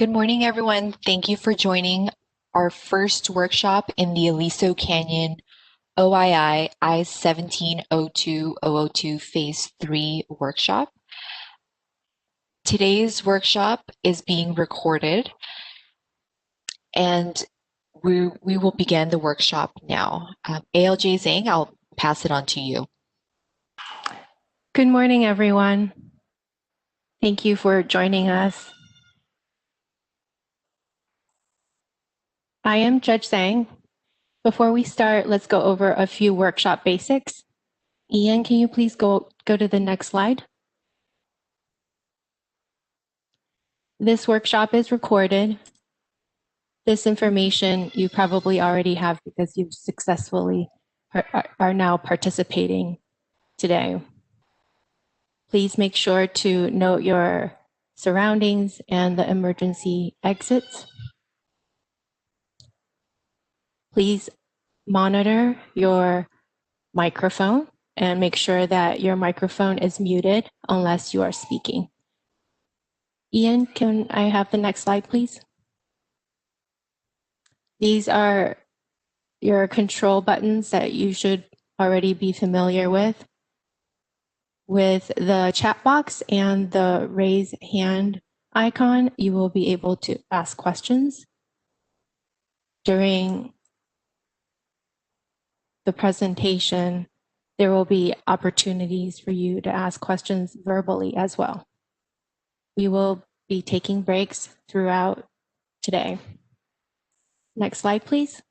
Good morning, everyone. Thank you for joining our first workshop in the Aliso Canyon OII I-17-02-002 Phase 3 workshop. Today's workshop is being recorded, and we will begin the workshop now. ALJ Zhang, I'll pass it on to you. Good morning, everyone. Thank you for joining us. I am Judge Zhang. Before we start, let's go over a few workshop basics. Ian, can you please go to the next slide? This workshop is recorded. This information you probably already have because you've successfully are now participating today. Please make sure to note your surroundings and the emergency exits. Please monitor your microphone and make sure that your microphone is muted unless you are speaking. Ian, can I have the next slide, please? These are your control buttons that you should already be familiar with. With the chat box and the raise hand icon, you will be able to ask questions. During the presentation, there will be opportunities for you to ask questions verbally as well. We will be taking breaks throughout today. Next slide, please.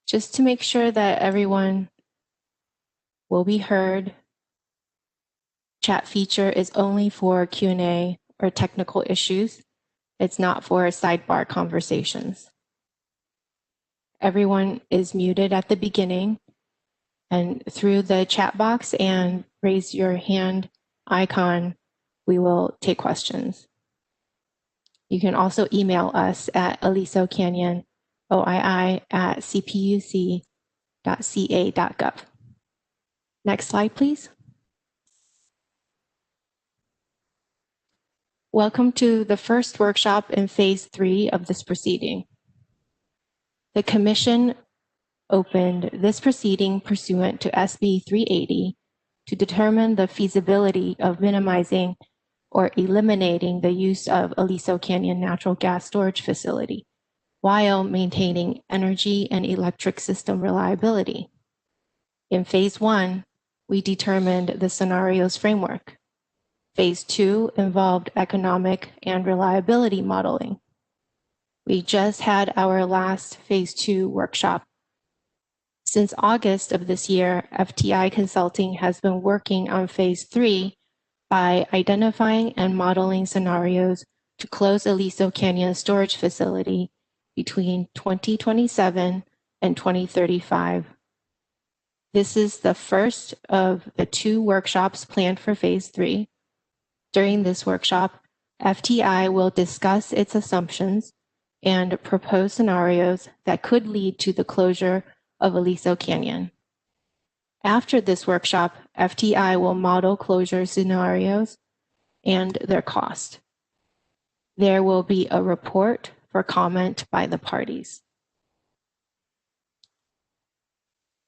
Just to make sure that everyone will be heard, chat feature is only for Q&A or technical issues. It's not for sidebar conversations. Everyone is muted at the beginning, and through the chat box and raise your hand icon, we will take questions. You can also email us at Aliso Canyon OII at cpuc.ca.gov. Next slide, please. Welcome to the first workshop in Phase 3 of this proceeding. The Commission opened this proceeding pursuant to SB 380 to determine the feasibility of minimizing or eliminating the use of Aliso Canyon Natural Gas Storage Facility while maintaining energy and electric system reliability. In Phase 1, we determined the scenarios framework. Phase 2 involved economic and reliability modeling. We just had our last Phase 2 workshop. Since August of this year, FTI Consulting has been working on Phase 3 by identifying and modeling scenarios to close Aliso Canyon Storage Facility between 2027 and 2035. This is the first of the 2 workshops planned for Phase 3. During this workshop, FTI will discuss its assumptions and propose scenarios that could lead to the closure of Aliso Canyon. After this workshop, FTI will model closure scenarios and their cost. There will be a report for comment by the parties.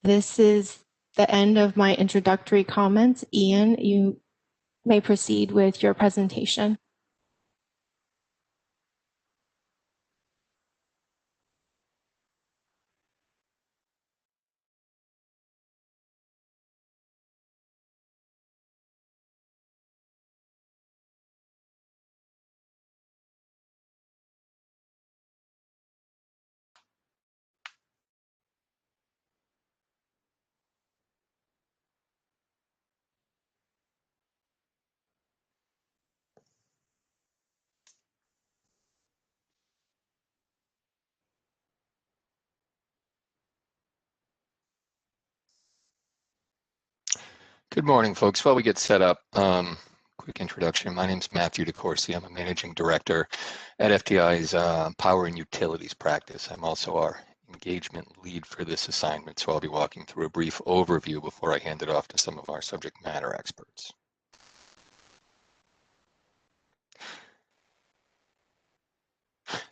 This is the end of my introductory comments. Ian, you may proceed with your presentation. Good morning, folks. While we get set up, quick introduction. My name is Matthew DeCourcy. I'm a managing director at FTI's Power and Utilities practice. I'm also our engagement lead for this assignment, so I'll be walking through a brief overview before I hand it off to some of our subject matter experts.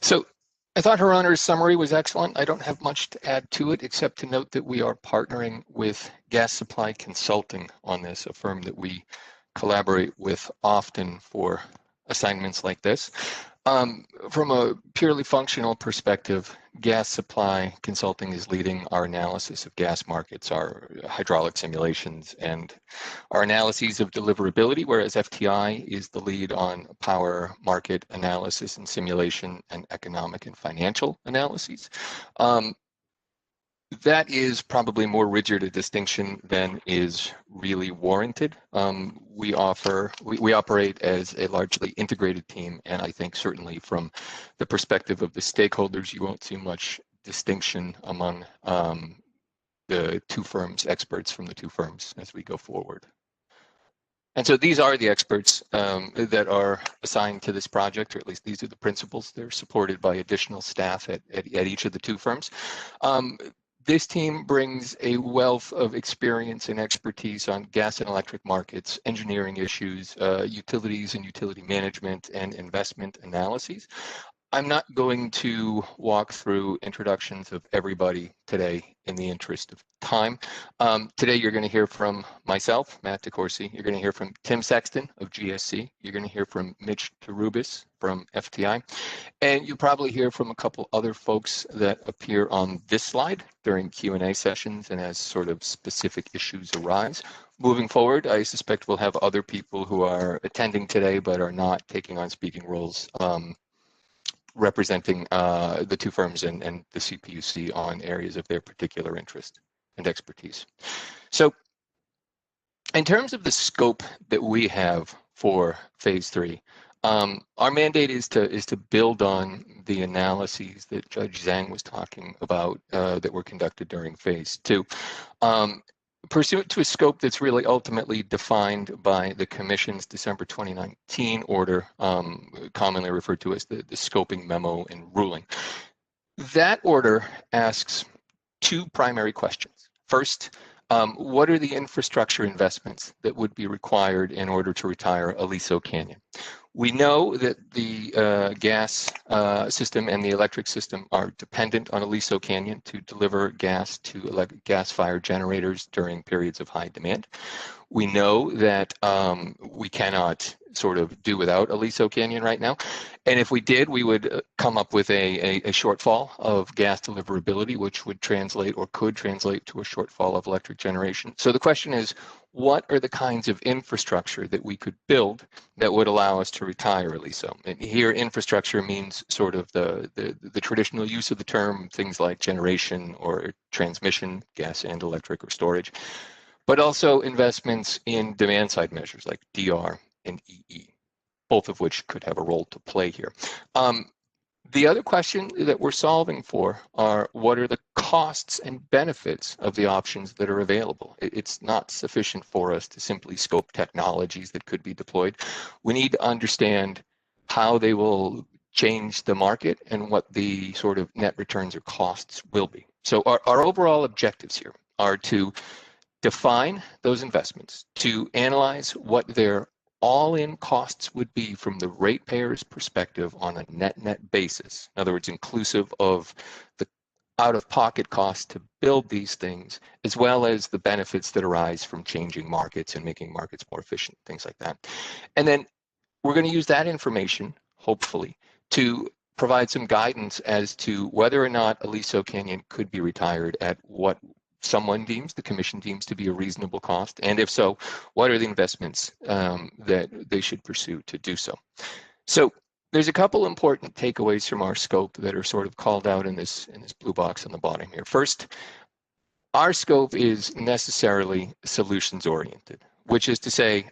So I thought her honor's summary was excellent. I don't have much to add to it except to note that we are partnering with Gas Supply Consulting on this, a firm that we collaborate with often for assignments like this. From a purely functional perspective, Gas Supply Consulting is leading our analysis of gas markets, our hydraulic simulations, and our analyses of deliverability, whereas FTI is the lead on power market analysis and simulation and economic and financial analyses. That is probably more rigid a distinction than is really warranted. We operate as a largely integrated team, and I think certainly from the perspective of the stakeholders, you won't see much distinction among the two firms, experts from the two firms as we go forward. And so these are the experts that are assigned to this project, or at least these are the principals. They're supported by additional staff at each of the two firms. This team brings a wealth of experience and expertise on gas and electric markets, engineering issues, utilities and utility management, and investment analyses. I'm not going to walk through introductions of everybody today in the interest of time. Today you're going to hear from myself, Matt DeCourcy. You're going to hear from Tim Sexton of GSC. You're going to hear from Mitch Terubis from FTI. And you'll probably hear from a couple other folks that appear on this slide during Q&A sessions and as sort of specific issues arise. Moving forward, I suspect we'll have other people who are attending today but are not taking on speaking roles representing the two firms and the CPUC on areas of their particular interest and expertise. So in terms of the scope that we have for phase 3, our mandate is to build on the analyses that Judge Zhang was talking about that were conducted during phase 2. Pursuant to a scope that's really ultimately defined by the Commission's December 2019 order, commonly referred to as the scoping memo and ruling. That order asks two primary questions. First, what are the infrastructure investments that would be required in order to retire Aliso Canyon? We know that the gas system and the electric system are dependent on Aliso Canyon to deliver gas to gas-fired generators during periods of high demand. We know that we cannot sort of do without Aliso Canyon right now. And if we did, we would come up with a shortfall of gas deliverability, which would translate or could translate to a shortfall of electric generation. So the question is, what are the kinds of infrastructure that we could build that would allow us to retire Aliso? And here, infrastructure means sort of the traditional use of the term, things like generation or transmission, gas and electric or storage, but also investments in demand-side measures like DR and EE, both of which could have a role to play here. The other question that we're solving for are what are the costs and benefits of the options that are available? It's not sufficient for us to simply scope technologies that could be deployed. We need to understand how they will change the market and what the sort of net returns or costs will be. So our overall objectives here are to define those investments, to analyze what their all-in costs would be from the ratepayer's perspective on a net-net basis. In other words, inclusive of the out-of-pocket costs to build these things, as well as the benefits that arise from changing markets and making markets more efficient, things like that. And then we're going to use that information, hopefully, to provide some guidance as to whether or not Aliso Canyon could be retired at what someone deems, the Commission deems, to be a reasonable cost, and if so, what are the investments that they should pursue to do so? So there's a couple important takeaways from our scope that are sort of called out in this blue box on the bottom here. First, our scope is necessarily solutions oriented, which is to say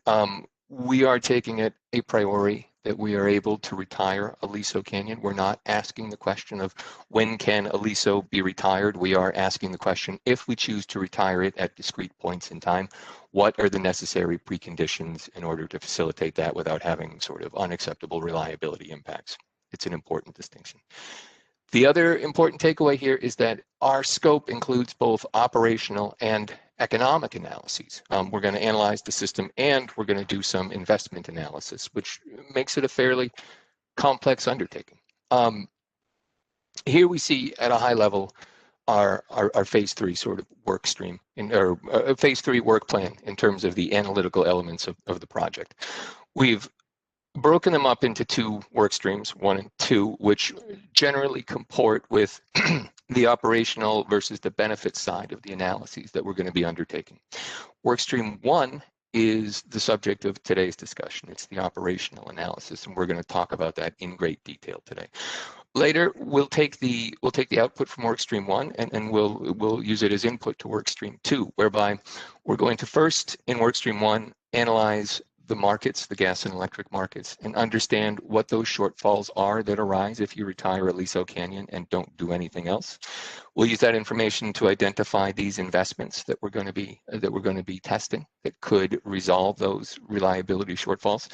we are taking it a priority that we are able to retire Aliso Canyon. We're not asking the question of when can Aliso be retired. We are asking the question, if we choose to retire it at discrete points in time, what are the necessary preconditions in order to facilitate that without having sort of unacceptable reliability impacts? It's an important distinction. The other important takeaway here is that our scope includes both operational and economic analyses. We're going to analyze the system and we're going to do some investment analysis, which makes it a fairly complex undertaking. Here we see at a high level our phase 3 sort of work stream, or phase 3 work plan in terms of the analytical elements of the project. We've broken them up into 2 work streams, 1 and 2, which generally comport with the operational versus the benefit side of the analyses that we're going to be undertaking. Work stream 1 is the subject of today's discussion. It's the operational analysis, and we're going to talk about that in great detail today. Later, we'll take the output from work stream 1 and we'll use it as input to work stream 2, whereby we're going to first in work stream 1 analyze the markets, the gas and electric markets, and understand what those shortfalls are that arise if you retire Aliso Canyon and don't do anything else. We'll use that information to identify these investments that we're going to be testing that could resolve those reliability shortfalls,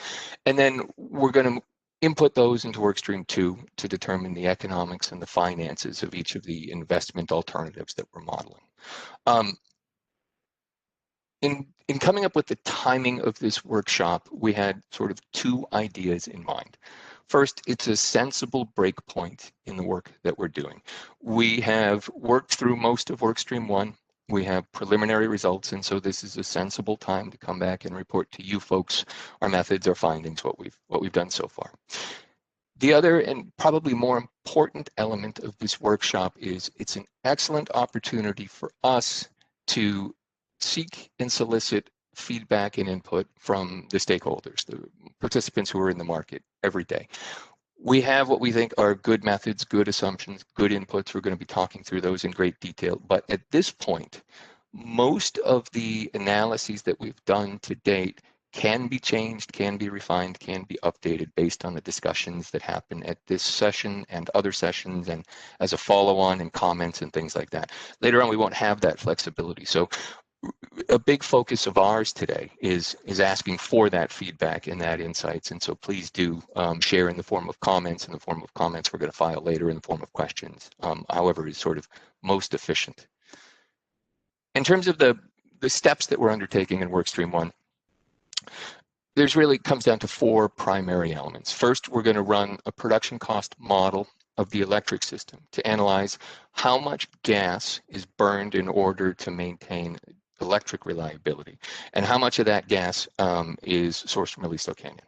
and then we're going to input those into work stream 2 to determine the economics and the finances of each of the investment alternatives that we're modeling. In coming up with the timing of this workshop, we had sort of 2 ideas in mind. First, it's a sensible break point in the work that we're doing. We have worked through most of work stream 1. We have preliminary results, and so this is a sensible time to come back and report to you folks our methods, our findings, what we've done so far. The other and probably more important element of this workshop is it's an excellent opportunity for us to seek and solicit feedback and input from the stakeholders, the participants who are in the market every day. We have what we think are good methods, good assumptions, good inputs. We're going to be talking through those in great detail. But at this point, most of the analyses that we've done to date can be changed, can be refined, can be updated based on the discussions that happen at this session and other sessions and as a follow-on and comments and things like that. Later on, we won't have that flexibility. So a big focus of ours today is asking for that feedback and that insights, and so please do share in the form of comments. In the form of comments we're going to file later in the form of questions, however is sort of most efficient. In terms of the steps that we're undertaking in workstream 1, there's really comes down to 4 primary elements. First, we're going to run a production cost model of the electric system to analyze how much gas is burned in order to maintain electric reliability, and how much of that gas is sourced from Aliso Canyon.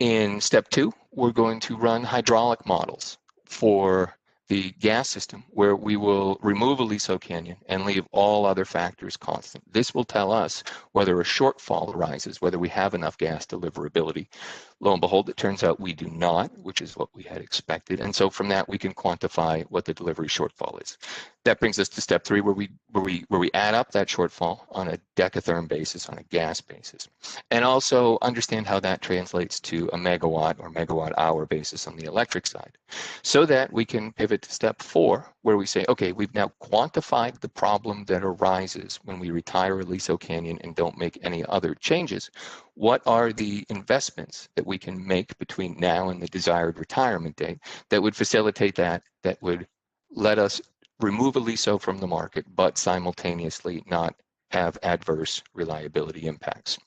In step 2, we're going to run hydraulic models for the gas system, where we will remove Aliso Canyon and leave all other factors constant. This will tell us whether a shortfall arises, whether we have enough gas deliverability. Lo and behold, it turns out we do not, which is what we had expected. And so from that, we can quantify what the delivery shortfall is. That brings us to step 3, where we add up that shortfall on a decatherm basis, on a gas basis, and also understand how that translates to a megawatt or megawatt hour basis on the electric side, so that we can pivot to step 4, where we say, okay, we've now quantified the problem that arises when we retire Aliso Canyon and don't make any other changes. What are the investments that we can make between now and the desired retirement date that would facilitate that would let us remove Aliso from the market, but simultaneously not have adverse reliability impacts?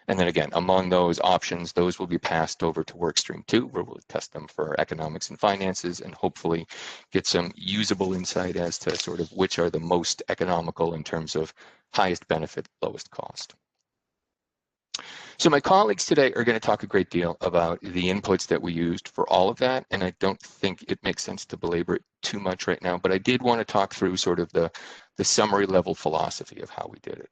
And then again, among those options, those will be passed over to workstream 2, where we'll test them for economics and finances and hopefully get some usable insight as to sort of which are the most economical in terms of highest benefit, lowest cost. So my colleagues today are going to talk a great deal about the inputs that we used for all of that, and I don't think it makes sense to belabor it too much right now, but I did want to talk through sort of the summary level philosophy of how we did it.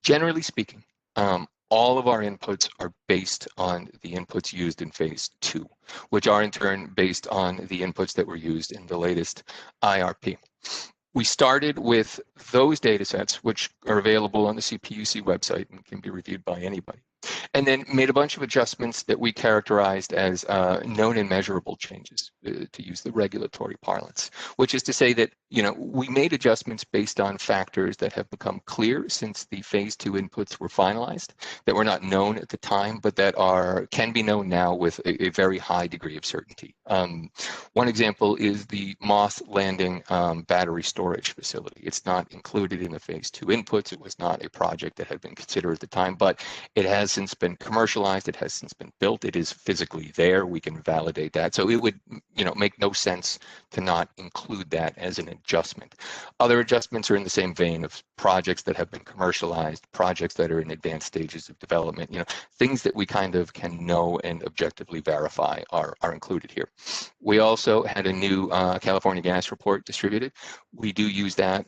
Generally speaking, all of our inputs are based on the inputs used in phase 2, which are in turn based on the inputs that were used in the latest IRP. We started with those data sets, which are available on the CPUC website and can be reviewed by anybody, and then made a bunch of adjustments that we characterized as known and measurable changes, to use the regulatory parlance, which is to say that, you know, we made adjustments based on factors that have become clear since the phase 2 inputs were finalized, that were not known at the time, but that can be known now with a very high degree of certainty. One example is the Moss Landing battery storage facility. It's not included in the phase 2 inputs. It was not a project that had been considered at the time, but it has since been commercialized. It has since been built. It is physically there. We can validate that. So it would, make no sense to not include that as an adjustment. Other adjustments are in the same vein of projects that have been commercialized, projects that are in advanced stages of development. Things that we kind of can know and objectively verify are included here. We also had a new California gas report distributed. We do use that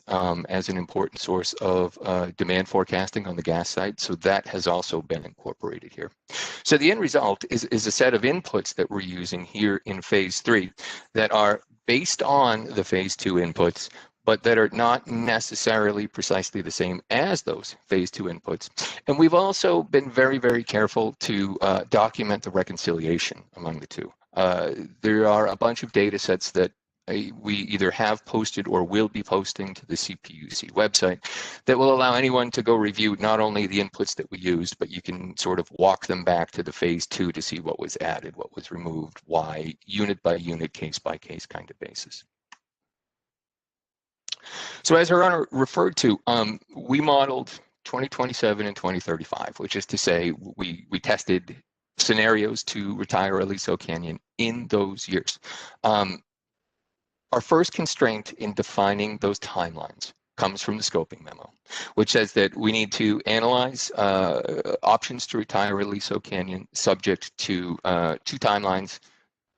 as an important source of demand forecasting on the gas side, so that has also been incorporated here. So the end result is a set of inputs that we're using here in phase 3 that are based on the phase 2 inputs, but that are not necessarily precisely the same as those phase 2 inputs. And we've also been very, very careful to document the reconciliation among the two. There are a bunch of data sets that we either have posted or will be posting to the CPUC website that will allow anyone to go review not only the inputs that we used, but you can sort of walk them back to the phase 2 to see what was added, what was removed, why, unit by unit, case by case kind of basis. So as our owner referred to, we modeled 2027 and 2035, which is to say we tested scenarios to retire Aliso Canyon in those years. Our first constraint in defining those timelines comes from the scoping memo, which says that we need to analyze options to retire Aliso Canyon subject to 2 timelines,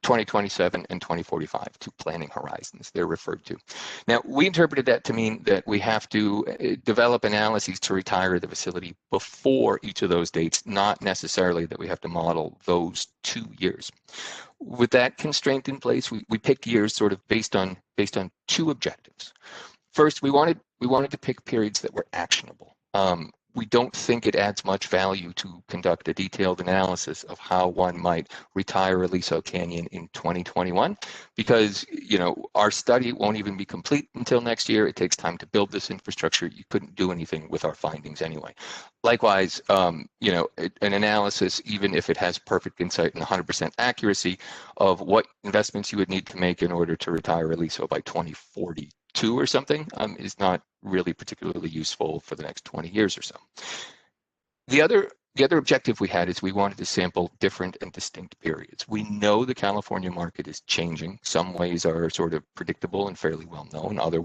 2027 and 2045, 2 planning horizons they're referred to. Now, we interpreted that to mean that we have to develop analyses to retire the facility before each of those dates, not necessarily that we have to model those 2 years. With that constraint in place, we picked years sort of based on 2 objectives. First, we wanted to pick periods that were actionable. We don't think it adds much value to conduct a detailed analysis of how one might retire Aliso Canyon in 2021 because, our study won't even be complete until next year. It takes time to build this infrastructure. You couldn't do anything with our findings anyway. Likewise, an analysis, even if it has perfect insight and 100% accuracy of what investments you would need to make in order to retire Aliso by 2042 or something, is not really particularly useful for the next 20 years or so. The other objective we had is we wanted to sample different and distinct periods. We know the California market is changing. Some ways are sort of predictable and fairly well known. Other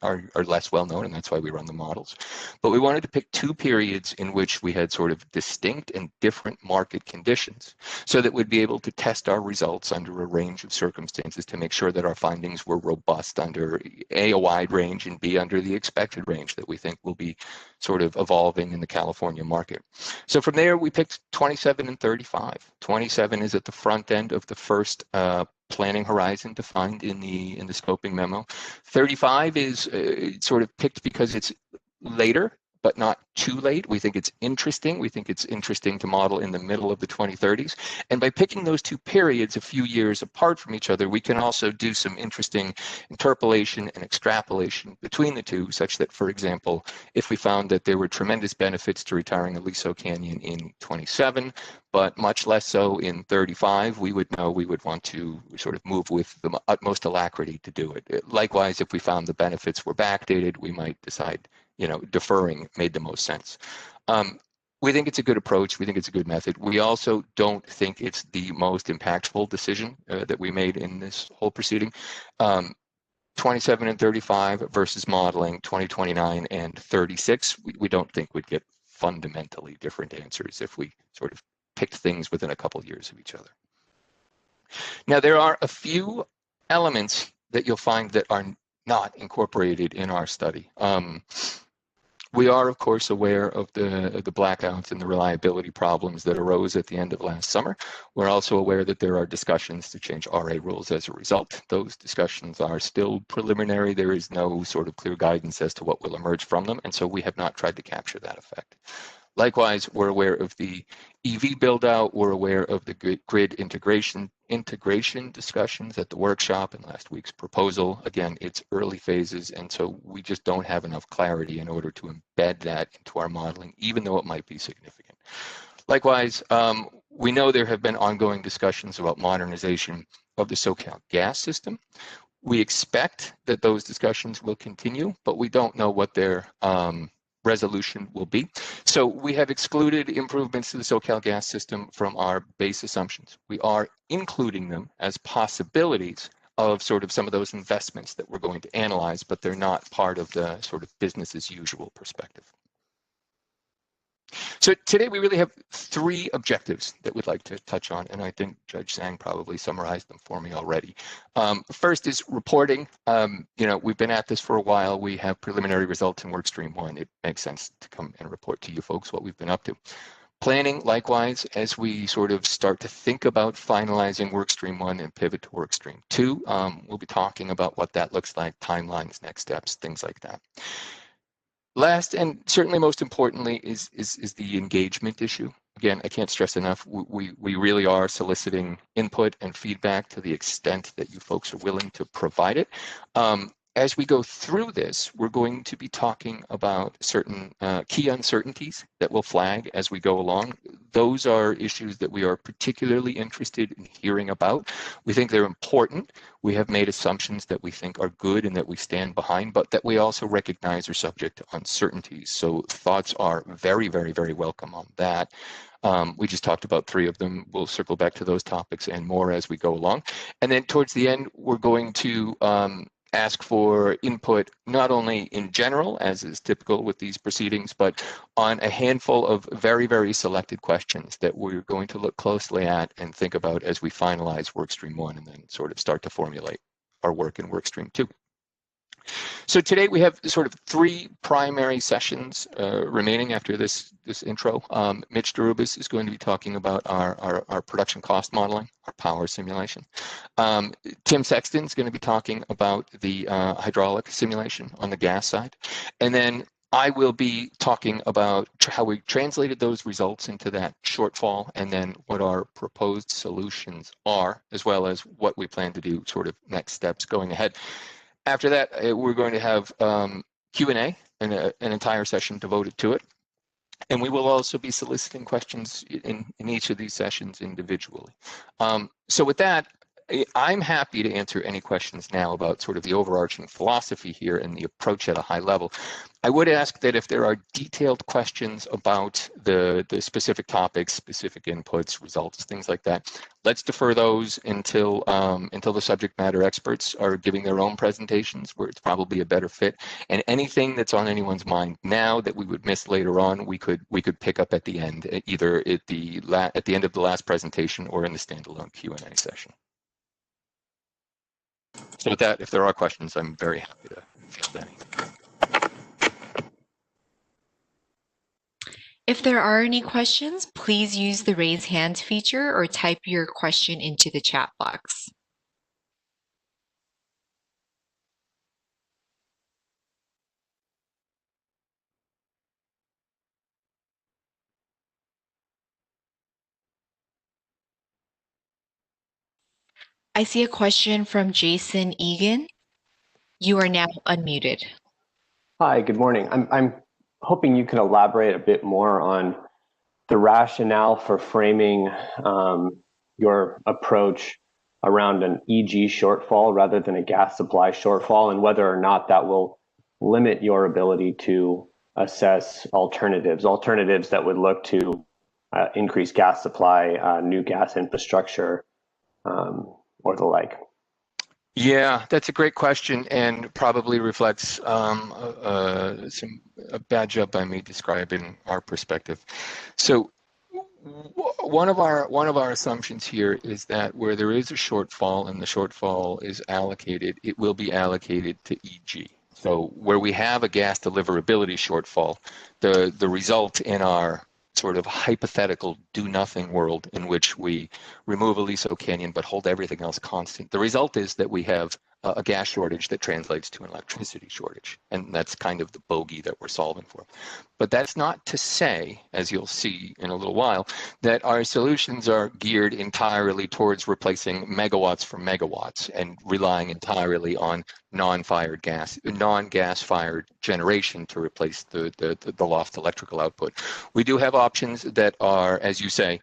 are less well known, and that's why we run the models. But we wanted to pick 2 periods in which we had sort of distinct and different market conditions so that we'd be able to test our results under a range of circumstances to make sure that our findings were robust under A, a wide range, and B, under the expected range that we think will be sort of evolving in the California market. So from there, we picked 27 and 35. 27 is at the front end of the first planning horizon defined in the scoping memo. 35 is sort of picked because it's later, but not too late. We think it's interesting. We think it's interesting to model in the middle of the 2030s. And by picking those 2 periods a few years apart from each other, we can also do some interesting interpolation and extrapolation between the 2, such that, for example, if we found that there were tremendous benefits to retiring Aliso Canyon in 27, but much less so in 35, we would know we would want to sort of move with the utmost alacrity to do it. Likewise, if we found the benefits were backdated, we might decide deferring made the most sense. We think it's a good approach. We think it's a good method. We also don't think it's the most impactful decision that we made in this whole proceeding. 27 and 35 versus modeling 2029 and 36, we don't think we'd get fundamentally different answers if we sort of picked things within a couple of years of each other. Now, there are a few elements that you'll find that are not incorporated in our study. We are, of course, aware of the blackouts and the reliability problems that arose at the end of last summer. We're also aware that there are discussions to change RA rules as a result. Those discussions are still preliminary. There is no sort of clear guidance as to what will emerge from them, and so we have not tried to capture that effect. Likewise, we're aware of the EV build-out. We're aware of the grid integration discussions at the workshop and last week's proposal. Again, it's early phases, and so we just don't have enough clarity in order to embed that into our modeling, even though it might be significant. Likewise, we know there have been ongoing discussions about modernization of the SoCal gas system. We expect that those discussions will continue, but we don't know what their resolution will be. So we have excluded improvements to the SoCal gas system from our base assumptions. We are including them as possibilities of sort of some of those investments that we're going to analyze, but they're not part of the sort of business as usual perspective. So today we really have three objectives that we'd like to touch on, and I think Judge Sang probably summarized them for me already. First is reporting. We've been at this for a while. We have preliminary results in Workstream 1. It makes sense to come and report to you folks what we've been up to. Planning, likewise, as we sort of start to think about finalizing Workstream 1 and pivot to Workstream 2, we'll be talking about what that looks like, timelines, next steps, things like that. Last, and certainly most importantly, is the engagement issue. Again, I can't stress enough, we really are soliciting input and feedback to the extent that you folks are willing to provide it. As we go through this, we're going to be talking about certain key uncertainties that will flag as we go along. Those are issues that we are particularly interested in hearing about. We think they're important. We have made assumptions that we think are good and that we stand behind, but that we also recognize are subject to uncertainties. So thoughts are very, very, very welcome on that. We just talked about three of them. We'll circle back to those topics and more as we go along. And then towards the end, we're going to ask for input, not only in general, as is typical with these proceedings, but on a handful of very, very selected questions that we're going to look closely at and think about as we finalize Workstream 1 and then sort of start to formulate our work in Workstream 2. So today we have sort of three primary sessions remaining after this intro. Mitch Darubis is going to be talking about our production cost modeling, our power simulation. Tim Sexton is going to be talking about the hydraulic simulation on the gas side. And then I will be talking about how we translated those results into that shortfall and then what our proposed solutions are, as well as what we plan to do sort of next steps going ahead. After that, we're going to have Q&A and an entire session devoted to it. And we will also be soliciting questions in each of these sessions individually. So with that, I'm happy to answer any questions now about sort of the overarching philosophy here and the approach at a high level. I would ask that if there are detailed questions about the specific topics, specific inputs, results, things like that, let's defer those until the subject matter experts are giving their own presentations, where it's probably a better fit. And anything that's on anyone's mind now that we would miss later on, we could pick up at the end, either at the end of the last presentation or in the standalone Q&A session. So with that, if there are questions, I'm very happy to field any. If there are any questions, please use the raise hand feature or type your question into the chat box. I see a question from Jason Egan. You are now unmuted. Hi, good morning. I'm hoping you can elaborate a bit more on the rationale for framing your approach around an EG shortfall rather than a gas supply shortfall, and whether or not that will limit your ability to assess alternatives that would look to increase gas supply, new gas infrastructure, or the like. Yeah, that's a great question and probably reflects a bad job by me describing our perspective. So one of our assumptions here is that where there is a shortfall and the shortfall is allocated, it will be allocated to EG. So where we have a gas deliverability shortfall, the result in our sort of hypothetical do-nothing world in which we remove Aliso Canyon but hold everything else constant, the result is that we have a gas shortage that translates to an electricity shortage, and that's kind of the bogey that we're solving for. But that's not to say, as you'll see in a little while, that our solutions are geared entirely towards replacing megawatts for megawatts and relying entirely on non-gas fired generation to replace the lost electrical output. We do have options that are, as you say,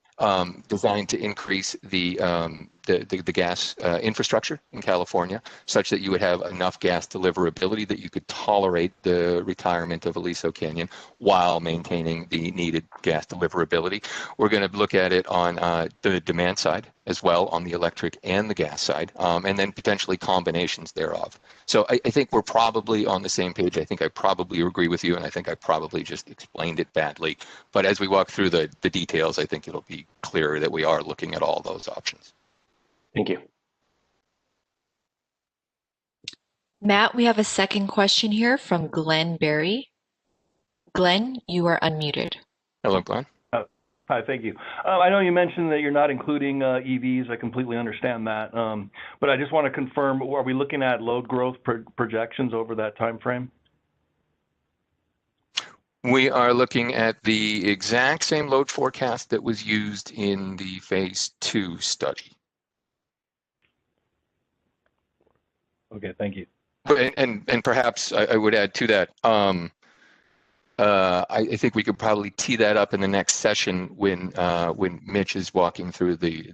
designed to increase the gas infrastructure in California, such that you would have enough gas deliverability that you could tolerate the retirement of Aliso Canyon while maintaining the needed gas deliverability. We're going to look at it on the demand side as well, on the electric and the gas side, and then potentially combinations thereof. So I think we're probably on the same page. I think I probably agree with you, and I think I probably just explained it badly. But as we walk through the details, I think it'll be clearer that we are looking at all those options. Thank you. Matt, we have a second question here from Glenn Berry. Glenn, you are unmuted. Hello, Glenn. Hi, thank you. I know you mentioned that you're not including EVs. I completely understand that. But I just want to confirm, are we looking at load growth projections over that time frame? We are looking at the exact same load forecast that was used in the phase 2 study. Okay, thank you. And perhaps I would add to that, I think we could probably tee that up in the next session when Mitch is walking through the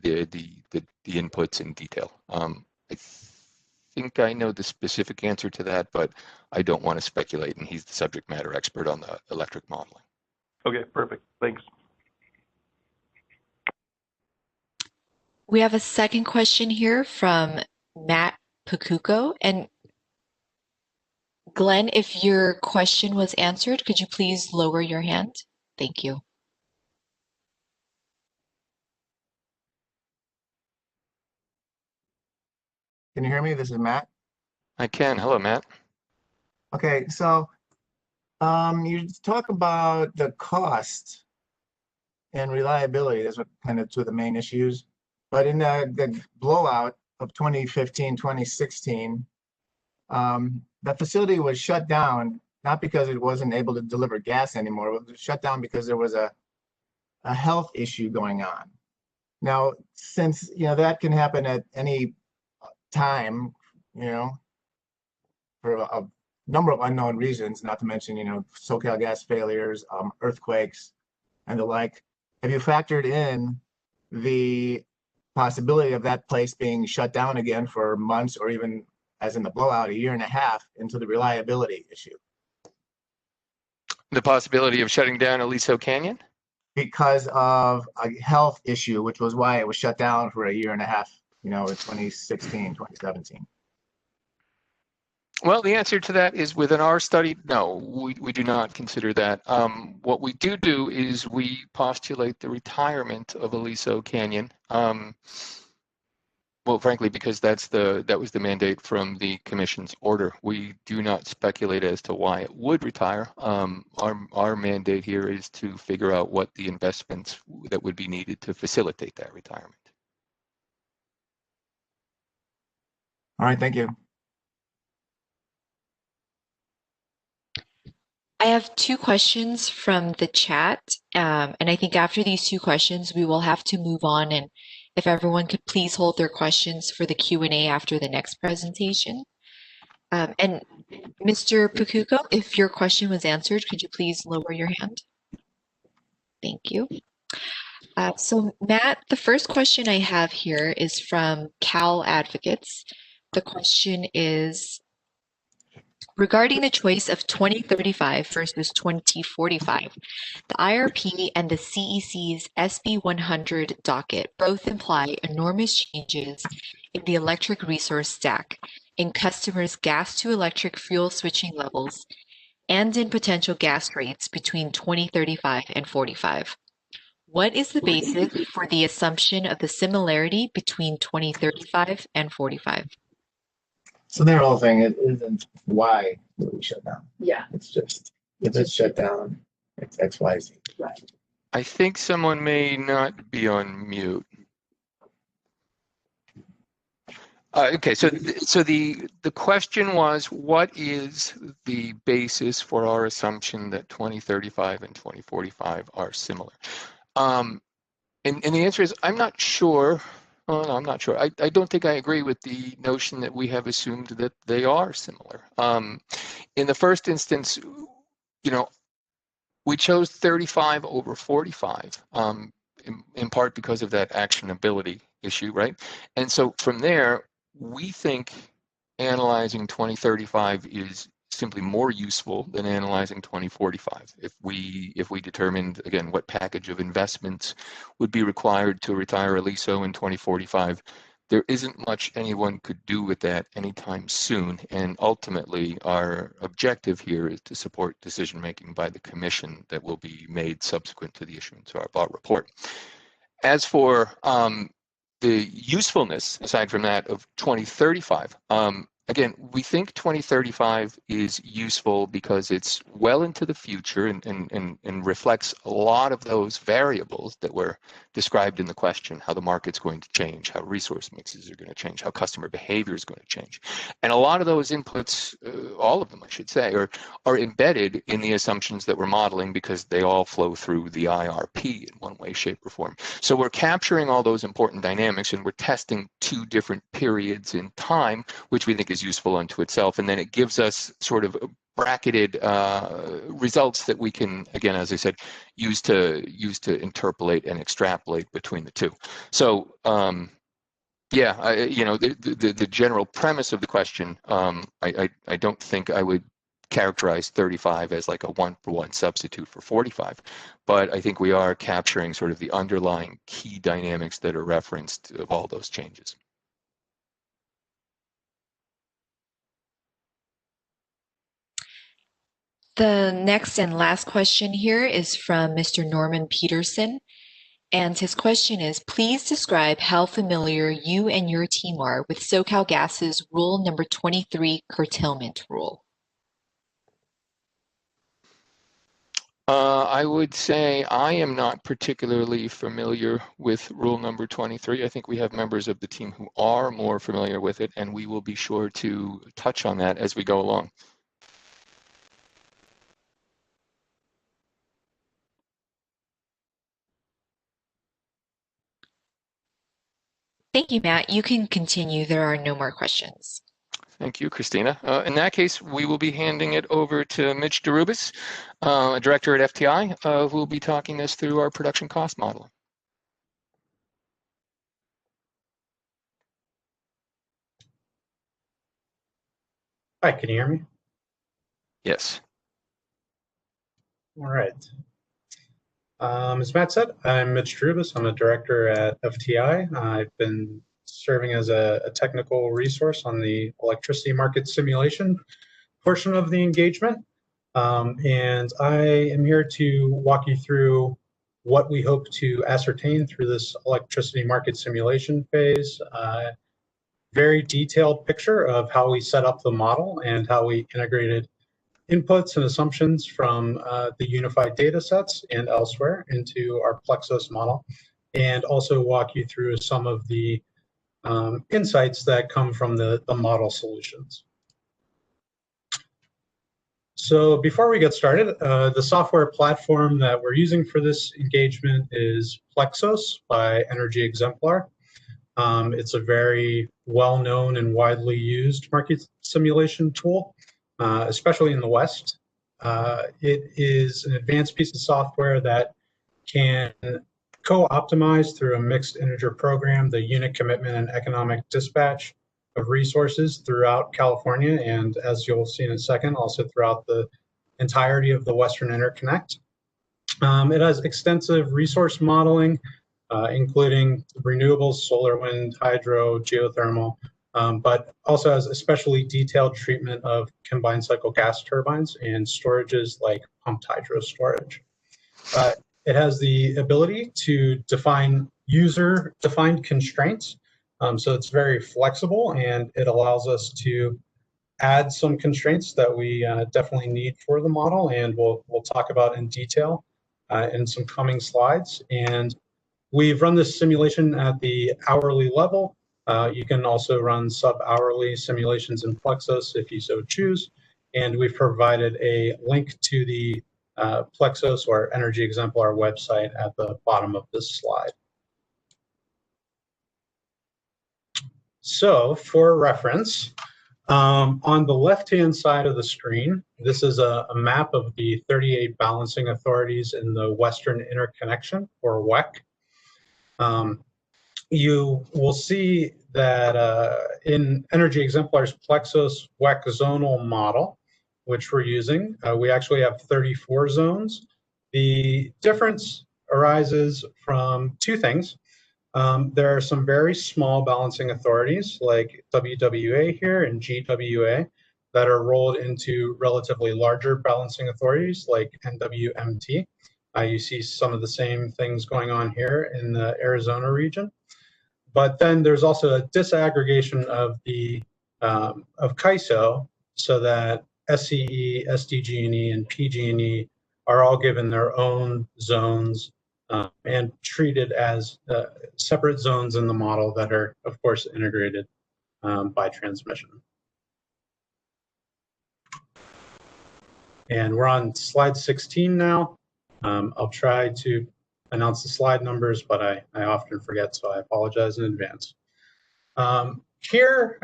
inputs in detail. I think I know the specific answer to that, but I don't want to speculate, and he's the subject matter expert on the electric modeling. Okay, perfect. Thanks. We have a second question here from Matt Pacuco. And Glenn, if your question was answered, could you please lower your hand? Thank you. Can you hear me? This is Matt. I can. Hello, Matt. Okay, so you talk about the cost and reliability. Those are kind of two of the main issues. But in the blowout of 2015, 2016, the facility was shut down, not because it wasn't able to deliver gas anymore. It was shut down because there was a health issue going on. Now, since that can happen at any time, for a number of unknown reasons, not to mention, SoCal gas failures, earthquakes, and the like. Have you factored in the possibility of that place being shut down again for months, or even, as in the blowout, 1.5 years into the reliability issue? The possibility of shutting down Aliso Canyon? Because of a health issue, which was why it was shut down for 1.5 years, in 2016, 2017. Well, the answer to that is within our study, no, we do not consider that. What we do is we postulate the retirement of Aliso Canyon. Well, frankly, because that was the mandate from the commission's order. We do not speculate as to why it would retire. Our mandate here is to figure out what the investments that would be needed to facilitate that retirement. All right, thank you. I have two questions from the chat, and I think after these two questions, we will have to move on. And if everyone could please hold their questions for the Q&A after the next presentation. And Mr. Pacuco, if your question was answered, could you please lower your hand? Thank you. So Matt, the first question I have here is from Cal Advocates. The question is, regarding the choice of 2035 versus 2045, the IRP and the CEC's SB 100 docket both imply enormous changes in the electric resource stack, in customers' gas to electric fuel switching levels, and in potential gas rates between 2035 and 45. What is the basis for the assumption of the similarity between 2035 and 45? So their whole thing isn't why we shut down. Yeah. It's just, if it's shut down, it's X, Y, Z. Right. I think someone may not be on mute. Okay, so the question was, what is the basis for our assumption that 2035 and 2045 are similar? And the answer is, I'm not sure Oh, no, I'm not sure. I don't think I agree with the notion that we have assumed that they are similar. In the first instance, you know, we chose 35 over 45, in part because of that actionability issue, right? And so from there, we think analyzing 2035 is simply more useful than analyzing 2045. If we determined, again, what package of investments would be required to retire Aliso in 2045, there isn't much anyone could do with that anytime soon. And ultimately, our objective here is to support decision-making by the commission that will be made subsequent to the issuance of our report. As for the usefulness, aside from that, of 2035, again, we think 2035 is useful because it's well into the future and reflects a lot of those variables that were described in the question, how the market's going to change, how resource mixes are going to change, how customer behavior is going to change. And a lot of those inputs, all of them, I should say, are embedded in the assumptions that we're modeling because they all flow through the IRP in one way, shape, or form. So we're capturing all those important dynamics and we're testing two different periods in time, which we think is useful unto itself, and then it gives us sort of bracketed results that we can, again, as I said, use to interpolate and extrapolate between the two. So yeah, you know, the general premise of the question, I don't think I would characterize 35 as like a one-for-one substitute for 45, but I think we are capturing sort of the underlying key dynamics that are referenced of all those changes. The next and last question here is from Mr. Norman Peterson. And his question is, please describe how familiar you and your team are with SoCalGas's rule number 23 curtailment rule. I would say I am not particularly familiar with rule number 23. I think we have members of the team who are more familiar with it, and we will be sure to touch on that as we go along. Thank you, Matt. You can continue. There are no more questions. Thank you, Christina. In that case, we will be handing it over to Mitch Derubis, a director at FTI, who will be talking us through our production cost model. Hi, can you hear me? Yes. All right. As Matt said, I'm Mitch Derubis. I'm a director at FTI. I've been serving as a technical resource on the electricity market simulation portion of the engagement. And I am here to walk you through what we hope to ascertain through this electricity market simulation phase. Very detailed picture of how we set up the model and how we integrated inputs and assumptions from the unified data sets and elsewhere into our Plexos model, and also walk you through some of the insights that come from the model solutions. So before we get started, the software platform that we're using for this engagement is Plexos by Energy Exemplar. It's a very well-known and widely used market simulation tool, especially in the West. It is an advanced piece of software that can co-optimize through a mixed integer program the unit commitment and economic dispatch of resources throughout California, and as you'll see in a second, also throughout the entirety of the Western Interconnect. It has extensive resource modeling, including renewables, solar, wind, hydro, geothermal, but also has especially detailed treatment of combined cycle gas turbines and storages like pumped hydro storage. It has the ability to define user-defined constraints, so it's very flexible, and it allows us to add some constraints that we definitely need for the model, and we'll talk about in detail in some coming slides. And we've run this simulation at the hourly level. You can also run sub-hourly simulations in Plexos if you so choose. And we've provided a link to the Plexos or Energy Exemplar website at the bottom of this slide. So for reference, on the left-hand side of the screen, this is a map of the 38 balancing authorities in the Western Interconnection, or WEC. You will see that in Energy Exemplar's Plexos WEC zonal model, which we're using, we actually have 34 zones. The difference arises from two things. There are some very small balancing authorities like WWA here and GWA that are rolled into relatively larger balancing authorities like NWMT. You see some of the same things going on here in the Arizona region. But then there's also a disaggregation of the of CAISO so that SCE, SDG&E, and PG&E are all given their own zones and treated as separate zones in the model that are, of course, integrated by transmission. And we're on slide 16 now. I'll try to announce the slide numbers, but I often forget, so I apologize in advance. Here,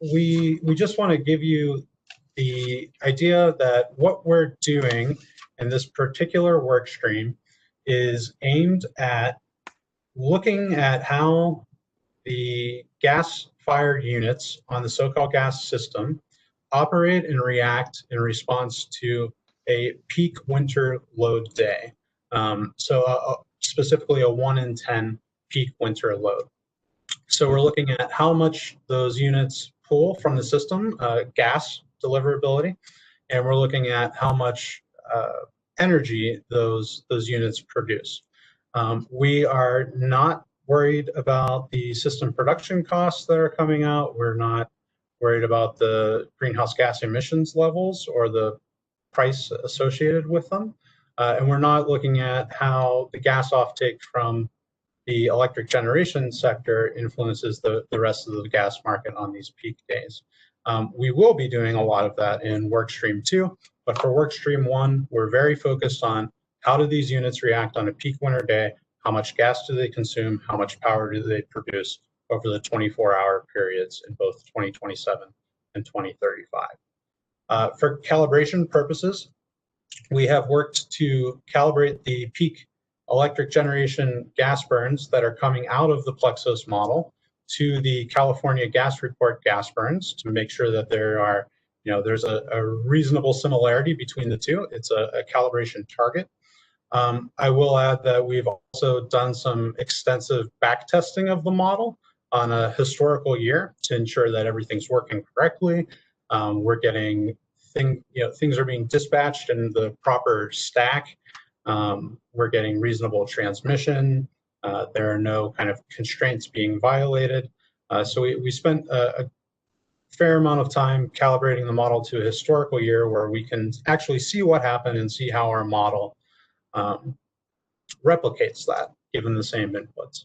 we just want to give you the idea that what we're doing in this particular work stream is aimed at looking at how the gas-fired units on the SoCalGas system operate and react in response to a peak winter load day. Specifically a 1 in 10 peak winter load. So we're looking at how much those units pull from the system, gas deliverability, and we're looking at how much energy those units produce. We are not worried about the system production costs that are coming out. We're not worried about the greenhouse gas emissions levels or the price associated with them. And we're not looking at how the gas offtake from the electric generation sector influences the rest of the gas market on these peak days. We will be doing a lot of that in workstream 2, but for workstream 1, we're very focused on how do these units react on a peak winter day, how much gas do they consume, how much power do they produce over the 24-hour periods in both 2027 and 2035. For calibration purposes, we have worked to calibrate the peak electric generation gas burns that are coming out of the Plexos model to the California Gas Report gas burns to make sure that there are, there's a reasonable similarity between the two. It's a calibration target. I will add that we've also done some extensive back testing of the model on a historical year to ensure that everything's working correctly. We're getting things are being dispatched in the proper stack. We're getting reasonable transmission. There are no kind of constraints being violated. So we spent a fair amount of time calibrating the model to a historical year where we can actually see what happened and see how our model replicates that given the same inputs.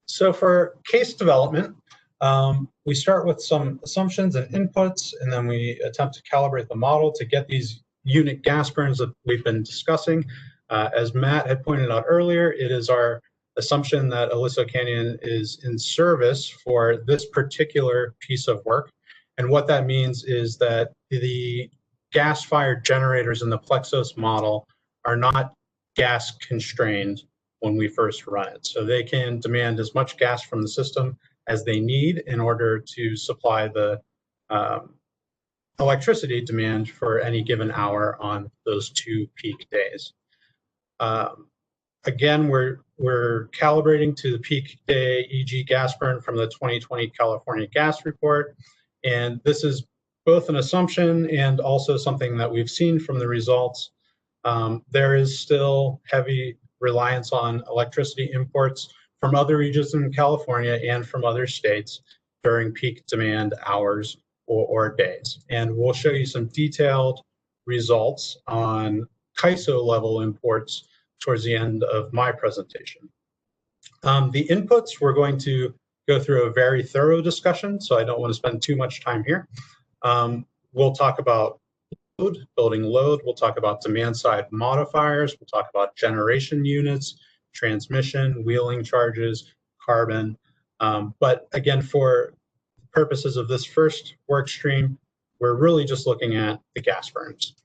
So for case development, we start with some assumptions and inputs, and then we attempt to calibrate the model to get these unit gas burns that we've been discussing. As Matt had pointed out earlier, it is our assumption that Aliso Canyon is in service for this particular piece of work. And what that means is that the gas-fired generators in the Plexos model are not gas constrained when we first run it. So they can demand as much gas from the system as they need in order to supply the electricity demand for any given hour on those 2 peak days. Again, we're calibrating to the peak day EG gas burn from the 2020 California Gas Report. And this is both an assumption and also something that we've seen from the results. There is still heavy reliance on electricity imports from other regions in California and from other states during peak demand hours or days. And we'll show you some detailed results on CAISO level imports towards the end of my presentation. The inputs, we're going to go through a very thorough discussion, so I don't want to spend too much time here. We'll talk about building load. We'll talk about demand side modifiers. We'll talk about generation units, transmission, wheeling charges, carbon. But again, for purposes of this first work stream, we're really just looking at the gas burns.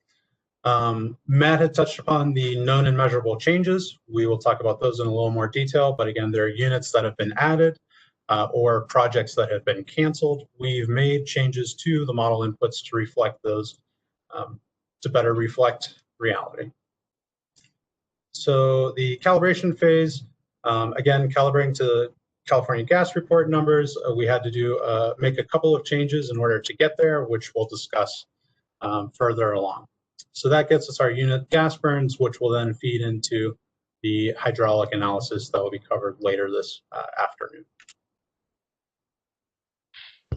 Matt had touched upon the known and measurable changes. We will talk about those in a little more detail, but again, there are units that have been added or projects that have been canceled. We've made changes to the model inputs to reflect those, to better reflect reality. So the calibration phase, again, calibrating to California gas report numbers, we had to do make a couple of changes in order to get there, which we'll discuss further along. So that gets us our unit gas burns, which will then feed into the hydraulic analysis that will be covered later this afternoon.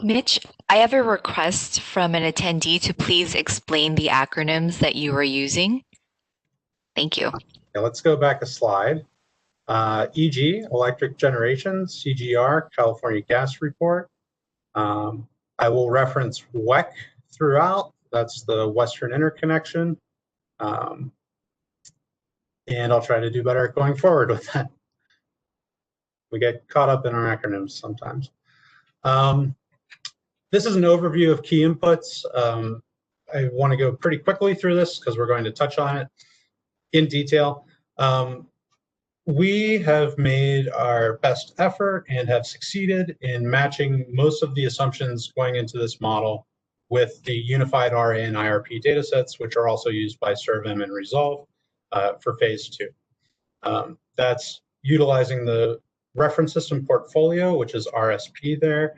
Mitch, I have a request from an attendee to please explain the acronyms that you are using. Thank you. Okay, let's go back a slide. EG, electric generation, CGR, California gas report. I will reference WEC throughout. That's the Western Interconnection. And I'll try to do better going forward with that. We get caught up in our acronyms sometimes. This is an overview of key inputs. I want to go pretty quickly through this because we're going to touch on it in detail. We have made our best effort and have succeeded in matching most of the assumptions going into this model with the unified RA and IRP datasets, which are also used by SERVM and Resolve for phase 2. That's utilizing the reference system portfolio, which is RSP there.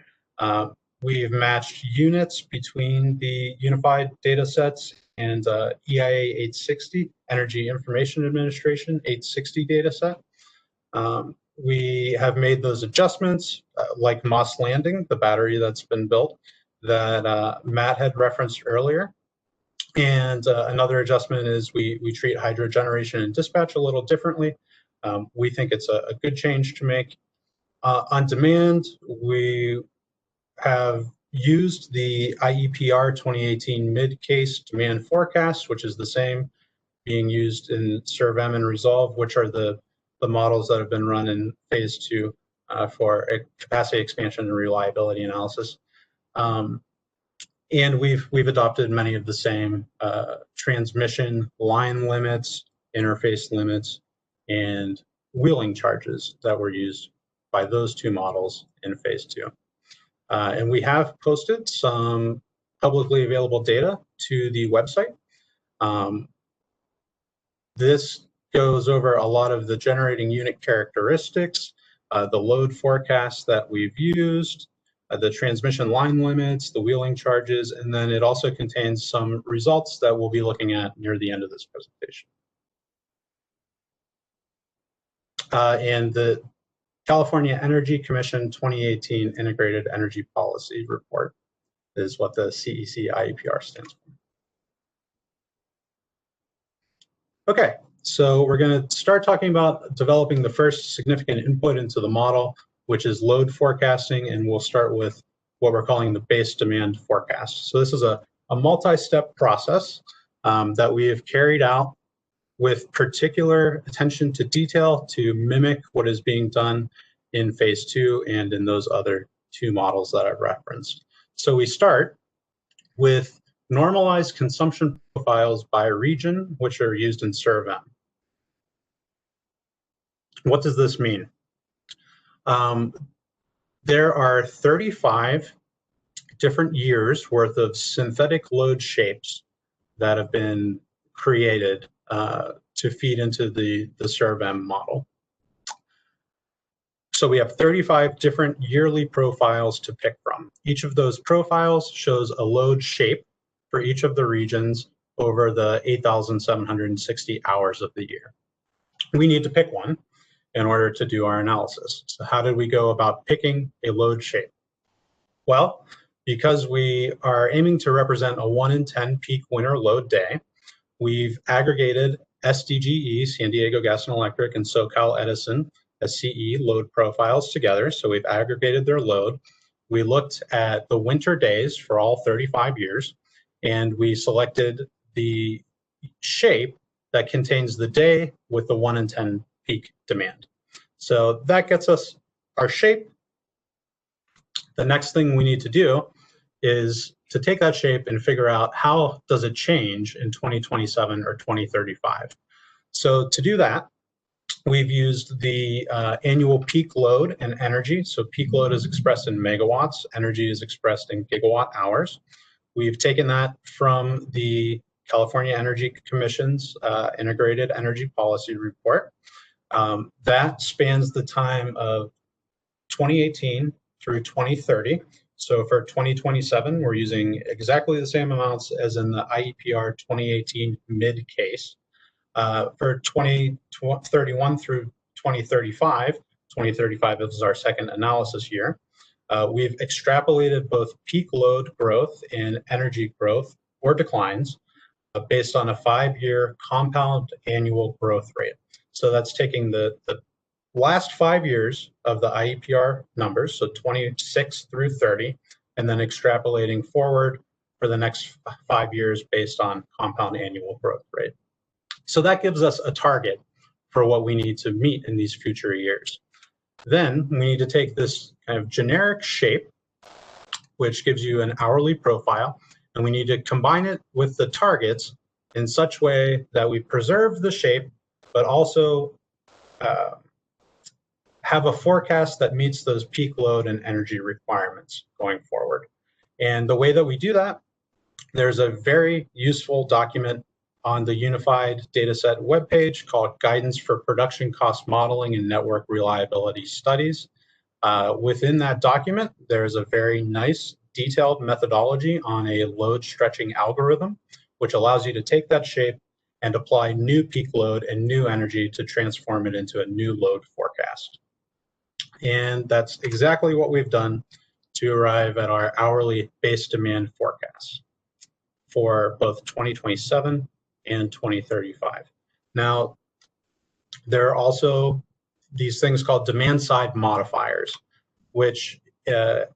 We've matched units between the unified datasets and EIA 860, Energy Information Administration 860 dataset. We have made those adjustments, like Moss Landing, the battery that's been built, that Matt had referenced earlier. And another adjustment is we treat hydro generation and dispatch a little differently. We think it's a good change to make. On demand, we have used the IEPR 2018 mid-case demand forecast, which is the same being used in SERVM and Resolve, which are the models that have been run in phase 2 for capacity expansion and reliability analysis. And we've adopted many of the same transmission line limits, interface limits, and wheeling charges that were used by those two models in phase 2. And we have posted some publicly available data to the website. This goes over a lot of the generating unit characteristics, the load forecasts that we've used, the transmission line limits, the wheeling charges, and then it also contains some results that we'll be looking at near the end of this presentation. And the California Energy Commission 2018 Integrated Energy Policy Report is what the CEC IEPR stands for. Okay, so we're going to start talking about developing the first significant input into the model, which is load forecasting, and we'll start with what we're calling the base demand forecast. So this is a multi-step process that we have carried out with particular attention to detail to mimic what is being done in phase 2 and in those other two models that I've referenced. So we start with normalized consumption profiles by region, which are used in SERVM. What does this mean? There are 35 different years worth of synthetic load shapes that have been created to feed into the SERVM model. So we have 35 different yearly profiles to pick from. Each of those profiles shows a load shape for each of the regions over the 8,760 hours of the year. We need to pick one in order to do our analysis. So how did we go about picking a load shape? Well, because we are aiming to represent a 1 in 10 peak winter load day, we've aggregated SDGE, San Diego Gas and Electric, and SoCal Edison, SCE load profiles together. So we've aggregated their load. We looked at the winter days for all 35 years, and we selected the shape that contains the day with the 1 in 10 peak demand. So that gets us our shape. The next thing we need to do is to take that shape and figure out how does it change in 2027 or 2035. So to do that, we've used the annual peak load and energy. So peak load is expressed in megawatts, energy is expressed in gigawatt hours. We've taken that from the California Energy Commission's Integrated Energy Policy Report. That spans the time of 2018 through 2030. So for 2027, we're using exactly the same amounts as in the IEPR 2018 mid case. For 2031 through 2035, 2035 is our second analysis year, we've extrapolated both peak load growth and energy growth or declines based on a 5-year compound annual growth rate. So that's taking the last 5 years of the IEPR numbers, so 26 through 30, and then extrapolating forward for the next 5 years based on compound annual growth rate. So that gives us a target for what we need to meet in these future years. Then we need to take this kind of generic shape, which gives you an hourly profile, and we need to combine it with the targets in such way that we preserve the shape, but also have a forecast that meets those peak load and energy requirements going forward. And the way that we do that, there's a very useful document on the Unified Dataset webpage called Guidance for Production Cost Modeling and Network Reliability Studies. Within that document, there's a very nice detailed methodology on a load stretching algorithm, which allows you to take that shape and apply new peak load and new energy to transform it into a new load forecast. And that's exactly what we've done to arrive at our hourly base demand forecast for both 2027 and 2035. Now, there are also these things called demand side modifiers, which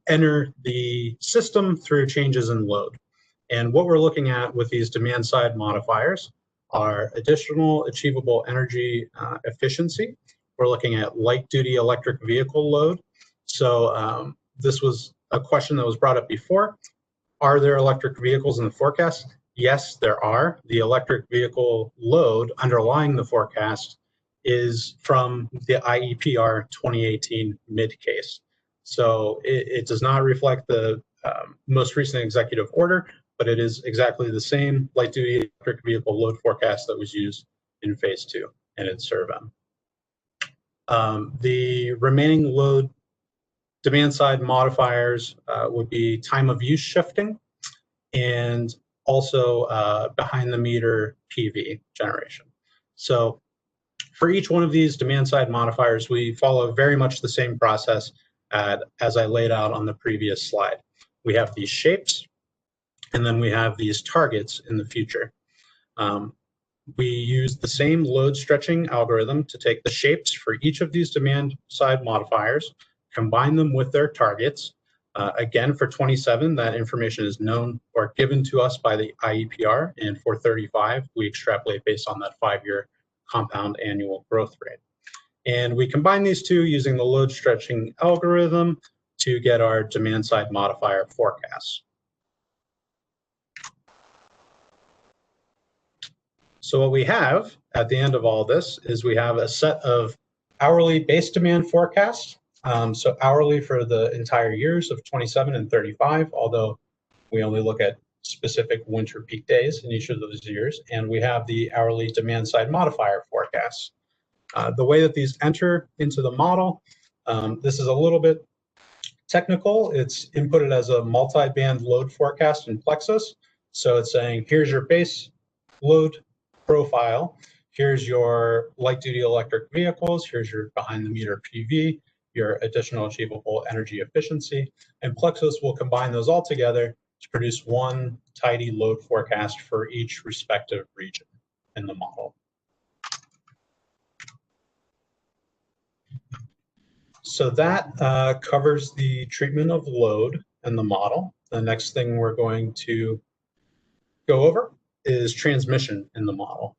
enter the system through changes in load. And what we're looking at with these demand side modifiers are additional achievable energy efficiency. We're looking at light duty electric vehicle load. So this was a question that was brought up before. Are there electric vehicles in the forecast? Yes, there are. The electric vehicle load underlying the forecast is from the IEPR 2018 mid case. So it does not reflect the most recent executive order, but it is exactly the same light duty electric vehicle load forecast that was used in phase 2 and in SURVEM. The remaining load demand side modifiers would be time of use shifting and also behind the meter PV generation. So for each one of these demand side modifiers, we follow very much the same process as I laid out on the previous slide. We have these shapes, and then we have these targets in the future. We use the same load stretching algorithm to take the shapes for each of these demand side modifiers, combine them with their targets. Again, for 27, that information is known or given to us by the IEPR, and for 35, we extrapolate based on that 5-year compound annual growth rate. And we combine these two using the load stretching algorithm to get our demand side modifier forecasts. So what we have at the end of all this is we have a set of hourly base demand forecasts. So hourly for the entire years of 27 and 35, although we only look at specific winter peak days in each of those years. And we have the hourly demand side modifier forecasts. The way that these enter into the model, this is a little bit technical. It's inputted as a multi-band load forecast in Plexus. So it's saying, here's your base load profile. Here's your light duty electric vehicles. Here's your behind the meter PV, your additional achievable energy efficiency. And Plexus will combine those all together to produce one tidy load forecast for each respective region in the model. So that covers the treatment of load in the model. The next thing we're going to go over is transmission in the model.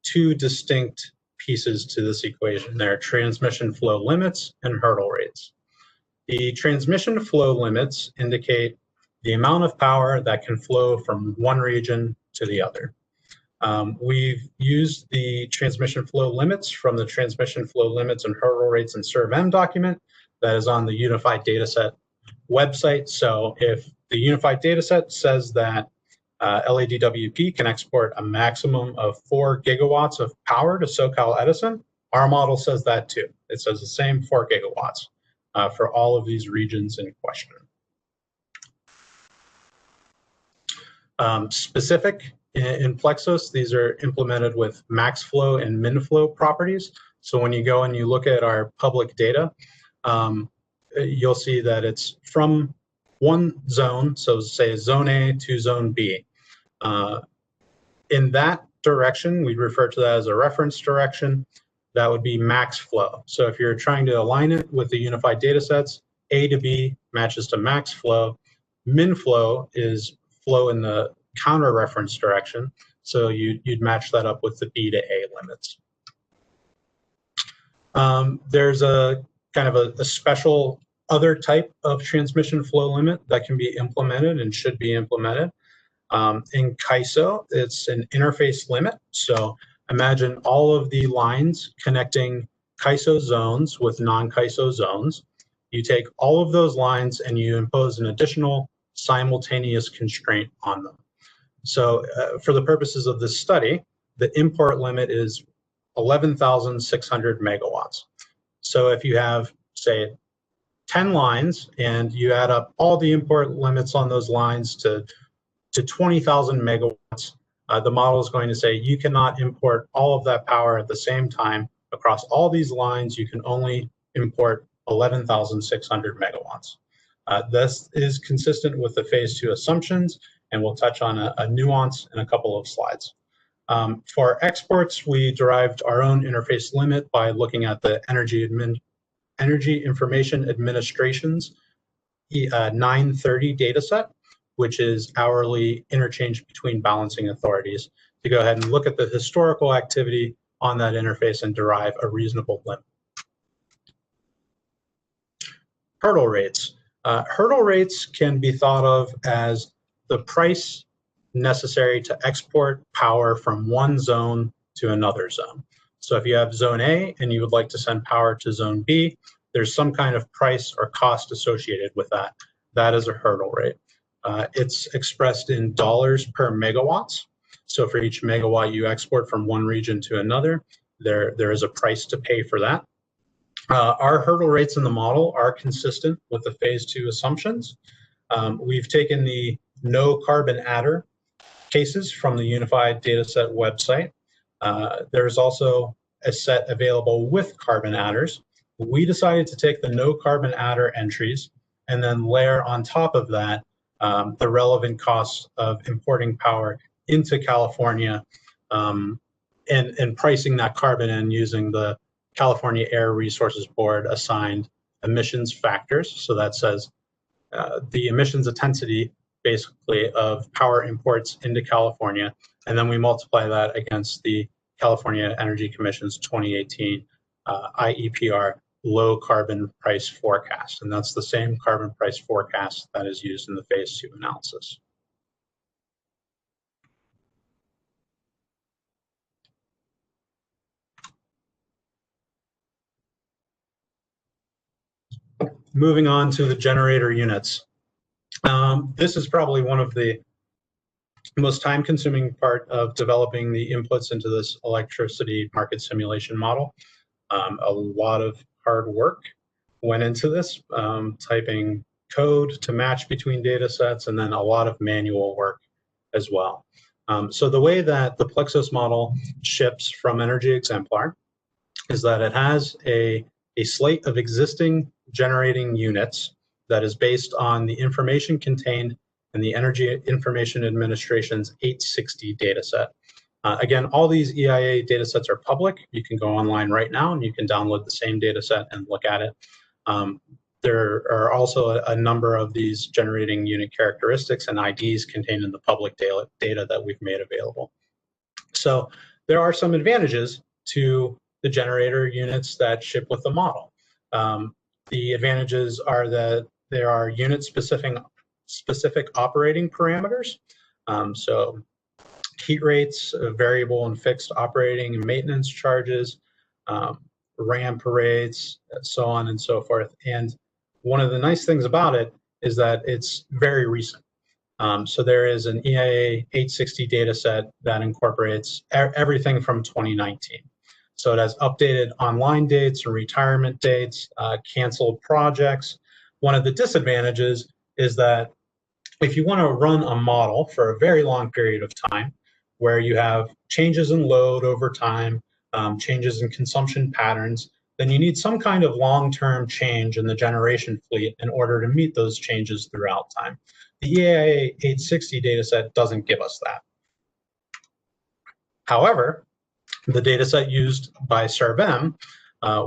Two distinct pieces to this equation. There are transmission flow limits and hurdle rates. The transmission flow limits indicate the amount of power that can flow from one region to the other. We've used the transmission flow limits from the transmission flow limits and hurdle rates and SERV-M document that is on the Unified Dataset website. So if the Unified Dataset says that LADWP can export a maximum of 4 gigawatts of power to SoCal Edison, our model says that too. It says the same 4 gigawatts for all of these regions in question. Specific in Plexos, these are implemented with max flow and min flow properties. So when you go and you look at our public data, you'll see that it's from one zone, so say zone A to zone B. In that direction, we refer to that as a reference direction. That would be max flow. So if you're trying to align it with the unified data sets, A to B matches to max flow. Min flow is flow in the counter reference direction. So you'd match that up with the B to A limits. There's a kind of a special other type of transmission flow limit that can be implemented and should be implemented. In CAISO, it's an interface limit. So imagine all of the lines connecting CAISO zones with non-CAISO zones. You take all of those lines and you impose an additional simultaneous constraint on them. So for the purposes of this study, the import limit is 11,600 megawatts. So if you have, say, 10 lines and you add up all the import limits on those lines to 20,000 megawatts, the model is going to say you cannot import all of that power at the same time across all these lines. You can only import 11,600 megawatts. This is consistent with the phase 2 assumptions, and we'll touch on a nuance in a couple of slides. For exports, we derived our own interface limit by looking at the Energy Information Administration's 930 dataset, which is hourly interchange between balancing authorities, to go ahead and look at the historical activity on that interface and derive a reasonable limit. Hurdle rates. Hurdle rates can be thought of as the price necessary to export power from one zone to another zone. So if you have zone A and you would like to send power to zone B, there's some kind of price or cost associated with that. That is a hurdle rate. It's expressed in dollars per megawatts. So for each megawatt you export from one region to another, there is a price to pay for that. Our hurdle rates in the model are consistent with the phase 2 assumptions. We've taken the no carbon adder cases from the Unified Dataset website. There's also a set available with carbon adders. We decided to take the no carbon adder entries and then layer on top of that the relevant costs of importing power into California and pricing that carbon in using the California Air Resources Board assigned emissions factors. So that says the emissions intensity basically of power imports into California, and then we multiply that against the California Energy Commission's 2018 IEPR low carbon price forecast. And that's the same carbon price forecast that is used in the phase 2 analysis. Moving on to the generator units. This is probably one of the most time-consuming part of developing the inputs into this electricity market simulation model. A lot of hard work went into this, typing code to match between data sets, and then a lot of manual work as well. So the way that the Plexos model ships from Energy Exemplar is that it has a slate of existing generating units that is based on the information contained in the Energy Information Administration's 860 dataset. Again, all these EIA datasets are public. You can go online right now and you can download the same dataset and look at it. there are also a number of these generating unit characteristics and IDs contained in the public data that we've made available. So there are some advantages to the generator units that ship with the model. The advantages are that there are unit-specific operating parameters. So heat rates, variable and fixed operating and maintenance charges, ramp rates, so on and so forth. And one of the nice things about it is that it's very recent. So there is an EIA 860 data set that incorporates everything from 2019. So it has updated online dates and retirement dates, canceled projects. One of the disadvantages is that if you want to run a model for a very long period of time, where you have changes in load over time, changes in consumption patterns, then you need some kind of long-term change in the generation fleet in order to meet those changes throughout time. The EIA 860 dataset doesn't give us that. However, the dataset used by SERVM,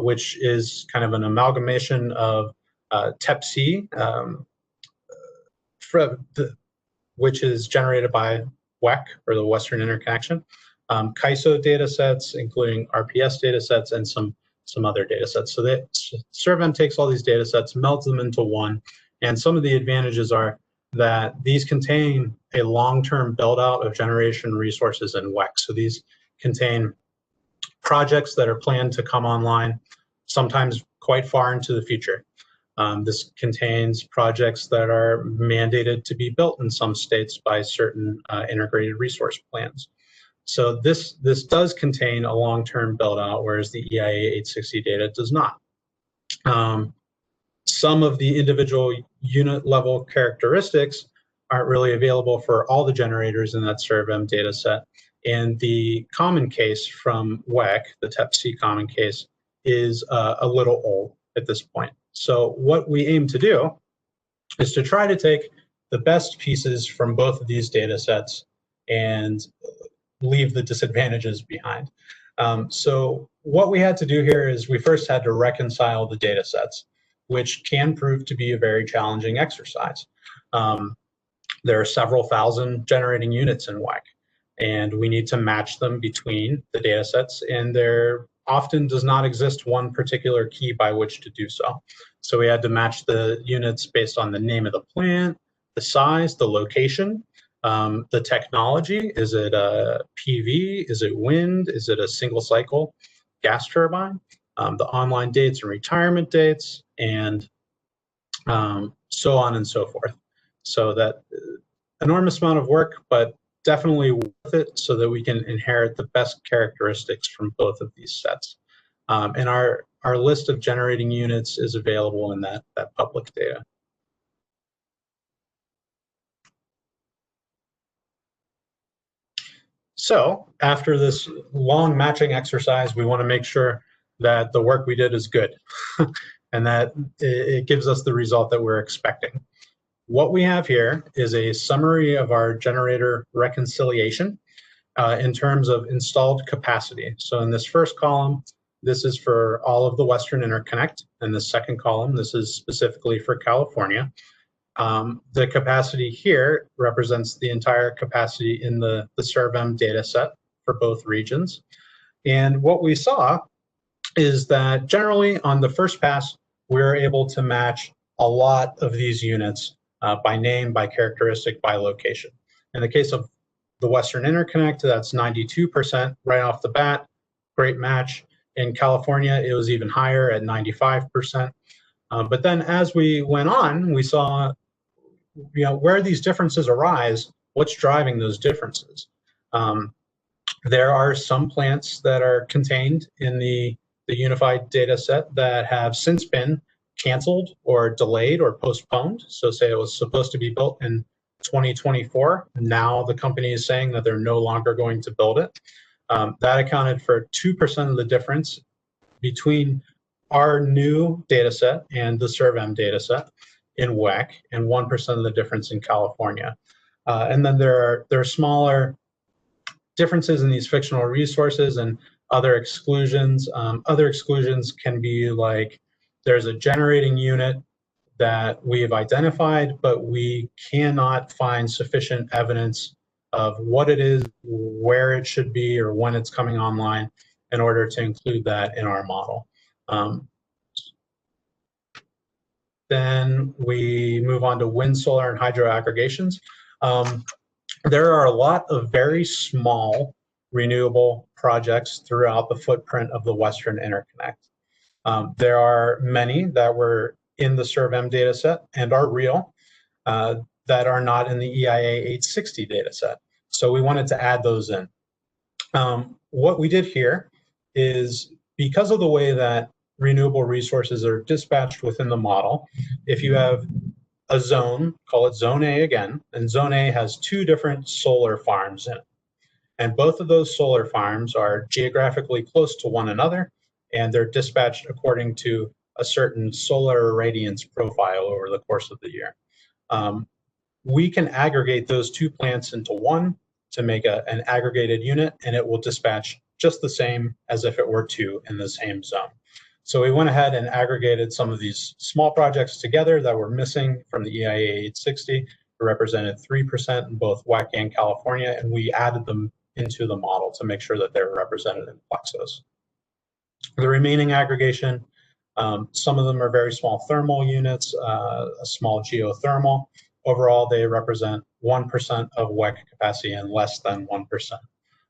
which is kind of an amalgamation of TEPC, which is generated by WEC, or the Western Interconnection, CAISO datasets, including RPS datasets, and some other datasets. So that SERVM takes all these datasets, melds them into one, and some of the advantages are that these contain a long-term build-out of generation resources in WEC. So these contain projects that are planned to come online sometimes quite far into the future. This contains projects that are mandated to be built in some states by certain integrated resource plans. So this does contain a long-term build-out, whereas the EIA 860 data does not. Some of the individual unit-level characteristics aren't really available for all the generators in that SERVM data set. And the common case from WEC, the TEPC common case, is a little old at this point. So what we aim to do is to try to take the best pieces from both of these data sets and leave the disadvantages behind. So what we had to do here is we first had to reconcile the data sets, which can prove to be a very challenging exercise. There are several thousand generating units in WEC, and we need to match them between the data sets, and there often does not exist one particular key by which to do so. So we had to match the units based on the name of the plant, the size, the location, the technology. Is it a PV? Is it wind? Is it a single cycle gas turbine? The online dates and retirement dates, and so on and so forth. So that enormous amount of work, but definitely worth it so that we can inherit the best characteristics from both of these sets. And our list of generating units is available in that public data. So after this long matching exercise, we want to make sure that the work we did is good and that it gives us the result that we're expecting. What we have here is a summary of our generator reconciliation in terms of installed capacity. So in this first column, this is for all of the Western Interconnect. And the second column, this is specifically for California. The capacity here represents the entire capacity in the SERVM data set for both regions. And what we saw is that generally on the first pass, we're able to match a lot of these units by name, by characteristic, by location. In the case of the Western Interconnect, that's 92% right off the bat, great match. In California, it was even higher at 95%. But then as we went on, we saw where these differences arise, what's driving those differences. There are some plants that are contained in the unified data set that have since been canceled or delayed or postponed. So say it was supposed to be built in 2024. Now the company is saying that they're no longer going to build it. That accounted for 2% of the difference between our new data set and the SERVM data set in WEC, and 1% of the difference in California. And then there are smaller differences in these fictional resources and other exclusions. Other exclusions can be like there's a generating unit that we have identified, but we cannot find sufficient evidence of what it is, where it should be, or when it's coming online in order to include that in our model. Then we move on to wind, solar, and hydro aggregations. There are a lot of very small renewable projects throughout the footprint of the Western Interconnect. There are many that were in the SERVM dataset and are real that are not in the EIA 860 dataset. So we wanted to add those in. What we did here is, because of the way that renewable resources are dispatched within the model, if you have a zone, call it Zone A again, and Zone A has two different solar farms in it. And both of those solar farms are geographically close to one another, and they're dispatched according to a certain solar irradiance profile over the course of the year. We can aggregate those two plants into one to make an aggregated unit, and it will dispatch just the same as if it were two in the same zone. So we went ahead and aggregated some of these small projects together that were missing from the EIA 860. It represented 3% in both WEC and California, and we added them into the model to make sure that they were represented in Plexos. The remaining aggregation, some of them are very small thermal units, a small geothermal. Overall, they represent 1% of WEC capacity and less than 1%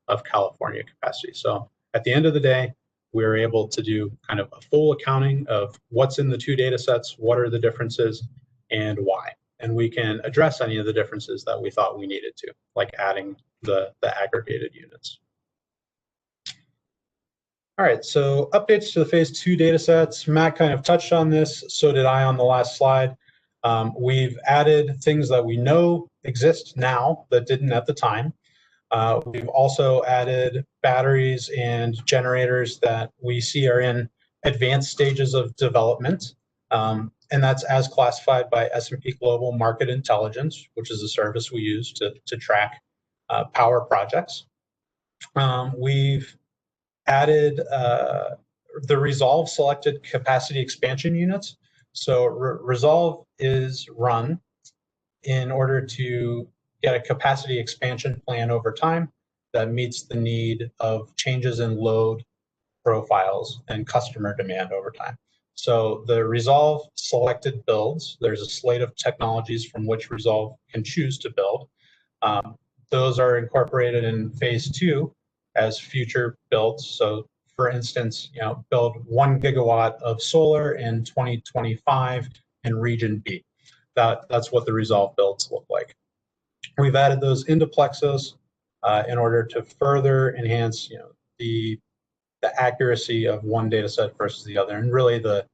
of California capacity. So at the end of the day, we were able to do kind of a full accounting of what's in the two data sets, what are the differences, and why. And we can address any of the differences that we thought we needed to, like adding the aggregated units. All right, so updates to the phase 2 data sets. Matt kind of touched on this, so did I on the last slide. We've added things that we know exist now that didn't at the time. We've also added batteries and generators that we see are in advanced stages of development. And that's as classified by S&P Global Market Intelligence, which is a service we use to track power projects. We've added the Resolve selected capacity expansion units. So Resolve is run in order to get a capacity expansion plan over time that meets the need of changes in load profiles and customer demand over time. So the Resolve selected builds, there's a slate of technologies from which Resolve can choose to build. Those are incorporated in phase 2 as future builds. So for instance, build 1 gigawatt of solar in 2025 in region B. That's what the Resolve builds look like. We've added those into Plexos in order to further enhance, the accuracy of one data set versus the other, and really the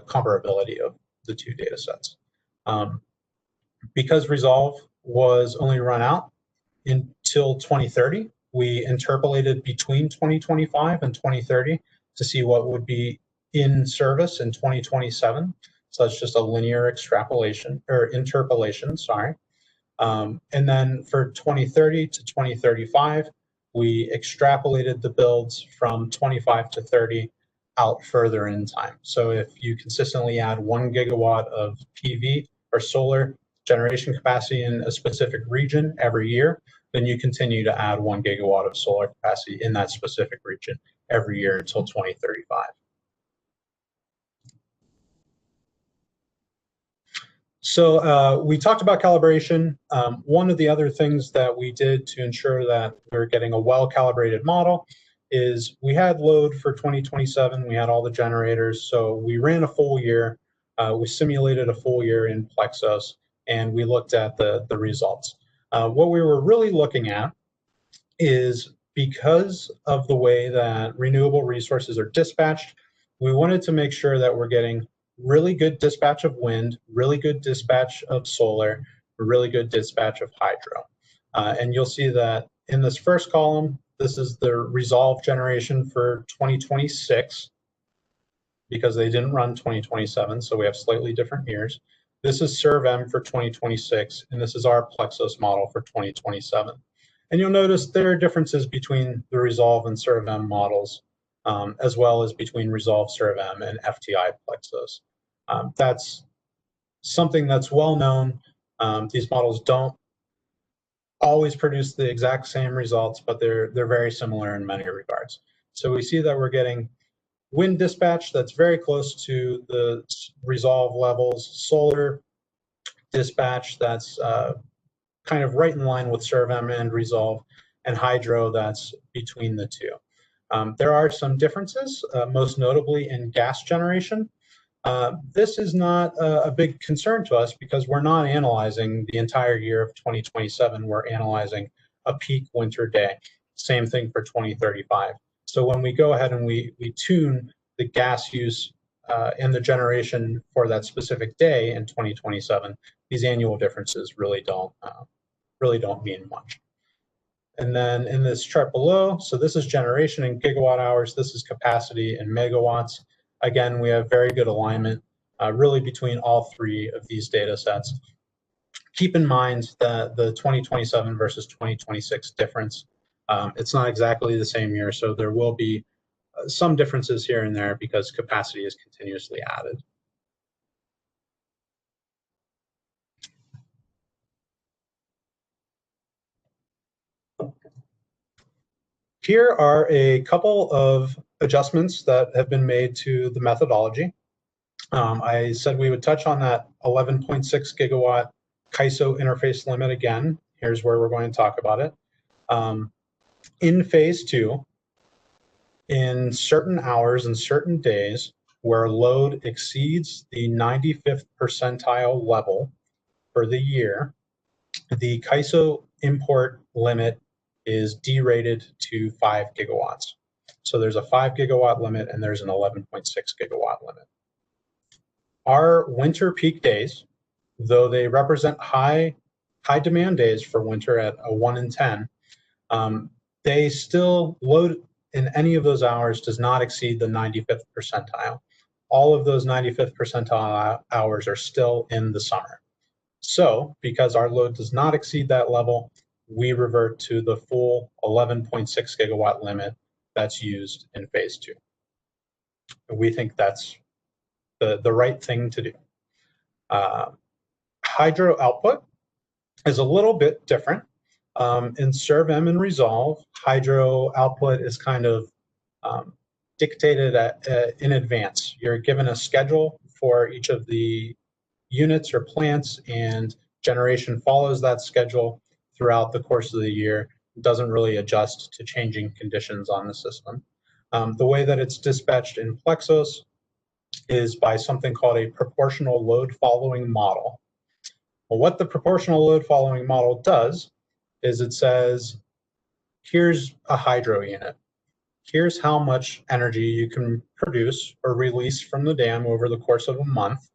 comparability of the two data sets. Because Resolve was only run out until 2030, we interpolated between 2025 and 2030 to see what would be in service in 2027. So that's just a linear extrapolation or interpolation, sorry. And then for 2030 to 2035, we extrapolated the builds from 25 to 30 out further in time. So if you consistently add 1 gigawatt of PV or solar generation capacity in a specific region every year, then you continue to add 1 gigawatt of solar capacity in that specific region every year until 2035. So we talked about calibration. One of the other things that we did to ensure that we're getting a well-calibrated model is we had load for 2027. We had all the generators. So we ran a full year. We simulated a full year in Plexos, and we looked at the results. What we were really looking at is, because of the way that renewable resources are dispatched, we wanted to make sure that we're getting really good dispatch of wind, really good dispatch of solar, really good dispatch of hydro. And you'll see that in this first column, this is the Resolve generation for 2026, because they didn't run 2027, so we have slightly different years. This is SERVM for 2026, and this is our Plexos model for 2027. And you'll notice there are differences between the Resolve and SERVM models, as well as between Resolve SERVM and FTI Plexos. That's something that's well known. These models don't always produce the exact same results, but they're very similar in many regards. So we see that we're getting wind dispatch that's very close to the resolve levels, solar dispatch that's kind of right in line with SERVM and resolve, and hydro that's between the two. There are some differences, most notably in gas generation. This is not a big concern to us because we're not analyzing the entire year of 2027. We're analyzing a peak winter day. Same thing for 2035. So when we go ahead and we tune the gas use and the generation for that specific day in 2027, these annual differences really don't mean much. And then in this chart below, so this is generation in gigawatt hours, this is capacity in megawatts. Again, we have very good alignment really between all three of these data sets. Keep in mind that the 2027 versus 2026 difference, it's not exactly the same year, so there will be some differences here and there because capacity is continuously added. Here are a couple of adjustments that have been made to the methodology. I said we would touch on that 11.6 gigawatt CAISO interface limit again. Here's where we're going to talk about it. In phase 2, in certain hours and certain days where load exceeds the 95th percentile level for the year, the CAISO import limit is derated to 5 gigawatts. So there's a 5 gigawatt limit and there's an 11.6 gigawatt limit. Our winter peak days, though they represent high demand days for winter at a 1 in 10, they still load in any of those hours does not exceed the 95th percentile. All of those 95th percentile hours are still in the summer. So because our load does not exceed that level, we revert to the full 11.6 gigawatt limit that's used in phase 2. We think that's the right thing to do. Hydro output is a little bit different. In SERVM and resolve, hydro output is kind of dictated in advance. You're given a schedule for each of the units or plants, and generation follows that schedule throughout the course of the year. It doesn't really adjust to changing conditions on the system. The way that it's dispatched in Plexos is by something called a proportional load following model. Well, what the proportional load following model does is it says, here's a hydro unit. Here's how much energy you can produce or release from the dam over the course of a month.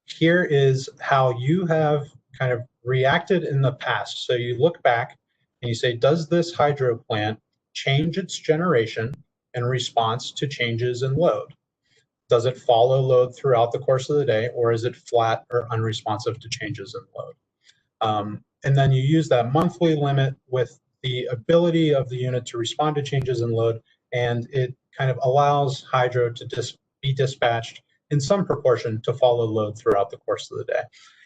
Here is how you have kind of reacted in the past. So you look back and you say, does this hydro plant change its generation in response to changes in load? Does it follow load throughout the course of the day, or is it flat or unresponsive to changes in load? And then you use that monthly limit with the ability of the unit to respond to changes in load, and it kind of allows hydro to be dispatched in some proportion to follow load throughout the course of the day.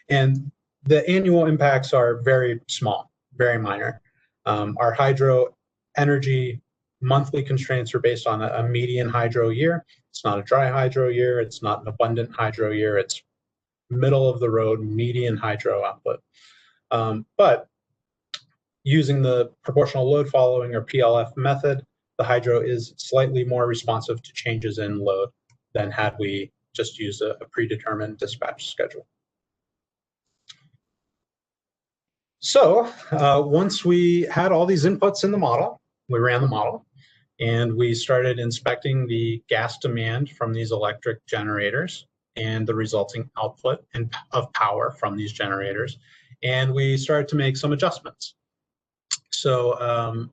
And the annual impacts are very small, very minor. Our hydro energy monthly constraints are based on a median hydro year. It's not a dry hydro year. It's not an abundant hydro year. It's middle of the road median hydro output. But using the proportional load following or PLF method, the hydro is slightly more responsive to changes in load than had we just used a predetermined dispatch schedule. So once we had all these inputs in the model, we ran the model, and we started inspecting the gas demand from these electric generators and the resulting output of power from these generators. And we started to make some adjustments. So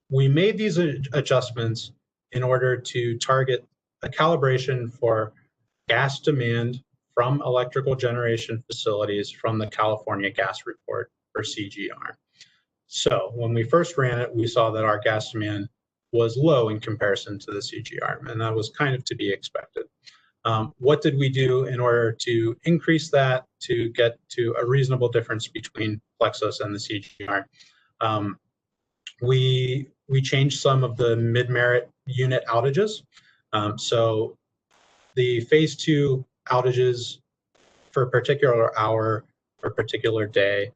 we made these adjustments in order to target a calibration for gas demand from electrical generation facilities from the California Gas Report, or CGR. So when we first ran it, we saw that our gas demand was low in comparison to the CGR, and that was kind of to be expected. What did we do in order to increase that to get to a reasonable difference between Plexos and the CGR? We changed some of the mid-merit unit outages. So the phase 2 outages for a particular hour or particular day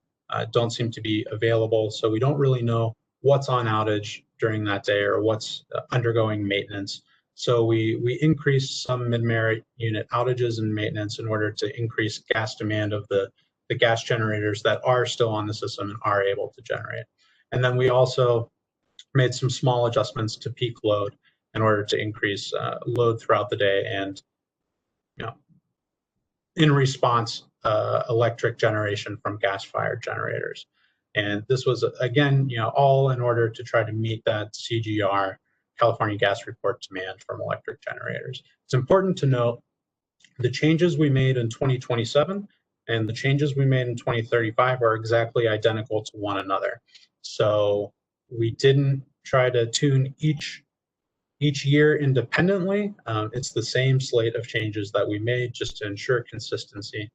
don't seem to be available. So we don't really know what's on outage during that day or what's undergoing maintenance. So we increased some mid-merit unit outages and maintenance in order to increase gas demand of the gas generators that are still on the system and are able to generate. And then we also made some small adjustments to peak load in order to increase load throughout the day and, in response, electric generation from gas-fired generators. And this was, again, all in order to try to meet that CGR, California Gas Report demand from electric generators. It's important to note the changes we made in 2027 and the changes we made in 2035 are exactly identical to one another. So we didn't try to tune each year independently. It's the same slate of changes that we made just to ensure consistency.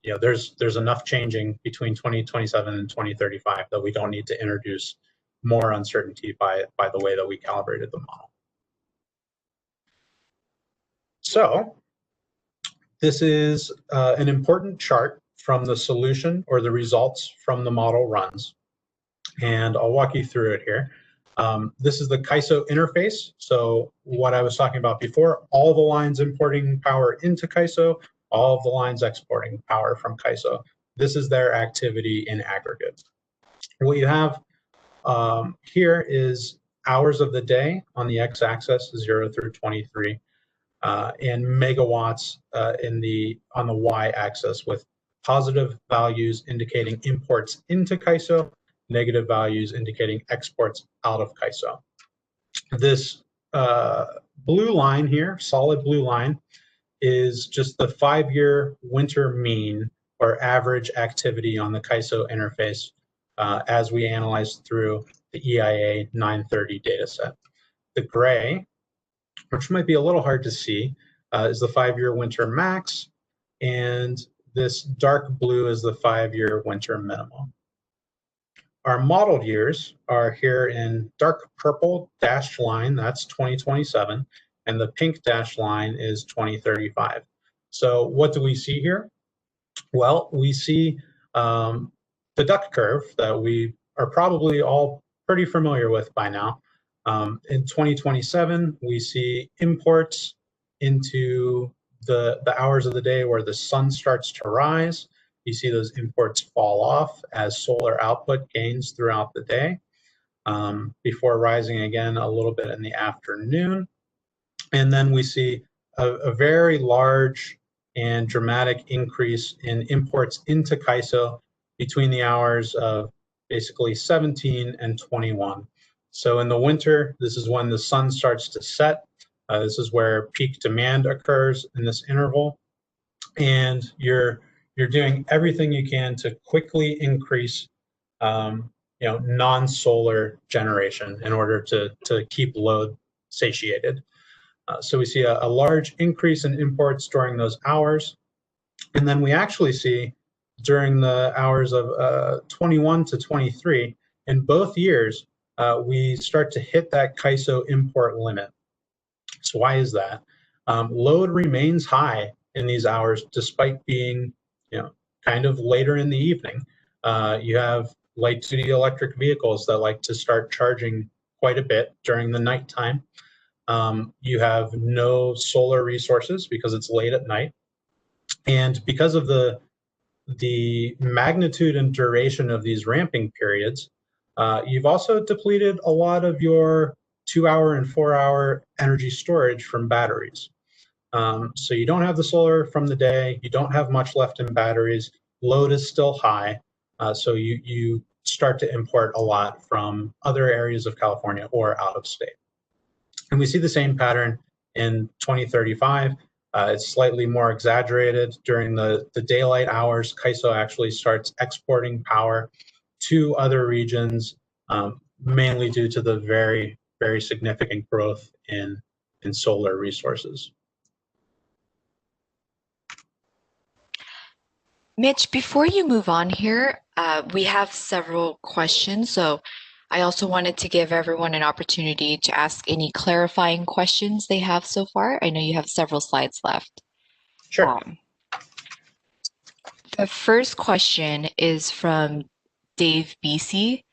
There's enough changing between 2027 and 2035 that we don't need to introduce more uncertainty by the way that we calibrated the model. So this is an important chart from the solution or the results from the model runs. And I'll walk you through it here. This is the CAISO interface. So what I was talking about before, all the lines importing power into CAISO, all of the lines exporting power from CAISO. This is their activity in aggregate. What you have here is hours of the day on the x-axis, 0 through 23, and megawatts on the y-axis, with positive values indicating imports into CAISO, negative values indicating exports out of CAISO. This blue line here, solid blue line, is just the 5-year winter mean or average activity on the CAISO interface as we analyzed through the EIA 930 dataset. The gray, which might be a little hard to see, is the 5-year winter max, and this dark blue is the 5-year winter minimum. Our modeled years are here in dark purple dashed line, that's 2027, and the pink dashed line is 2035. So what do we see here? Well, we see the duck curve that we are probably all pretty familiar with by now. In 2027, we see imports into the hours of the day where the sun starts to rise. You see those imports fall off as solar output gains throughout the day, before rising again a little bit in the afternoon. And then we see a very large and dramatic increase in imports into CAISO between the hours of basically 17 and 21. So in the winter, this is when the sun starts to set. This is where peak demand occurs in this interval. And you're doing everything you can to quickly increase non-solar generation in order to keep load satiated. So we see a large increase in imports during those hours. And then we actually see during the hours of 21 to 23, in both years, we start to hit that CAISO import limit. So why is that? Load remains high in these hours despite being kind of later in the evening. You have light-duty electric vehicles that like to start charging quite a bit during the nighttime. You have no solar resources because it's late at night. And because of the magnitude and duration of these ramping periods, you've also depleted a lot of your 2-hour and 4-hour energy storage from batteries. So you don't have the solar from the day, you don't have much left in batteries, load is still high, so you start to import a lot from other areas of California or out of state. And we see the same pattern in 2035. It's slightly more exaggerated. During the daylight hours, CAISO actually starts exporting power to other regions, mainly due to the very, very significant growth in solar resources. Mitch, before you move on here, we have several questions. So I also wanted to give everyone an opportunity to ask any clarifying questions they have so far. I know you have several slides left. Sure. The first question is from Dave BC,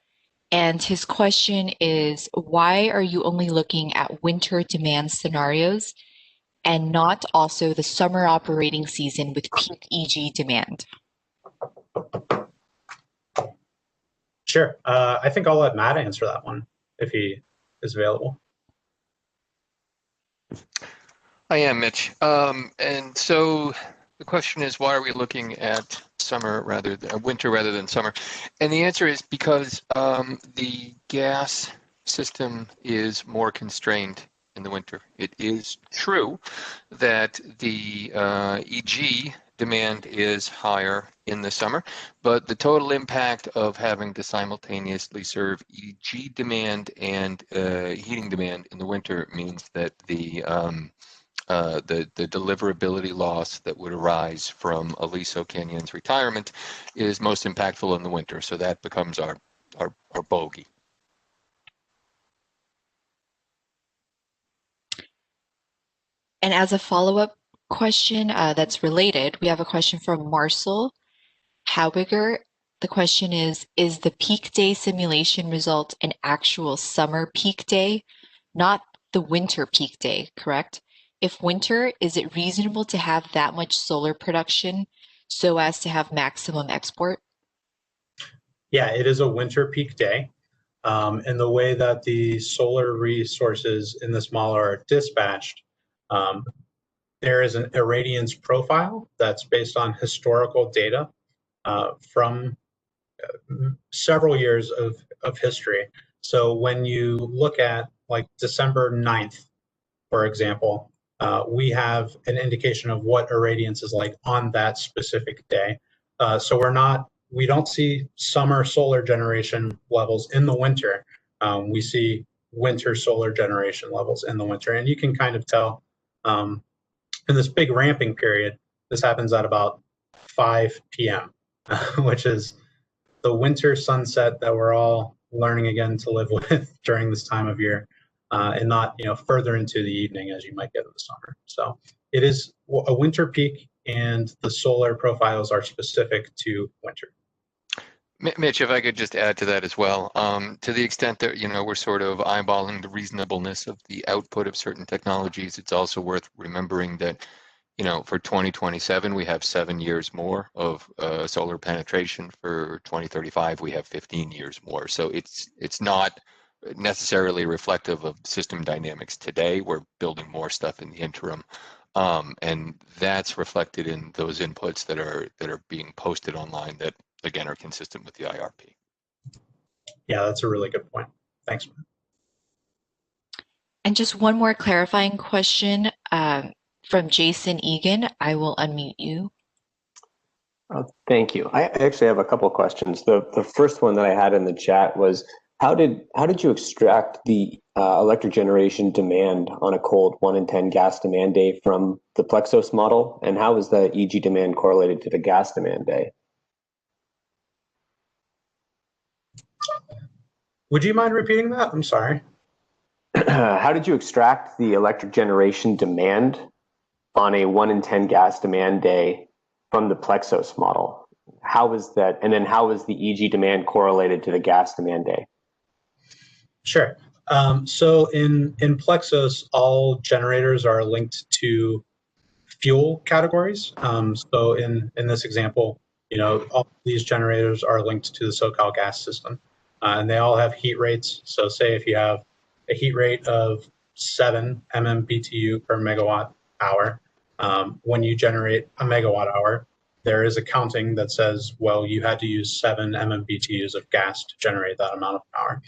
and his question is, why are you only looking at winter demand scenarios and not also the summer operating season with peak EG demand? Sure. I think I'll let Matt answer that one if he is available. I am, Mitch. And so the question is, why are we looking at summer rather than winter rather than summer? And the answer is because the gas system is more constrained in the winter. It is true that the EG demand is higher in the summer, but the total impact of having to simultaneously serve EG demand and heating demand in the winter means that the deliverability loss that would arise from Aliso Canyon's retirement is most impactful in the winter. So that becomes our bogey. And as a follow-up question that's related, we have a question from Marcel Haubiger. The question is the peak day simulation result an actual summer peak day, not the winter peak day, correct? If winter, is it reasonable to have that much solar production so as to have maximum export? Yeah, it is a winter peak day. And the way that the solar resources in this model are dispatched, there is an irradiance profile that's based on historical data from several years of history. So when you look at like December 9th, for example, we have an indication of what irradiance is like on that specific day. So we don't see summer solar generation levels in the winter. We see winter solar generation levels in the winter. And you can kind of tell in this big ramping period, this happens at about 5 p.m., which is the winter sunset that we're all learning again to live with during this time of year, and not further into the evening as you might get in the summer. So it is a winter peak, and the solar profiles are specific to winter. Mitch, if I could just add to that as well, to the extent that we're sort of eyeballing the reasonableness of the output of certain technologies, it's also worth remembering that for 2027 we have 7 years more of solar penetration. For 2035 we have 15 years more. So it's not necessarily reflective of system dynamics today. We're building more stuff in the interim, and that's reflected in those inputs that are being posted online that again are consistent with the IRP. Yeah, that's a really good point. Thanks, man. And just one more clarifying question from Jason Egan. I will unmute you. Thank you. I actually have a couple of questions. The first one that I had in the chat was, how did you extract the electric generation demand on a cold 1 in 10 gas demand day from the Plexos model, and how is the EG demand correlated to the gas demand day? Would you mind repeating that? I'm sorry. How did you extract the electric generation demand on a 1 in 10 gas demand day from the Plexos model? How is that, and then how is the EG demand correlated to the gas demand day? Sure. So in Plexos, all generators are linked to fuel categories. So in this example, all these generators are linked to the SoCal gas system, and they all have heat rates. So say if you have a heat rate of 7 MMBTU per megawatt hour, when you generate a megawatt hour, there is a counting that says, well, you had to use 7 MMBTUs of gas to generate that amount of power.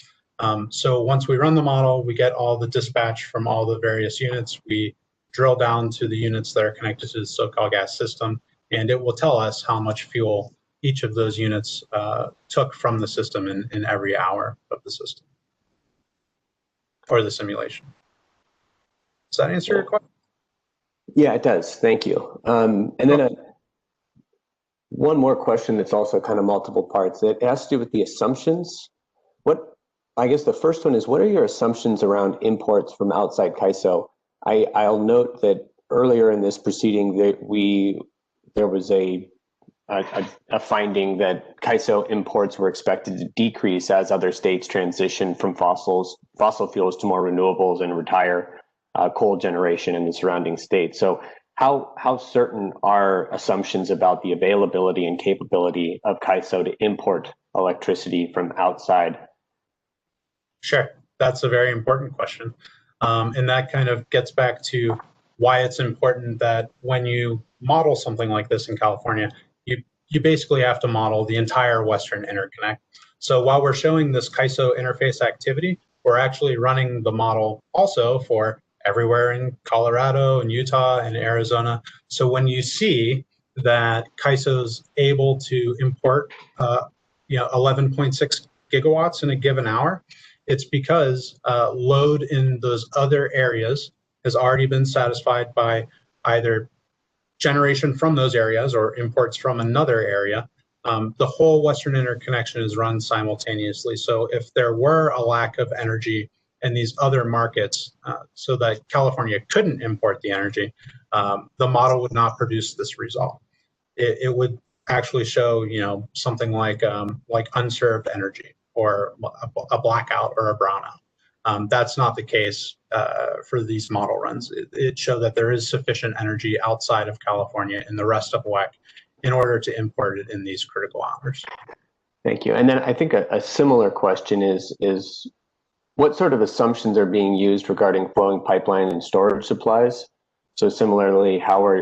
So once we run the model, we get all the dispatch from all the various units. We drill down to the units that are connected to the SoCal gas system, and it will tell us how much fuel each of those units took from the system in every hour of the system or the simulation. Does that answer your question? Yeah, it does. Thank you. And then one more question that's also kind of multiple parts. It has to do with the assumptions. I guess the first one is, what are your assumptions around imports from outside CAISO? I'll note that earlier in this proceeding that there was a finding that CAISO imports were expected to decrease as other states transition from fossil fuels to more renewables and retire coal generation in the surrounding states. So how certain are assumptions about the availability and capability of CAISO to import electricity from outside? Sure, that's a very important question. And that kind of gets back to why it's important that when you model something like this in California, you basically have to model the entire Western interconnect. So while we're showing this CAISO interface activity, we're actually running the model also for everywhere in Colorado and Utah and Arizona. So when you see that CAISO's able to import 11.6 gigawatts in a given hour, it's because load in those other areas has already been satisfied by either generation from those areas or imports from another area. The whole Western interconnection is run simultaneously. So if there were a lack of energy in these other markets so that California couldn't import the energy, the model would not produce this result. It would actually show, something like unserved energy or a blackout or a brownout. That's not the case for these model runs. It showed that there is sufficient energy outside of California and the rest of WEC in order to import it in these critical hours. Thank you. And then I think a similar question is what sort of assumptions are being used regarding flowing pipeline and storage supplies? So similarly,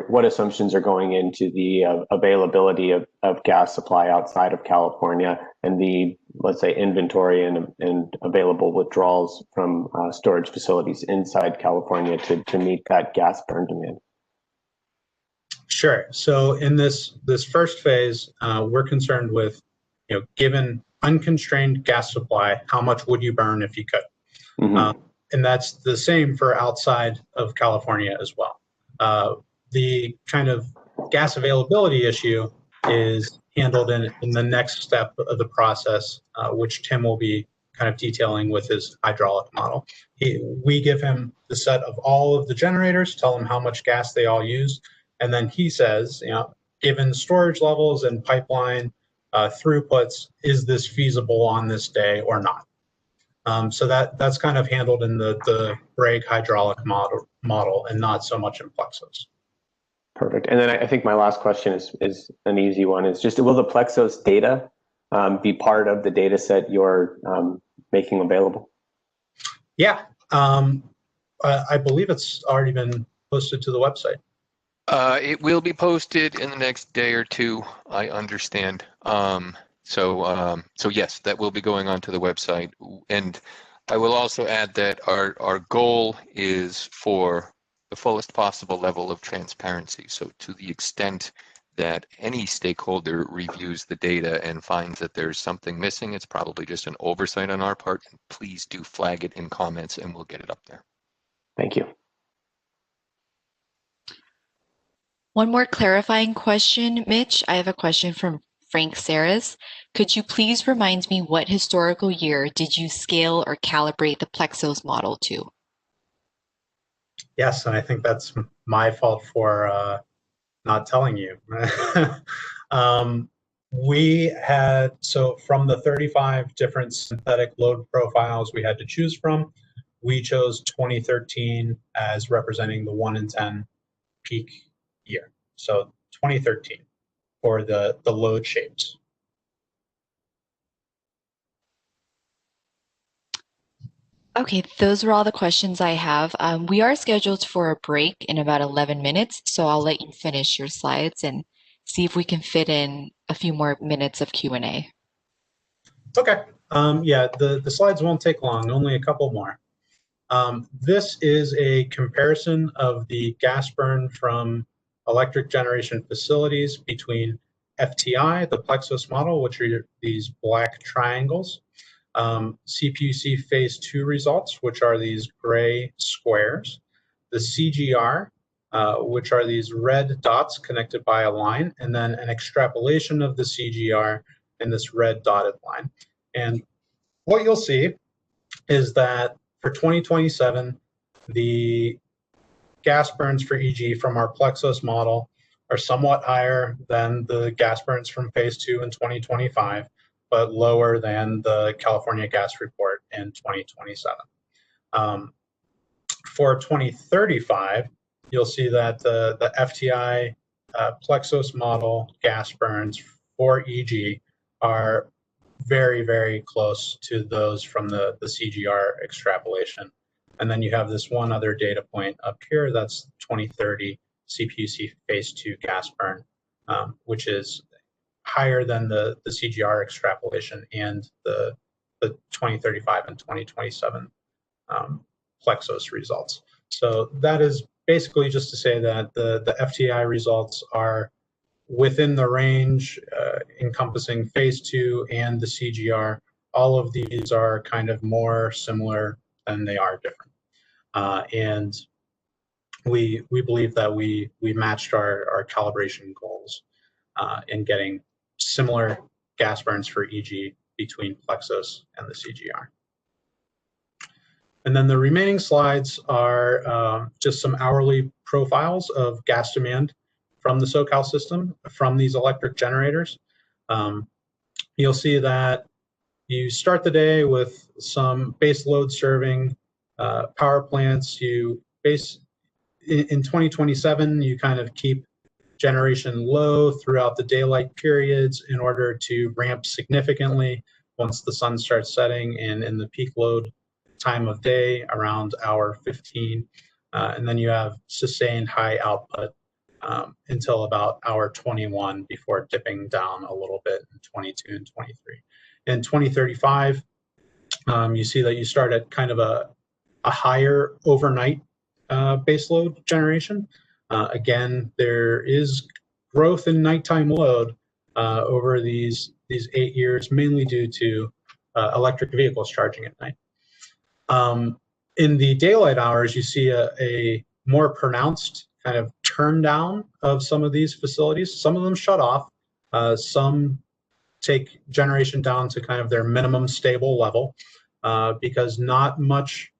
what assumptions are going into the availability of gas supply outside of California and the, let's say, inventory and available withdrawals from storage facilities inside California to meet that gas burn demand? Sure. So in this first phase, we're concerned with, given unconstrained gas supply, how much would you burn if you could? Mm-hmm. And that's the same for outside of California as well. The kind of gas availability issue is handled in the next step of the process, which Tim will be kind of detailing with his hydraulic model. We give him the set of all of the generators, tell him how much gas they all use, and then he says, given storage levels and pipeline throughputs, is this feasible on this day or not? So that's kind of handled in the Bragg hydraulic model and not so much in Plexos. Perfect. And then I think my last question is an easy one. Is just, will the Plexos data be part of the data set you're making available? Yeah, I believe it's already been posted to the website. It will be posted in the next day or two, I understand. So yes, that will be going onto the website. And I will also add that our goal is for the fullest possible level of transparency. So to the extent that any stakeholder reviews the data and finds that there's something missing, it's probably just an oversight on our part. Please do flag it in comments and we'll get it up there. Thank you. One more clarifying question, Mitch. I have a question from Frank Saris. Could you please remind me what historical year did you scale or calibrate the Plexos model to? Yes, and I think that's my fault for not telling you. We had, so from the 35 different synthetic load profiles we had to choose from, we chose 2013 as representing the 1 in 10 peak year. So 2013 for the load shapes. Okay, those are all the questions I have. We are scheduled for a break in about 11 minutes, so I'll let you finish your slides and see if we can fit in a few more minutes of Q&A. Okay, yeah, the slides won't take long, only a couple more. This is a comparison of the gas burn from electric generation facilities between FTI, the Plexos model, which are these black triangles, CPUC phase 2 results, which are these gray squares, the CGR, which are these red dots connected by a line, and then an extrapolation of the CGR in this red dotted line. And what you'll see is that for 2027, the gas burns for EG from our Plexos model are somewhat higher than the gas burns from phase 2 in 2025, but lower than the California gas report in 2027. For 2035, you'll see that the FTI Plexos model gas burns for EG are very, very close to those from the CGR extrapolation. And then you have this one other data point up here, that's 2030 CPUC phase 2 gas burn, which is higher than the CGR extrapolation and the 2035 and 2027 Plexos results. So that is basically just to say that the FTI results are within the range encompassing phase 2 and the CGR. All of these are kind of more similar than they are different. And we believe that we matched our calibration goals in getting similar gas burns for EG between Plexos and the CGR. And then the remaining slides are just some hourly profiles of gas demand from the SoCal system, from these electric generators. You'll see that you start the day with some base load serving power plants. In 2027, you kind of keep generation low throughout the daylight periods in order to ramp significantly once the sun starts setting and in the peak load time of day around hour 15. And then you have sustained high output until about hour 21 before dipping down a little bit in 22 and 23. In 2035, you see that you start at kind of a higher overnight baseload generation. Again, there is growth in nighttime load over these 8 years, mainly due to electric vehicles charging at night. In the daylight hours, you see a more pronounced kind of turn down of some of these facilities. Some of them shut off. Some take generation down to kind of their minimum stable level because not much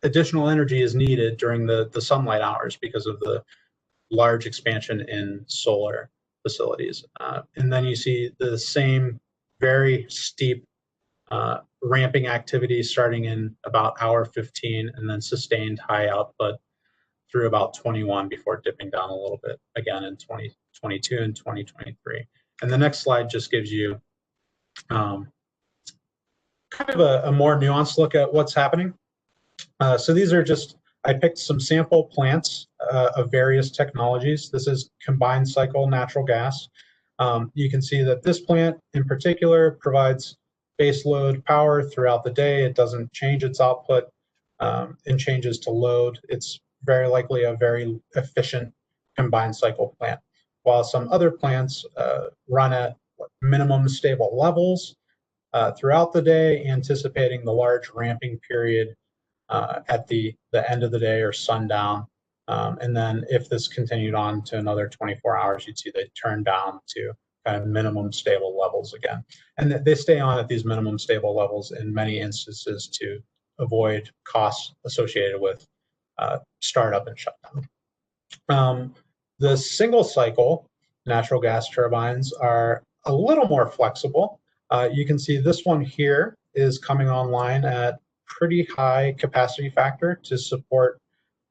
additional energy is needed during the sunlight hours because of the large expansion in solar facilities. And then you see the same very steep ramping activity starting in about hour 15 and then sustained high output through about 21 before dipping down a little bit again in 2022 and 2023. And the next slide just gives you kind of a more nuanced look at what's happening. So these are just, I picked some sample plants of various technologies. This is combined cycle natural gas. You can see that this plant in particular provides baseload power throughout the day. It doesn't change its output and changes to load. It's very likely a very efficient combined cycle plant. While some other plants run at minimum stable levels throughout the day, anticipating the large ramping period at the end of the day or sundown. And then if this continued on to another 24 hours, you'd see they turn down to kind of minimum stable levels again. And they stay on at these minimum stable levels in many instances to avoid costs associated with startup and shutdown. The single cycle natural gas turbines are a little more flexible. You can see this one here is coming online at pretty high capacity factor to support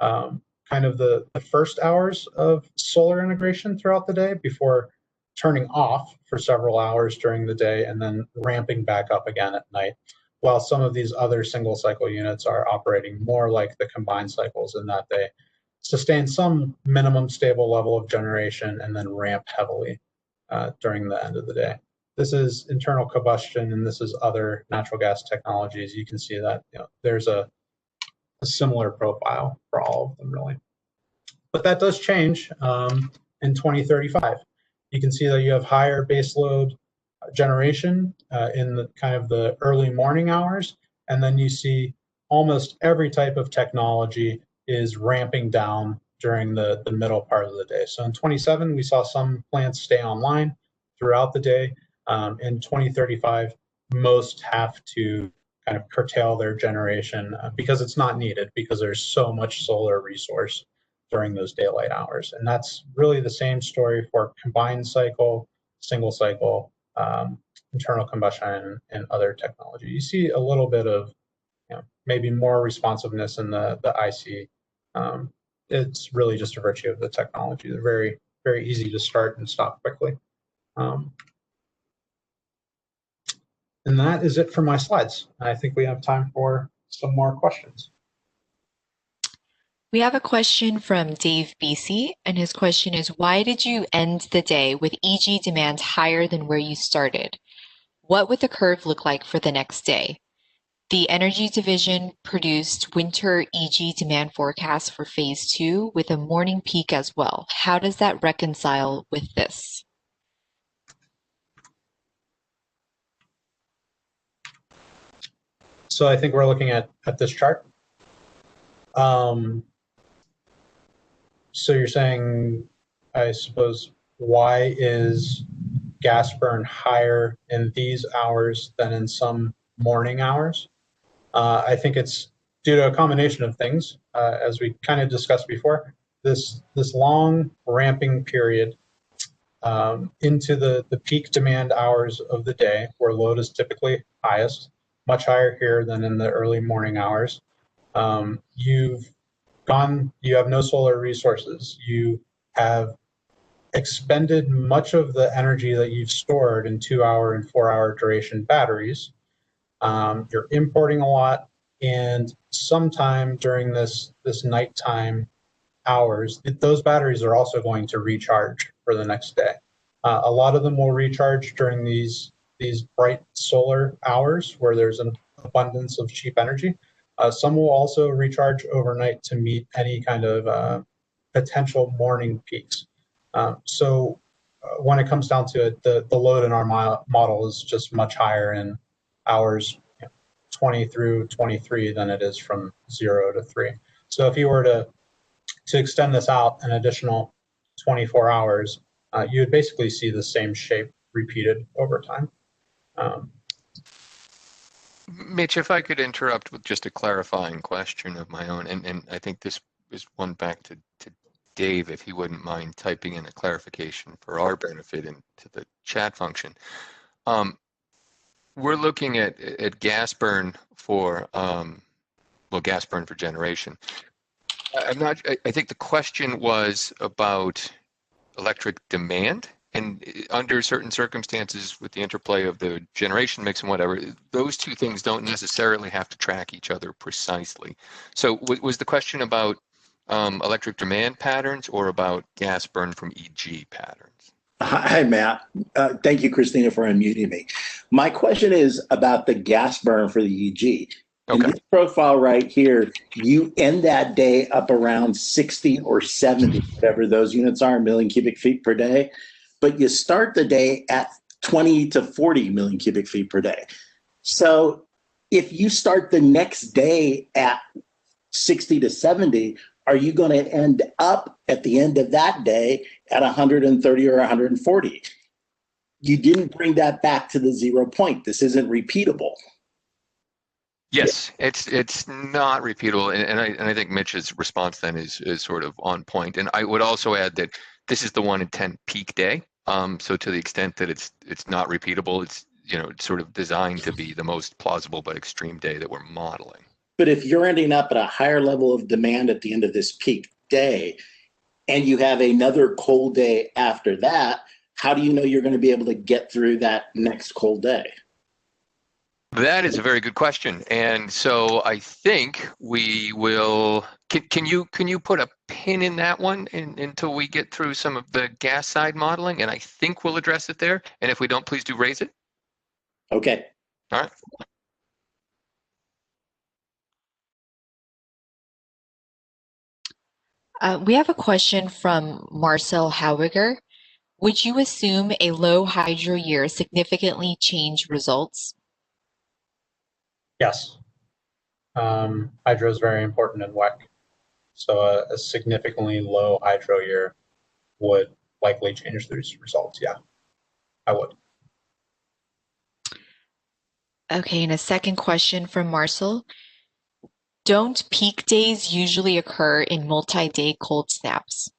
kind of the first hours of solar integration throughout the day before turning off for several hours during the day and then ramping back up again at night, while some of these other single cycle units are operating more like the combined cycles in that they sustain some minimum stable level of generation and then ramp heavily during the end of the day. This is internal combustion and this is other natural gas technologies. You can see that there's a similar profile for all of them really. But that does change in 2035. You can see that you have higher baseload generation in the kind of the early morning hours, and then you see almost every type of technology is ramping down during the middle part of the day. So in 27, we saw some plants stay online throughout the day. In 2035, most have to kind of curtail their generation because it's not needed, because there's so much solar resource during those daylight hours. And that's really the same story for combined cycle, single cycle, internal combustion, and other technology. You see a little bit of maybe more responsiveness in the IC. It's really just a virtue of the technology. They're very, very easy to start and stop quickly. And that is it for my slides. I think we have time for some more questions. We have a question from Dave BC, and his question is, why did you end the day with EG demand higher than where you started? What would the curve look like for the next day? The Energy Division produced winter EG demand forecast for phase 2 with a morning peak as well. How does that reconcile with this? So I think we're looking at this chart. So you're saying, I suppose, why is gas burn higher in these hours than in some morning hours? I think it's due to a combination of things, as we kind of discussed before. This long ramping period into the peak demand hours of the day, where load is typically highest, much higher here than in the early morning hours. You have no solar resources. You have expended much of the energy that you've stored in 2-hour and 4-hour duration batteries. You're importing a lot, and sometime during this nighttime hours, those batteries are also going to recharge for the next day. A lot of them will recharge during these bright solar hours where there's an abundance of cheap energy. Some will also recharge overnight to meet any kind of potential morning peaks. So when it comes down to it, the load in our model is just much higher in hours 20 through 23 than it is from 0 to 3. So if you were to extend this out an additional 24 hours, you would basically see the same shape repeated over time. Mitch, if I could interrupt with just a clarifying question of my own, and I think this is one back to Dave, if he wouldn't mind typing in a clarification for our benefit into the chat function. We're looking at gas burn for, gas burn for generation. I think the question was about electric demand. And under certain circumstances, with the interplay of the generation mix and whatever, those two things don't necessarily have to track each other precisely. So was the question about electric demand patterns or about gas burn from EG patterns? Hi, Matt. Thank you, Christina, for unmuting me. My question is about the gas burn for the EG. In this profile right here, you end that day up around 60 or 70, whatever those units are, million cubic feet per day. But you start the day at 20 to 40 million cubic feet per day. So if you start the next day at 60 to 70, are you going to end up at the end of that day at 130 or 140? You didn't bring that back to the 0 point. This isn't repeatable. Yes, it's not repeatable, and I think Mitch's response then is sort of on point. And I would also add that this is the 1 in 10 peak day. So to the extent that it's not repeatable, it's sort of designed to be the most plausible but extreme day that we're modeling. But if you're ending up at a higher level of demand at the end of this peak day, and you have another cold day after that, how do you know you're going to be able to get through that next cold day? That is a very good question, and so I think we will. Can you put a pin in that one until we get through some of the gas side modeling, and I think we'll address it there. And if we don't, please do raise it. Okay. All right. We have a question from Marcel Howiger. Would you assume a low hydro year significantly change results? Yes. Hydro is very important in WEC. So a significantly low hydro year would likely change these results. Yeah, I would. Okay, and a second question from Marcel. Don't peak days usually occur in multi-day cold snaps?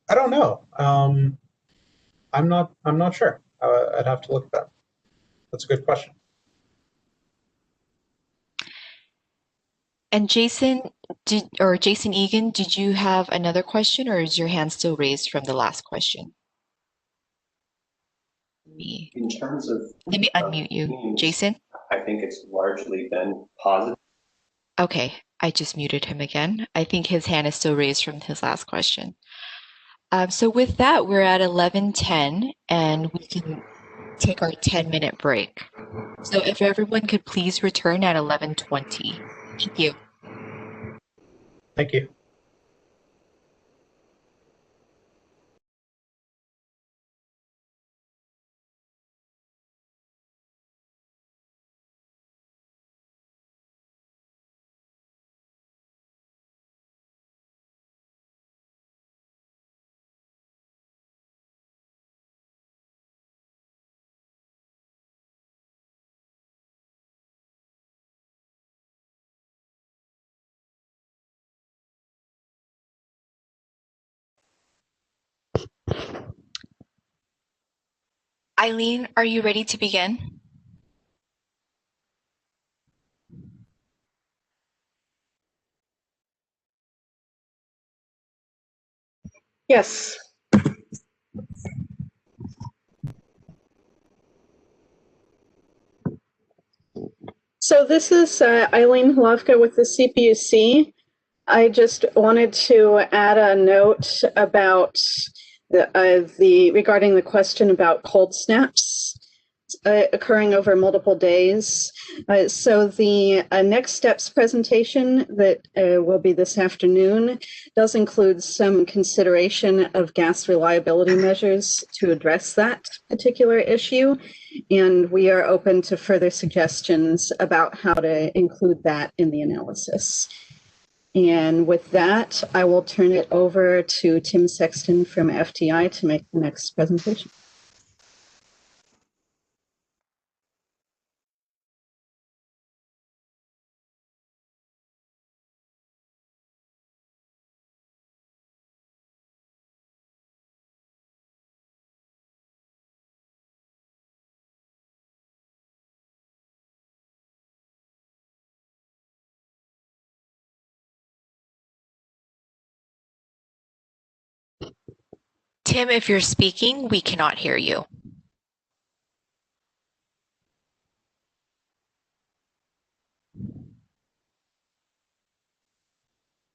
I don't know. I'm not sure. I'd have to look at that. That's a good question. And Jason Egan, did you have another question, or is your hand still raised from the last question? In terms of Let me unmute you, teams, Jason. I think it's largely been positive. Okay, I just muted him again. I think his hand is still raised from his last question. So with that, we're at 11:10, and we can take our 10-minute break. So if everyone could please return at 11:20. Thank you. Thank you. Eileen, are you ready to begin? Yes. So this is Eileen Hlavka with the CPUC. I just wanted to add a note about regarding the question about cold snaps occurring over multiple days. So the next steps presentation that will be this afternoon does include some consideration of gas reliability measures to address that particular issue. And we are open to further suggestions about how to include that in the analysis. And with that, I will turn it over to Tim Sexton from FTI to make the next presentation. Tim, if you're speaking, we cannot hear you.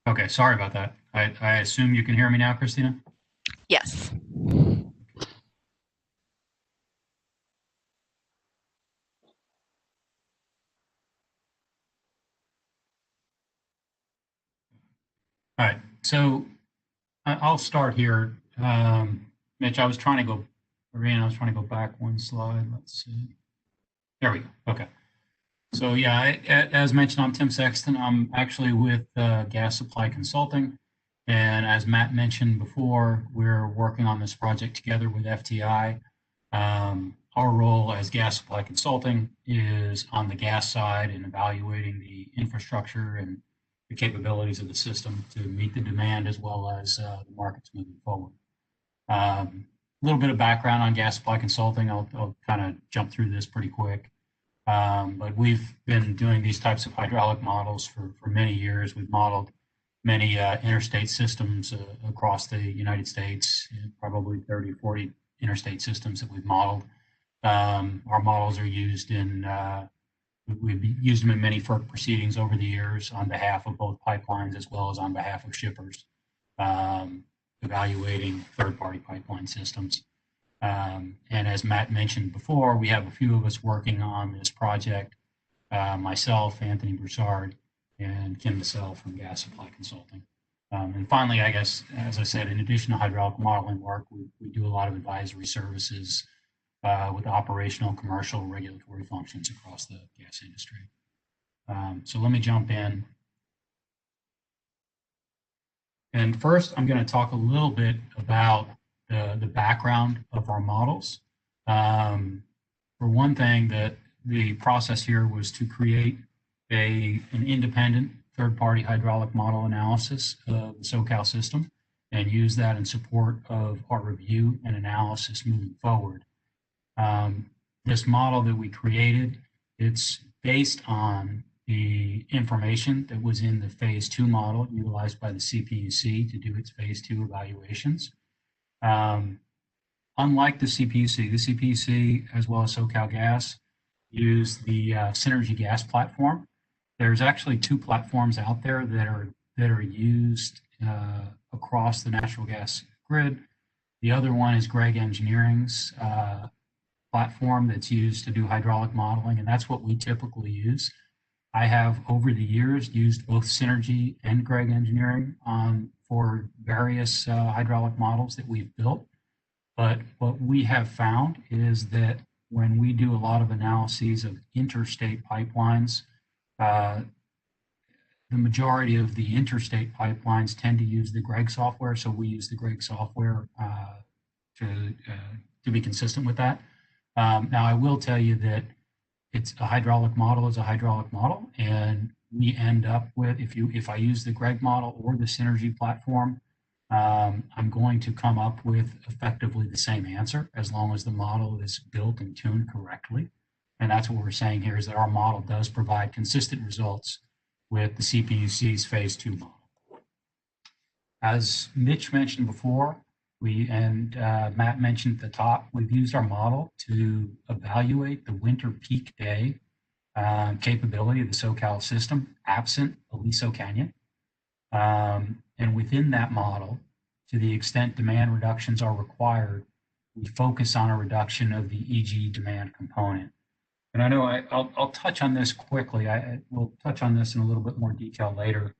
Okay, sorry about that. I assume you can hear me now, Christina? Yes. All right, so I'll start here. Mitch, I was trying to go back one slide. Let's see. There we go. Okay. So yeah, as mentioned, I'm Tim Sexton. I'm actually with Gas Supply Consulting. And as Matt mentioned before, we're working on this project together with FTI. Our role as Gas Supply Consulting is on the gas side and evaluating the infrastructure and the capabilities of the system to meet the demand as well as the markets moving forward. A little bit of background on Gas Supply Consulting. I'll kind of jump through this pretty quick. But we've been doing these types of hydraulic models for many years. We've modeled many interstate systems across the United States, probably 30, 40 interstate systems that we've modeled. Our models are used we've used them in many FERC proceedings over the years on behalf of both pipelines as well as on behalf of shippers, evaluating third-party pipeline systems. And as Matt mentioned before, we have a few of us working on this project, myself, Anthony Broussard, and Kim Bissell from Gas Supply Consulting. And finally, I guess, as I said, in addition to hydraulic modeling work, we do a lot of advisory services with operational, commercial, regulatory functions across the gas industry. So let me jump in. And first, I'm going to talk a little bit about the background of our models. For one thing, that the process here was to create an independent third-party hydraulic model analysis of the SoCal system and use that in support of our review and analysis moving forward. This model that we created, it's based on the information that was in the phase 2 model utilized by the CPUC to do its phase 2 evaluations. Unlike the CPUC, as well as SoCalGas, use the Synergy Gas platform. There's actually 2 platforms out there that are used across the natural gas grid. The other one is Greg Engineering's platform that's used to do hydraulic modeling, and that's what we typically use. I have, over the years, used both Synergy and Greg Engineering for various hydraulic models that we've built. But what we have found is that when we do a lot of analyses of interstate pipelines, the majority of the interstate pipelines tend to use the Greg software, so we use the Greg software to be consistent with that. Now, I will tell you that it's a hydraulic model is a hydraulic model, and we end up with, if I use the Greg model or the Synergy platform, I'm going to come up with effectively the same answer as long as the model is built and tuned correctly. And that's what we're saying here, is that our model does provide consistent results with the CPUC's phase 2 model. As Mitch mentioned before, Matt mentioned at the top, we've used our model to evaluate the winter peak day capability of the SoCal system, absent Aliso Canyon. And within that model, to the extent demand reductions are required, we focus on a reduction of the EG demand component. And I know I'll touch on this quickly. We'll touch on this in a little bit more detail later.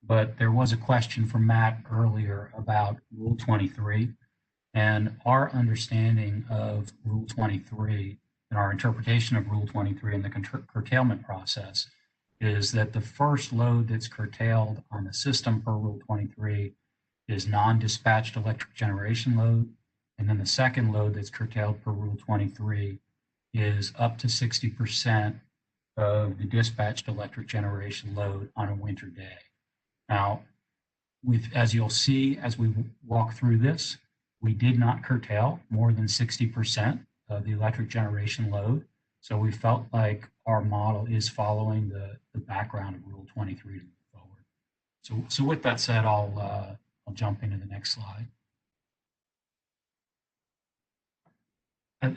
But there was a question from Matt earlier about Rule 23, and our understanding of Rule 23 and our interpretation of Rule 23 and the curtailment process is that the first load that's curtailed on the system per Rule 23 is non-dispatched electric generation load, and then the second load that's curtailed per Rule 23 is up to 60% of the dispatched electric generation load on a winter day. Now, as you'll see as we walk through this, we did not curtail more than 60% of the electric generation load. So we felt like our model is following the background of Rule 23 to move forward. So with that said, I'll jump into the next slide.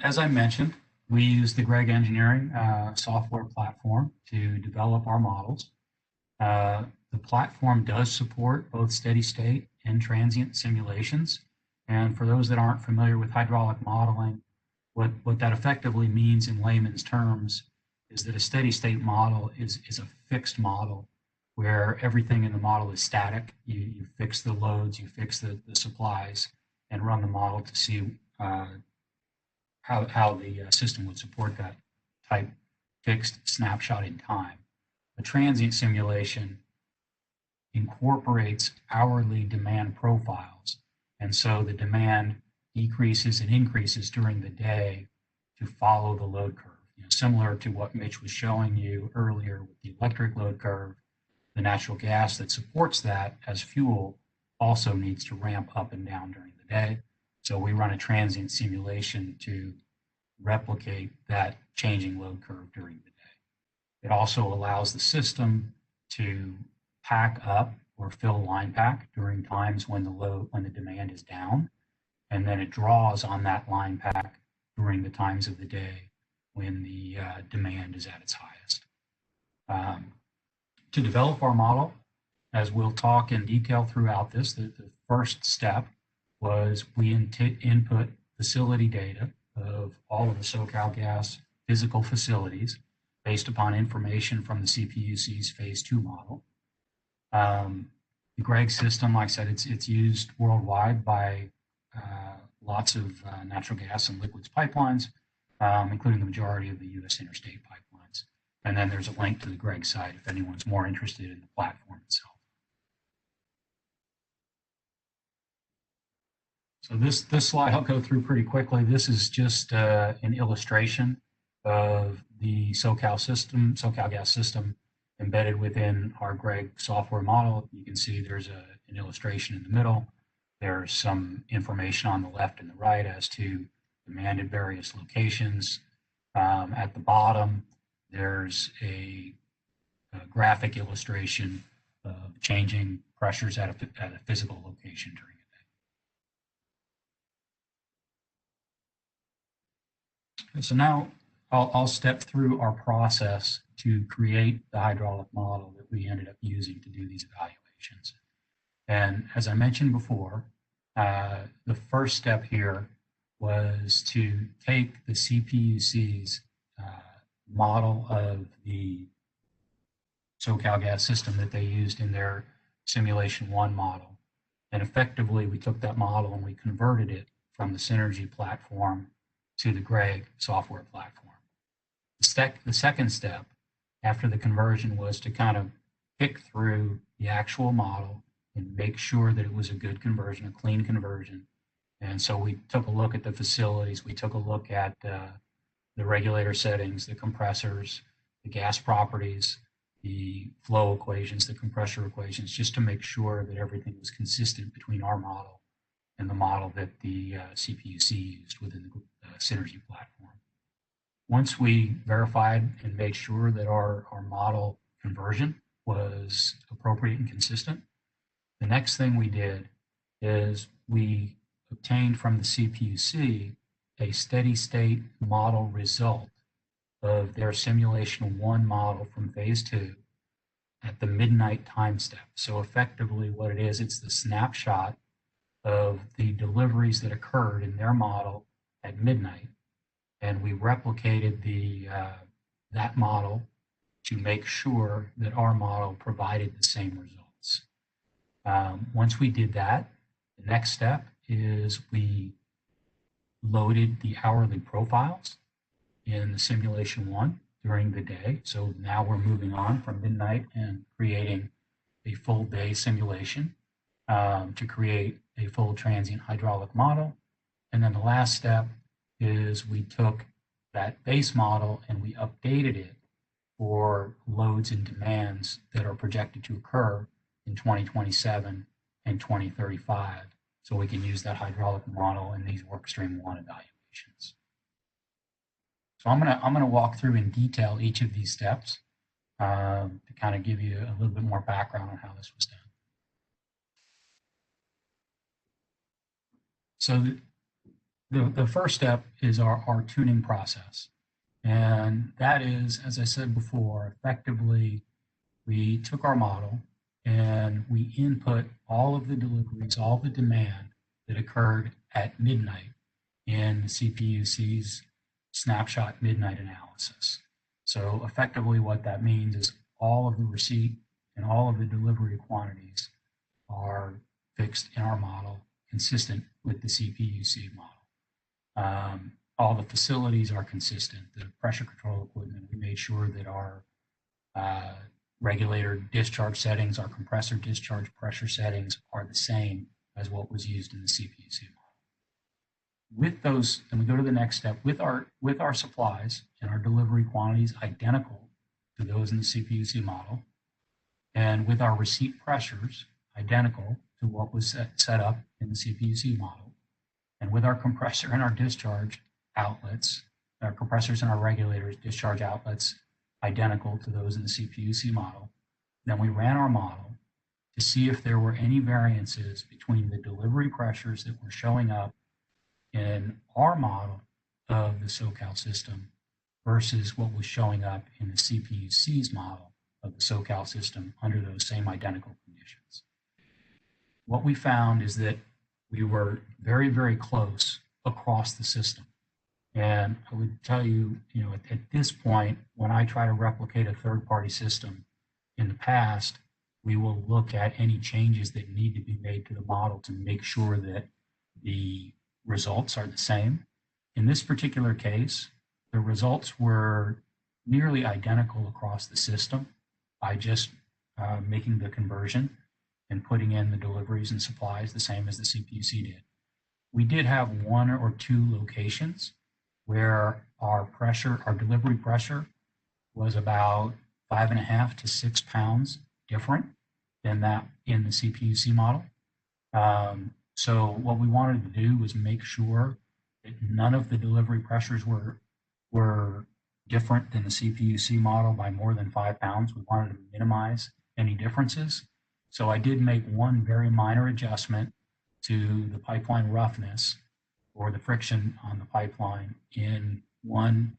As I mentioned, we use the Greg Engineering software platform to develop our models. The platform does support both steady state and transient simulations. And for those that aren't familiar with hydraulic modeling, what that effectively means in layman's terms is that a steady state model is a fixed model where everything in the model is static. You fix the loads, you fix the supplies, and run the model to see how the system would support that type fixed snapshot in time. A transient simulation incorporates hourly demand profiles, and so the demand decreases and increases during the day to follow the load curve. Similar to what Mitch was showing you earlier with the electric load curve, the natural gas that supports that as fuel also needs to ramp up and down during the day. So we run a transient simulation to replicate that changing load curve during the day. It also allows the system to pack up or fill line pack during times when the demand is down, and then it draws on that line pack during the times of the day when the demand is at its highest. To develop our model, as we'll talk in detail throughout this, the first step was we input facility data of all of the SoCalGas physical facilities based upon information from the CPUC's phase 2 model. The Greg system, like I said, it's used worldwide by lots of natural gas and liquids pipelines, including the majority of the U.S. interstate pipelines. And then there's a link to the Greg site if anyone's more interested in the platform itself. So this slide I'll go through pretty quickly. This is just an illustration of the SoCal gas system embedded within our Greg software model. You can see there's an illustration in the middle. There's some information on the left and the right as to demand at various locations. At the bottom, there's a graphic illustration of changing pressures at a physical location during a day. So now I'll step through our process to create the hydraulic model that we ended up using to do these evaluations. And as I mentioned before, the first step here was to take the CPUC's model of the SoCal gas system that they used in their Simulation 1 model. And effectively, we took that model and we converted it from the Synergy platform to the Greg software platform. The second step after the conversion was to kind of pick through the actual model and make sure that it was a good conversion, a clean conversion. And so we took a look at the facilities, we took a look at the regulator settings, the compressors, the gas properties, the flow equations, the compressor equations, just to make sure that everything was consistent between our model and the model that the CPUC used within the Synergy platform. Once we verified and made sure that our model conversion was appropriate and consistent, the next thing we did is we obtained from the CPUC a steady state model result of their Simulation 1 model from phase 2 at the midnight time step. So effectively what it is, it's the snapshot of the deliveries that occurred in their model at midnight. And we replicated that model to make sure that our model provided the same results. Once we did that, the next step is we loaded the hourly profiles in the Simulation 1 during the day. So now we're moving on from midnight and creating a full day simulation to create a full transient hydraulic model. And then the last step is we took that base model and we updated it for loads and demands that are projected to occur in 2027 and 2035. So we can use that hydraulic model in these workstream 1 evaluations. So I'm gonna walk through in detail each of these steps to kind of give you a little bit more background on how this was done. So the first step is our tuning process. And that is, as I said before, effectively, we took our model and we input all of the deliveries, all the demand that occurred at midnight in the CPUC's snapshot midnight analysis. So effectively what that means is all of the receipt and all of the delivery quantities are fixed in our model, consistent with the CPUC model. All the facilities are consistent. The pressure control equipment, we made sure that our regulator discharge settings, our compressor discharge pressure settings are the same as what was used in the CPUC model. With those, and we go to the next step, with our supplies and our delivery quantities identical to those in the CPUC model, and with our receipt pressures identical to what was set up in the CPUC model, and with our compressor and our discharge outlets, our compressors and our regulators discharge outlets identical to those in the CPUC model, then we ran our model to see if there were any variances between the delivery pressures that were showing up in our model of the SoCal system versus what was showing up in the CPUC's model of the SoCal system under those same identical conditions. What we found is that we were very, very close across the system. And I would tell you, at this point, when I try to replicate a third-party system in the past, we will look at any changes that need to be made to the model to make sure that the results are the same. In this particular case, the results were nearly identical across the system by just making the conversion and putting in the deliveries and supplies the same as the CPUC did. We did have one or two locations where our delivery pressure was about 5.5 to 6 pounds different than that in the CPUC model. So what we wanted to do was make sure that none of the delivery pressures were different than the CPUC model by more than 5 pounds. We wanted to minimize any differences. So I did make one very minor adjustment to the pipeline roughness or the friction on the pipeline in one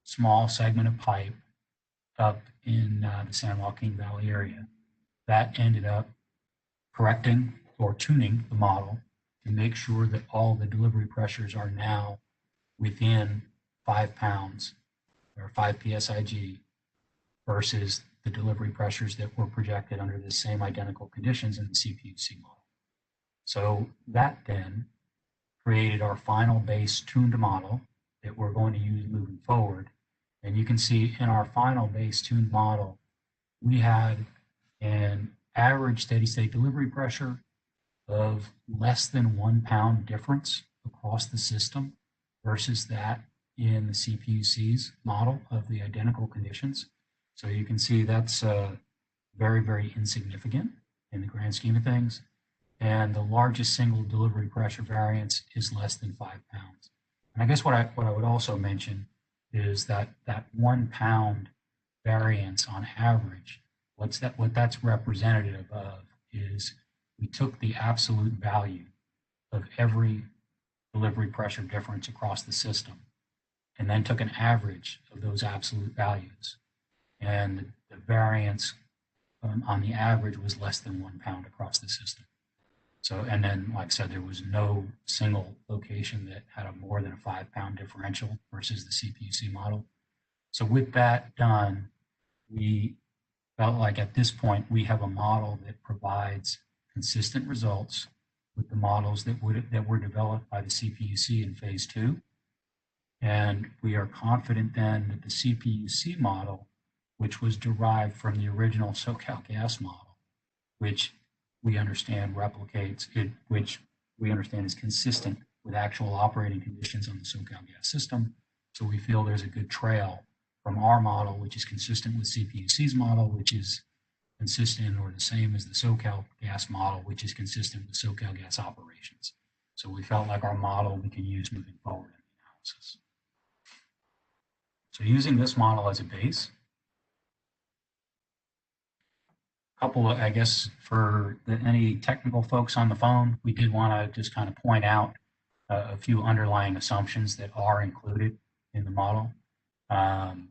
small segment of pipe up in the San Joaquin Valley area. That ended up correcting or tuning the model to make sure that all the delivery pressures are now within 5 pounds or 5 psig versus the delivery pressures that were projected under the same identical conditions in the CPUC model. So that then created our final base tuned model that we're going to use moving forward. And you can see in our final base tuned model, we had an average steady state delivery pressure of less than 1 pound difference across the system versus that in the CPUC's model of the identical conditions. So you can see that's very, very insignificant in the grand scheme of things. And the largest single delivery pressure variance is less than 5 pounds. And I guess what I would also mention is that 1 pound variance on average, what that's representative of is we took the absolute value of every delivery pressure difference across the system and then took an average of those absolute values. And the variance on the average was less than 1 pound across the system. So, and then, like I said, there was no single location that had a more than a 5 pound differential versus the CPUC model. So with that done, we felt like at this point, we have a model that provides consistent results with the models that were developed by the CPUC in phase 2. And we are confident then that the CPUC model, which was derived from the original SoCalGas model, which we understand replicates it, which we understand is consistent with actual operating conditions on the SoCalGas system. So we feel there's a good trail from our model, which is consistent with CPUC's model, which is consistent or the same as the SoCalGas model, which is consistent with SoCalGas operations. So we felt like our model we can use moving forward in the analysis. So using this model as a base, couple of, I guess, for any technical folks on the phone, we did want to just kind of point out a few underlying assumptions that are included in the model. In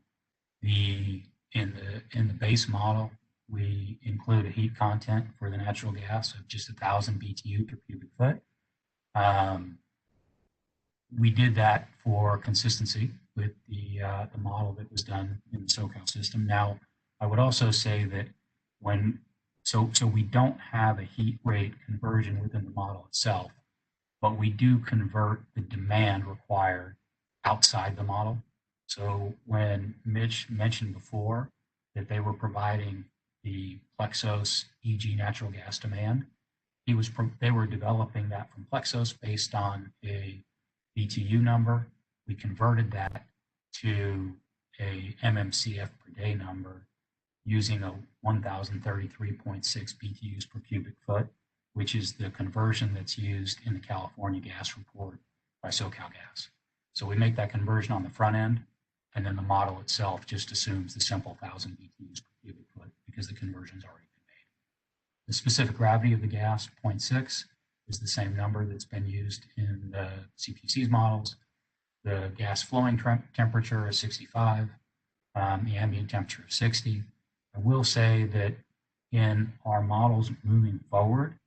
the base model, we include a heat content for the natural gas of just 1,000 BTU per cubic foot. We did that for consistency with the model that was done in the SoCal system. Now, I would also say that so we don't have a heat rate conversion within the model itself, but we do convert the demand required outside the model. So when Mitch mentioned before that they were providing the Plexos EG natural gas demand, they were developing that from Plexos based on a BTU number. We converted that to a MMCF per day number using a 1,033.6 BTUs per cubic foot, which is the conversion that's used in the California gas report by SoCalGas. So we make that conversion on the front end, and then the model itself just assumes the simple 1,000 BTUs per cubic foot because the conversion's already been made. The specific gravity of the gas, 0.6, is the same number that's been used in the CPUC's models. The gas flowing temperature is 65, the ambient temperature is 60. I will say that in our models moving forward,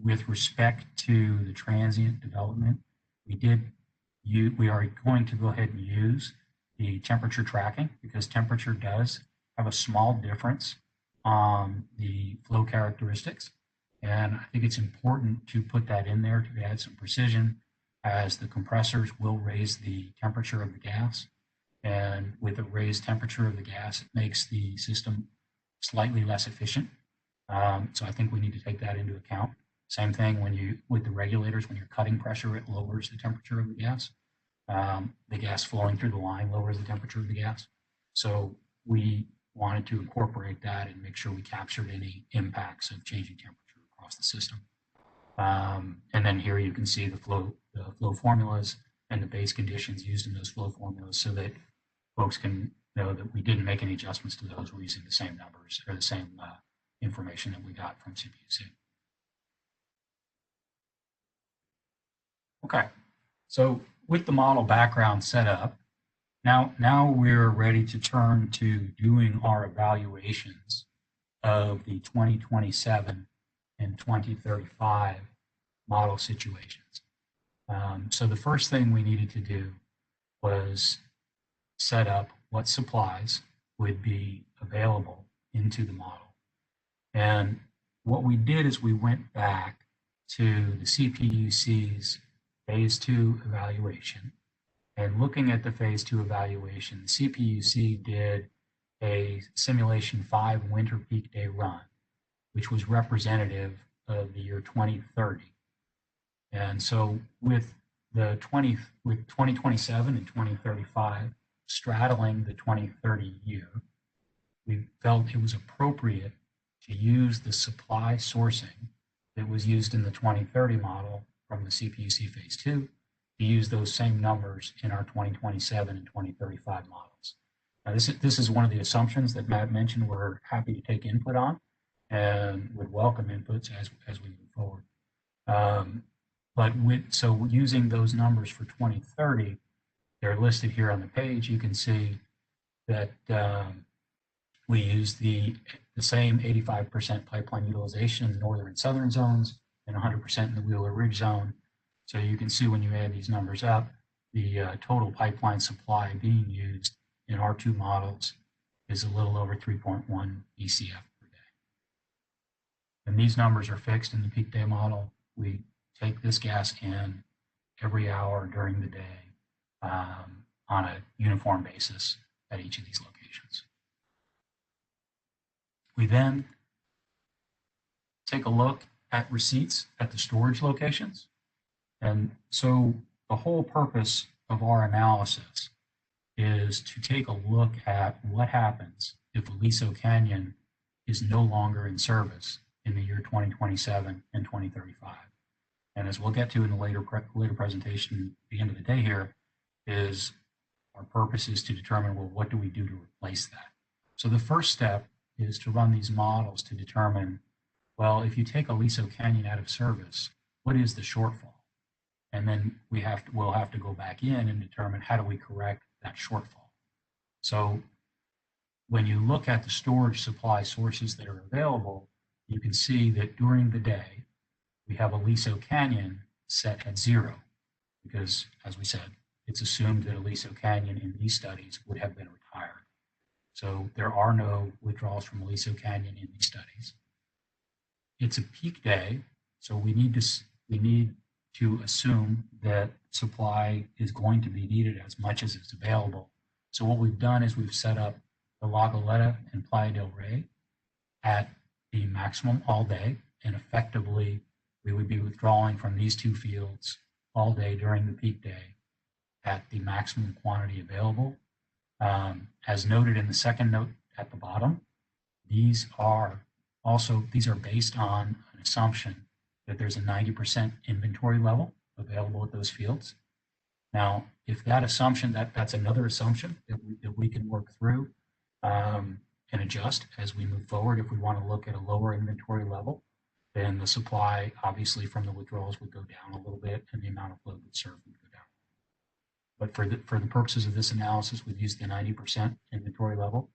with respect to the transient development, we are going to go ahead and use the temperature tracking because temperature does have a small difference on the flow characteristics. And I think it's important to put that in there to add some precision as the compressors will raise the temperature of the gas. And with a raised temperature of the gas, it makes the system slightly less efficient. So I think we need to take that into account. Same thing with the regulators, when you're cutting pressure, it lowers the temperature of the gas. The gas flowing through the line lowers the temperature of the gas. So we wanted to incorporate that and make sure we captured any impacts of changing temperature across the system. And then here you can see the flow formulas and the base conditions used in those flow formulas so that folks can know that we didn't make any adjustments to those. We're using the same numbers or the same information that we got from CPUC. Okay, so with the model background set up, now we're ready to turn to doing our evaluations of the 2027 and 2035 model situations. So the first thing we needed to do was set up what supplies would be available into the model. And what we did is we went back to the CPUC's phase 2 evaluation. And looking at the phase 2 evaluation, the CPUC did a simulation 5 winter peak day run, which was representative of the year 2030. And so with 2027 and 2035 straddling the 2030 year, we felt it was appropriate to use the supply sourcing that was used in the 2030 model from the CPUC phase 2 to use those same numbers in our 2027 and 2035 models. Now this is one of the assumptions that Matt mentioned we're happy to take input on and would welcome inputs as we move forward. So using those numbers for 2030, they're listed here on the page. You can see that we use the same 85% pipeline utilization in the northern and southern zones and 100% in the Wheeler Ridge zone. So you can see when you add these numbers up, the total pipeline supply being used in our two models is a little over 3.1 BCF per day. And these numbers are fixed in the peak day model. We take this gas in every hour during the day on a uniform basis at each of these locations. We then take a look at receipts at the storage locations. And so the whole purpose of our analysis is to take a look at what happens if Aliso Canyon is no longer in service in the year 2027 and 2035. And as we'll get to in the later presentation at the end of the day here, is our purpose is to determine, well, what do we do to replace that? So the first step is to run these models to determine, well, if you take Aliso Canyon out of service, what is the shortfall? And then we'll have to go back in and determine how do we correct that shortfall. So when you look at the storage supply sources that are available, you can see that during the day, we have Aliso Canyon set at 0 because, as we said, it's assumed that Aliso Canyon in these studies would have been retired. So there are no withdrawals from Aliso Canyon in these studies. It's a peak day, so we need to assume that supply is going to be needed as much as it's available. So what we've done is we've set up the La Goleta and Playa del Rey at the maximum all day, and effectively we would be withdrawing from these two fields all day during the peak day at the maximum quantity available. As noted in the second note at the bottom, these are based on an assumption that there's a 90% inventory level available at those fields. Now, if that assumption, that's another assumption that we can work through and adjust as we move forward. If we want to look at a lower inventory level, then the supply, obviously, from the withdrawals would go down a little bit and the amount of load would serve would go down. But for the purposes of this analysis, we've used the 90% inventory level.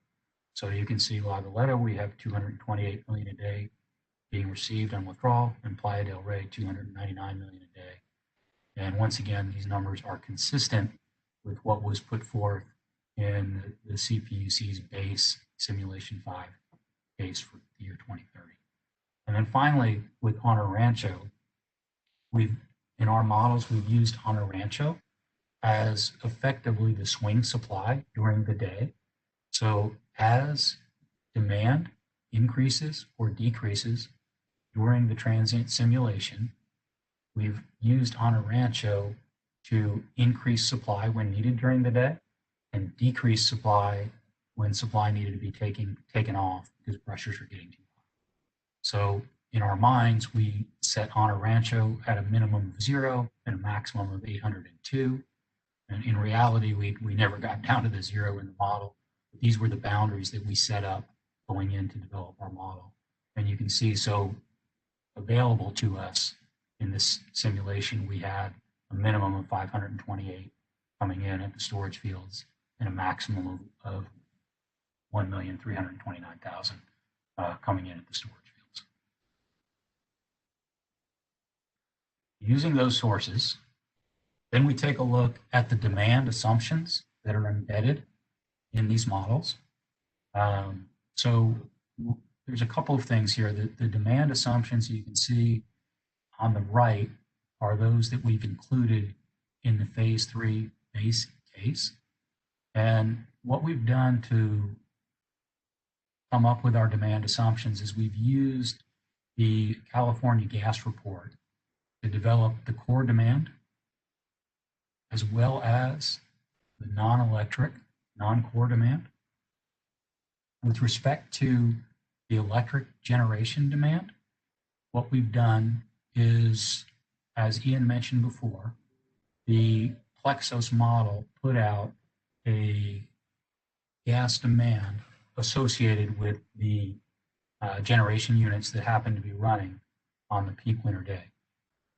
So you can see La Goleta, we have 228 million a day being received on withdrawal, and Playa del Rey, 299 million a day. And once again, these numbers are consistent with what was put forth in the CPUC's base simulation 5 case for the year 2030. And then finally, with Honor Rancho, in our models, we've used Honor Rancho as effectively the swing supply during the day. So as demand increases or decreases during the transient simulation, we've used on a rancho to increase supply when needed during the day and decrease supply when supply needed to be taken off because pressures are getting too high. So in our minds, we set on a rancho at a minimum of 0 and a maximum of 802. And in reality, we never got down to the 0 in the model. These were the boundaries that we set up going in to develop our model. And you can see, so available to us in this simulation, we had a minimum of 528 coming in at the storage fields and a maximum of 1,329,000 coming in at the storage fields. Using those sources, then we take a look at the demand assumptions that are embedded in these models. So there's a couple of things here. The demand assumptions you can see on the right are those that we've included in the phase 3 base case. And what we've done to come up with our demand assumptions is we've used the California gas report to develop the core demand as well as the non-electric, non-core demand. With respect to the electric generation demand, what we've done is, as Ian mentioned before, the Plexos model put out a gas demand associated with the generation units that happen to be running on the peak winter day.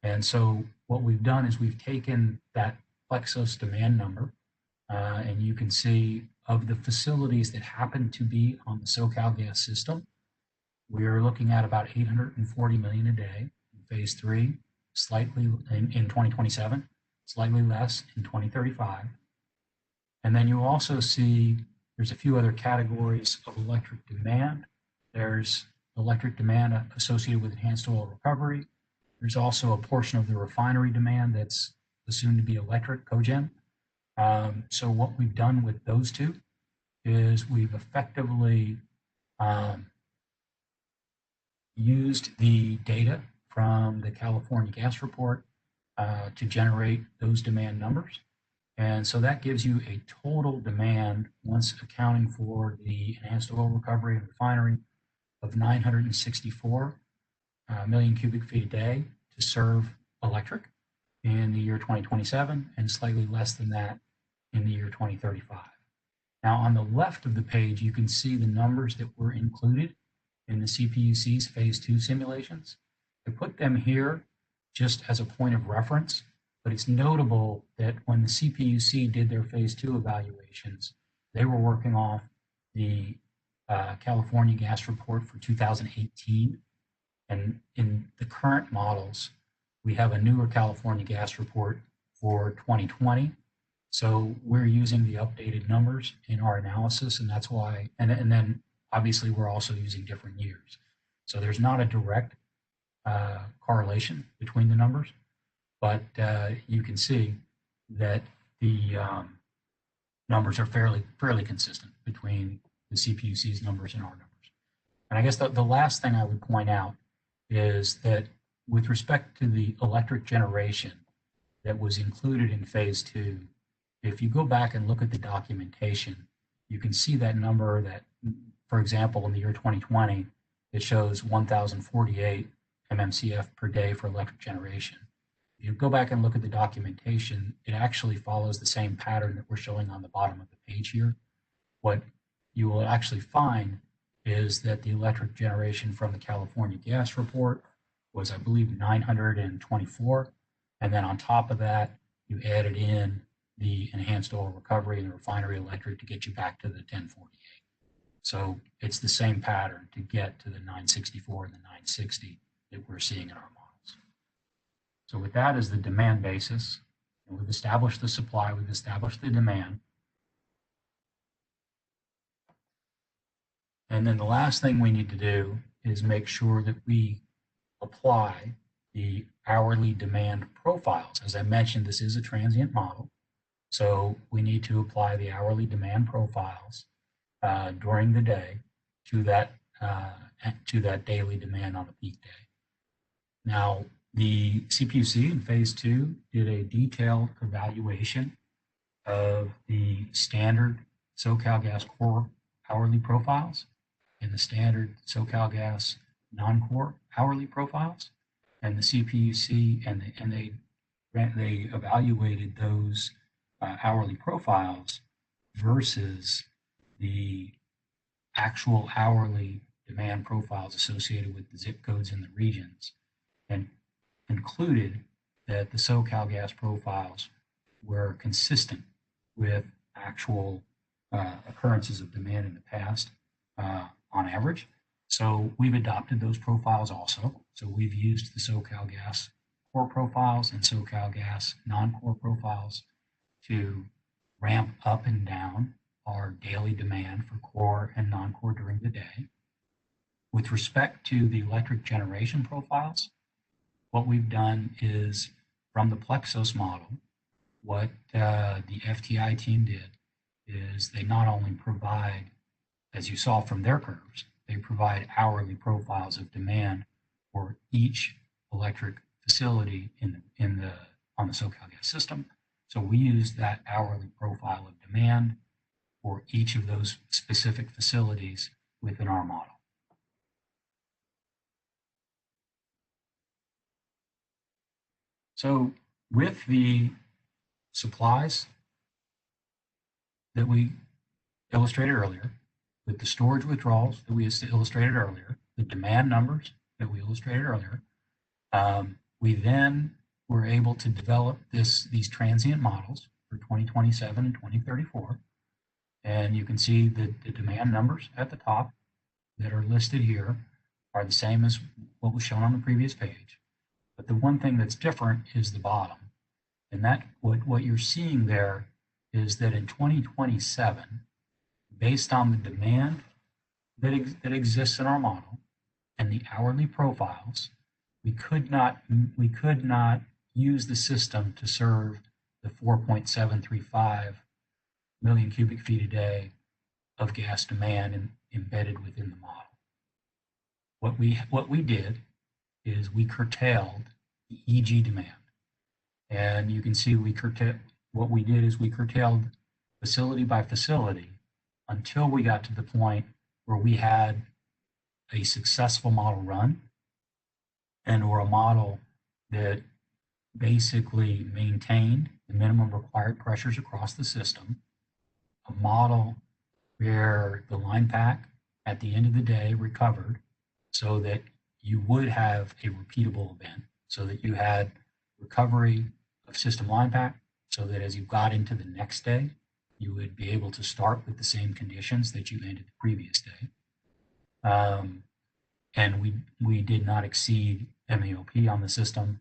And so what we've done is we've taken that Plexos demand number, and you can see of the facilities that happen to be on the SoCal gas system, we're looking at about 840 million a day in phase 3, slightly in 2027, slightly less in 2035. And then you also see there's a few other categories of electric demand. There's electric demand associated with enhanced oil recovery. There's also a portion of the refinery demand that's assumed to be electric cogen. So what we've done with those two is we've effectively used the data from the California gas report to generate those demand numbers. And so that gives you a total demand, once accounting for the enhanced oil recovery and refinery, of 964 million cubic feet a day to serve electric in the year 2027, and slightly less than that in the year 2035. Now, on the left of the page, you can see the numbers that were included in the CPUC's phase 2 simulations. I put them here just as a point of reference, but it's notable that when the CPUC did their phase 2 evaluations, they were working off the California gas report for 2018. And in the current models, we have a newer California gas report for 2020. So we're using the updated numbers in our analysis, and that's why, and then obviously we're also using different years. So there's not a direct correlation between the numbers, but you can see that the numbers are fairly consistent between the CPUC's numbers and our numbers. And I guess the last thing I would point out is that with respect to the electric generation that was included in phase 2, if you go back and look at the documentation, you can see that number that, for example, in the year 2020, it shows 1,048 MMCF per day for electric generation. If you go back and look at the documentation, it actually follows the same pattern that we're showing on the bottom of the page here. What you will actually find is that the electric generation from the California gas report was, I believe, 924. And then on top of that, you added in the enhanced oil recovery and the refinery electric to get you back to the 1048. So it's the same pattern to get to the 964 and the 960 that we're seeing in our models. So with that as the demand basis, and we've established the supply, we've established the demand. And then the last thing we need to do is make sure that we apply the hourly demand profiles. As I mentioned, this is a transient model. So we need to apply the hourly demand profiles during the day to that daily demand on a peak day. Now, the CPUC in phase 2 did a detailed evaluation of the standard SoCalGas core hourly profiles and the standard SoCalGas non-core hourly profiles, and the CPUC and they evaluated those hourly profiles versus the actual hourly demand profiles associated with the zip codes in the regions, and concluded that the SoCalGas profiles were consistent with actual occurrences of demand in the past on average. So we've adopted those profiles also. So we've used the SoCalGas core profiles and SoCalGas non-core profiles to ramp up and down our daily demand for core and non-core during the day. With respect to the electric generation profiles, what we've done is, from the Plexos model, what the FTI team did is they not only provide, as you saw from their curves, they provide hourly profiles of demand for each electric facility on the SoCalGas system. So we use that hourly profile of demand for each of those specific facilities within our model. So with the supplies that we illustrated earlier, with the storage withdrawals that we illustrated earlier, the demand numbers that we illustrated earlier, we then were able to develop these transient models for 2027 and 2034. And you can see that the demand numbers at the top that are listed here are the same as what was shown on the previous page. But the one thing that's different is the bottom. And that what you're seeing there is that in 2027, based on the demand that exists in our model and the hourly profiles, we could not use the system to serve the 4.735 million cubic feet a day of gas demand embedded within the model. What we did is we curtailed the EG demand. And you can see what we did is we curtailed facility by facility until we got to the point where we had a successful model run and/or a model that basically maintained the minimum required pressures across the system, a model where the line pack at the end of the day recovered so that you would have a repeatable event, so that you had recovery of system line pack, so that as you got into the next day, you would be able to start with the same conditions that you ended the previous day. And we did not exceed MAOP on the system,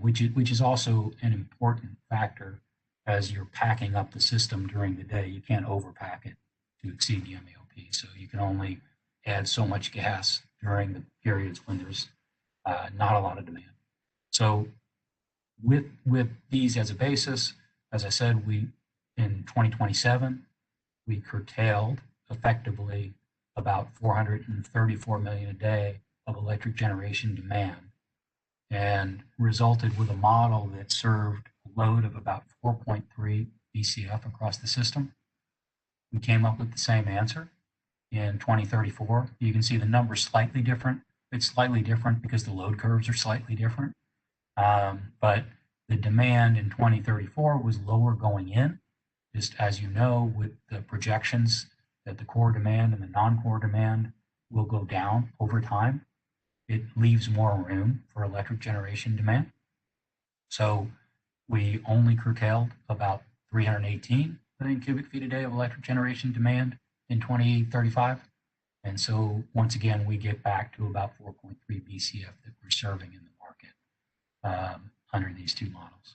which is also an important factor as you're packing up the system during the day. You can't overpack it to exceed the MAOP. So you can only add so much gas during the periods when there's not a lot of demand. So with these as a basis, as I said, in 2027, we curtailed effectively about 434 million a day of electric generation demand, and resulted with a model that served a load of about 4.3 BCF across the system. We came up with the same answer in 2034. You can see the number's slightly different. It's slightly different because the load curves are slightly different. But the demand in 2034 was lower going in, just as you know, with the projections that the core demand and the non-core demand will go down over time. It leaves more room for electric generation demand. So we only curtailed about 318 million cubic feet a day of electric generation demand in 2035. And so once again, we get back to about 4.3 BCF that we're serving in the market under these two models.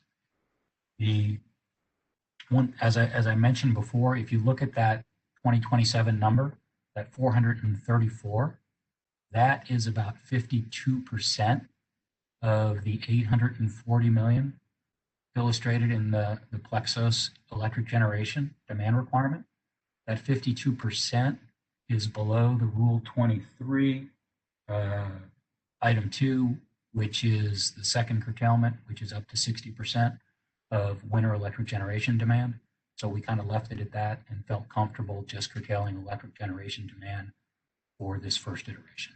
The one, as I mentioned before, if you look at that 2027 number, that 434, that is about 52% of the 840 million illustrated in the Plexos electric generation demand requirement. That 52% is below the Rule 23, Item 2, which is the second curtailment, which is up to 60% of winter electric generation demand. So we kind of left it at that and felt comfortable just curtailing electric generation demand for this first iteration.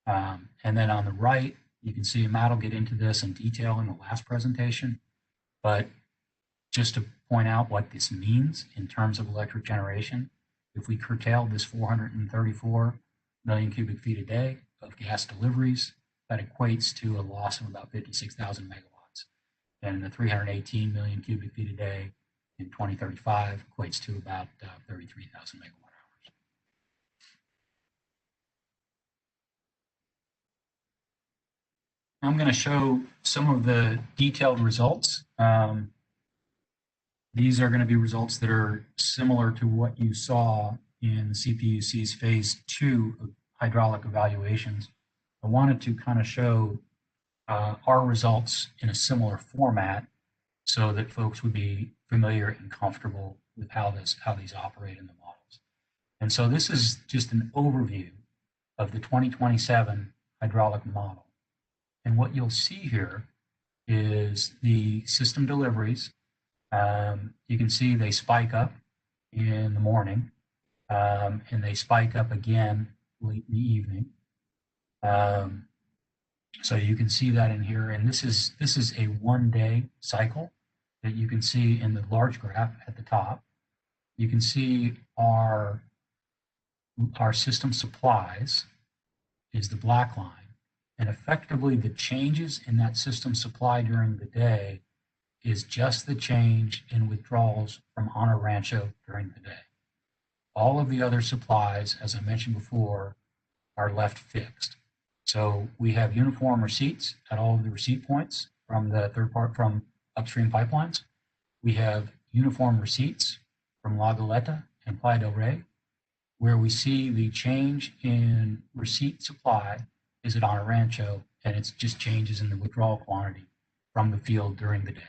And then on the right, you can see Matt will get into this in detail in the last presentation, but just to point out what this means in terms of electric generation, if we curtailed this 434 million cubic feet a day of gas deliveries, that equates to a loss of about 56,000 megawatts. And the 318 million cubic feet a day in 2035 equates to about 33,000 megawatt hours. I'm going to show some of the detailed results. These are going to be results that are similar to what you saw in the CPUC's phase 2 of hydraulic evaluations. I wanted to kind of show our results in a similar format so that folks would be familiar and comfortable with how these operate in the models. And so this is just an overview of the 2027 hydraulic model. And what you'll see here is the system deliveries. You can see they spike up in the morning, and they spike up again late in the evening. So you can see that in here, and this is a one-day cycle that you can see in the large graph at the top. You can see our system supplies is the black line, and effectively the changes in that system supply during the day is just the change in withdrawals from Honor Rancho during the day. All of the other supplies, as I mentioned before, are left fixed. So we have uniform receipts at all of the receipt points from the from upstream pipelines. We have uniform receipts from La Goleta and Playa del Rey, where we see the change in receipt supply is at Honor Rancho, and it's just changes in the withdrawal quantity from the field during the day.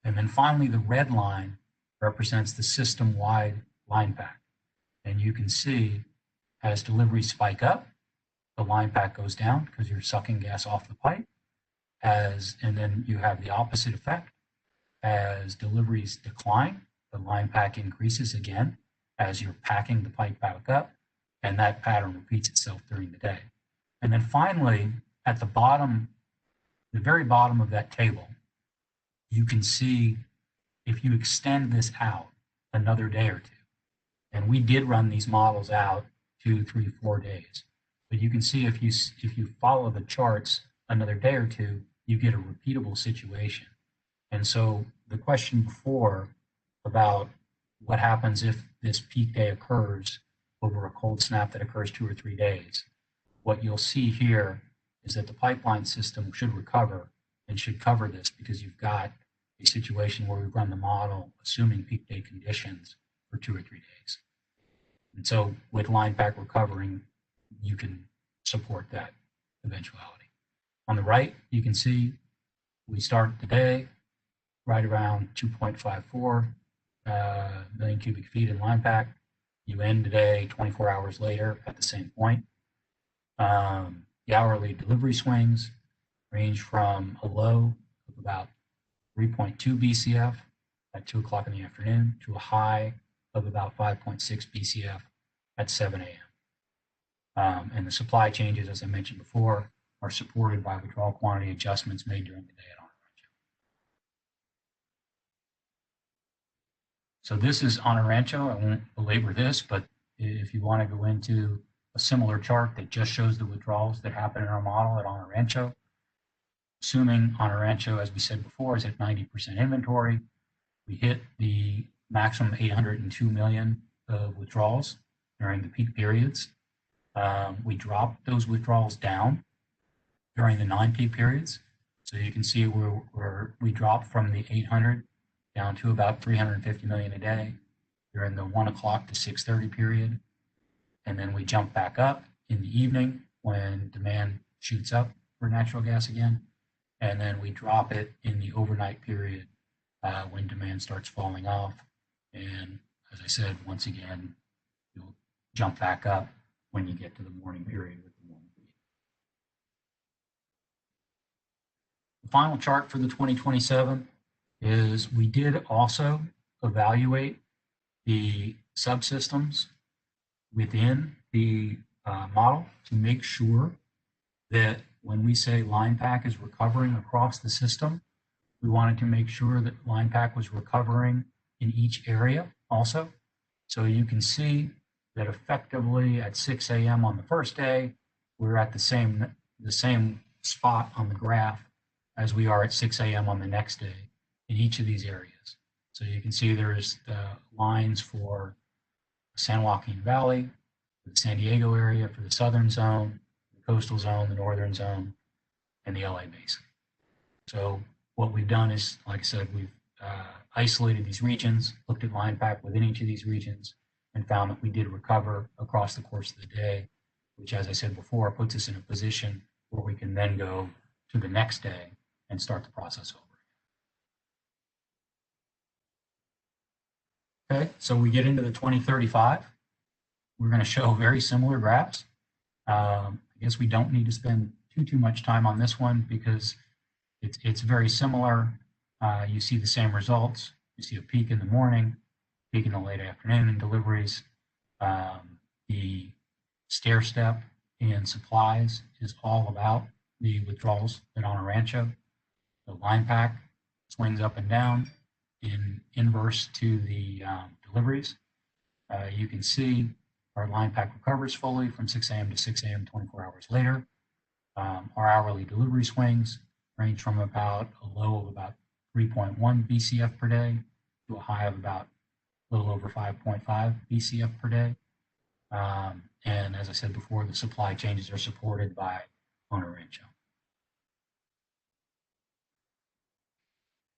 And then finally, the red line represents the system-wide line pack. And you can see as deliveries spike up, the line pack goes down because you're sucking gas off the pipe. And then you have the opposite effect. As deliveries decline, the line pack increases again as you're packing the pipe back up, and that pattern repeats itself during the day. And then finally, at the bottom, the very bottom of that table, you can see if you extend this out another day or two, and we did run these models out 2, 3, 4 days, but you can see if you follow the charts another day or two, you get a repeatable situation. And so the question before about what happens if this peak day occurs over a cold snap that occurs 2 or 3 days, what you'll see here is that the pipeline system should recover and should cover this because you've got a situation where we run the model assuming peak day conditions for 2 or 3 days. And so with line pack recovering, you can support that eventuality. On the right, you can see we start the day right around 2.54 million cubic feet in line pack. You end the day 24 hours later at the same point. The hourly delivery swings range from a low of about 3.2 BCF at 2 o'clock in the afternoon to a high of about 5.6 BCF at 7 a.m. And the supply changes, as I mentioned before, are supported by withdrawal quantity adjustments made during the day at Honor Rancho. So this is Honor Rancho. I won't belabor this, but if you want to go into a similar chart that just shows the withdrawals that happen in our model at Honor Rancho, assuming Honor Rancho, as we said before, is at 90% inventory, we hit the maximum 802 million of withdrawals during the peak periods. We drop those withdrawals down during the non-peak periods. So you can see where we drop from the 800 down to about 350 million a day during the 1 o'clock to 6:30 period. And then we jump back up in the evening when demand shoots up for natural gas again. and then we drop it in the overnight period when demand starts falling off. And as I said, once again, you'll jump back up when you get to the morning period with the morning peak. The final chart for the 2027 is we did also evaluate the subsystems within the model to make sure that when we say line pack is recovering across the system, we wanted to make sure that line pack was recovering in each area also. So you can see that effectively at 6 a.m. on the first day, we're at the same spot on the graph as we are at 6 a.m. on the next day in each of these areas. So you can see there's the lines for San Joaquin Valley, for the San Diego area, for the southern zone, the coastal zone, the northern zone, and the LA basin. So what we've done is, like I said, we've isolated these regions, looked at line pack within each of these regions, and found that we did recover across the course of the day, which, as I said before, puts us in a position where we can then go to the next day and start the process over. Okay, so we get into the 2035. We're going to show very similar graphs. I guess we don't need to spend too much time on this one because it's very similar. You see the same results. You see a peak in the morning, peak in the late afternoon in deliveries. The stair step in supplies is all about the withdrawals at On Rancho. The line pack swings up and down in inverse to the deliveries. You can see our line pack recovers fully from 6 a.m. to 6 a.m. 24 hours later. Our hourly delivery swings range from about a low of about 3.1 BCF per day to a high of about a little over 5.5 BCF per day. And as I said before, the supply changes are supported by On Rancho.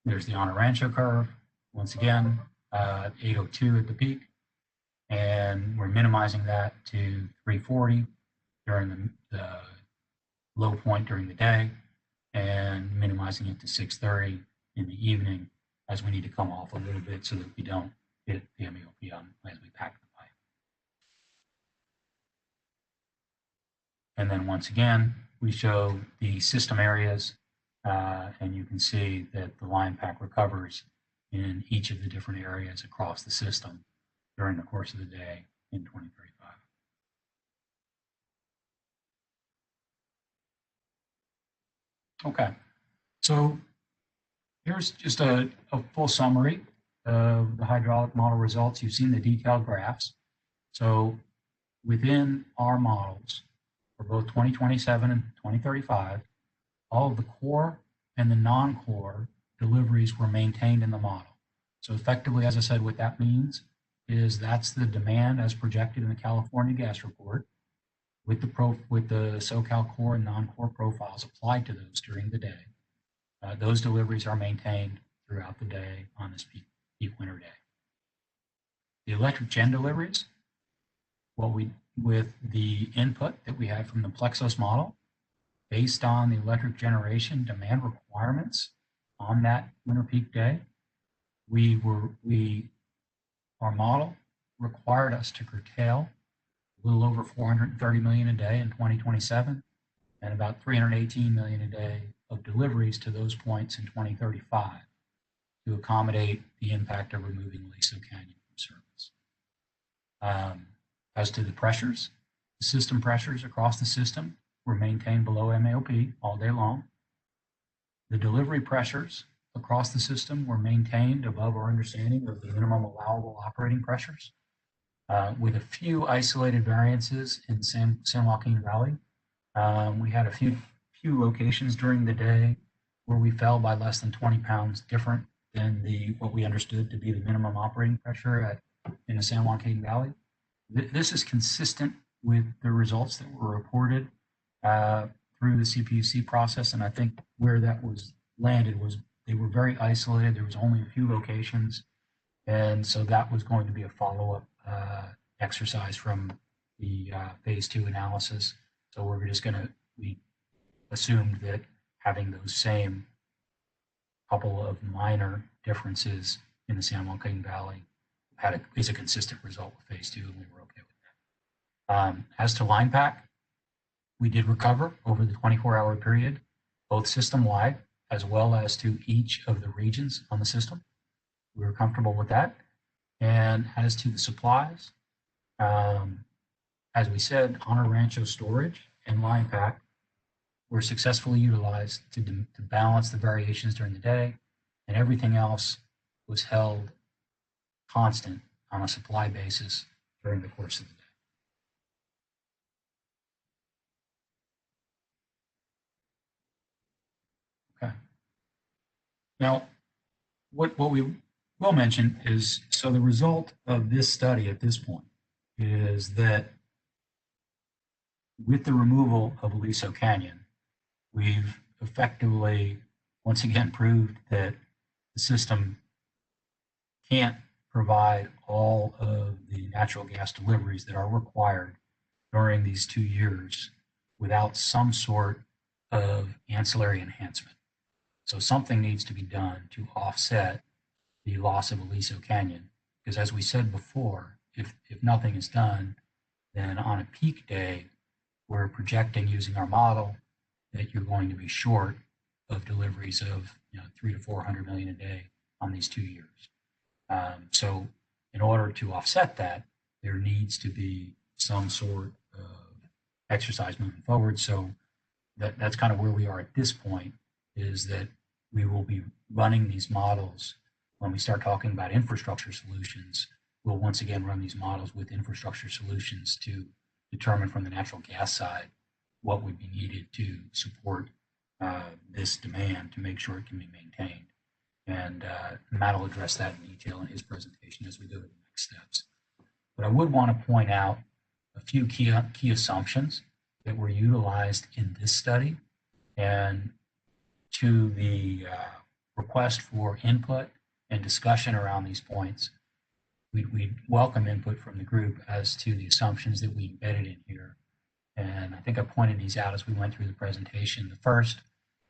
There's the On Rancho curve. Once again, 802 at the peak. And we're minimizing that to 340 during the low point during the day and minimizing it to 630 in the evening as we need to come off a little bit so that we don't hit the MAOP as we pack the pipe. And then once again, we show the system areas and you can see that the line pack recovers in each of the different areas across the system during the course of the day in 2035. Okay, so here's just a full summary of the hydraulic model results. You've seen the detailed graphs. So within our models for both 2027 and 2035, all of the core and the non-core deliveries were maintained in the model. So effectively, as I said, what that means is that's the demand as projected in the California gas report with the SoCal core and non-core profiles applied to those during the day. Those deliveries are maintained throughout the day on this peak winter day. The electric gen deliveries, with the input that we had from the Plexos model, based on the electric generation demand requirements on that winter peak day, our model required us to curtail a little over 430 million a day in 2027 and about 318 million a day of deliveries to those points in 2035 to accommodate the impact of removing Aliso Canyon from service. As to the pressures, the system pressures across the system were maintained below MAOP all day long. The delivery pressures across the system were maintained above our understanding of the minimum allowable operating pressures, with a few isolated variances in San Joaquin Valley. We had a few locations during the day where we fell by less than 20 pounds different than what we understood to be the minimum operating pressure in the San Joaquin Valley. This is consistent with the results that were reported through the CPUC process, and I think where that was landed was they were very isolated. There was only a few locations, and so that was going to be a follow-up exercise from the phase 2 analysis. So we assumed that having those same couple of minor differences in the San Joaquin Valley is a consistent result with phase 2, and we were okay with that. As to line pack, we did recover over the 24-hour period, both system-wide as well as to each of the regions on the system. We were comfortable with that. And as to the supplies, as we said, Honor Rancho storage and line pack were successfully utilized to balance the variations during the day, and everything else was held constant on a supply basis during the course of the day. Okay. Now, what we will mention is, so the result of this study at this point is that with the removal of Aliso Canyon, we've effectively, once again, proved that the system can't provide all of the natural gas deliveries that are required during these 2 years without some sort of ancillary enhancement. So something needs to be done to offset the loss of Aliso Canyon, because as we said before, if nothing is done, then on a peak day, we're projecting using our model that you're going to be short of deliveries of 300 to 400 million a day on these 2 years. So in order to offset that, there needs to be some sort of exercise moving forward. So that's kind of where we are at this point, is that we will be running these models when we start talking about infrastructure solutions. We'll once again run these models with infrastructure solutions to determine from the natural gas side what would be needed to support this demand to make sure it can be maintained. And Matt will address that in detail in his presentation as we go to the next steps. But I would want to point out a few key assumptions that were utilized in this study, and to the request for input and discussion around these points. We'd welcome input from the group as to the assumptions that we embedded in here. And I think I pointed these out as we went through the presentation. The first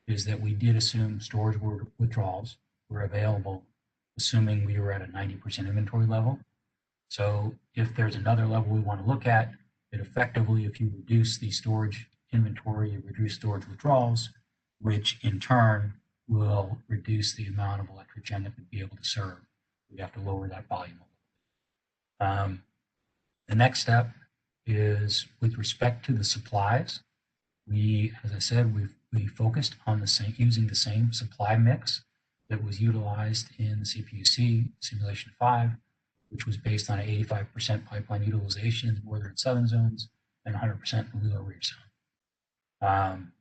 is that we did assume storage withdrawals were available, assuming we were at a 90% inventory level. So if there's another level we want to look at, that effectively, if you reduce the storage inventory, you reduce storage withdrawals, which in turn will reduce the amount of electric gen that we'd be able to serve. We'd have to lower that volume. The next step is with respect to the supplies. We, as I said, we focused on using the same supply mix that was utilized in the CPUC Simulation 5, which was based on an 85% pipeline utilization in the northern and southern zones and 100% in the Luo Ridge zone.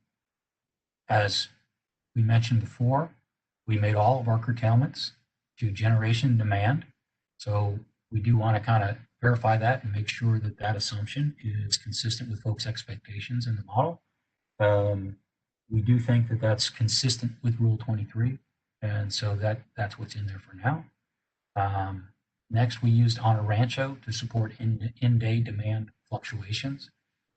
As we mentioned before, we made all of our curtailments to generation demand. So we do want to kind of verify that and make sure that that assumption is consistent with folks' expectations in the model. We do think that that's consistent with Rule 23, and so that's what's in there for now. Next, we used Honor Rancho to support in-day demand fluctuations.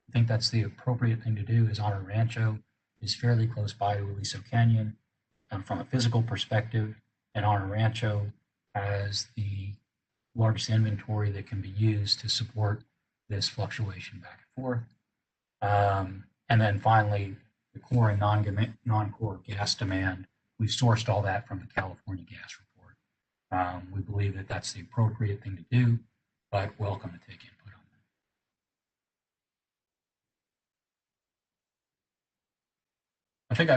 I think that's the appropriate thing to do, is Honor Rancho is fairly close by to Aliso Canyon from a physical perspective, and Honor Rancho has the largest inventory that can be used to support this fluctuation back and forth. And then finally, the core and non-core gas demand, we've sourced all that from the California gas report. We believe that that's the appropriate thing to do, but welcome to take input on that. I think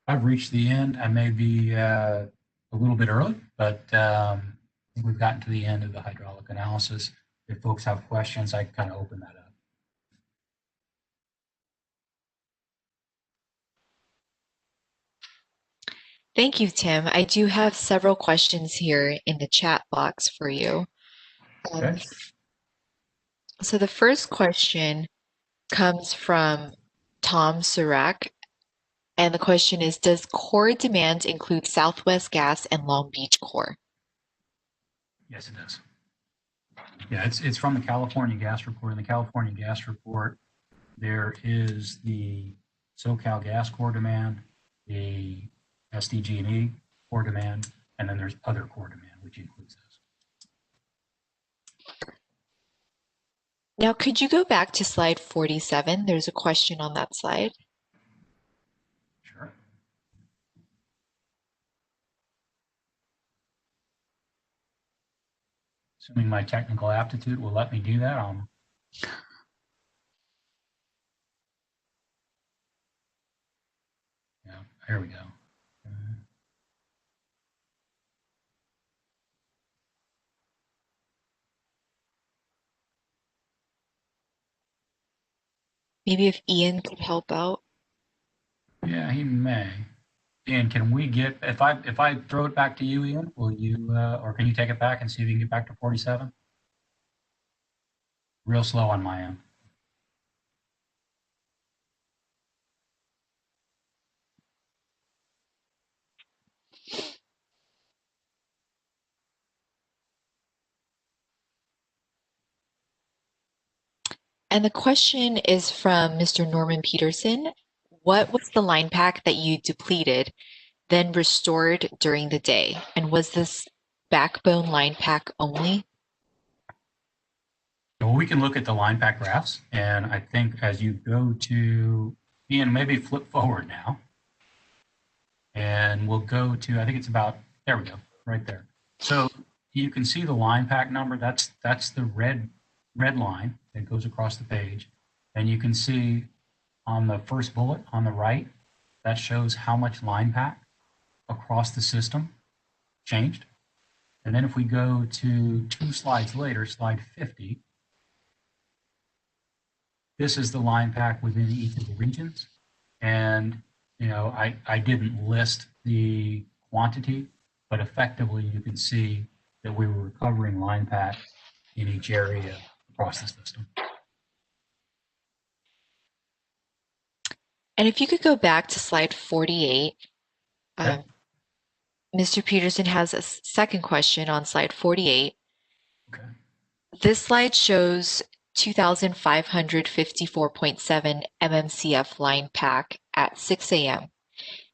I've reached the end. I may be a little bit early, but I think we've gotten to the end of the hydraulic analysis. If folks have questions, I can kind of open that up. Thank you, Tim. I do have several questions here in the chat box for you. Okay. So the first question comes from Tom Surak, and the question is, does core demand include Southwest Gas and Long Beach core? Yes, it does. Yeah, it's from the California gas report. In the California gas report, there is the SoCal gas core demand, the SDG&E core demand, and then there's other core demand, which includes those. Now, could you go back to slide 47? There's a question on that slide. Sure. Assuming my technical aptitude will let me do that, yeah, here we go. Maybe if Ian could help out. Yeah, he may. Ian, can we get, if I throw it back to you, Ian, will you, or can you take it back and see if you can get back to 47? Real slow on my end. And the question is from Mr. Norman Peterson. What was the line pack that you depleted, then restored during the day? And was this backbone line pack only? Well, we can look at the line pack graphs, and I think as you go to, Ian, maybe flip forward now. And we'll go to, I think it's about, there we go, right there. So you can see the line pack number, that's the red line that goes across the page. And you can see on the first bullet on the right, that shows how much line pack across the system changed. And then if we go to 2 slides later, slide 50, this is the line pack within each of the regions. And you know, I didn't list the quantity, but effectively you can see that we were recovering line pack in each area across the system. And if you could go back to slide 48, Okay. Mr. Peterson has a second question on slide 48. Okay. This slide shows 2,554.7 MMCF line pack at 6 a.m.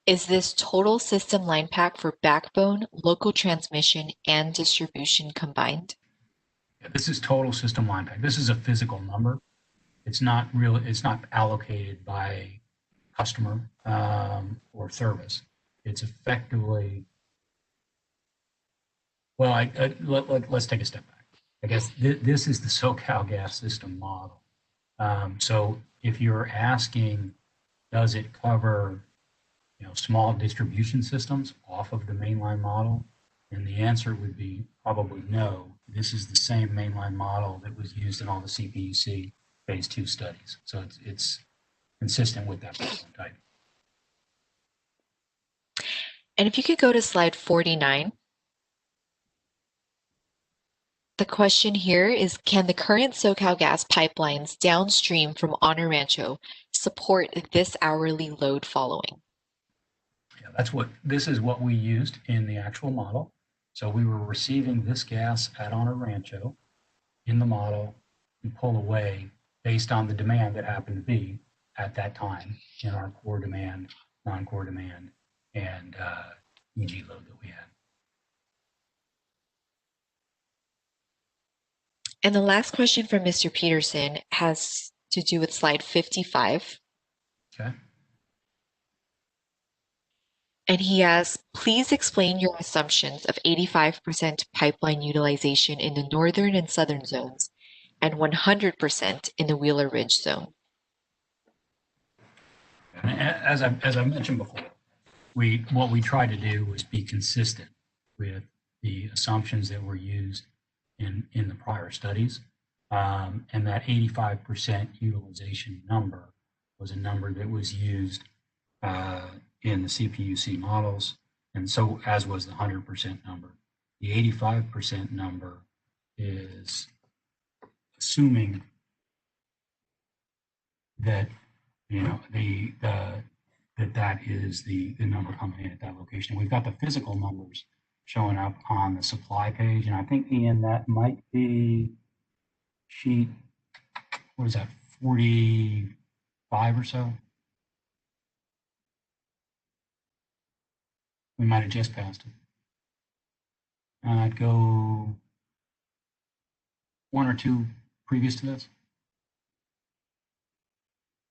Is this total system line pack for backbone, local transmission, and distribution combined? Yeah, this is total system line pack. This is a physical number. It's not real. It's not allocated by customer or service. It's effectively, well, let's take a step back. I guess this is the SoCal gas system model. So if you're asking, does it cover, you know, small distribution systems off of the mainline model? And the answer would be probably no. This is the same mainline model that was used in all the CPUC phase 2 studies. So it's consistent with that type. And if you could go to slide 49. The question here is, can the current SoCal gas pipelines downstream from Honor Rancho support this hourly load following? Yeah, this is what we used in the actual model. So we were receiving this gas at Honor Rancho in the model and pull away based on the demand that happened to be at that time in our core demand, non-core demand, and EG load that we had. And the last question from Mr. Peterson has to do with slide 55. Okay. And he asks, please explain your assumptions of 85% pipeline utilization in the northern and southern zones and 100% in the Wheeler Ridge zone. As I mentioned before, what we tried to do was be consistent with the assumptions that were used in the prior studies. And that 85% utilization number was a number that was used in the CPUC models. And so as was the 100% number. The 85% number is assuming that, you know, that is the number coming in at that location. We've got the physical numbers showing up on the supply page. And I think, Ian, that might be sheet, what is that, 45 or so? We might have just passed it. I'd go one or two previous to this.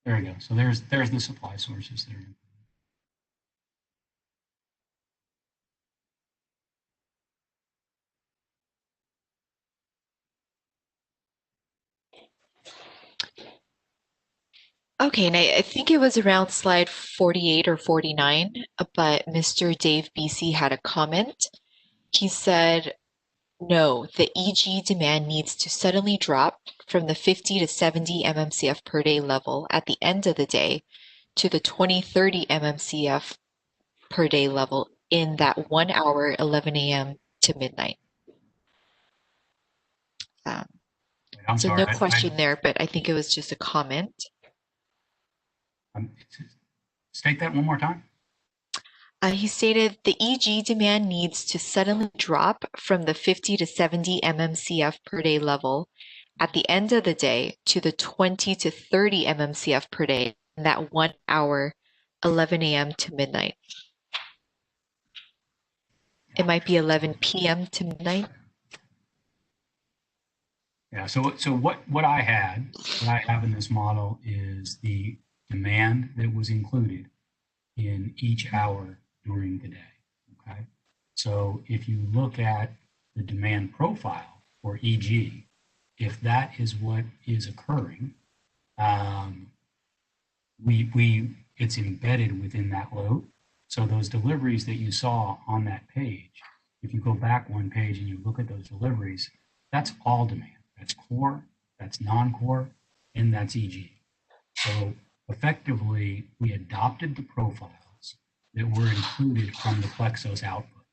There we go. So there's the supply sources there. Okay, and I think it was around slide 48 or 49, but Mr. Dave BC had a comment. He said, no, the EG demand needs to suddenly drop from the 50 to 70 mmCF per day level at the end of the day to the 20-30 mmCF per day level in that 1 hour, 11 a.m. to midnight. I'm so sorry, no question there, but I think it was just a comment. State that one more time. He stated the EG demand needs to suddenly drop from the 50 to 70 mmCF per day level at the end of the day to the 20 to 30 mmCF per day in that 1 hour, 11 a.m. to midnight. It might be 11 p.m. to midnight. Yeah, so what I have in this model is the demand that was included in each hour during the day, okay? So if you look at the demand profile for EG, if that is what is occurring, it's embedded within that load. So those deliveries that you saw on that page, if you go back one page and you look at those deliveries, that's all demand. That's core, that's non-core, and that's EG. So effectively, we adopted the profiles that were included from the Plexos output.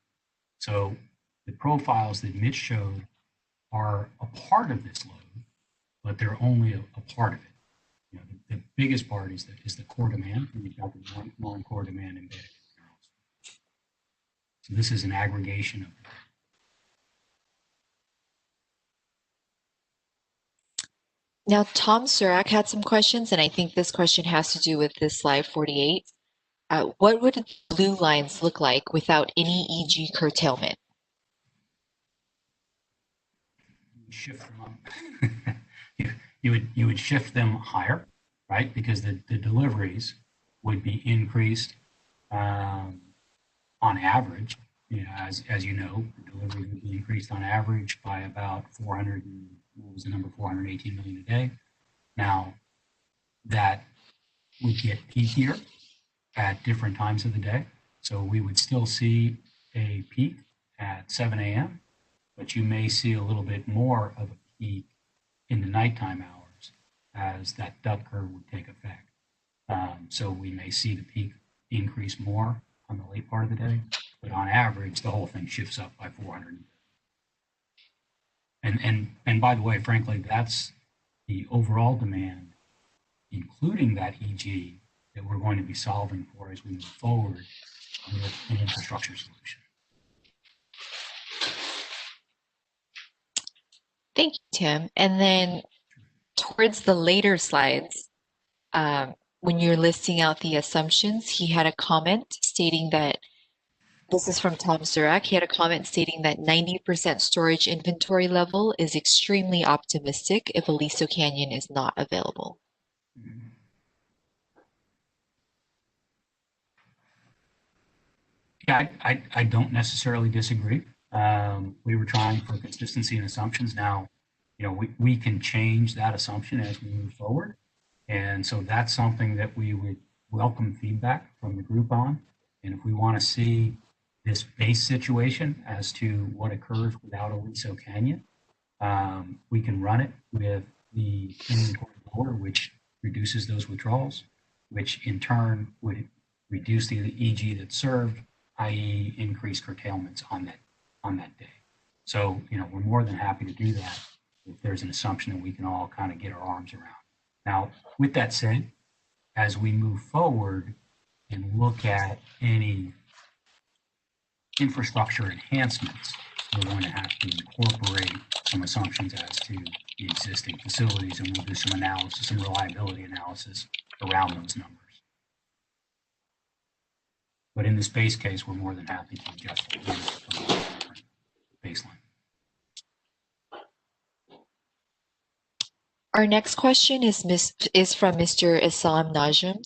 So the profiles that Mitch showed are a part of this load, but they're only a part of it. You know, the biggest part is the core demand, and you've got the non-core demand embedded in there also. So this is an aggregation of them. Now, Tom Surak had some questions, and I think this question has to do with this slide 48. What would the blue lines look like without any EG curtailment? Shift them up. you would shift them higher, right? Because the deliveries would be increased on average. You know, as you know, the deliveries would be increased on average by about 400. What was the number? 418 million a day. Now, that would get peakier at different times of the day. So we would still see a peak at 7 a.m., but you may see a little bit more of a peak in the nighttime hours as that duck curve would take effect. So we may see the peak increase more on the late part of the day, but on average, the whole thing shifts up by 400. And by the way, frankly, that's the overall demand, including that EG, that we're going to be solving for as we move forward with an infrastructure solution. Thank you, Tim. And then towards the later slides, when you're listing out the assumptions, he had a comment stating that, this is from Tom Surak, he had a comment stating that 90% storage inventory level is extremely optimistic if Aliso Canyon is not available. Yeah, I don't necessarily disagree. We were trying for consistency and assumptions. Now, you know, we can change that assumption as we move forward. And so that's something that we would welcome feedback from the group on. And if we want to see this base situation as to what occurs without Aliso Canyon, we can run it with the inventory lower, which reduces those withdrawals, which in turn would reduce the EG that's served, i.e. increase curtailments on that day. So, you know, we're more than happy to do that if there's an assumption that we can all kind of get our arms around. Now, with that said, as we move forward and look at any infrastructure enhancements, we're going to have to incorporate some assumptions as to the existing facilities, and we'll do some analysis, some reliability analysis around those numbers. But in this base case, we're more than happy to adjust the baseline. Our next question is from Mr. Issam Najm.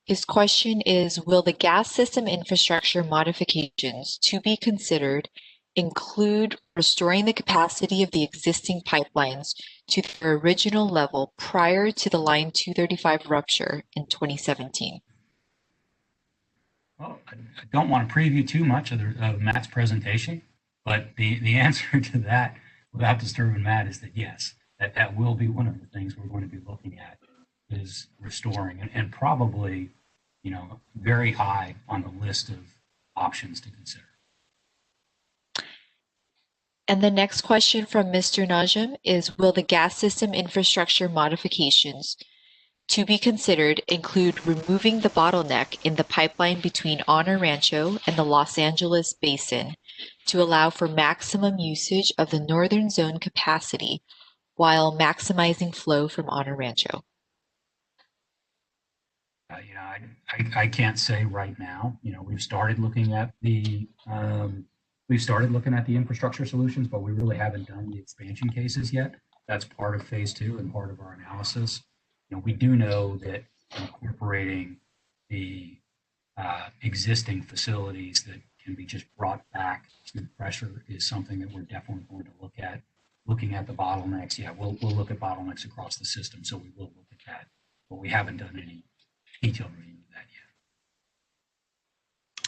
His question is, will the gas system infrastructure modifications to be considered include restoring the capacity of the existing pipelines to their original level prior to the Line 235 rupture in 2017? Well, I don't want to preview too much of Matt's presentation, but the answer to that, without disturbing Matt, is that yes, that will be one of the things we're going to be looking at, is restoring, and probably, you know, very high on the list of options to consider. And the next question from Mr. Najm is, will the gas system infrastructure modifications to be considered include removing the bottleneck in the pipeline between Honor Rancho and the Los Angeles Basin to allow for maximum usage of the northern zone capacity while maximizing flow from Honor Rancho? You know, I can't say right now. You know, we've started looking at the infrastructure solutions, but we really haven't done the expansion cases yet. That's part of phase 2 and part of our analysis. You know, we do know that incorporating the existing facilities that can be just brought back through pressure is something that we're definitely going to look at. Looking at the bottlenecks, yeah, we'll look at bottlenecks across the system, so we will look at that, but we haven't done any detailed review of that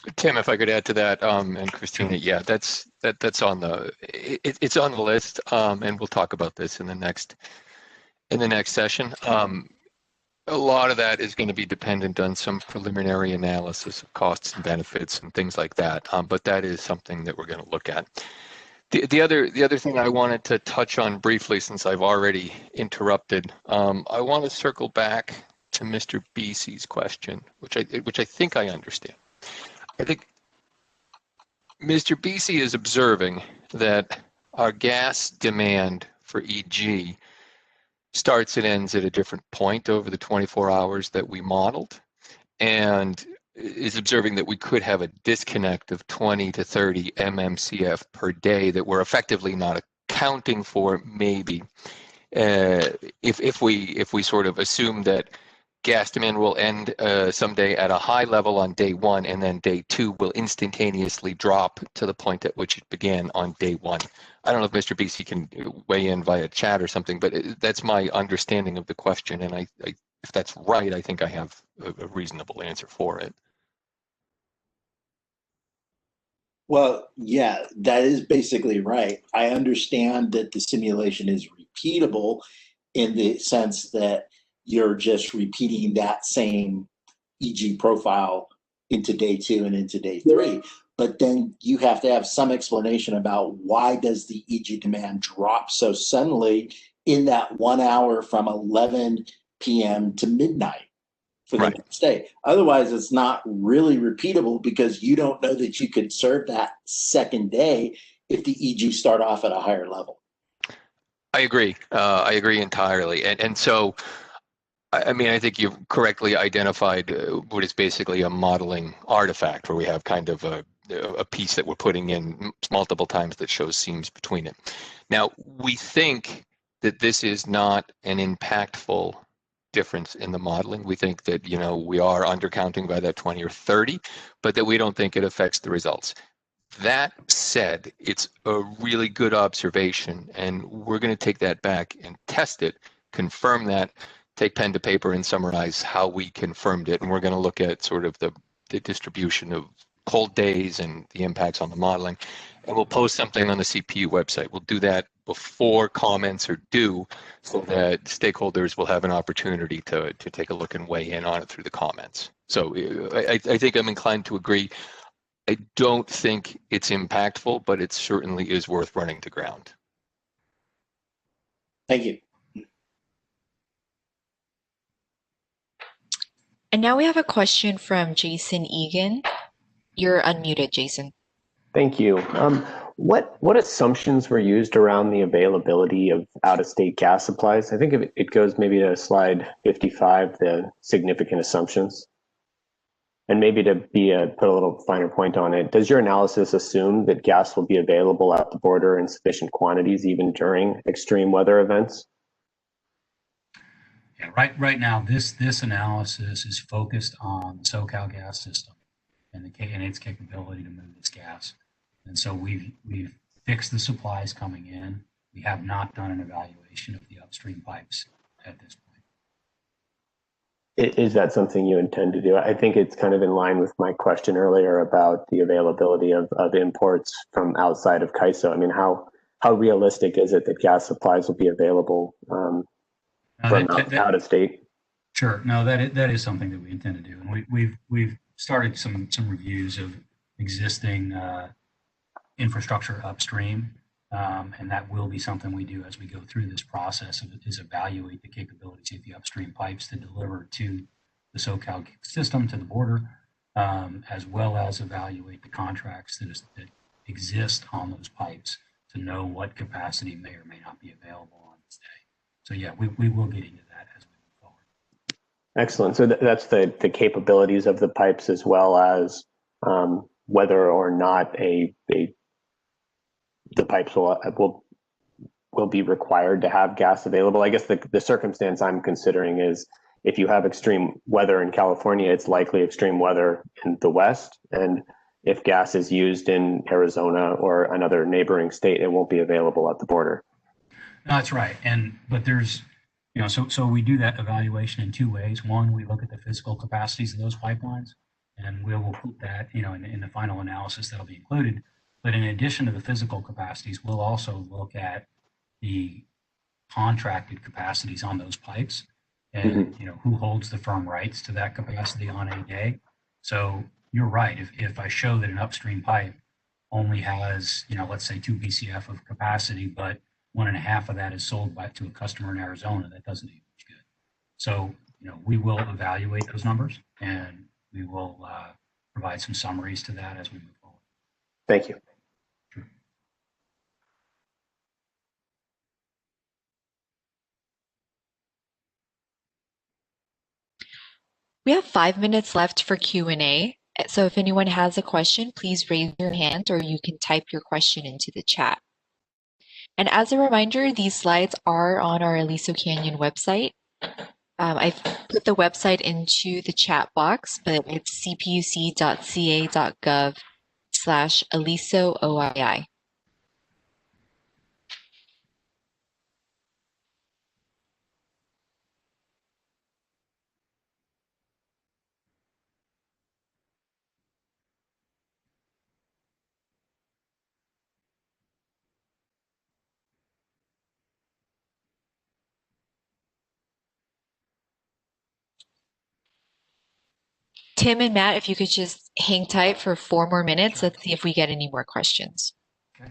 yet. Tim, if I could add to that, and Christina, yeah, that's on the it's on the list, and we'll talk about this in the next session. A lot of that is going to be dependent on some preliminary analysis of costs and benefits and things like that, but that is something that we're going to look at. The other thing I wanted to touch on briefly, since I've already interrupted, I want to circle back to Mr. Beese's question, which I think I understand. I think Mr. Beese is observing that our gas demand for EG starts and ends at a different point over the 24 hours that we modeled, and is observing that we could have a disconnect of 20 to 30 MMCF per day that we're effectively not accounting for, maybe, if we sort of assume that gas demand will end someday at a high level on day 1, and then day 2 will instantaneously drop to the point at which it began on day 1. I don't know if Mr. BC can weigh in via chat or something, but that's my understanding of the question, and if that's right, I think I have a reasonable answer for it. Well, yeah, that is basically right. I understand that the simulation is repeatable in the sense that you're just repeating that same EG profile into day 2 and into day 3. But then you have to have some explanation about why does the EG demand drop so suddenly in that 1 hour from 11 p.m. to midnight for the next day. Otherwise, it's not really repeatable because you don't know that you could serve that second day if the EG start off at a higher level. I agree. I agree entirely. And so, I mean, I think you've correctly identified what is basically a modeling artifact, where we have kind of a piece that we're putting in multiple times that shows seams between it. Now, we think that this is not an impactful difference in the modeling. We think that, you know, we are undercounting by that 20 or 30, but that we don't think it affects the results. That said, it's a really good observation, and we're going to take that back and test it, confirm that, take pen to paper and summarize how we confirmed it. And we're going to look at sort of the distribution of cold days and the impacts on the modeling. And we'll post something on the CPU website. We'll do that before comments are due, so that stakeholders will have an opportunity to take a look and weigh in on it through the comments. So I think I'm inclined to agree. I don't think it's impactful, but it certainly is worth running to ground. Thank you. And now we have a question from Jason Egan. You're unmuted, Jason. Thank you. What assumptions were used around the availability of out-of-state gas supplies? I think it goes maybe to slide 55, the significant assumptions. And maybe to put a little finer point on it, does your analysis assume that gas will be available at the border in sufficient quantities even during extreme weather events? Yeah, right now, this analysis is focused on the SoCal gas system and its capability to move this gas. And so we've fixed the supplies coming in. We have not done an evaluation of the upstream pipes at this point. Is that something you intend to do? I think it's kind of in line with my question earlier about the availability of imports from outside of CAISO. I mean, how realistic is it that gas supplies will be available from out of state? Sure. No, that is something that we intend to do, and we've started some reviews of existing infrastructure upstream, and that will be something we do as we go through this process is evaluate the capabilities of the upstream pipes to deliver to the SoCal system, to the border, as well as evaluate the contracts that exist on those pipes to know what capacity may or may not be available on this day. So yeah, we will get into that as we move forward. Excellent. So that's the capabilities of the pipes as well as whether or not the pipes will be required to have gas available. I guess the circumstance I'm considering is if you have extreme weather in California, it's likely extreme weather in the West. And if gas is used in Arizona or another neighboring state, it won't be available at the border. No, that's right. But there's, so we do that evaluation in two ways. One, we look at the physical capacities of those pipelines, and we will put that, in the final analysis that'll be included. But in addition to the physical capacities, we'll also look at the contracted capacities on those pipes and, who holds the firm rights to that capacity on a day. So you're right. If I show that an upstream pipe only has, let's say 2 BCF of capacity, but 1.5 of that is sold to a customer in Arizona, that doesn't do much good. So, we will evaluate those numbers and we will provide some summaries to that as we move forward. Thank you. We have 5 minutes left for Q&A. So if anyone has a question, please raise your hand or you can type your question into the chat. And as a reminder, these slides are on our Aliso Canyon website. I've put the website into the chat box, but it's cpuc.ca.gov/Aliso OII. Tim and Matt, if you could just hang tight for 4 more minutes, let's see if we get any more questions. Okay.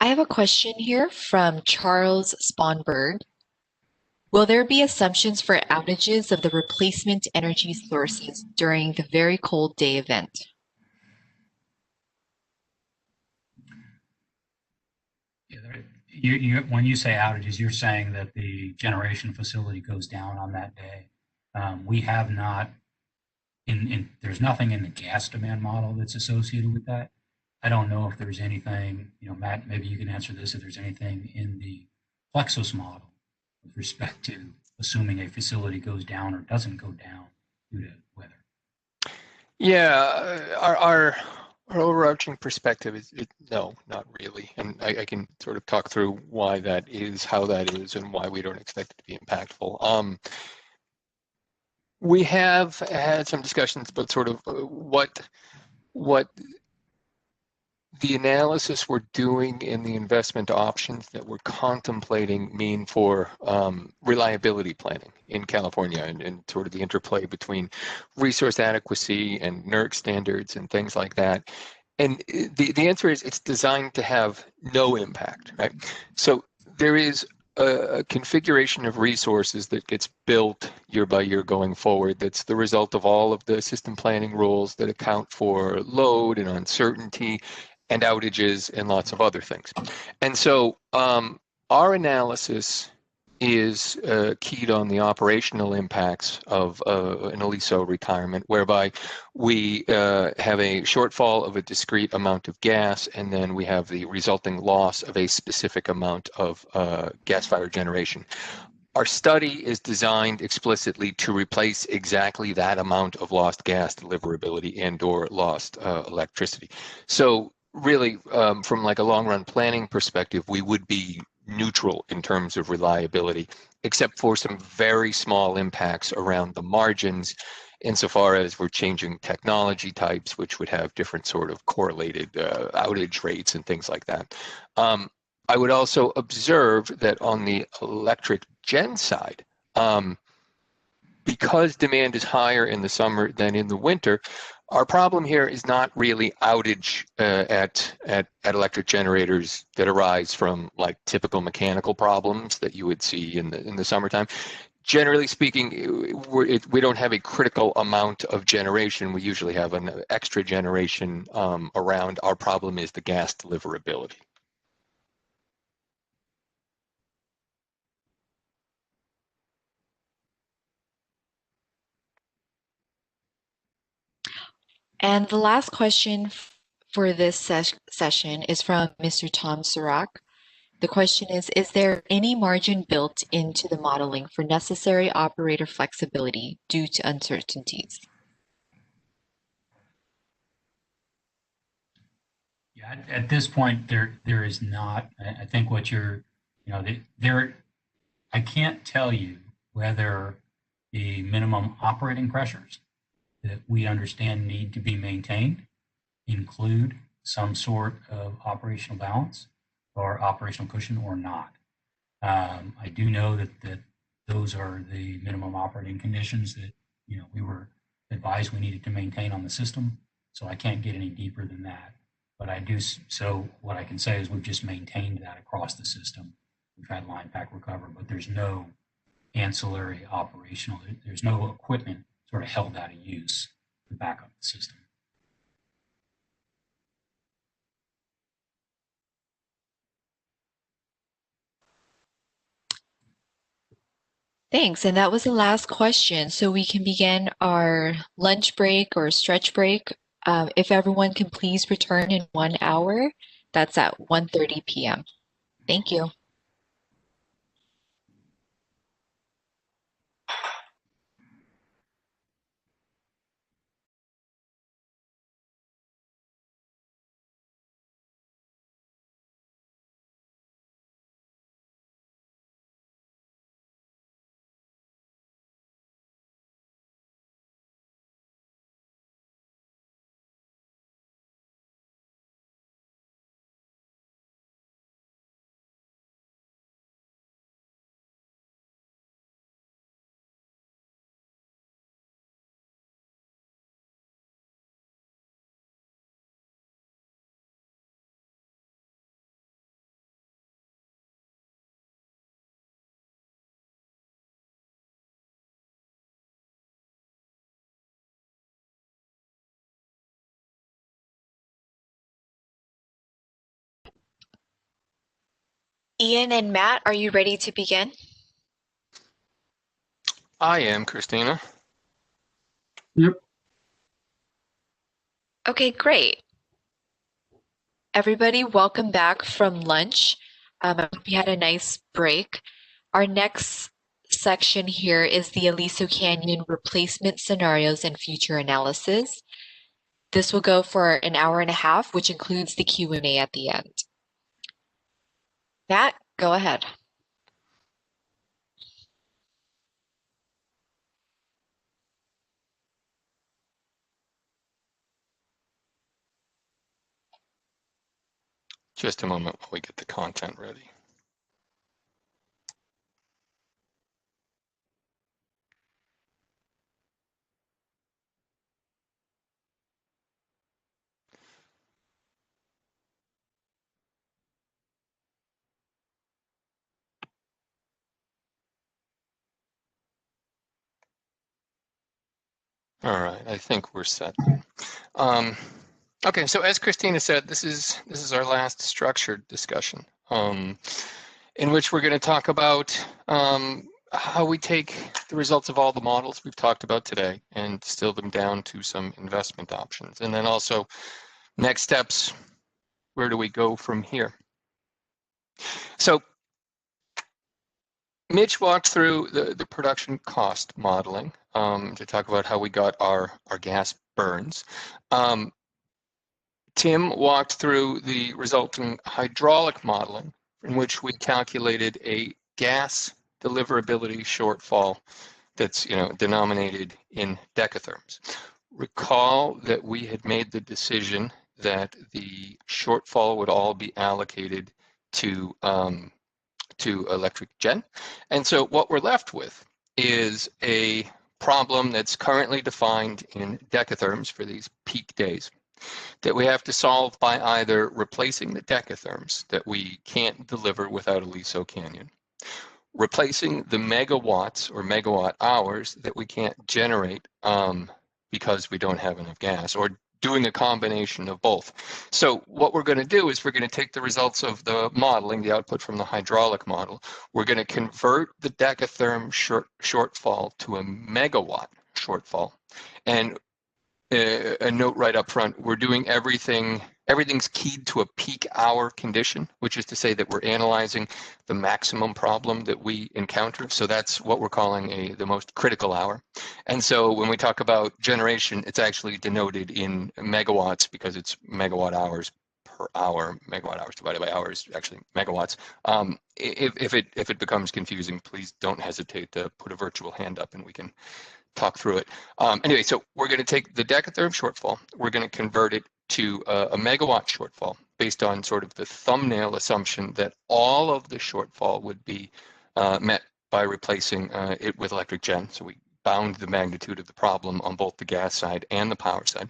I have a question here from Charles Sponberg. Will there be assumptions for outages of the replacement energy sources during the very cold day event? When you say outages, you're saying that the generation facility goes down on that day. We have not, there's nothing in the gas demand model that's associated with that. I don't know if there's anything, Matt, maybe you can answer this, if there's anything in the Plexus model with respect to assuming a facility goes down or doesn't go down due to weather? Yeah, our overarching perspective is no, not really. And I can sort of talk through why that is, how that is, and why we don't expect it to be impactful. We have had some discussions about sort of what the analysis we're doing in the investment options that we're contemplating mean for reliability planning in California, and sort of the interplay between resource adequacy and NERC standards and things like that. And the answer is it's designed to have no impact, right? So there is a configuration of resources that gets built year by year going forward that's the result of all of the system planning rules that account for load and uncertainty and outages and lots of other things. And so our analysis is keyed on the operational impacts of an Aliso retirement, whereby we have a shortfall of a discrete amount of gas, and then we have the resulting loss of a specific amount of gas-fired generation. Our study is designed explicitly to replace exactly that amount of lost gas deliverability and/or lost electricity. So really, from like a long-run planning perspective, we would be neutral in terms of reliability, except for some very small impacts around the margins insofar as we're changing technology types, which would have different sort of correlated outage rates and things like that. I would also observe that on the electric gen side, because demand is higher in the summer than in the winter, our problem here is not really outage at electric generators that arise from like typical mechanical problems that you would see in the summertime. Generally speaking, we don't have a critical amount of generation. We usually have an extra generation around. Our problem is the gas deliverability. And the last question for this session is from Mr. Tom Surak. The question is there any margin built into the modeling for necessary operator flexibility due to uncertainties? Yeah, at this point, there is not. I think what you're, I can't tell you whether the minimum operating pressures that we understand need to be maintained include some sort of operational balance or operational cushion or not. I do know that those are the minimum operating conditions that we were advised we needed to maintain on the system. So I can't get any deeper than that. But I do. So what I can say is we've just maintained that across the system. We've had line pack recover, but there's no ancillary operational. There's no equipment sort of held out of use to back up the system. Thanks. And that was the last question. So we can begin our lunch break or stretch break. If everyone can please return in 1 hour, that's at 1:30 p.m. Thank you. Ian and Matt, are you ready to begin? I am, Christina. Yep. Okay, great. Everybody, welcome back from lunch. I hope you had a nice break. Our next section here is the Aliso Canyon replacement scenarios and future analysis. This will go for an hour and a half, which includes the Q&A at the end. Matt, go ahead. Just a moment while we get the content ready. All right, I think we're set. Okay, so as Christina said, this is our last structured discussion, in which we're going to talk about how we take the results of all the models we've talked about today and distill them down to some investment options, and then also next steps. Where do we go from here? So Mitch walked through the production cost modeling to talk about how we got our gas burns. Tim walked through the resulting hydraulic modeling in which we calculated a gas deliverability shortfall that's denominated in decatherms. Recall that we had made the decision that the shortfall would all be allocated to electric gen. And so what we're left with is a problem that's currently defined in decatherms for these peak days that we have to solve by either replacing the decatherms that we can't deliver without Aliso Canyon, replacing the megawatts or megawatt hours that we can't generate because we don't have enough gas, or doing a combination of both. So what we're going to do is we're going to take the results of the modeling, the output from the hydraulic model. We're going to convert the decatherm shortfall to a megawatt shortfall. And a note right up front, we're doing everything's keyed to a peak hour condition, which is to say that we're analyzing the maximum problem that we encounter. So that's what we're calling the most critical hour. And so when we talk about generation, it's actually denoted in megawatts because it's megawatt hours per hour. Megawatt hours divided by hours, actually megawatts. If it becomes confusing, please don't hesitate to put a virtual hand up and we can talk through it. Anyway, so we're going to take the decatherm shortfall, we're going to convert it to a megawatt shortfall based on sort of the thumbnail assumption that all of the shortfall would be met by replacing it with electric gen. So we bound the magnitude of the problem on both the gas side and the power side.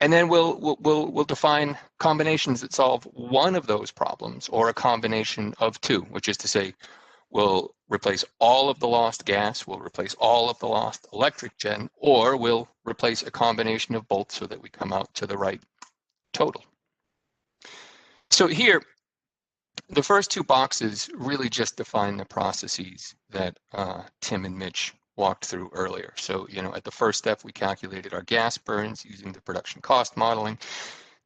And then we'll define combinations that solve one of those problems or a combination of two, which is to say, we'll replace all of the lost gas, we'll replace all of the lost electric gen, or we'll replace a combination of both so that we come out to the right total. So here, the first two boxes really just define the processes that Tim and Mitch walked through earlier. So, at the first step, we calculated our gas burns using the production cost modeling.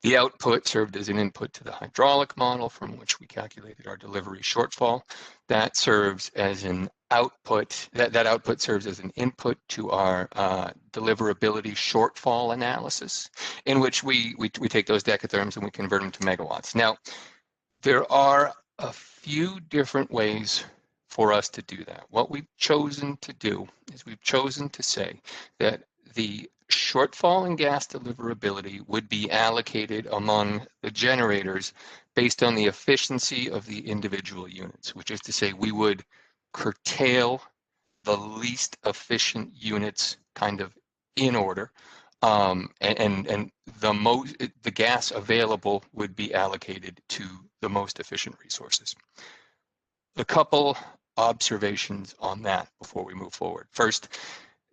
The output served as an input to the hydraulic model from which we calculated our delivery shortfall. That serves as an output, that output serves as an input to our deliverability shortfall analysis, in which we take those decatherms and we convert them to megawatts. Now, there are a few different ways for us to do that. What we've chosen to do is we've chosen to say that the shortfall in gas deliverability would be allocated among the generators based on the efficiency of the individual units, which is to say we would curtail the least efficient units kind of in order, and the gas available would be allocated to the most efficient resources. A couple observations on that before we move forward. First,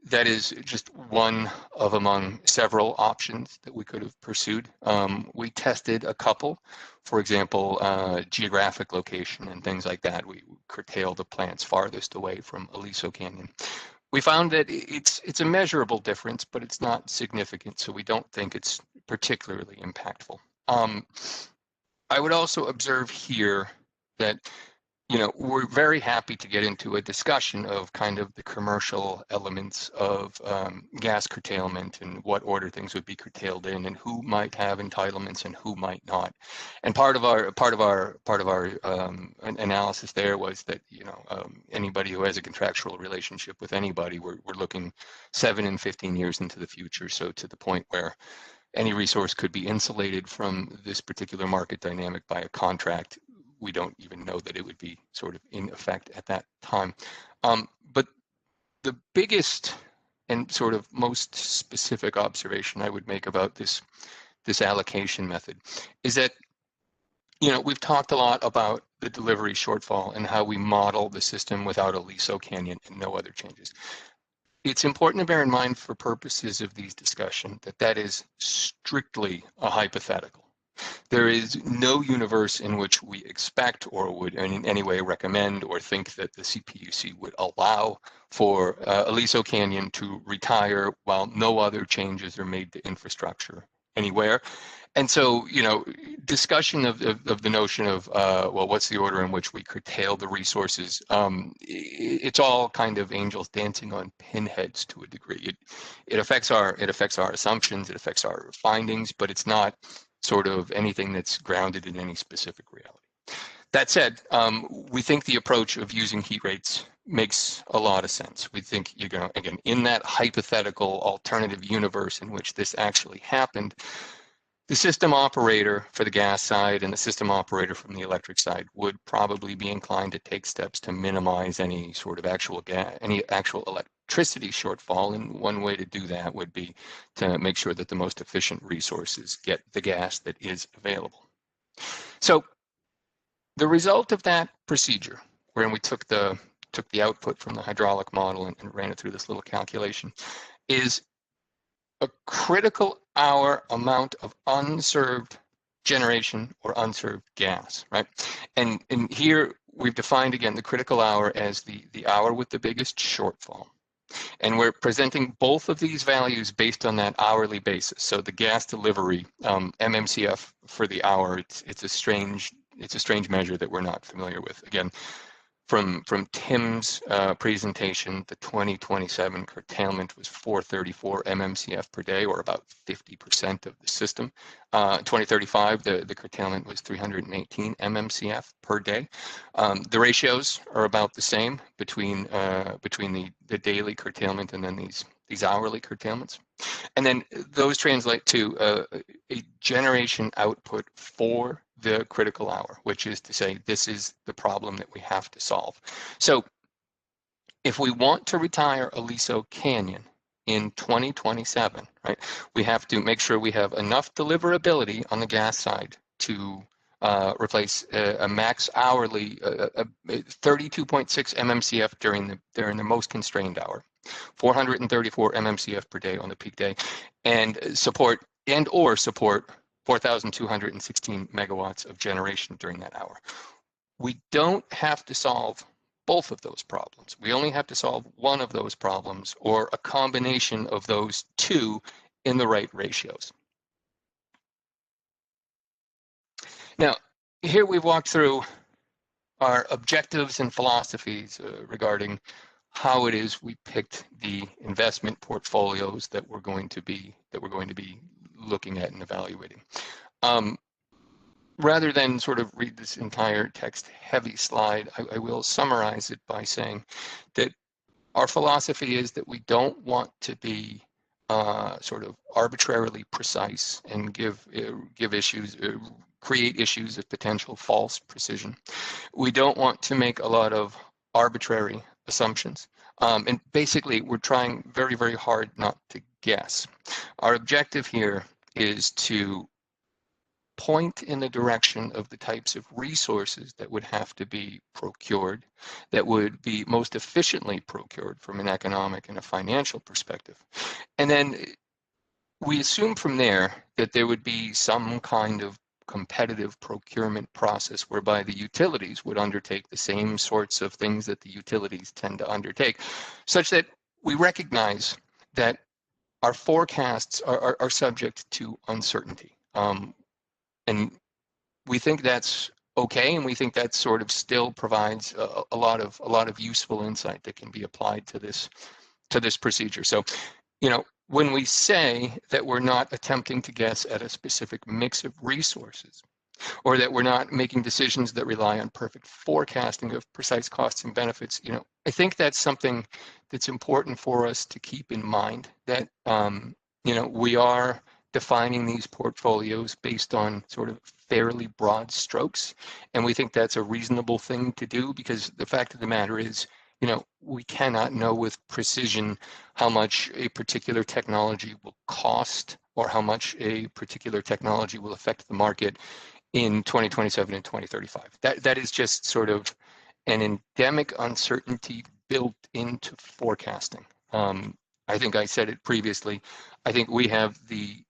that is just one of among several options that we could have pursued. We tested a couple, for example, geographic location and things like that. We curtailed the plants farthest away from Aliso Canyon. We found that it's a measurable difference, but it's not significant, so we don't think it's particularly impactful. I would also observe here that we're very happy to get into a discussion of kind of the commercial elements of gas curtailment and what order things would be curtailed in, and who might have entitlements and who might not. And part of our analysis there was that anybody who has a contractual relationship with anybody, we're looking 7 and 15 years into the future. So to the point where any resource could be insulated from this particular market dynamic by a contract. We don't even know that it would be sort of in effect at that time. But the biggest and sort of most specific observation I would make about this allocation method is that, we've talked a lot about the delivery shortfall and how we model the system without Aliso Canyon and no other changes. It's important to bear in mind for purposes of these discussions that is strictly a hypothetical. There is no universe in which we expect or would in any way recommend or think that the CPUC would allow for Aliso Canyon to retire while no other changes are made to infrastructure anywhere. And so, discussion of the notion of, well, what's the order in which we curtail the resources? It's all kind of angels dancing on pinheads to a degree. It affects our assumptions, it affects our findings, but it's not sort of anything that's grounded in any specific reality. That said, we think the approach of using heat rates makes a lot of sense. We think again, in that hypothetical alternative universe in which this actually happened, the system operator for the gas side and the system operator from the electric side would probably be inclined to take steps to minimize any sort of actual electricity shortfall. And one way to do that would be to make sure that the most efficient resources get the gas that is available. So the result of that procedure, wherein we took the output from the hydraulic model and ran it through this little calculation, is a critical hour amount of unserved generation or unserved gas, right? And here we've defined again the critical hour as the hour with the biggest shortfall. And we're presenting both of these values based on that hourly basis. So the gas delivery, MMCF for the hour, it's a strange measure that we're not familiar with. Again, from Tim's presentation, the 2027 curtailment was 434 MMCF per day, or about 50% of the system. 2035, the curtailment was 318 MMCF per day. The ratios are about the same between the daily curtailment and then these hourly curtailments. And then those translate to a generation output for the critical hour, which is to say this is the problem that we have to solve. So if we want to retire Aliso Canyon in 2027, right, we have to make sure we have enough deliverability on the gas side to replace a max hourly 32.6 MMCF during the most constrained hour, 434 MMCF per day on the peak day, and support 4,216 megawatts of generation during that hour. We don't have to solve both of those problems. We only have to solve one of those problems, or a combination of those two in the right ratios. Now, here we've walked through our objectives and philosophies regarding how it is we picked the investment portfolios that we're going to be looking at and evaluating. Rather than sort of read this entire text-heavy slide, I will summarize it by saying that our philosophy is that we don't want to be sort of arbitrarily precise and create issues of potential false precision. We don't want to make a lot of arbitrary assumptions. And basically, we're trying very, very hard not to guess. Our objective here is to point in the direction of the types of resources that would have to be procured, that would be most efficiently procured from an economic and a financial perspective. And then we assume from there that there would be some kind of competitive procurement process whereby the utilities would undertake the same sorts of things that the utilities tend to undertake, such that we recognize that our forecasts are subject to uncertainty. And we think that's okay, and we think that sort of still provides a lot of useful insight that can be applied to this procedure. So, you know, when we say that we're not attempting to guess at a specific mix of resources, or that we're not making decisions that rely on perfect forecasting of precise costs and benefits, you know, I think that's something that's important for us to keep in mind, that you know, we are defining these portfolios based on sort of fairly broad strokes, and we think that's a reasonable thing to do, because the fact of the matter is, you know, we cannot know with precision how much a particular technology will cost, or how much a particular technology will affect the market in 2027 and 2035. That is just sort of an endemic uncertainty built into forecasting. I think I said it previously. I think we have the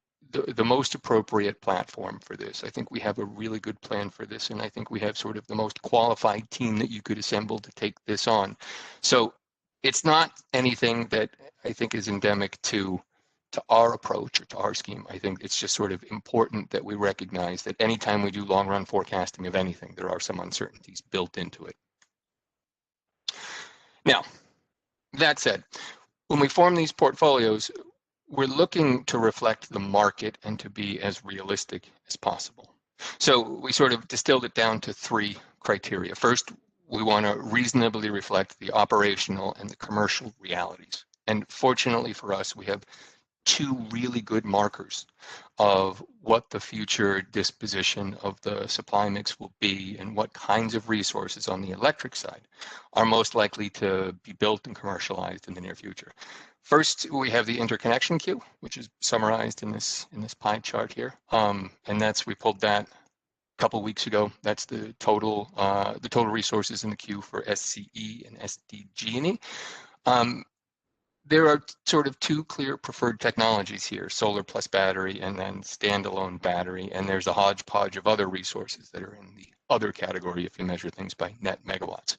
most appropriate platform for this. I think we have a really good plan for this, and I think we have sort of the most qualified team that you could assemble to take this on. So it's not anything that I think is endemic to our approach or to our scheme. I think it's just sort of important that we recognize that anytime we do long run forecasting of anything, there are some uncertainties built into it. Now, that said, when we form these portfolios, we're looking to reflect the market and to be as realistic as possible. So we sort of distilled it down to 3 criteria. First, we want to reasonably reflect the operational and the commercial realities. And fortunately for us, we have 2 really good markers of what the future disposition of the supply mix will be, and what kinds of resources on the electric side are most likely to be built and commercialized in the near future. First, we have the interconnection queue, which is summarized in this pie chart here, and we pulled that a couple weeks ago. That's the total resources in the queue for SCE and SDG&E. There are sort of 2 clear preferred technologies here, solar plus battery and then standalone battery, and there's a hodgepodge of other resources that are in the other category if you measure things by net megawatts.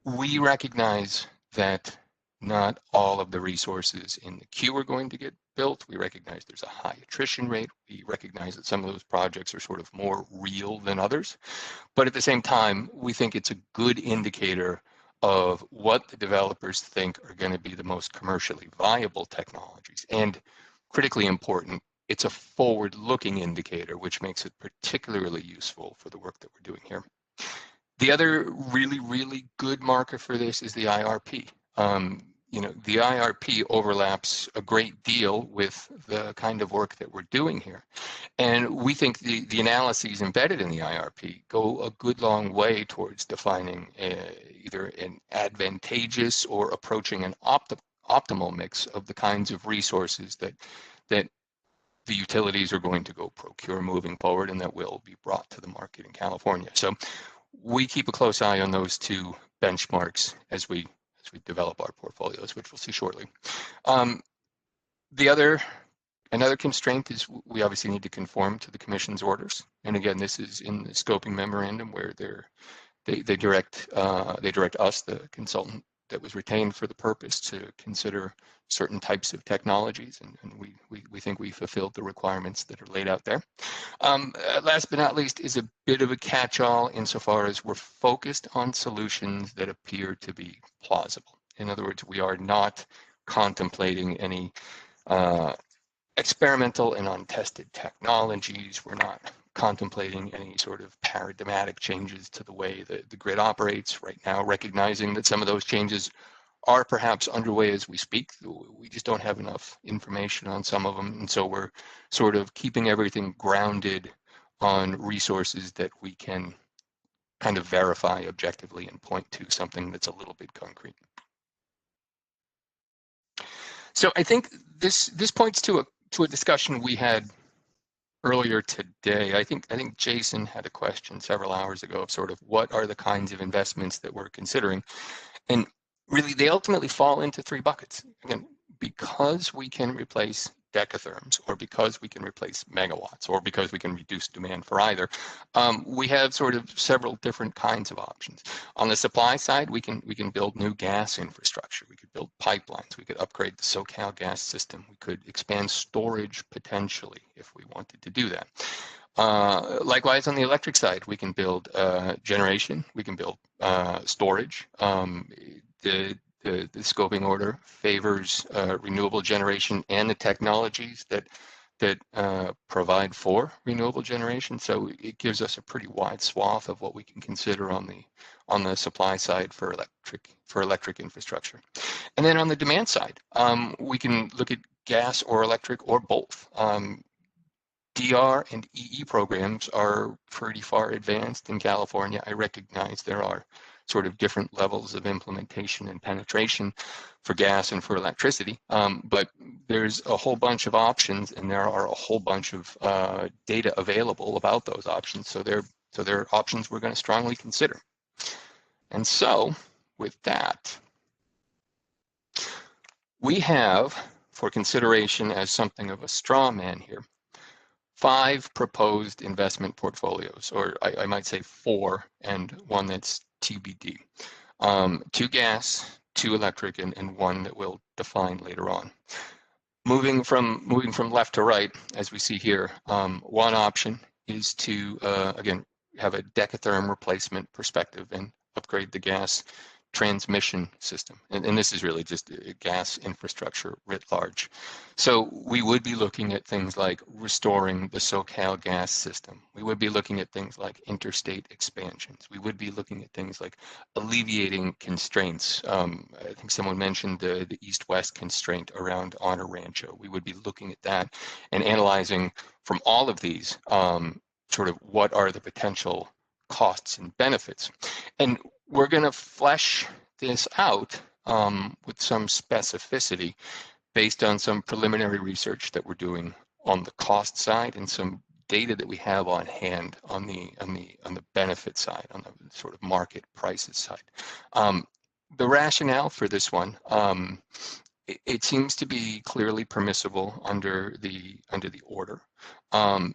We recognize that not all of the resources in the queue are going to get built. We recognize there's a high attrition rate. We recognize that some of those projects are sort of more real than others. But at the same time, we think it's a good indicator of what the developers think are going to be the most commercially viable technologies. And critically important, it's a forward-looking indicator, which makes it particularly useful for the work that we're doing here. The other really, really good marker for this is the IRP. You know, the IRP overlaps a great deal with the kind of work that we're doing here. And we think the analyses embedded in the IRP go a good long way towards defining either an advantageous or approaching an optimal mix of the kinds of resources that the utilities are going to go procure moving forward, and that will be brought to the market in California. So we keep a close eye on those 2 benchmarks as we develop our portfolios, which we'll see shortly. Another constraint is we obviously need to conform to the Commission's orders. And again, this is in the scoping memorandum where they direct us, the consultant that was retained for the purpose, to consider certain types of technologies, and we think we fulfilled the requirements that are laid out there. Last but not least is a bit of a catch-all insofar as we're focused on solutions that appear to be plausible. In other words, we are not contemplating any experimental and untested technologies. We're not contemplating any sort of paradigmatic changes to the way that the grid operates right now, recognizing that some of those changes are perhaps underway as we speak. We just don't have enough information on some of them, and so we're sort of keeping everything grounded on resources that we can kind of verify objectively and point to something that's a little bit concrete. So I think this points to a discussion we had earlier today. I think Jason had a question several hours ago of sort of what are the kinds of investments that we're considering, and really they ultimately fall into 3 buckets. Again, because we can replace decatherms, or because we can replace megawatts, or because we can reduce demand for either, we have sort of several different kinds of options. On the supply side, we can build new gas infrastructure. We could build pipelines. We could upgrade the SoCal gas system. We could expand storage potentially if we wanted to do that. Likewise, on the electric side, we can build generation, we can build storage. The scoping order favors renewable generation and the technologies that provide for renewable generation. So it gives us a pretty wide swath of what we can consider on the supply side for electric infrastructure. And then on the demand side, we can look at gas or electric or both. DR and EE programs are pretty far advanced in California. I recognize there are sort of different levels of implementation and penetration for gas and for electricity, but there's a whole bunch of options, and there are a whole bunch of data available about those options. So they're options we're going to strongly consider. And so with that, we have, for consideration as something of a straw man here, 5 proposed investment portfolios, or I might say 4, and one that's TBD. 2 gas, 2 electric, and 1 that we'll define later on. Moving from left to right, as we see here, one option is to, again, have a decatherm replacement perspective and upgrade the gas transmission system. And this is really just gas infrastructure writ large. So we would be looking at things like restoring the SoCal gas system. We would be looking at things like interstate expansions. We would be looking at things like alleviating constraints. I think someone mentioned the east-west constraint around Honor Rancho. We would be looking at that and analyzing from all of these sort of what are the potential costs and benefits. And we're going to flesh this out with some specificity based on some preliminary research that we're doing on the cost side and some data that we have on hand on the benefit side, on the sort of market prices side. The rationale for this one, it seems to be clearly permissible under the order.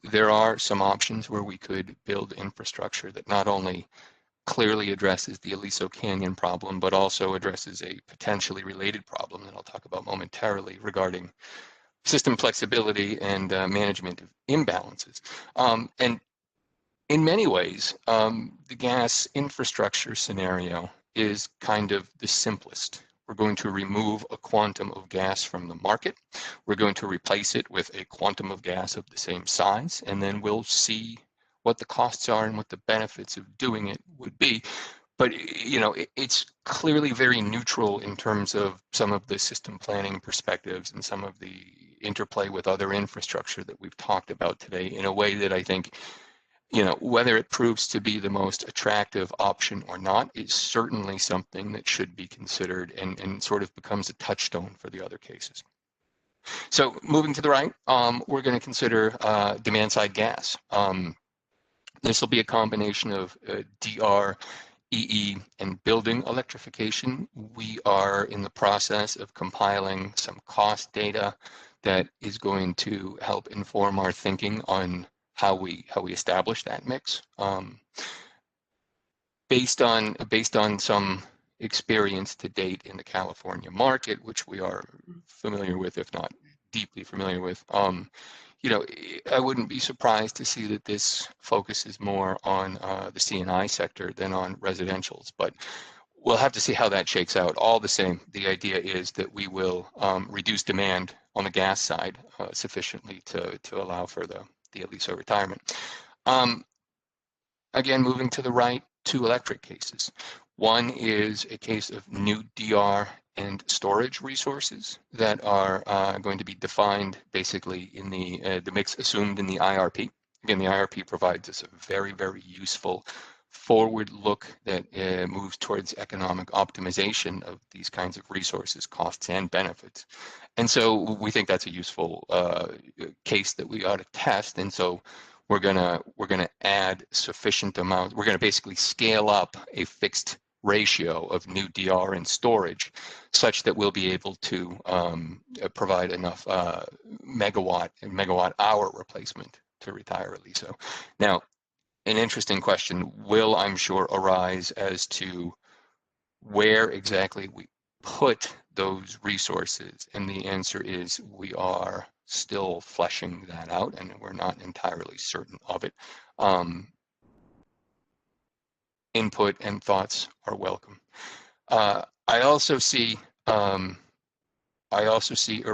There are some options where we could build infrastructure that not only clearly addresses the Aliso Canyon problem, but also addresses a potentially related problem that I'll talk about momentarily regarding system flexibility and management of imbalances. And in many ways, the gas infrastructure scenario is kind of the simplest. We're going to remove a quantum of gas from the market. We're going to replace it with a quantum of gas of the same size, and then we'll see what the costs are and what the benefits of doing it would be. But it's clearly very neutral in terms of some of the system planning perspectives and some of the interplay with other infrastructure that we've talked about today in a way that I think, whether it proves to be the most attractive option or not is certainly something that should be considered and sort of becomes a touchstone for the other cases. So moving to the right, we're going to consider demand side gas. This will be a combination of DR, EE, and building electrification. We are in the process of compiling some cost data that is going to help inform our thinking on how we establish that mix. Based on some experience to date in the California market, which we are familiar with, if not deeply familiar with, I wouldn't be surprised to see that this focuses more on the C&I sector than on residentials, but we'll have to see how that shakes out. All the same, the idea is that we will reduce demand on the gas side sufficiently to allow for the Aliso retirement. Again, moving to the right, 2 electric cases. One is a case of new DR and storage resources that are going to be defined basically in the mix assumed in the IRP. Again, the IRP provides us a very, very useful forward look that moves towards economic optimization of these kinds of resources, costs and benefits. And so we think that's a useful case that we ought to test. And so we're gonna add sufficient amount. We're gonna basically scale up a fixed ratio of new DR and storage such that we'll be able to provide enough megawatt hour replacement to retire Aliso. Now, an interesting question will, I'm sure, arise as to where exactly we put those resources, and the answer is we are still fleshing that out, and we're not entirely certain of it. Input and thoughts are welcome. I also see a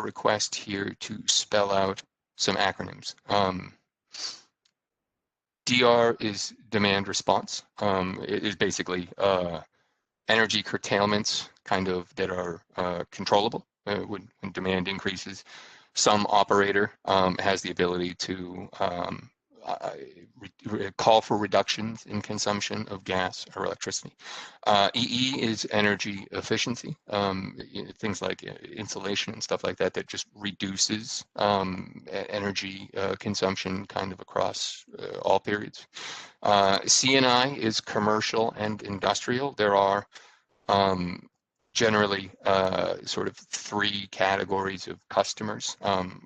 request here to spell out some acronyms. DR is demand response. It is basically energy curtailments kind of that are controllable when demand increases. Some operator has the ability to call for reductions in consumption of gas or electricity. EE is energy efficiency, things like insulation and stuff like that, that just reduces energy consumption kind of across all periods. CNI is commercial and industrial. There are generally sort of three categories of customers: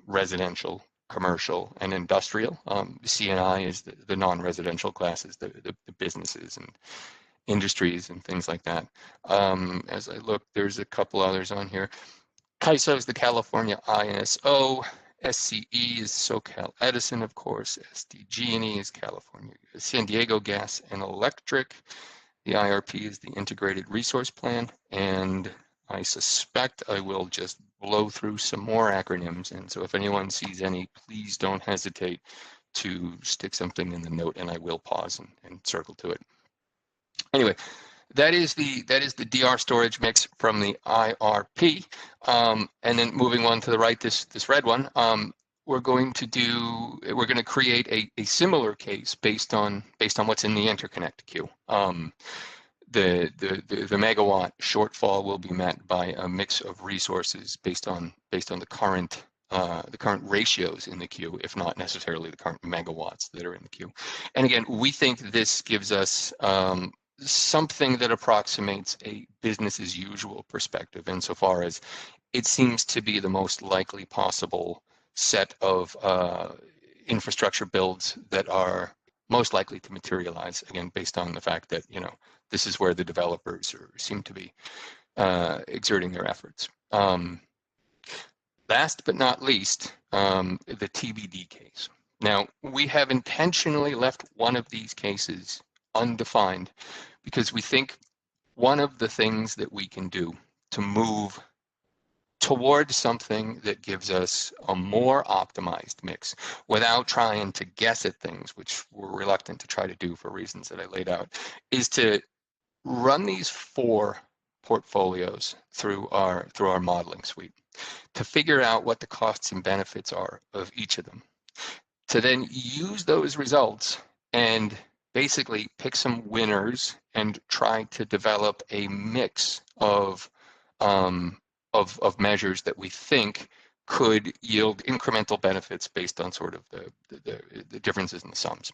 residential, commercial, and industrial. CNI is the non-residential classes, the businesses and industries and things like that. As I look, there's a couple others on here. CAISO is the California ISO. SCE is SoCal Edison, of course. SDG&E is California, San Diego Gas and Electric. The IRP is the Integrated Resource Plan, and I suspect I will just blow through some more acronyms. And so if anyone sees any, please don't hesitate to stick something in the note, and I will pause and circle to it. Anyway, that is the DR storage mix from the IRP. And then moving on to the right, this red one, we're going to create a similar case based on what's in the interconnect queue. The megawatt shortfall will be met by a mix of resources based on the current ratios in the queue, if not necessarily the current megawatts that are in the queue. And again, we think this gives us something that approximates a business as usual perspective, insofar as it seems to be the most likely possible set of infrastructure builds that are most likely to materialize, again, based on the fact that, this is where the developers seem to be exerting their efforts. Last but not least, the TBD case. Now, we have intentionally left one of these cases undefined because we think one of the things that we can do to move towards something that gives us a more optimized mix without trying to guess at things, which we're reluctant to try to do for reasons that I laid out, is to run these 4 portfolios through our modeling suite to figure out what the costs and benefits are of each of them, to then use those results and basically pick some winners and try to develop a mix of measures that we think could yield incremental benefits based on sort of the differences in the sums.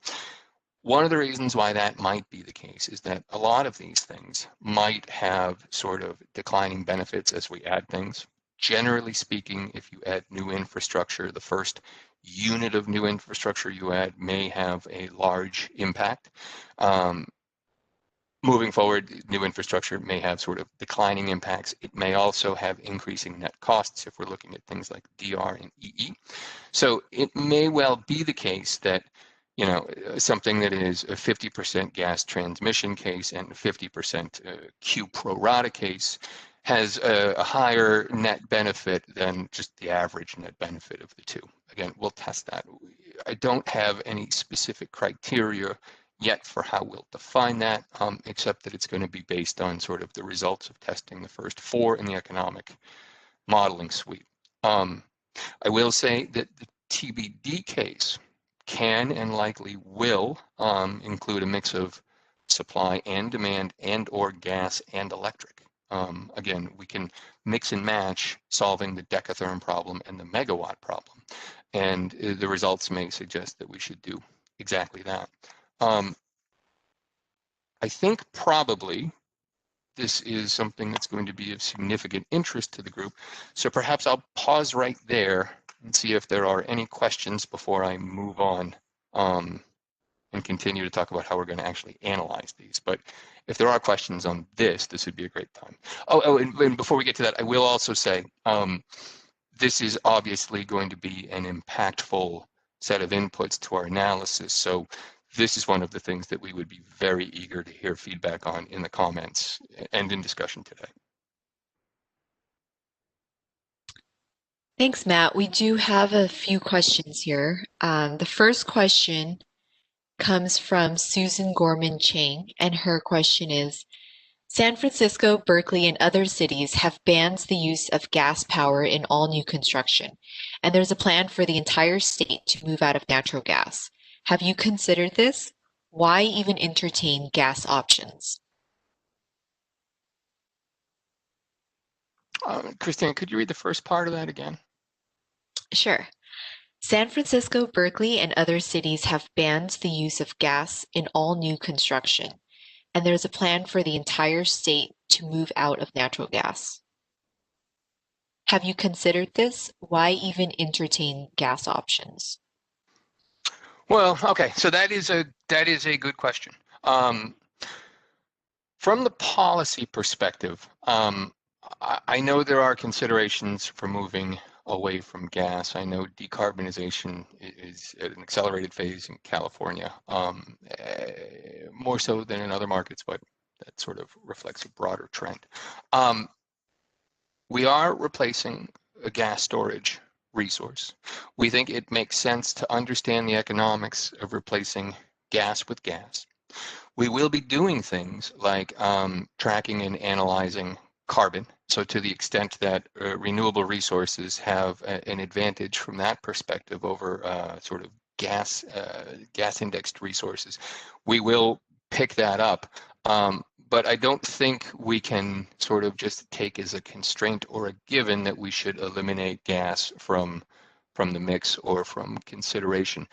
One of the reasons why that might be the case is that a lot of these things might have sort of declining benefits as we add things. Generally speaking, if you add new infrastructure, the first unit of new infrastructure you add may have a large impact. Moving forward, new infrastructure may have sort of declining impacts. It may also have increasing net costs if we're looking at things like DR and EE. So it may well be the case that, something that is a 50% gas transmission case and a 50% Q pro rata case has a higher net benefit than just the average net benefit of the two. Again, we'll test that. I don't have any specific criteria yet for how we'll define that, except that it's going to be based on sort of the results of testing the first 4 in the economic modeling suite. I will say that the TBD case can and likely will include a mix of supply and demand and or gas and electric. Again, we can mix and match solving the decatherm problem and the megawatt problem, and the results may suggest that we should do exactly that. I think probably this is something that's going to be of significant interest to the group, so perhaps I'll pause right there and see if there are any questions before I move on and continue to talk about how we're going to actually analyze these. But if there are questions on this would be a great time. And before we get to that, I will also say this is obviously going to be an impactful set of inputs to our analysis. So this is one of the things that we would be very eager to hear feedback on in the comments and in discussion today. Thanks, Matt. We do have a few questions here. The first question comes from Susan Gorman Chang, and her question is, San Francisco, Berkeley, and other cities have banned the use of gas power in all new construction, and there's a plan for the entire state to move out of natural gas. Have you considered this? Why even entertain gas options? Christine, could you read the first part of that again? Sure. San Francisco, Berkeley, and other cities have banned the use of gas in all new construction, and there's a plan for the entire state to move out of natural gas. Have you considered this? Why even entertain gas options? Well, okay, so that is a good question. From the policy perspective, I know there are considerations for moving away from gas. I know decarbonization is at an accelerated phase in California, more so than in other markets, but that sort of reflects a broader trend. We are replacing a gas storage resource. We think it makes sense to understand the economics of replacing gas with gas. We will be doing things like tracking and analyzing carbon. So to the extent that renewable resources have an advantage from that perspective over sort of gas indexed resources, we will pick that up. But I don't think we can sort of just take as a constraint or a given that we should eliminate gas from the mix or from consideration.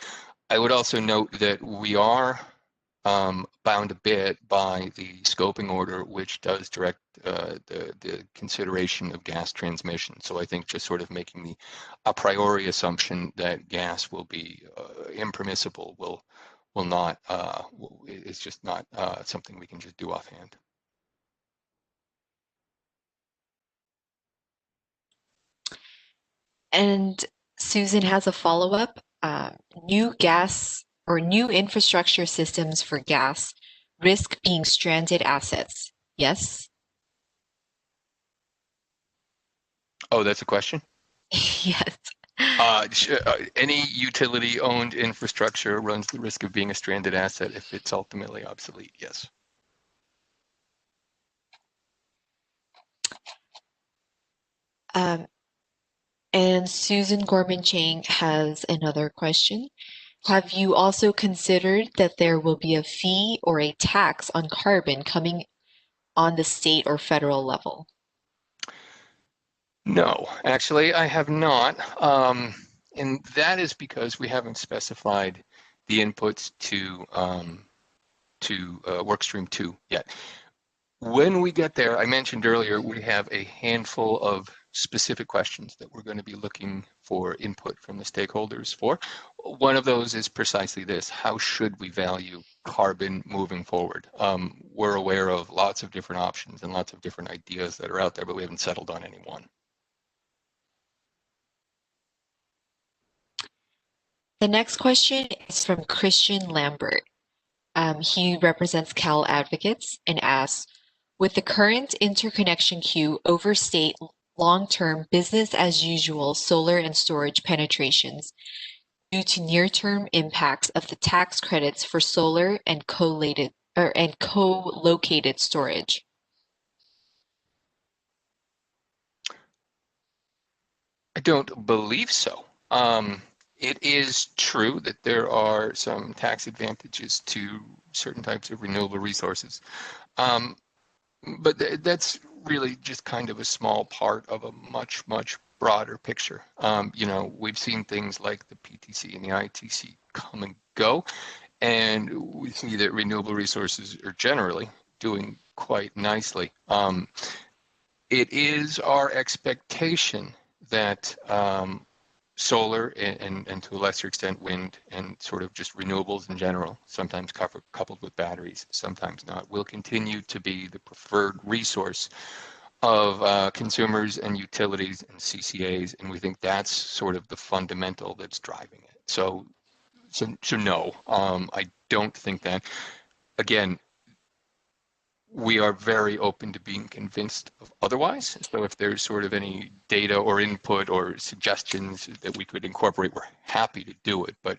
I would also note that we are bound a bit by the scoping order, which does direct the consideration of gas transmission. So I think just sort of making a priori assumption that gas will be impermissible will not, it's just not something we can just do offhand. And Susan has a follow-up. New gas or new infrastructure systems for gas risk being stranded assets. Yes? Oh, that's a question? Yes. Any utility-owned infrastructure runs the risk of being a stranded asset if it's ultimately obsolete, yes. And Susan Gorman Chang has another question. Have you also considered that there will be a fee or a tax on carbon coming on the state or federal level? No, actually, I have not. And that is because we haven't specified the inputs to workstream 2 yet. When we get there, I mentioned earlier, we have a handful of specific questions that we're going to be looking for input from the stakeholders for. One of those is precisely this: how should we value carbon moving forward? We're aware of lots of different options and lots of different ideas that are out there, but we haven't settled on any one. The next question is from Christian Lambert. He represents Cal Advocates and asks, with the current interconnection queue over state long-term business-as-usual solar and storage penetrations due to near-term impacts of the tax credits for solar and co-located storage. I don't believe so. It is true that there are some tax advantages to certain types of renewable resources. But that's really just kind of a small part of a much, much broader picture. You know, we've seen things like the PTC and the ITC come and go, and we see that renewable resources are generally doing quite nicely. It is our expectation that solar and to a lesser extent wind and sort of just renewables in general, sometimes coupled with batteries, sometimes not, will continue to be the preferred resource of consumers and utilities and CCAs, and we think that's sort of the fundamental that's driving it. So no, I don't think that. Again, we are very open to being convinced of otherwise. So if there's sort of any data or input or suggestions that we could incorporate, we're happy to do it. But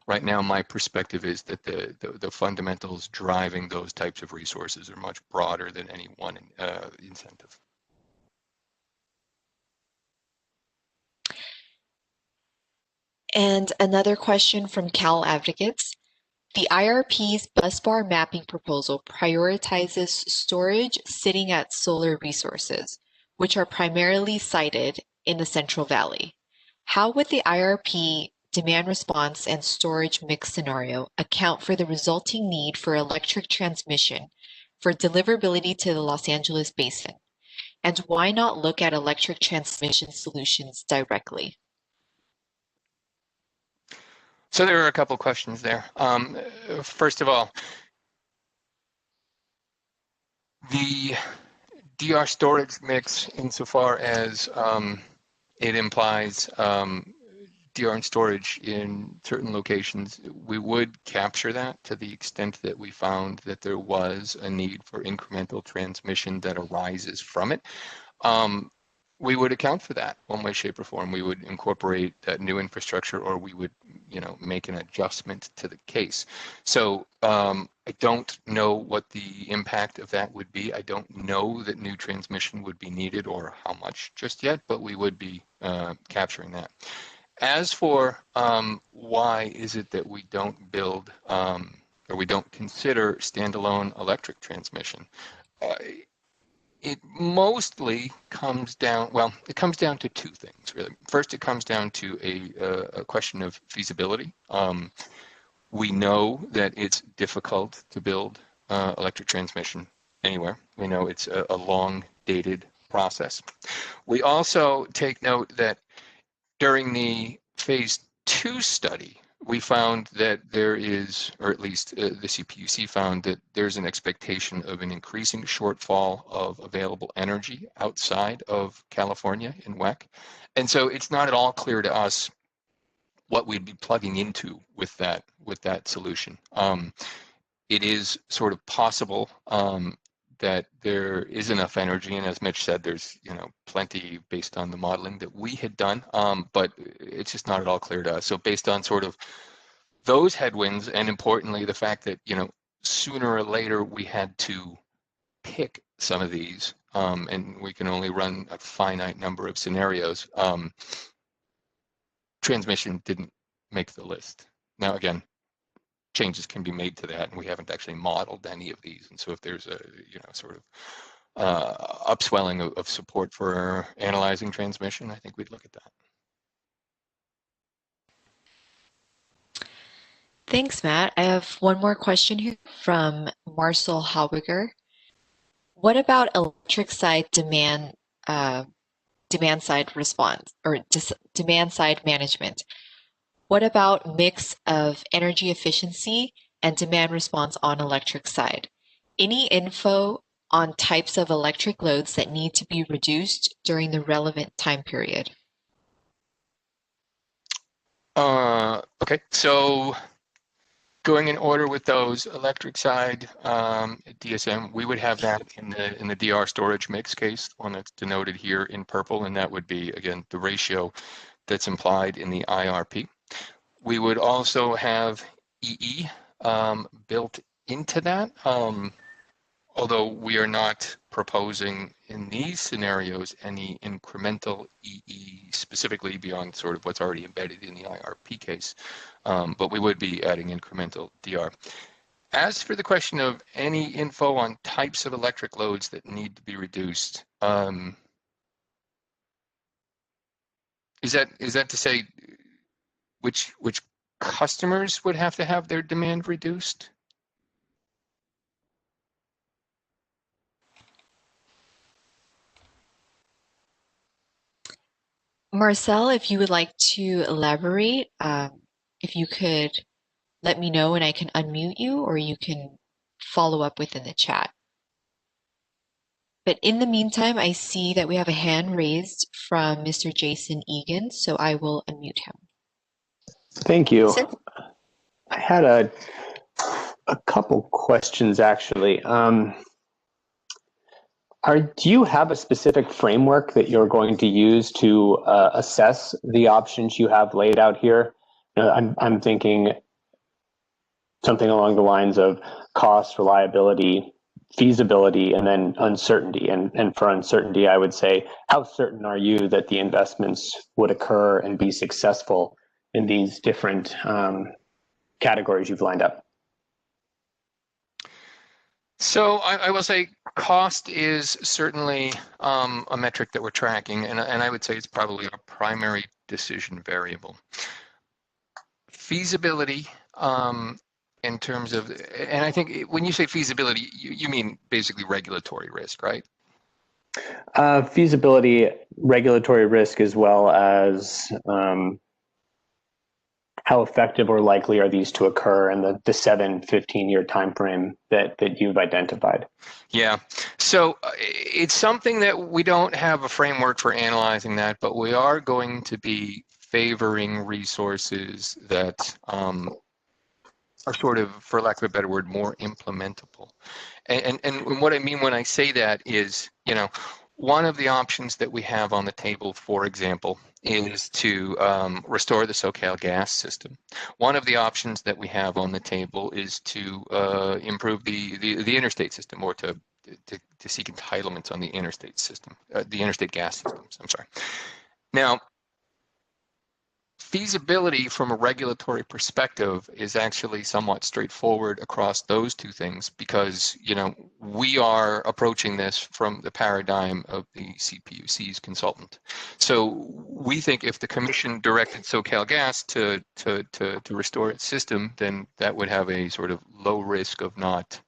right now, my perspective is that the fundamentals driving those types of resources are much broader than any one incentive. And another question from Cal Advocates. The IRP's busbar mapping proposal prioritizes storage sitting at solar resources, which are primarily sited in the Central Valley. How would the IRP demand response and storage mix scenario account for the resulting need for electric transmission for deliverability to the Los Angeles basin? And why not look at electric transmission solutions directly? So there are a couple questions there. First of all, the DR storage mix, insofar as it implies DR and storage in certain locations, we would capture that to the extent that we found that there was a need for incremental transmission that arises from it. We would account for that one way, shape, or form. We would incorporate that new infrastructure, or we would, make an adjustment to the case. So I don't know what the impact of that would be. I don't know that new transmission would be needed or how much just yet, but we would be capturing that. As for why is it that we don't build or we don't consider standalone electric transmission? It mostly comes down, well, it comes down to two things, really. First, it comes down to a question of feasibility. We know that it's difficult to build electric transmission anywhere. We know it's a long-dated process. We also take note that during the phase 2 study, we found that there is, or at least the CPUC found that there's an expectation of an increasing shortfall of available energy outside of California in WEC. And so it's not at all clear to us what we'd be plugging into with that solution. It is sort of possible that there is enough energy, and as Mitch said, there's plenty based on the modeling that we had done, but it's just not at all clear to us. So based on sort of those headwinds, and importantly the fact that sooner or later we had to pick some of these, and we can only run a finite number of scenarios, transmission didn't make the list. Now again, changes can be made to that, and we haven't actually modeled any of these. And so if there's a sort of upswelling of support for analyzing transmission, I think we'd look at that. Thanks, Matt. I have one more question here from Marcel Haubiger. What about electric side demand side response or demand side management? What about mix of energy efficiency and demand response on electric side? Any info on types of electric loads that need to be reduced during the relevant time period? Okay, so going in order with those, electric side DSM, we would have that in the DR storage mix case, the one that's denoted here in purple, and that would be, again, the ratio that's implied in the IRP. We would also have EE built into that, although we are not proposing in these scenarios any incremental EE specifically beyond sort of what's already embedded in the IRP case, but we would be adding incremental DR. As for the question of any info on types of electric loads that need to be reduced, is that to say which customers would have to have their demand reduced? Marcel, if you would like to elaborate, if you could let me know and I can unmute you, or you can follow up within the chat. But in the meantime, I see that we have a hand raised from Mr. Jason Egan, so I will unmute him. Thank you. I had a couple questions actually. Do you have a specific framework that you're going to use to assess the options you have laid out here? I'm thinking something along the lines of cost, reliability, feasibility, and then uncertainty. And for uncertainty, I would say, how certain are you that the investments would occur and be successful in these different categories you've lined up? So I will say cost is certainly a metric that we're tracking, and I would say it's probably our primary decision variable. Feasibility, in terms of, and I think when you say feasibility, you mean basically regulatory risk, right? Feasibility, regulatory risk, as well as how effective or likely are these to occur in the 7-15-year time frame that you've identified? Yeah, so it's something that we don't have a framework for analyzing that, but we are going to be favoring resources that are sort of, for lack of a better word, more implementable. And what I mean when I say that is, you know, one of the options that we have on the table, for example, is to restore the SoCal gas system. One of the options that we have on the table is to improve the interstate system, or to seek entitlements on the interstate system, the interstate gas systems, I'm sorry. Now, feasibility from a regulatory perspective is actually somewhat straightforward across those two things, because, you know, we are approaching this from the paradigm of the CPUC's consultant. So we think if the commission directed SoCal Gas to restore its system, then that would have a sort of low risk of not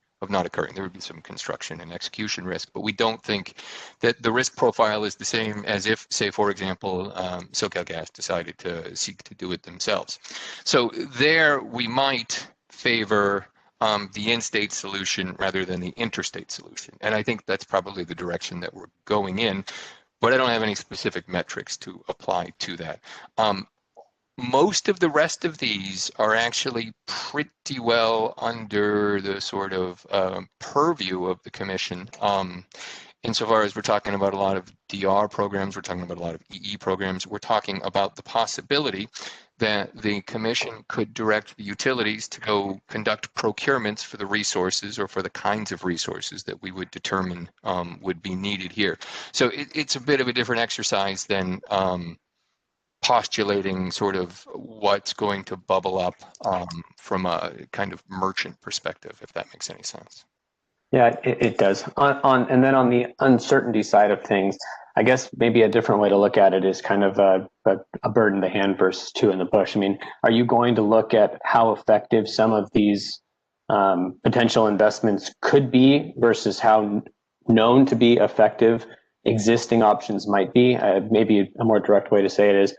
occurring. There would be some construction and execution risk, but we don't think that the risk profile is the same as if, say, for example, SoCal Gas decided to seek to do it themselves. So there we might favor the in-state solution rather than the interstate solution. And I think that's probably the direction that we're going in, but I don't have any specific metrics to apply to that. Most of the rest of these are actually pretty well under the sort of purview of the commission. Insofar as we're talking about a lot of DR programs, we're talking about a lot of EE programs, we're talking about the possibility that the commission could direct the utilities to go conduct procurements for the resources, or for the kinds of resources that we would determine would be needed here. So it's a bit of a different exercise than postulating sort of what's going to bubble up from a kind of merchant perspective, if that makes any sense. Yeah, it does. And then on the uncertainty side of things, I guess maybe a different way to look at it is kind of a bird in the hand versus two in the bush. I mean, are you going to look at how effective some of these potential investments could be versus how known to be effective existing options might be? Maybe a more direct way to say it is,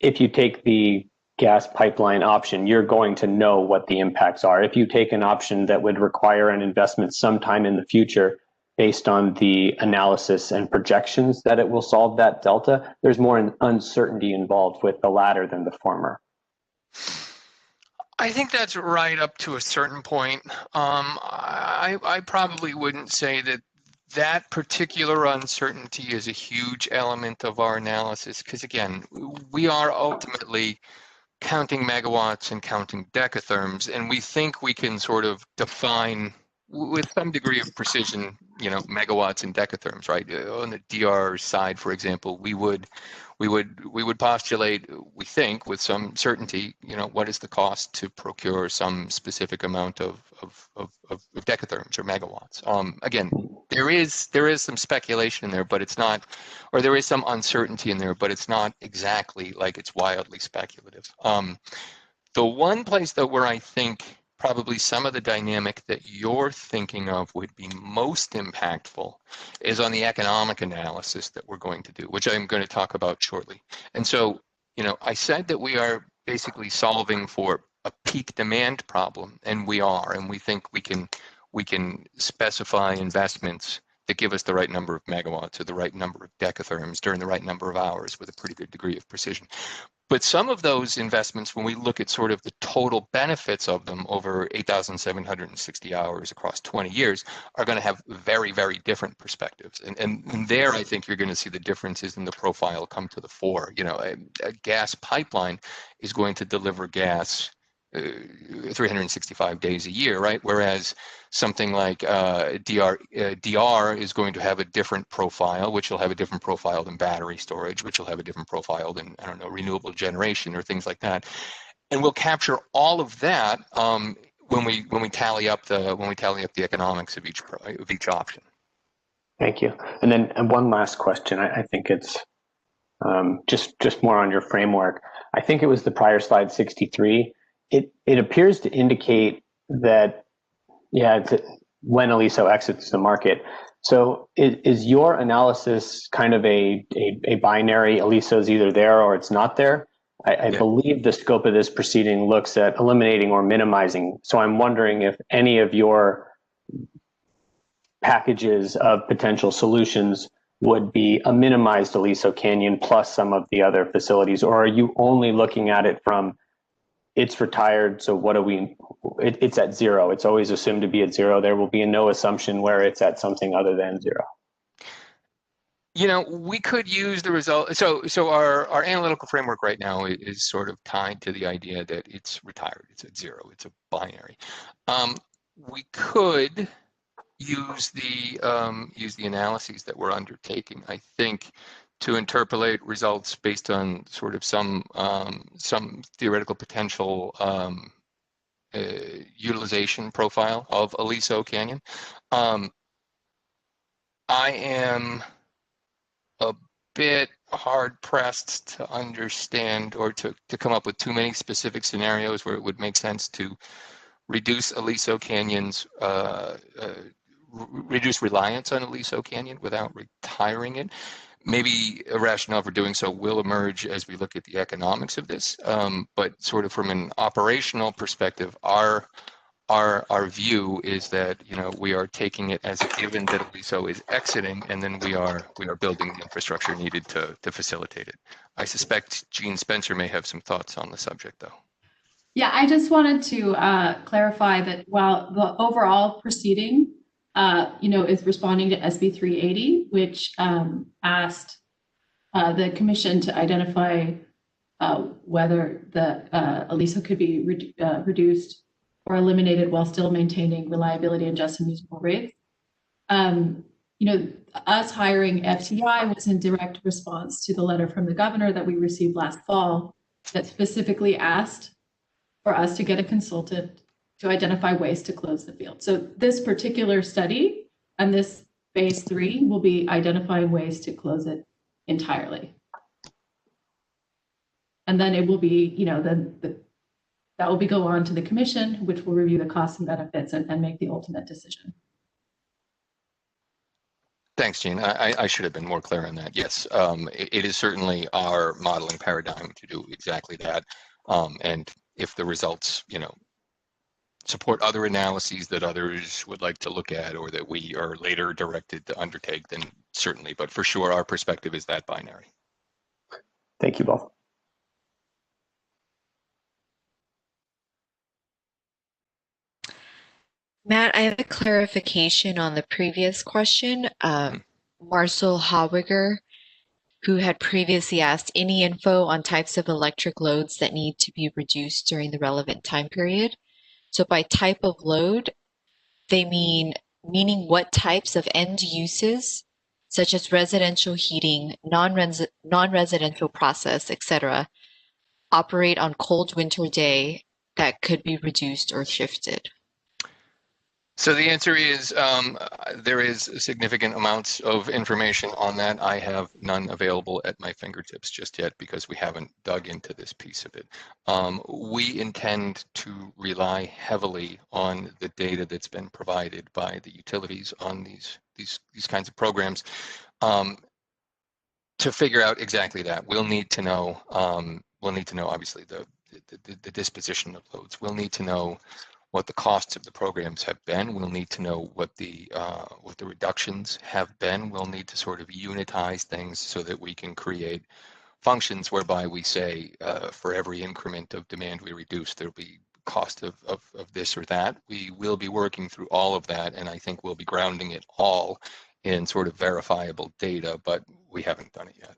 if you take the gas pipeline option, you're going to know what the impacts are. If you take an option that would require an investment sometime in the future, based on the analysis and projections that it will solve that delta, there's more uncertainty involved with the latter than the former. I think that's right up to a certain point. I probably wouldn't say that particular uncertainty is a huge element of our analysis, because again, we are ultimately counting megawatts and counting decatherms, and we think we can sort of define with some degree of precision, you know, megawatts and decatherms, right? On the DR side, for example, we would postulate, we think with some certainty, you know, what is the cost to procure some specific amount of decatherms or megawatts. Again, there is some speculation in there, but it's not, or there is some uncertainty in there, but it's not exactly like it's wildly speculative. The one place though where I think probably some of the dynamic that you're thinking of would be most impactful is on the economic analysis that we're going to do, which I'm going to talk about shortly. And so, you know, I said that we are basically solving for a peak demand problem, and we are, and we think we can specify investments that give us the right number of megawatts or the right number of decatherms during the right number of hours with a pretty good degree of precision. But some of those investments, when we look at sort of the total benefits of them over 8,760 hours across 20 years, are going to have very, very different perspectives. And there, I think you're going to see the differences in the profile come to the fore. You know, a gas pipeline is going to deliver gas 365 days a year, right? Whereas something like DR is going to have a different profile, which will have a different profile than battery storage, which will have a different profile than, I don't know, renewable generation or things like that. And we'll capture all of that when we tally up the economics of each option. Thank you. And then one last question. I think it's just more on your framework. I think it was the prior slide 63. It appears to indicate that, it's when Aliso exits the market. So is your analysis kind of a binary? Aliso's either there or it's not there? I believe the scope of this proceeding looks at eliminating or minimizing. So I'm wondering if any of your packages of potential solutions would be a minimized Aliso Canyon plus some of the other facilities, or are you only looking at it from it's retired, so what do we, it's at zero. It's always assumed to be at zero. There will be no assumption where it's at something other than zero. You know, we could use the result. So our analytical framework right now is sort of tied to the idea that it's retired. It's at zero. It's a binary. We could use the analyses that we're undertaking, I think, to interpolate results based on sort of some theoretical potential utilization profile of Aliso Canyon. I am a bit hard pressed to understand or to come up with too many specific scenarios where it would make sense to reduce Aliso Canyon's reduce reliance on Aliso Canyon without retiring it. Maybe a rationale for doing so will emerge as we look at the economics of this, but sort of from an operational perspective, our view is that, you know, we are taking it as a given that Aliso is exiting, and then we are building the infrastructure needed to facilitate it. I suspect Gene Spencer may have some thoughts on the subject, though. Yeah, I just wanted to clarify that while the overall proceeding is responding to SB 380, which asked the commission to identify whether the Aliso could be reduced or eliminated while still maintaining reliability and just and usable rates. Us hiring FTI was in direct response to the letter from the governor that we received last fall that specifically asked for us to get a consultant to identify ways to close the field. So this particular study and this phase 3 will be identifying ways to close it entirely. And then it will be, that will go on to the commission, which will review the costs and benefits and make the ultimate decision. Thanks, Gene. I should have been more clear on that. Yes, it is certainly our modeling paradigm to do exactly that. And if the results, support other analyses that others would like to look at or that we are later directed to undertake, then certainly. But for sure, our perspective is that binary. Thank you both. Matt, I have a clarification on the previous question. Marcel Hawiger, who had previously asked any info on types of electric loads that need to be reduced during the relevant time period. So by type of load, they meaning what types of end uses, such as residential heating, non-residential process, etc., operate on cold winter day that could be reduced or shifted. So the answer is there is significant amounts of information on that. I have none available at my fingertips just yet because we haven't dug into this piece of it. We intend to rely heavily on the data that's been provided by the utilities on these kinds of programs to figure out exactly that. We'll need to know obviously the disposition of loads. We'll need to know what the costs of the programs have been. We'll need to know what the reductions have been. We'll need to sort of unitize things so that we can create functions whereby we say for every increment of demand we reduce, there'll be cost of this or that. We will be working through all of that, and I think we'll be grounding it all in sort of verifiable data, but we haven't done it yet.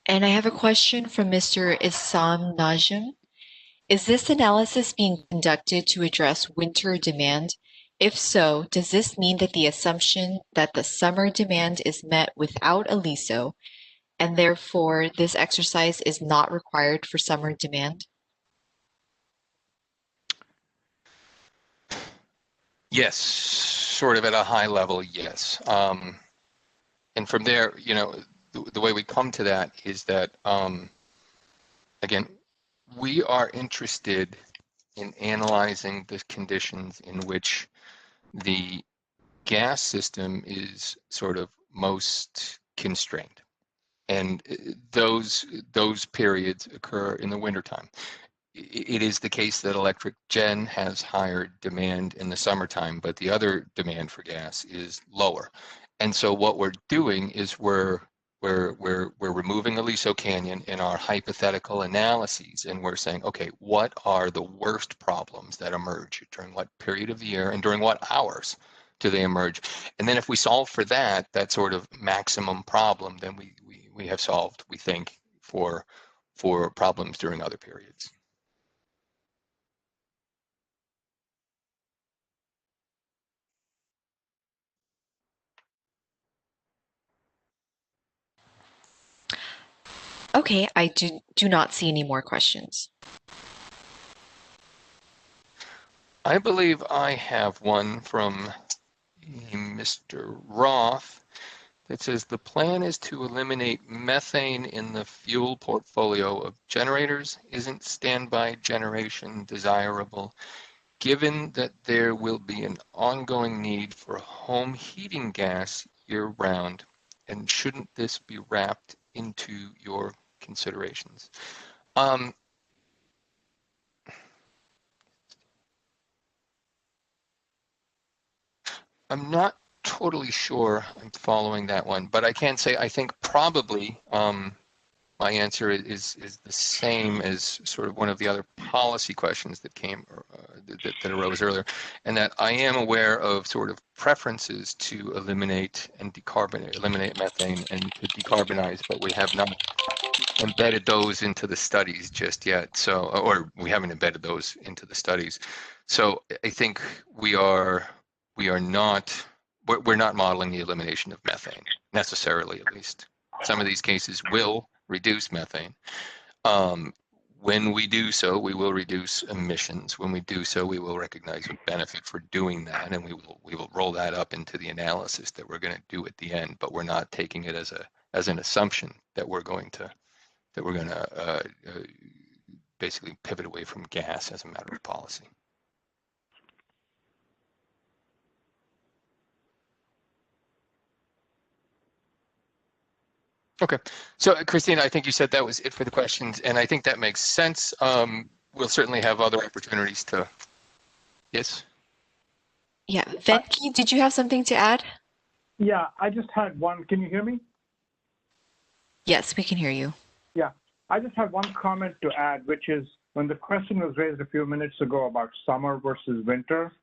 And I have a question from Mr. Issam Najim. Is this analysis being conducted to address winter demand? If so, does this mean that the assumption that the summer demand is met without Aliso, and therefore this exercise is not required for summer demand? Yes, sort of at a high level, yes. And from there, you know, the way we come to that is that, again, we are interested in analyzing the conditions in which the gas system is sort of most constrained. And those periods occur in the wintertime. It is the case that electric gen has higher demand in the summertime, but the other demand for gas is lower. And so what we're doing is we're removing Aliso Canyon in our hypothetical analyses, and we're saying, okay, what are the worst problems that emerge during what period of the year and during what hours do they emerge? And then if we solve for that sort of maximum problem, then we have solved, we think, for problems during other periods. Okay, I do not see any more questions. I believe I have one from Mr. Roth that says the plan is to eliminate methane in the fuel portfolio of generators. Isn't standby generation desirable, given that there will be an ongoing need for home heating gas year-round? And shouldn't this be wrapped into your considerations? I'm not totally sure I'm following that one, but I can say I think probably my answer is the same as sort of one of the other policy questions that came that arose earlier, and that I am aware of sort of preferences to eliminate methane and to decarbonize, but we have not embedded those into the studies just yet. So, or we haven't embedded those into the studies. So I think we're not modeling the elimination of methane necessarily, at least. Some of these cases will reduce methane. When we do so, we will reduce emissions. When we do so, we will recognize a benefit for doing that, and we will roll that up into the analysis that we're going to do at the end. But we're not taking it as an assumption that we're going to basically pivot away from gas as a matter of policy. Okay, so Christina, I think you said that was it for the questions, and I think that makes sense. We'll certainly have other opportunities to, yes? Yeah, Venki, did you have something to add? Yeah, I just had one. Can you hear me? Yes, we can hear you. Yeah, I just had one comment to add, which is when the question was raised a few minutes ago about summer versus winter,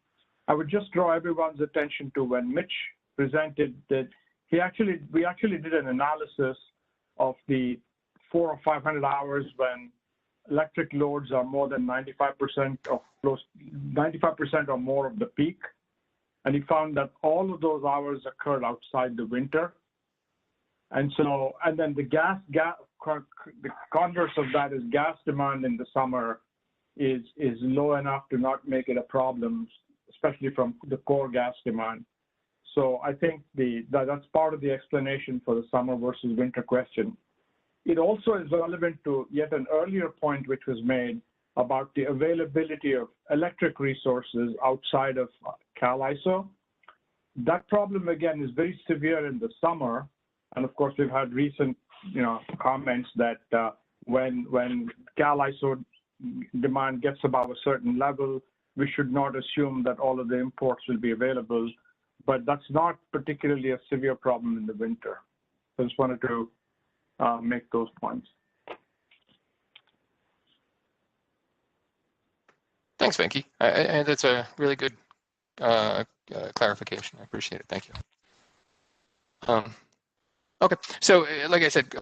I would just draw everyone's attention to when Mitch presented that we actually did an analysis of the 400 or 500 hours when electric loads are more than 95% or more of the peak. And he found that all of those hours occurred outside the winter. And so, and then the converse of that is gas demand in the summer is low enough to not make it a problem, especially from the core gas demand. So I think that's part of the explanation for the summer versus winter question. It also is relevant to yet an earlier point which was made about the availability of electric resources outside of CalISO. That problem, again, is very severe in the summer. And of course, we've had recent comments that when Cal ISO demand gets above a certain level, we should not assume that all of the imports will be available, but that's not particularly a severe problem in the winter. I just wanted to make those points. Thanks, Venki. And that's a really good clarification. I appreciate it. Thank you. Okay, so like I said,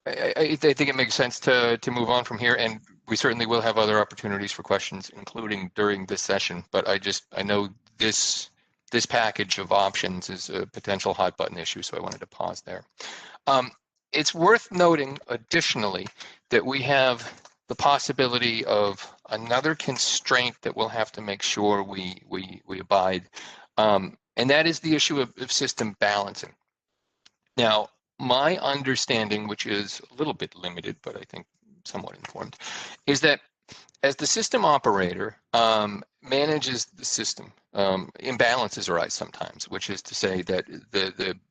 I think it makes sense to move on from here, and we certainly will have other opportunities for questions, including during this session. But I know this package of options is a potential hot button issue, so I wanted to pause there. It's worth noting additionally that we have the possibility of another constraint that we'll have to make sure we abide, and that is the issue of system balancing. Now, my understanding, which is a little bit limited, but I think somewhat informed, is that as the system operator manages the system, imbalances arise sometimes, which is to say that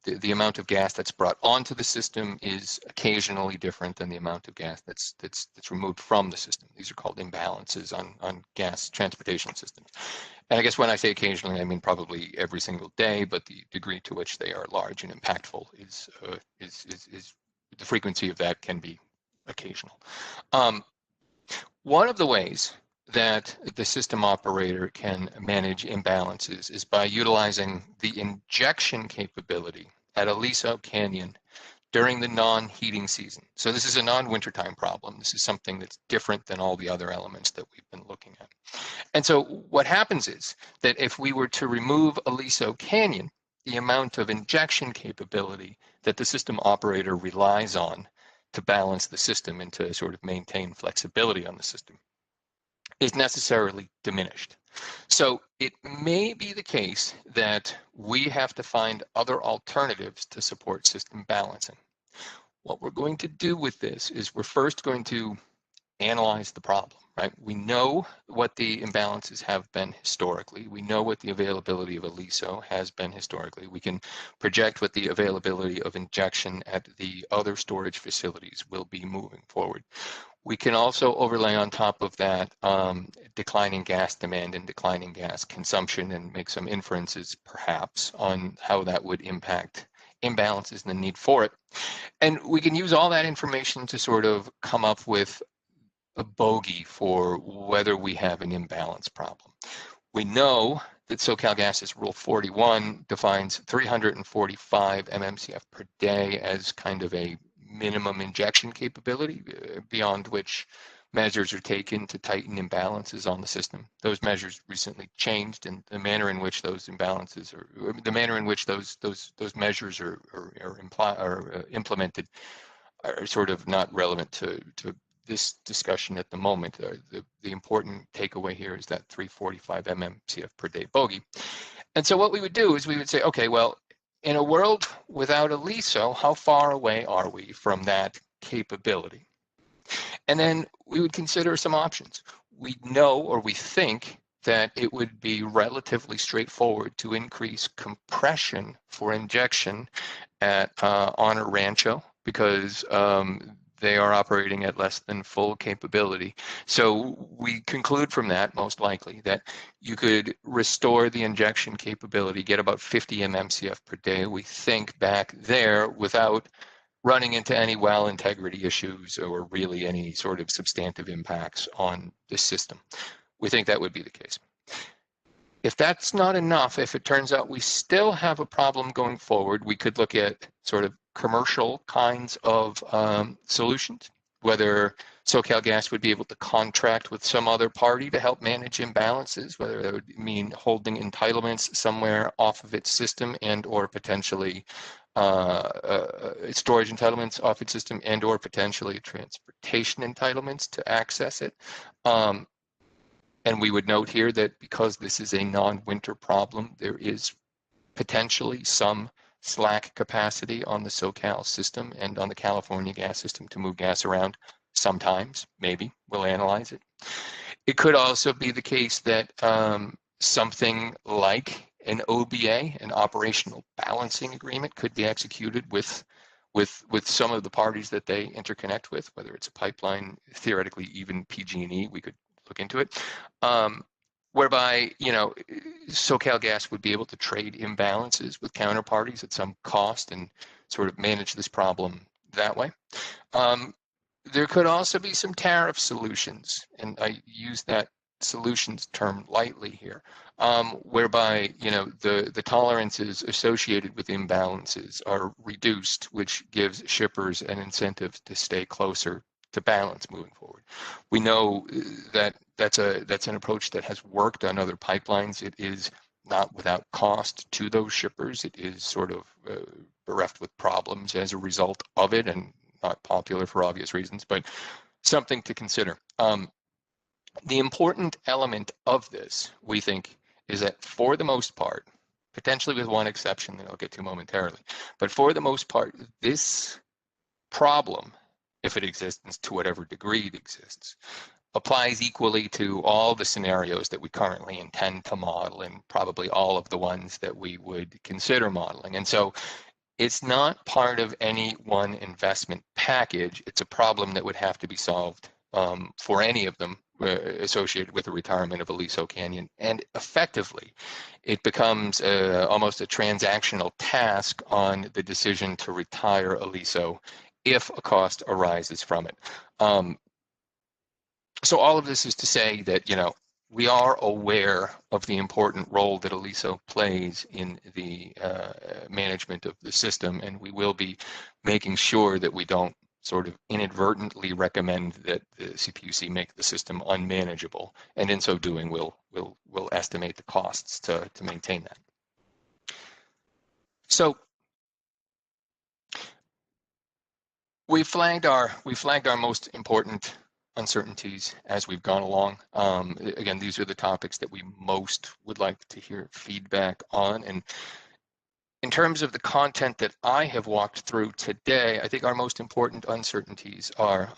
the amount of gas that's brought onto the system is occasionally different than the amount of gas that's removed from the system. These are called imbalances on gas transportation systems. And I guess when I say occasionally, I mean probably every single day, but the degree to which they are large and impactful is the frequency of that can be occasional. One of the ways that the system operator can manage imbalances is by utilizing the injection capability at Aliso Canyon during the non-heating season. So this is a non-wintertime problem. This is something that's different than all the other elements that we've been looking at. And so what happens is that if we were to remove Aliso Canyon, the amount of injection capability that the system operator relies on to balance the system and to sort of maintain flexibility on the system is necessarily diminished. So it may be the case that we have to find other alternatives to support system balancing. What we're going to do with this is we're first going to analyze the problem, right? We know what the imbalances have been historically. We know what the availability of Aliso has been historically. We can project what the availability of injection at the other storage facilities will be moving forward. We can also overlay on top of that declining gas demand and declining gas consumption and make some inferences perhaps on how that would impact imbalances and the need for it. And we can use all that information to sort of come up with a bogey for whether we have an imbalance problem. We know that SoCalGas's Rule 41 defines 345 MMCF per day as kind of a minimum injection capability, beyond which measures are taken to tighten imbalances on the system. Those measures recently changed, and the manner in which those imbalances or the manner in which those measures are implemented are sort of not relevant to this discussion at the moment. The important takeaway here is that 345 MMCF per day bogey. And so what we would do is we would say, okay, well, in a world without Aliso, how far away are we from that capability? And then we would consider some options. We know, or we think, that it would be relatively straightforward to increase compression for injection at Honor Rancho, because they are operating at less than full capability. So we conclude from that, most likely, that you could restore the injection capability, get about 50 MMCF per day, we think, back there without running into any well integrity issues or really any sort of substantive impacts on the system. We think that would be the case. If that's not enough, if it turns out we still have a problem going forward, we could look at sort of commercial kinds of solutions, whether SoCalGas would be able to contract with some other party to help manage imbalances, whether that would mean holding entitlements somewhere off of its system and or potentially storage entitlements off its system and or potentially transportation entitlements to access it. And we would note here that because this is a non-winter problem, there is potentially some slack capacity on the SoCal system and on the California gas system to move gas around sometimes, maybe. We'll analyze it. It could also be the case that something like an OBA, an operational balancing agreement, could be executed with with some of the parties that they interconnect with, whether it's a pipeline, theoretically even PG&E, we could look into it, whereby, you know, SoCalGas would be able to trade imbalances with counterparties at some cost and sort of manage this problem that way. There could also be some tariff solutions, and I use that solutions term lightly here, whereby, you know, the tolerances associated with imbalances are reduced, which gives shippers an incentive to stay closer to balance moving forward. We know that that's an approach that has worked on other pipelines. It is not without cost to those shippers. It is sort of bereft with problems as a result of it, and not popular for obvious reasons, but something to consider. The important element of this, we think, is that for the most part, potentially with one exception that I'll get to momentarily, but for the most part, this problem, if it exists to whatever degree it exists, applies equally to all the scenarios that we currently intend to model and probably all of the ones that we would consider modeling. And so it's not part of any one investment package. It's a problem that would have to be solved for any of them associated with the retirement of Aliso Canyon. And effectively, it becomes almost a transactional task on the decision to retire Aliso if a cost arises from it. So all of this is to say that, you know, we are aware of the important role that Aliso plays in the management of the system, and we will be making sure that we don't sort of inadvertently recommend that the CPUC make the system unmanageable, and in so doing, we'll estimate the costs to maintain that. So we flagged our most important uncertainties as we've gone along. Again, these are the topics that we most would like to hear feedback on. And in terms of the content that I have walked through today, I think our most important uncertainties are,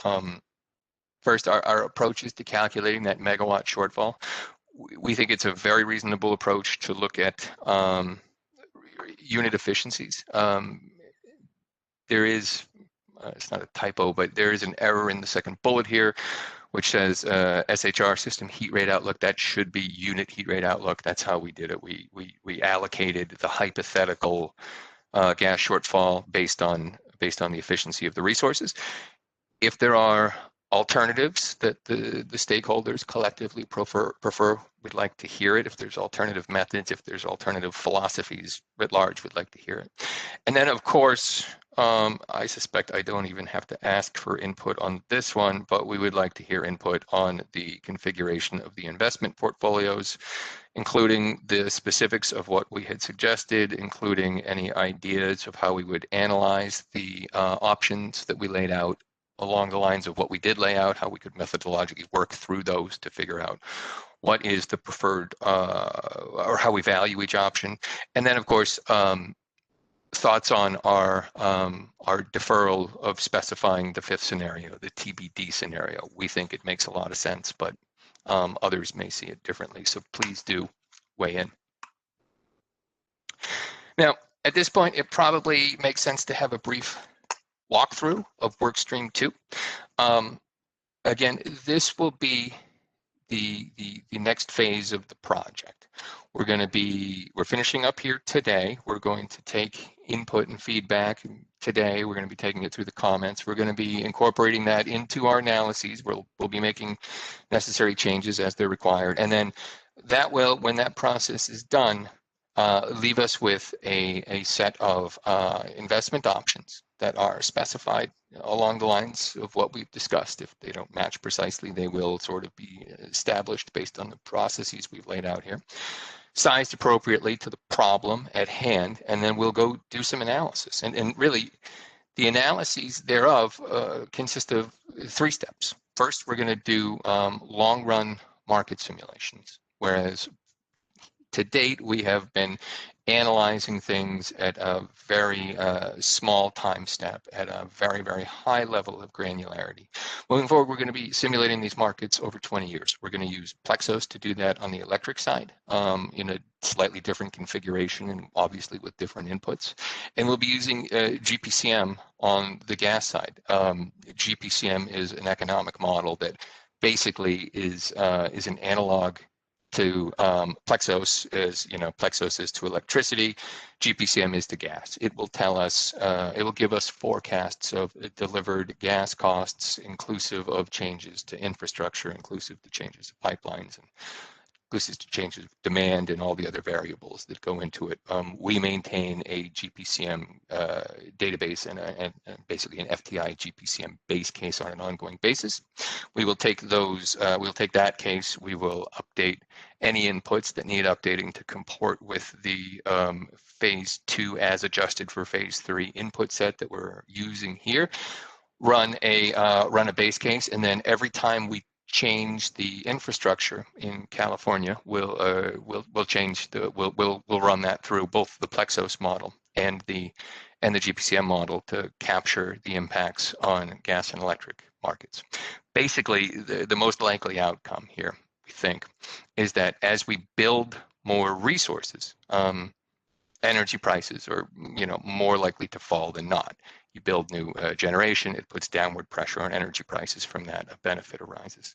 first, our approaches to calculating that megawatt shortfall. We think it's a very reasonable approach to look at unit efficiencies. There is, it's not a typo, but there is an error in the second bullet here, which says SHR, system heat rate outlook. That should be unit heat rate outlook. That's how we did it. We allocated the hypothetical gas shortfall based on the efficiency of the resources. If there are alternatives that the stakeholders collectively prefer, we'd like to hear it. If there's alternative methods, if there's alternative philosophies writ large, we'd like to hear it. And then, of course, I suspect I don't even have to ask for input on this one, but we would like to hear input on the configuration of the investment portfolios, including the specifics of what we had suggested, including any ideas of how we would analyze the options that we laid out along the lines of what we did lay out, how we could methodologically work through those to figure out what is the preferred or how we value each option. And then, of course, thoughts on our deferral of specifying the fifth scenario, the TBD scenario. We think it makes a lot of sense, but others may see it differently. So please do weigh in. Now, at this point, it probably makes sense to have a brief walkthrough of workstream 2. Again, this will be the next phase of the project. We're finishing up here today. We're going to take input and feedback today. We're going to be taking it through the comments. We're going to be incorporating that into our analyses. We'll be making necessary changes as they're required. And then that will, when that process is done, leave us with a set of investment options that are specified along the lines of what we've discussed. If they don't match precisely, they will sort of be established based on the processes we've laid out here, sized appropriately to the problem at hand, and then we'll go do some analysis. And really, the analyses thereof consist of 3 steps. First, we're going to do long-run market simulations, whereas to date, we have been analyzing things at a very small time step, at a very, very high level of granularity. Moving forward, we're going to be simulating these markets over 20 years. We're going to use Plexos to do that on the electric side in a slightly different configuration and obviously with different inputs. And we'll be using GPCM on the gas side. GPCM is an economic model that basically is an analog to Plexos, as you know, Plexos is to electricity, GPCM is to gas. It will tell us, it will give us forecasts of delivered gas costs, inclusive of changes to infrastructure, inclusive to changes to pipelines, and inclusive to changes of demand and all the other variables that go into it. We maintain a GPCM database and basically an FTI GPCM base case on an ongoing basis. We will take those, we'll take that case, we will update any inputs that need updating to comport with the phase 2 as adjusted for phase 3 input set that we're using here. Run a base case, and then every time we change the infrastructure in California, we'll run that through both the Plexos model and the GPCM model to capture the impacts on gas and electric markets. Basically, the most likely outcome here, we think, is that as we build more resources, energy prices are more likely to fall than not. You build new generation, it puts downward pressure on energy prices. From that, a benefit arises.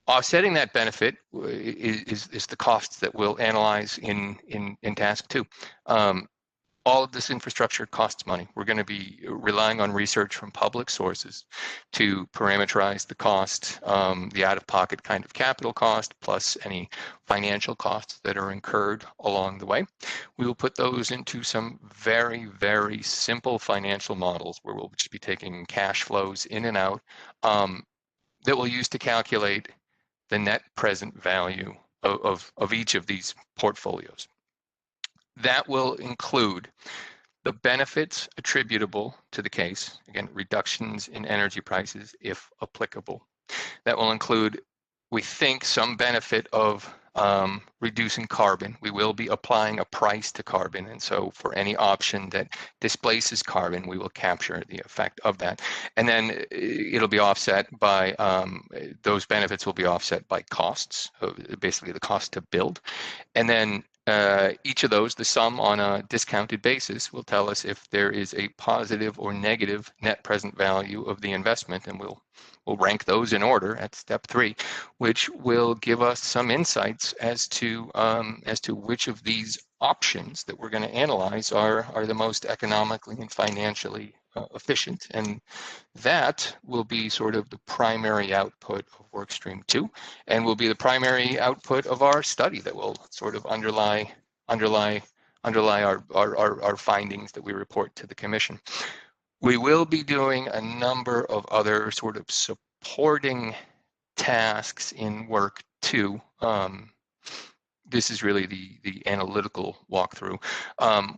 Offsetting that benefit is the costs that we'll analyze in task 2. All of this infrastructure costs money. We're going to be relying on research from public sources to parameterize the cost, the out-of-pocket kind of capital cost, plus any financial costs that are incurred along the way. We will put those into some very, very simple financial models where we'll just be taking cash flows in and out that we'll use to calculate the net present value of each of these portfolios. That will include the benefits attributable to the case, again, reductions in energy prices if applicable. That will include, we think, some benefit of reducing carbon. We will be applying a price to carbon, and so for any option that displaces carbon, we will capture the effect of that. And then it'll be offset by, those benefits will be offset by costs, basically the cost to build. And then each of those, the sum on a discounted basis, will tell us if there is a positive or negative net present value of the investment, and we'll rank those in order at step 3, which will give us some insights as to which of these options that we're going to analyze are the most economically and financially efficient. And that will be sort of the primary output of workstream 2, and will be the primary output of our study that will sort of underlie our findings that we report to the commission. We will be doing a number of other sort of supporting tasks in work 2. This is really the analytical walkthrough.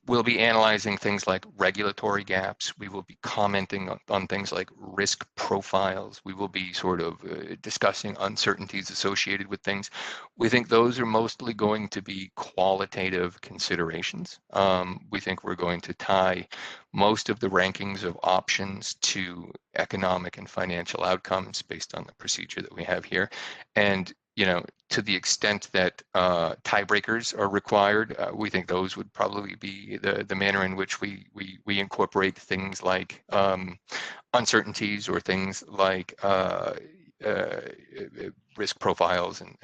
We'll be analyzing things like regulatory gaps. We will be commenting on things like risk profiles. We will be sort of discussing uncertainties associated with things. We think those are mostly going to be qualitative considerations. We think we're going to tie most of the rankings of options to economic and financial outcomes based on the procedure that we have here. And to the extent that tiebreakers are required, we think those would probably be the manner in which we incorporate things like uncertainties or things like risk profiles and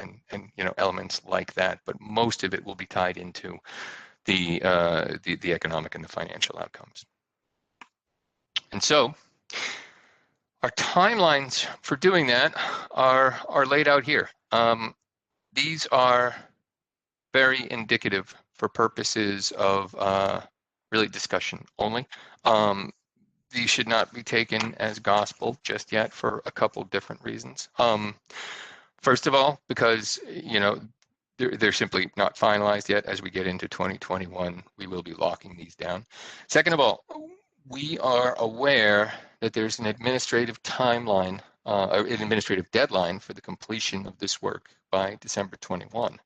elements like that. But most of it will be tied into the economic and the financial outcomes. And so our timelines for doing that are laid out here. These are very indicative for purposes of really discussion only. These should not be taken as gospel just yet for a couple different reasons. First of all, because they're simply not finalized yet. As we get into 2021, we will be locking these down. Second of all, we are aware that there's an administrative timeline, an administrative deadline for the completion of this work by December 21.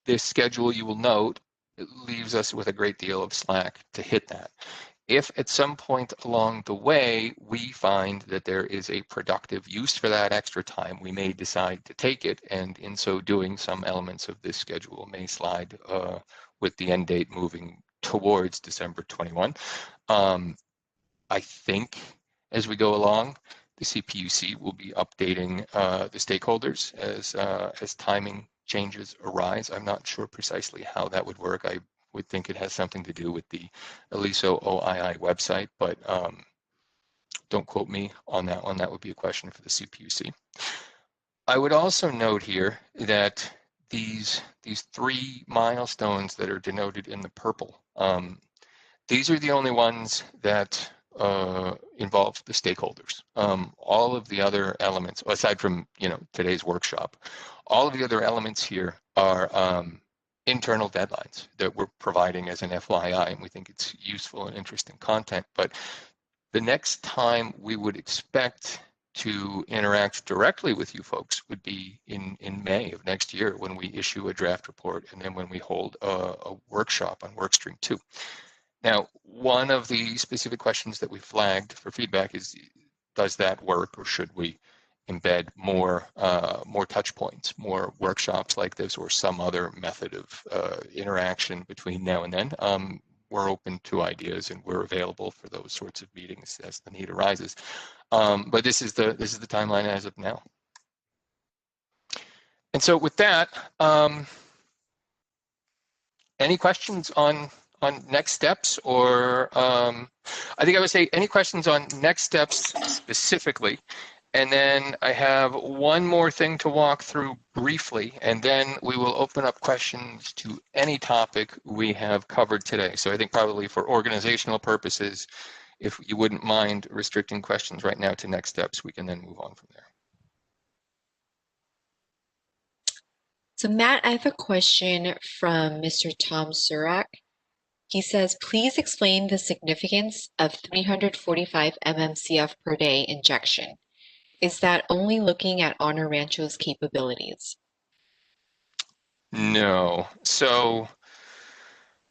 This schedule, you will note, it leaves us with a great deal of slack to hit that. If at some point along the way we find that there is a productive use for that extra time, we may decide to take it, and in so doing, some elements of this schedule may slide with the end date moving towards December 21. I think as we go along, the CPUC will be updating the stakeholders as timing changes arise. I'm not sure precisely how that would work. I would think it has something to do with the Aliso OII website, but don't quote me on that one. That would be a question for the CPUC. I would also note here that these three milestones that are denoted in the purple, these are the only ones that involve the stakeholders. All of the other elements, aside from today's workshop, all of the other elements here are internal deadlines that we're providing as an FYI, and we think it's useful and interesting content. But the next time we would expect to interact directly with you folks would be in May of next year, when we issue a draft report, and then when we hold a workshop on workstream 2. Now, one of the specific questions that we flagged for feedback is, does that work, or should we embed more touch points, more workshops like this, or some other method of interaction between now and then? We're open to ideas, and we're available for those sorts of meetings as the need arises. But this is the timeline as of now. And so with that, any questions on next steps, or I think I would say any questions on next steps specifically. And then I have one more thing to walk through briefly, and then we will open up questions to any topic we have covered today. So I think probably for organizational purposes, if you wouldn't mind restricting questions right now to next steps, we can then move on from there. So Matt, I have a question from Mr. Tom Surak. He says, please explain the significance of 345 mmCF per day injection. Is that only looking at Honor Rancho's capabilities? No. So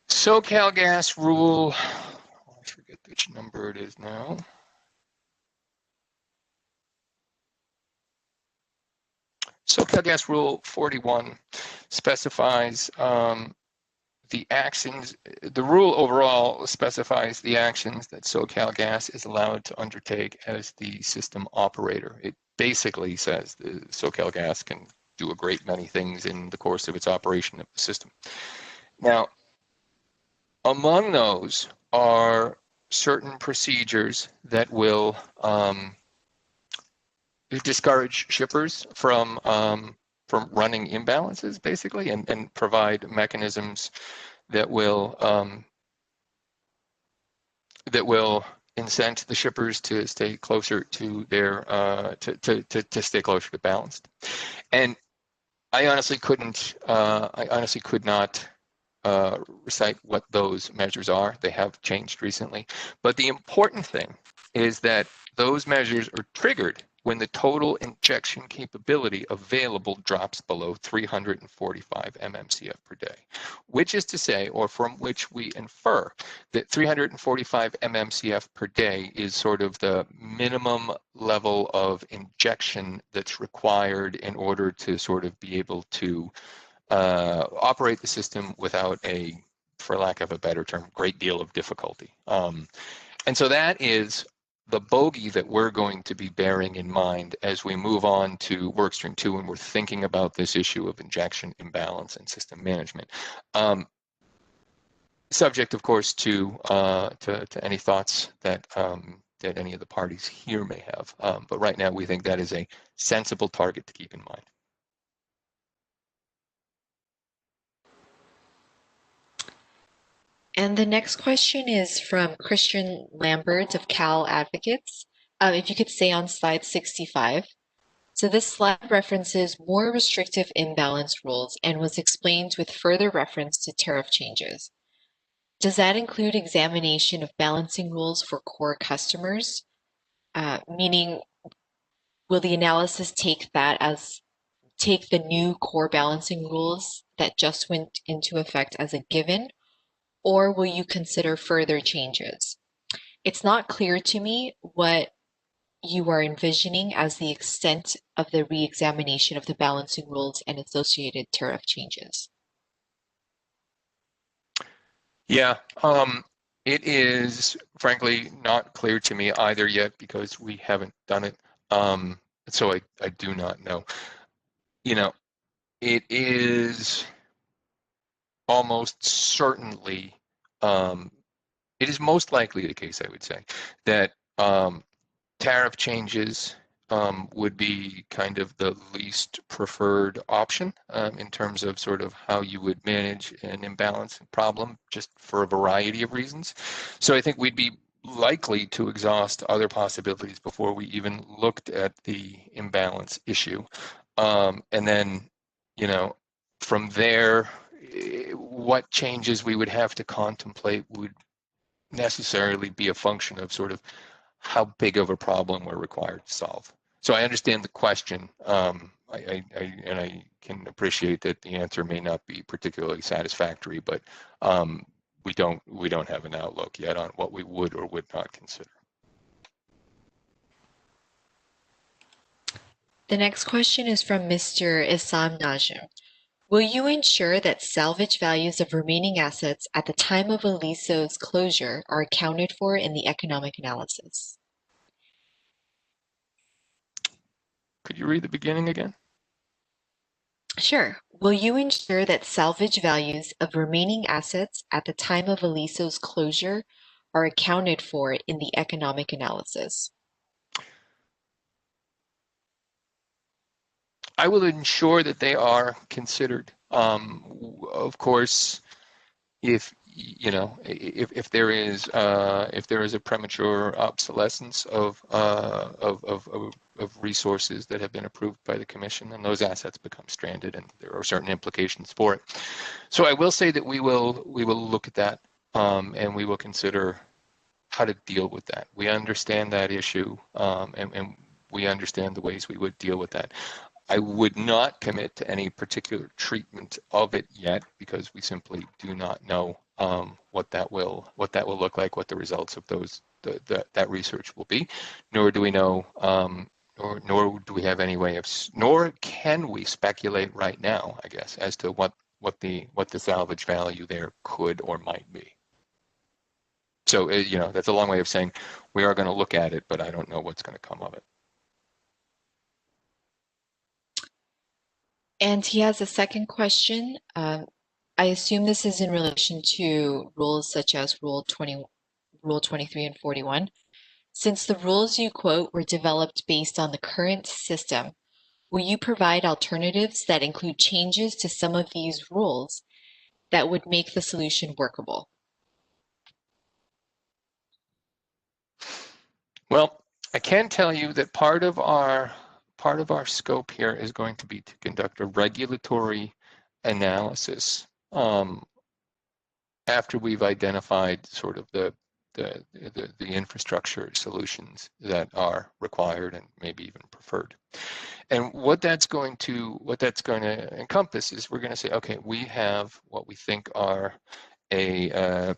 SoCalGas rule, I forget which number it is now. SoCalGas rule 41 specifies the actions. The rule overall specifies the actions that SoCalGas is allowed to undertake as the system operator. It basically says the SoCalGas can do a great many things in the course of its operation of the system. Now, among those are certain procedures that will discourage shippers from running imbalances, basically, and provide mechanisms that will incent the shippers to stay closer to their to stay closer to balanced. And I honestly could not recite what those measures are. They have changed recently. But the important thing is that those measures are triggered when the total injection capability available drops below 345 mmCF per day, which is to say, or from which we infer, that 345 mmCF per day is sort of the minimum level of injection that's required in order to sort of be able to operate the system without a, for lack of a better term, great deal of difficulty. And so that is the bogey that we're going to be bearing in mind as we move on to workstream 2 and we're thinking about this issue of injection imbalance and system management. Subject, of course, to any thoughts that that any of the parties here may have. But right now, we think that is a sensible target to keep in mind. And the next question is from Christian Lambert of Cal Advocates. If you could say on slide 65. So this slide references more restrictive imbalance rules and was explained with further reference to tariff changes. Does that include examination of balancing rules for core customers? Meaning, will the analysis take that as take the new core balancing rules that just went into effect as a given, or will you consider further changes? It's not clear to me what you are envisioning as the extent of the re-examination of the balancing rules and associated tariff changes. Yeah, it is frankly not clear to me either yet because we haven't done it. So I do not know. You know, it is almost certainly, it is most likely the case, I would say, that tariff changes would be kind of the least preferred option in terms of sort of how you would manage an imbalance problem, just for a variety of reasons. So I think we'd be likely to exhaust other possibilities before we even looked at the imbalance issue. And then, you know, from there, what changes we would have to contemplate would necessarily be a function of sort of how big of a problem we're required to solve. So I understand the question, and I can appreciate that the answer may not be particularly satisfactory, but we don't have an outlook yet on what we would or would not consider. The next question is from Mr. Issam Najim. Will you ensure that salvage values of remaining assets at the time of Aliso's closure are accounted for in the economic analysis? Could you read the beginning again? Sure. Will you ensure that salvage values of remaining assets at the time of Aliso's closure are accounted for in the economic analysis? I will ensure that they are considered. Of course, if you know, if there is a premature obsolescence of resources that have been approved by the commission, then those assets become stranded, and there are certain implications for it. So I will say that we will look at that, and we will consider how to deal with that. We understand that issue, and we understand the ways we would deal with that. I would not commit to any particular treatment of it yet because we simply do not know what that will look like, what the results of that research will be, nor do we know, nor do we have any way of, nor can we speculate right now, I guess, as to what the salvage value there could or might be. So you know, that's a long way of saying we are going to look at it, but I don't know what's going to come of it. And he has a second question. I assume this is in relation to rules such as Rule 23 and 41. Since the rules you quote were developed based on the current system, will you provide alternatives that include changes to some of these rules that would make the solution workable? Well, I can tell you that part of our scope here is going to be to conduct a regulatory analysis after we've identified sort of the infrastructure solutions that are required and maybe even preferred. And what that's going to encompass is we're going to say, okay, we have what we think are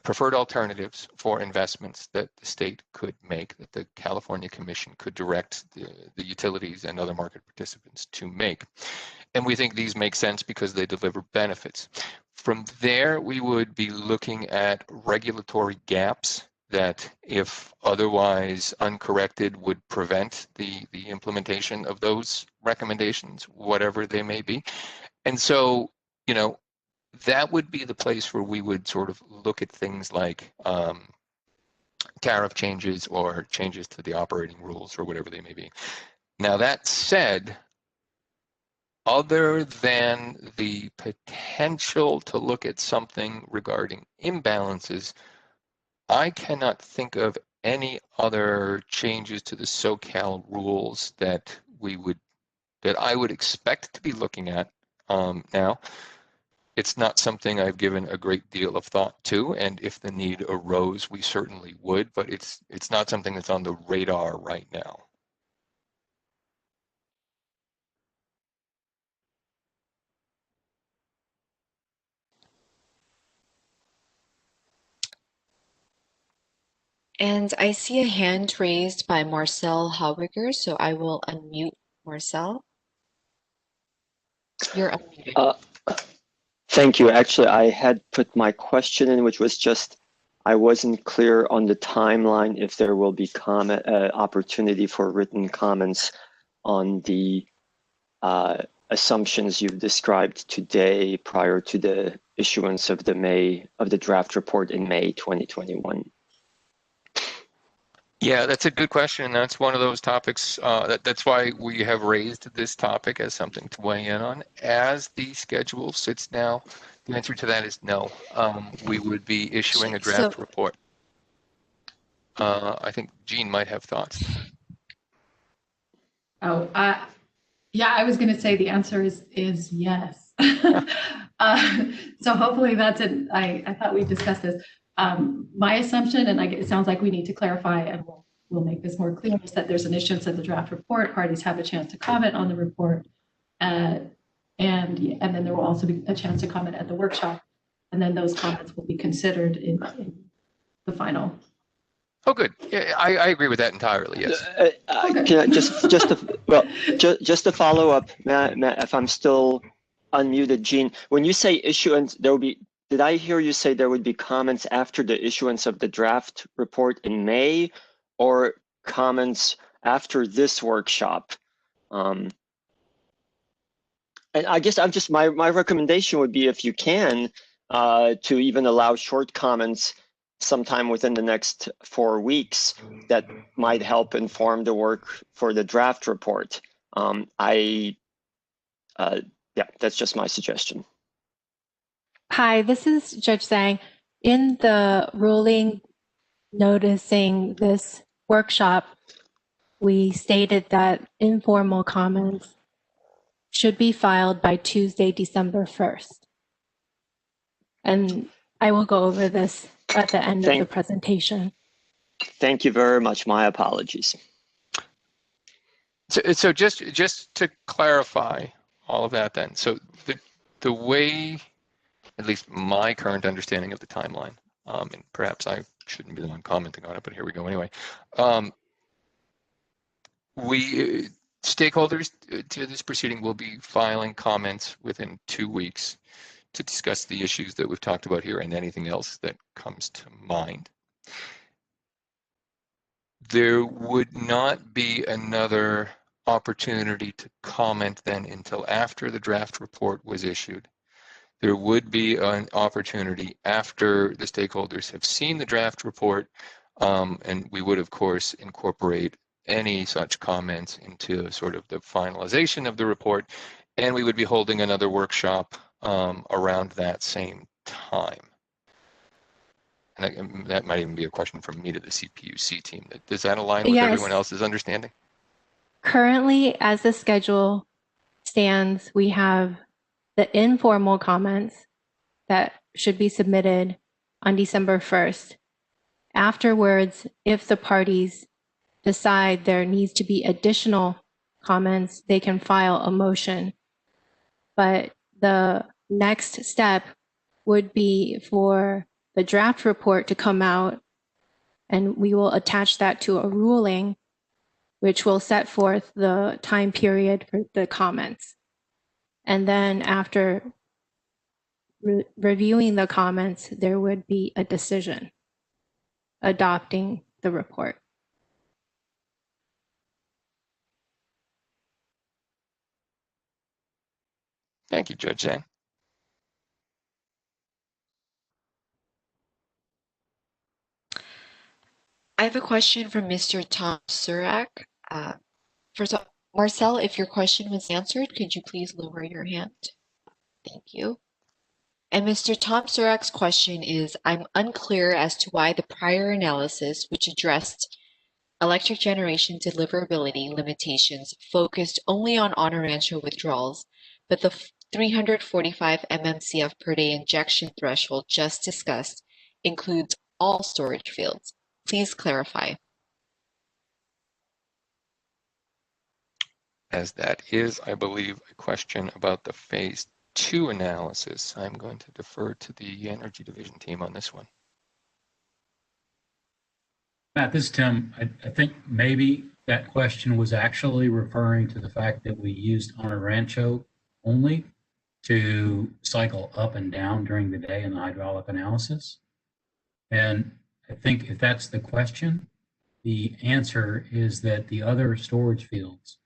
preferred alternatives for investments that the state could make, that the California Commission could direct the utilities and other market participants to make. And we think these make sense because they deliver benefits. From there, we would be looking at regulatory gaps that, if otherwise uncorrected, would prevent the implementation of those recommendations, whatever they may be. And so, you know, that would be the place where we would sort of look at things like tariff changes or changes to the operating rules or whatever they may be. Now, that said, other than the potential to look at something regarding imbalances, I cannot think of any other changes to the SoCal rules that I would expect to be looking at now. It's not something I've given a great deal of thought to, and if the need arose, we certainly would, but it's not something that's on the radar right now. And I see a hand raised by Marcel Haubiger, so I will unmute Marcel. You're unmuted. Thank you. Actually, I had put my question in, which was just, I wasn't clear on the timeline if there will be opportunity for written comments on the assumptions you've described today prior to the issuance of the draft report in May 2021. Yeah, that's a good question. That's one of those topics. That's why we have raised this topic as something to weigh in on. As the schedule sits now, the answer to that is no. We would be issuing a draft report. I think Jean might have thoughts. Oh, yeah, I was going to say the answer is yes. So hopefully that's it. I thought we discussed this. My assumption, and it sounds like we need to clarify, and we'll make this more clear, is that there's an issuance of the draft report. Parties have a chance to comment on the report, and then there will also be a chance to comment at the workshop, and then those comments will be considered in the final. Oh, good. Yeah, I agree with that entirely. Yes. Can I just to follow up, Matt, if I'm still unmuted, Jean, when you say issuance, there will be. Did I hear you say there would be comments after the issuance of the draft report in May, or comments after this workshop? And I guess my recommendation would be, if you can, to even allow short comments sometime within the next 4 weeks that might help inform the work for the draft report. Yeah, that's just my suggestion. Hi, this is Judge Zhang. In the ruling noticing this workshop, we stated that informal comments should be filed by Tuesday, December 1st. And I will go over this at the end of the presentation. Thank you very much. My apologies. So just to clarify all of that then, so the way, at least my current understanding of the timeline, and perhaps I shouldn't be the one commenting on it, but here we go anyway. Stakeholders to this proceeding will be filing comments within 2 weeks to discuss the issues that we've talked about here and anything else that comes to mind. There would not be another opportunity to comment then until after the draft report was issued. There would be an opportunity after the stakeholders have seen the draft report, and we would, of course, incorporate any such comments into sort of the finalization of the report, and we would be holding another workshop around that same time. And that might even be a question from me to the CPUC team. Does that align with everyone else's understanding? Currently, as the schedule stands, we have the informal comments that should be submitted on December 1st. Afterwards, if the parties decide there needs to be additional comments, they can file a motion. But the next step would be for the draft report to come out, and we will attach that to a ruling, which will set forth the time period for the comments. And then after reviewing the comments, there would be a decision adopting the report. Thank you, Judge Zhang. I have a question from Mr. Tom Surak. First of all, Marcel, if your question was answered, could you please lower your hand? Thank you. And Mr. Tom Surak's question is, I'm unclear as to why the prior analysis, which addressed electric generation deliverability limitations, focused only on on-rancho withdrawals, but the 345 mmCF per day injection threshold just discussed includes all storage fields. Please clarify. As that is, I believe, a question about the phase 2 analysis, I'm going to defer to the Energy Division team on this one. Matt, this is Tim. I think maybe that question was actually referring to the fact that we used on a Rancho only to cycle up and down during the day in the hydraulic analysis. And I think if that's the question, the answer is that the other storage fields,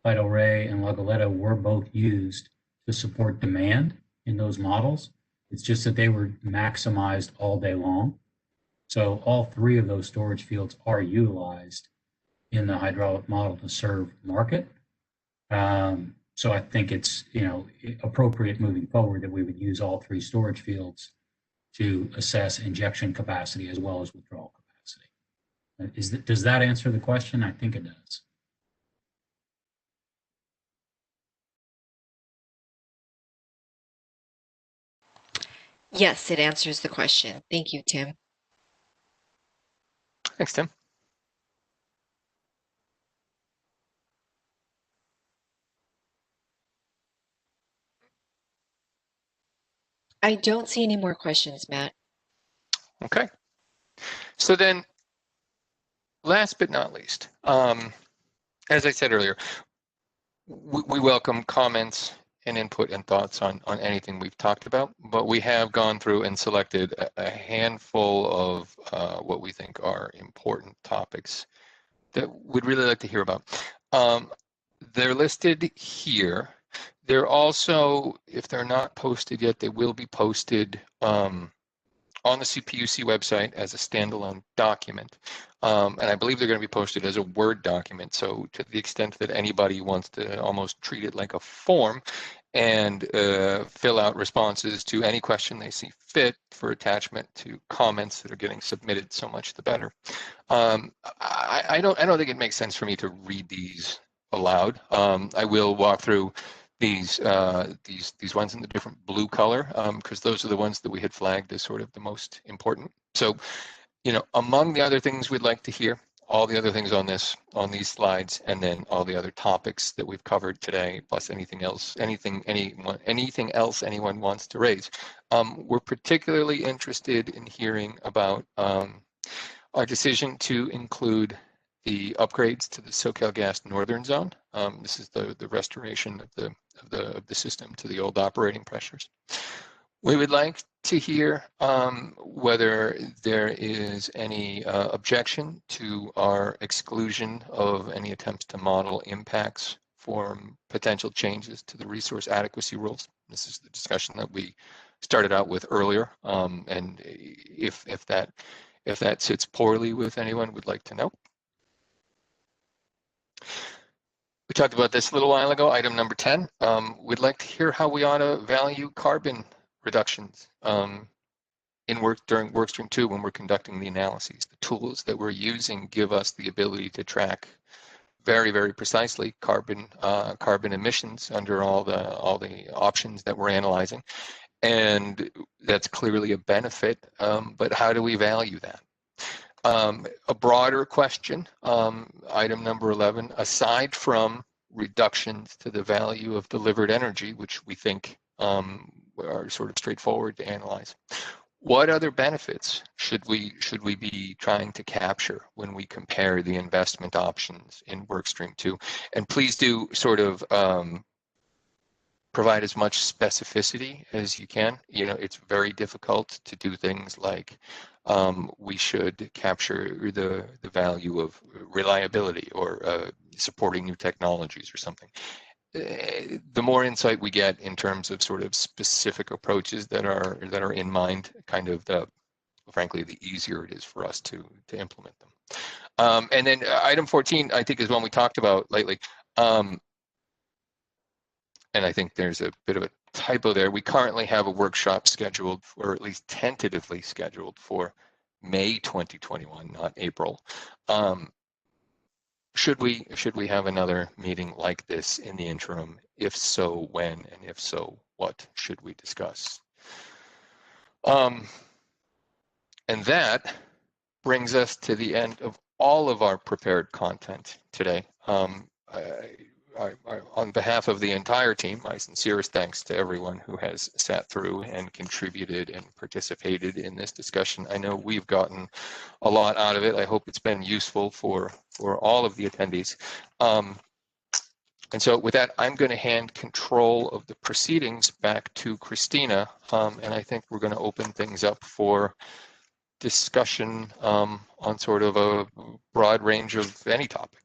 Vital Ray and La Goleta, were both used to support demand in those models. It's just that they were maximized all day long. So all three of those storage fields are utilized in the hydraulic model to serve market. So I think it's appropriate moving forward that we would use all three storage fields to assess injection capacity as well as withdrawal capacity. Does that answer the question? I think it does. Yes, it answers the question. Thank you, Tim. Thanks, Tim. I don't see any more questions, Matt. Okay. So then, last but not least, as I said earlier, we welcome comments and input and thoughts on anything we've talked about, but we have gone through and selected a handful of what we think are important topics that we'd really like to hear about. They're listed here. They're also, if they're not posted yet, they will be posted on the CPUC website as a standalone document. And I believe they're going to be posted as a Word document. So to the extent that anybody wants to almost treat it like a form and fill out responses to any question they see fit for attachment to comments that are getting submitted, so much the better. I don't think it makes sense for me to read these aloud. I will walk through these ones in the different blue color because those are the ones that we had flagged as sort of the most important. So, among the other things we'd like to hear, all the other things on these slides, and then all the other topics that we've covered today, plus anything else anyone wants to raise. We're particularly interested in hearing about our decision to include the upgrades to the SoCalGas Northern Zone. This is the restoration of the system to the old operating pressures. We would like to hear whether there is any objection to our exclusion of any attempts to model impacts from potential changes to the resource adequacy rules. This is the discussion that we started out with earlier, and if that sits poorly with anyone, we'd like to know. We talked about this a little while ago, item number 10. We'd like to hear how we ought to value carbon reductions during workstream 2 when we're conducting the analyses. The tools that we're using give us the ability to track very, very precisely carbon emissions under all the options that we're analyzing, and that's clearly a benefit. But how do we value that? A broader question, item number 11, aside from reductions to the value of delivered energy, which we think are sort of straightforward to analyze, what other benefits should we be trying to capture when we compare the investment options in workstream 2? And please do sort of provide as much specificity as you can. It's very difficult to do things like we should capture the value of reliability or supporting new technologies or something. The more insight we get in terms of sort of specific approaches that are in mind, kind of frankly, the easier it is for us to implement them. And then item 14, I think, is one we talked about lately. And I think there's a bit of a typo there. We currently have a workshop scheduled, or at least tentatively scheduled, for May 2021, not April. Should we have another meeting like this in the interim? If so, when? And if so, what should we discuss? And that brings us to the end of all of our prepared content today. on behalf of the entire team, my sincerest thanks to everyone who has sat through and contributed and participated in this discussion. I know we've gotten a lot out of it. I hope it's been useful for all of the attendees. And so with that, I'm going to hand control of the proceedings back to Christina, and I think we're going to open things up for discussion on sort of a broad range of any topic.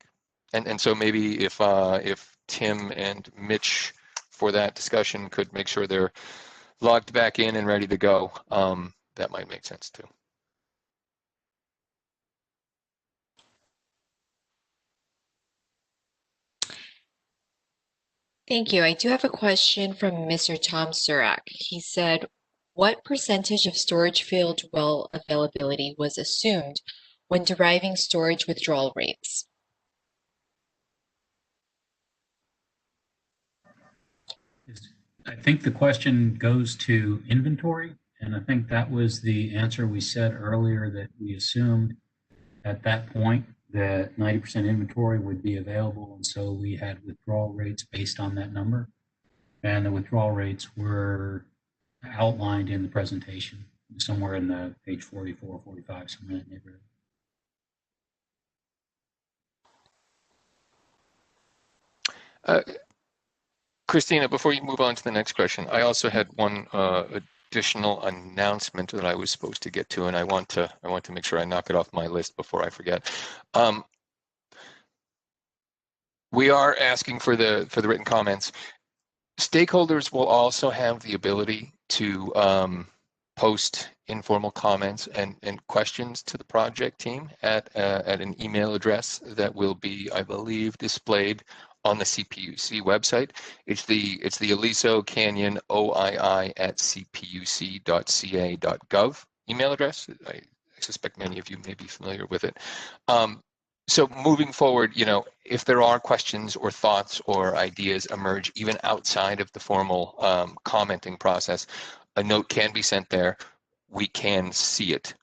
And so maybe if Tim and Mitch for that discussion could make sure they're logged back in and ready to go, that might make sense too. Thank you. I do have a question from Mr. Tom Surak. He said, what percentage of storage field well availability was assumed when deriving storage withdrawal rates? I think the question goes to inventory, and I think that was the answer we said earlier, that we assumed at that point that 90% inventory would be available, and so we had withdrawal rates based on that number. And the withdrawal rates were outlined in the presentation, somewhere in the page 44, 45, somewhere in that neighborhood. Christina, before you move on to the next question, I also had one additional announcement that I was supposed to get to, and I want to make sure I knock it off my list before I forget. We are asking for the written comments. Stakeholders will also have the ability to post informal comments and questions to the project team at an email address that will be, I believe, displayed on the CPUC website. It's the Aliso Canyon OII at cpuc.ca.gov email address. I suspect many of you may be familiar with it. So moving forward, if there are questions or thoughts or ideas emerge even outside of the formal commenting process, a note can be sent there. We can see it.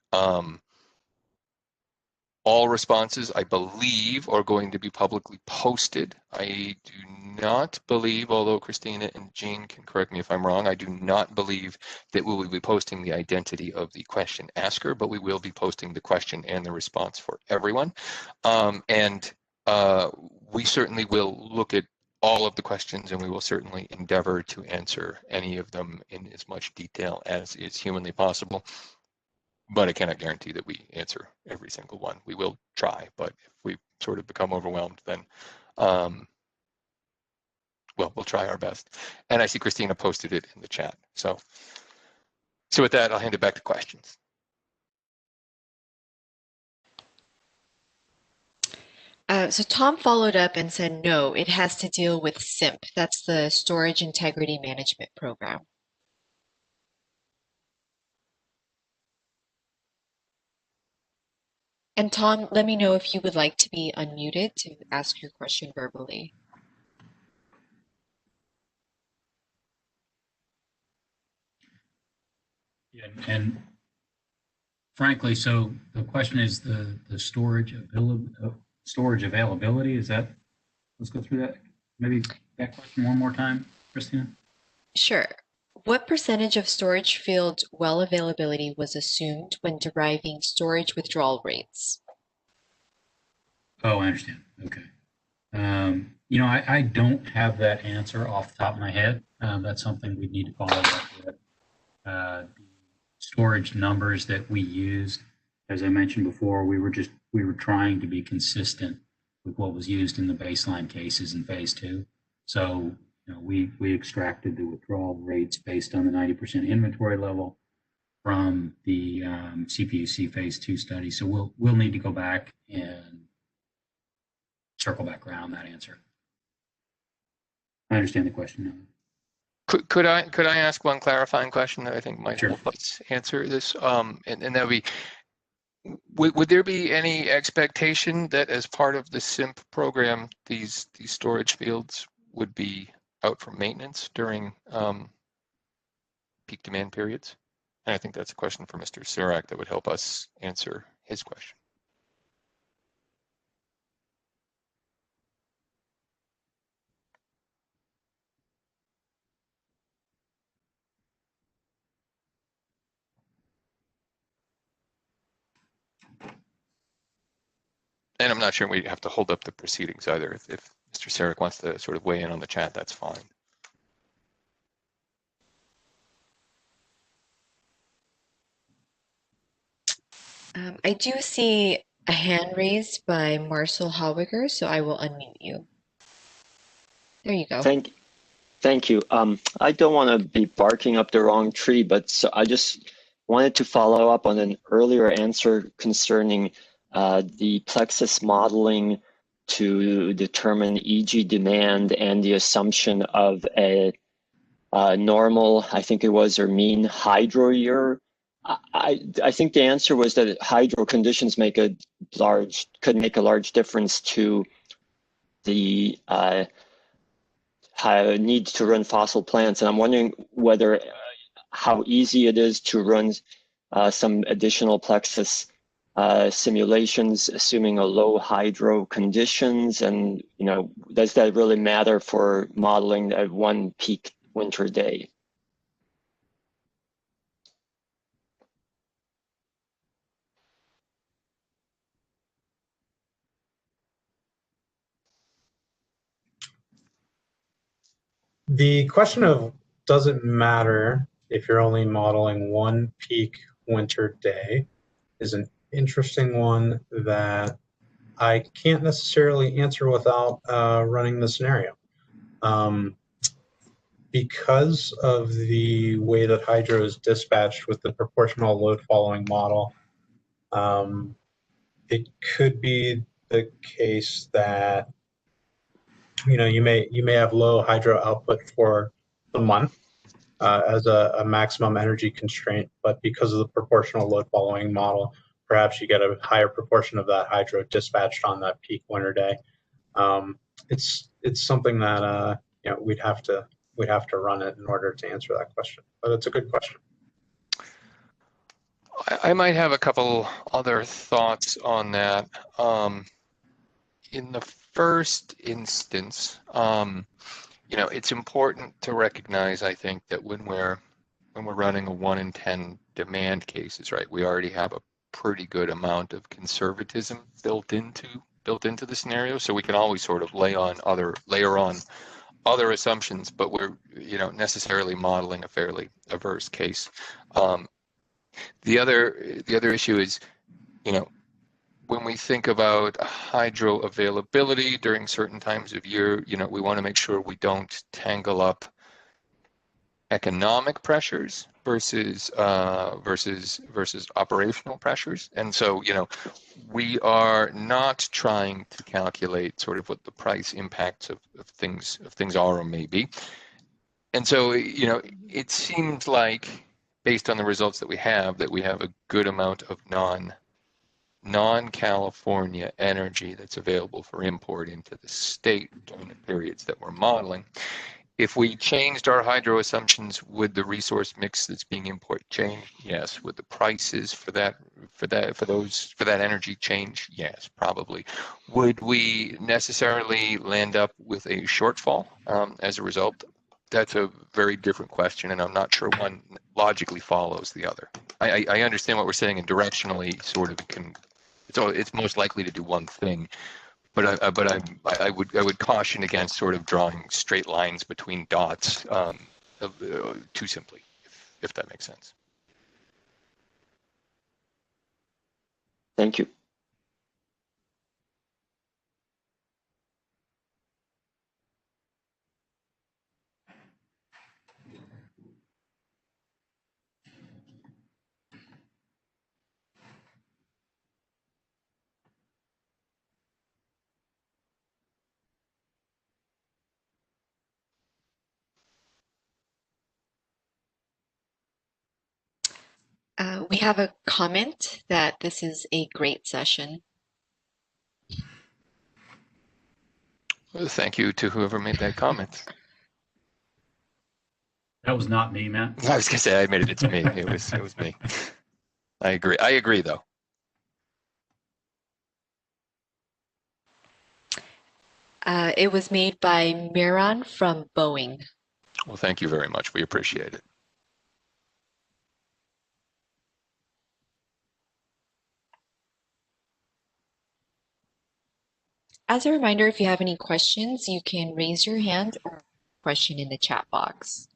All responses, I believe, are going to be publicly posted. I do not believe, although Christina and Jean can correct me if I'm wrong, I do not believe that we will be posting the identity of the question asker, but we will be posting the question and the response for everyone. We certainly will look at all of the questions, and we will certainly endeavor to answer any of them in as much detail as is humanly possible. But I cannot guarantee that we answer every single one. We will try, but if we sort of become overwhelmed, then, well, we'll try our best. And I see Christina posted it in the chat. So with that, I'll hand it back to questions. So Tom followed up and said, no, it has to deal with SIMP. That's the Storage Integrity Management Program. And Tom, let me know if you would like to be unmuted to ask your question verbally. Yeah, and frankly, so the question is the storage availability. Is that? Let's go through that. Maybe that question one more time, Christina. Sure. What percentage of storage field well availability was assumed when deriving storage withdrawal rates? Oh, I understand. Okay. I don't have that answer off the top of my head. That's something we need to follow up with. The storage numbers that we used, as I mentioned before, we were trying to be consistent with what was used in the baseline cases in phase 2. So we extracted the withdrawal rates based on the 90% inventory level from the CPUC phase 2 study. So we'll need to go back and circle back around that answer. I understand the question now. Could I ask one clarifying question that I think might Sure. help us answer this? And that would be, would there be any expectation that as part of the SIMP program, these storage fields would be out for maintenance during peak demand periods? And I think that's a question for Mr. Surak that would help us answer his question. And I'm not sure we have to hold up the proceedings either. If Mr. Sarek wants to sort of weigh in on the chat, that's fine. I do see a hand raised by Marcel Howiger, so I will unmute you. There you go. Thank you. I don't want to be barking up the wrong tree, but so I just wanted to follow up on an earlier answer concerning the Plexus modeling to determine EG demand and the assumption of a normal, I think it was, or mean hydro year. I think the answer was that hydro conditions could make a large difference to the need to run fossil plants, and I'm wondering whether how easy it is to run some additional Plexus simulations, assuming a low hydro conditions, and does that really matter for modeling a one peak winter day? The question of does it matter if you're only modeling one peak winter day is an interesting one that I can't necessarily answer without running the scenario. Because of the way that hydro is dispatched with the proportional load following model, it could be the case that you may have low hydro output for the month as a maximum energy constraint, but because of the proportional load following model, perhaps you get a higher proportion of that hydro dispatched on that peak winter day. It's something that we'd have to run it in order to answer that question, but it's a good question. I might have a couple other thoughts on that. In the first instance, it's important to recognize, I think, that when we're running a 1 in 10 demand cases, right, we already have a pretty good amount of conservatism built into the scenario, so we can always sort of layer on other assumptions, but we're necessarily modeling a fairly averse case. The other issue is, when we think about hydro availability during certain times of year, we want to make sure we don't tangle up economic pressures versus operational pressures. And so, we are not trying to calculate sort of what the price impacts of things are or may be. And so, it seems like, based on the results that we have a good amount of non-California energy that's available for import into the state during the periods that we're modeling. If we changed our hydro assumptions, would the resource mix that's being imported change? Yes. Would the prices for that energy change? Yes, probably. Would we necessarily land up with a shortfall as a result? That's a very different question, and I'm not sure one logically follows the other. I understand what we're saying, and directionally, sort of it's most likely to do one thing, but I would caution against sort of drawing straight lines between dots too simply, if that makes sense. Thank you. We have a comment that this is a great session. Well, thank you to whoever made that comment. That was not me, Matt. I was gonna say, I admitted it's me. It was me. I agree though. It was made by Miran from Boeing. Well, thank you very much. We appreciate it. As a reminder, if you have any questions, you can raise your hand or question in the chat box.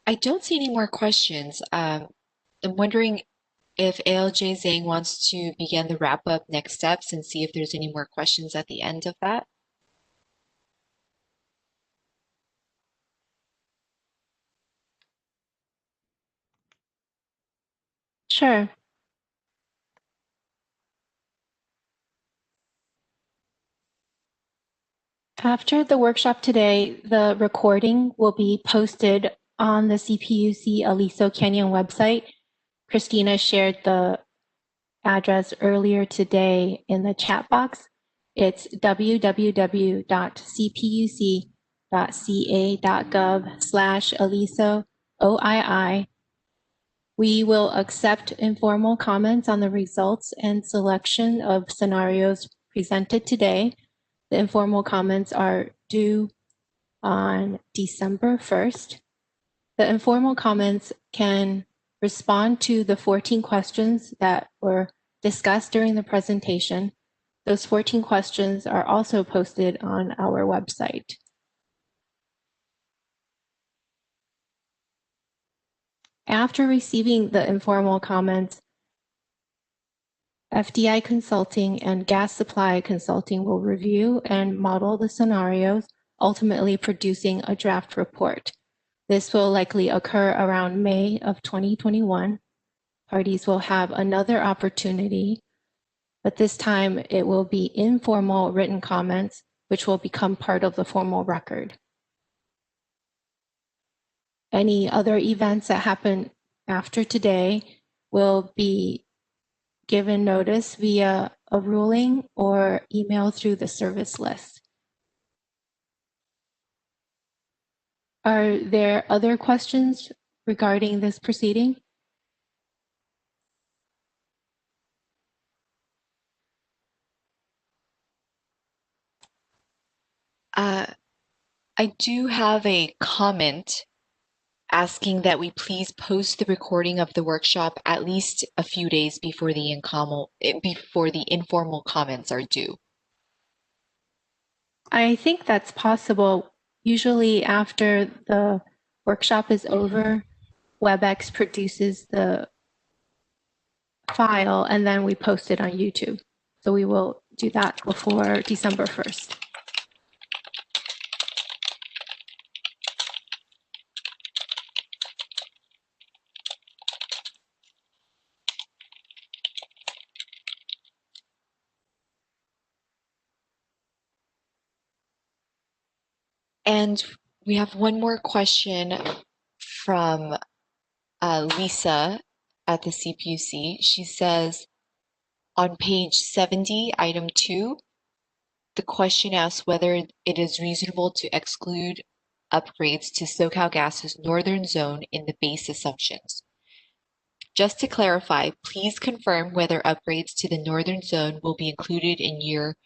I don't see any more questions. I'm wondering if ALJ Zhang wants to begin the wrap up next steps and see if there's any more questions at the end of that. Sure. After the workshop today, the recording will be posted on the CPUC Aliso Canyon website. Christina shared the address earlier today in the chat box. It's www.cpuc.ca.gov/Aliso OII. We will accept informal comments on the results and selection of scenarios presented today. The informal comments are due on December 1st. The informal comments can respond to the 14 questions that were discussed during the presentation. Those 14 questions are also posted on our website. After receiving the informal comments, FTI Consulting and Gas Supply Consulting will review and model the scenarios, ultimately producing a draft report. This will likely occur around May of 2021. Parties will have another opportunity, but this time it will be informal written comments, which will become part of the formal record. Any other events that happen after today will be given notice via a ruling or email through the service list. Are there other questions regarding this proceeding? I do have a comment asking that we please post the recording of the workshop at least a few days before the informal comments are due. I think that's possible. Usually after the workshop is over, WebEx produces the file and then we post it on YouTube. So we will do that before December 1st. And we have one more question from Lisa at the CPUC. She says, on page 70, item 2, the question asks whether it is reasonable to exclude upgrades to SoCalGas's northern zone in the base assumptions. Just to clarify, please confirm whether upgrades to the northern zone will be included in year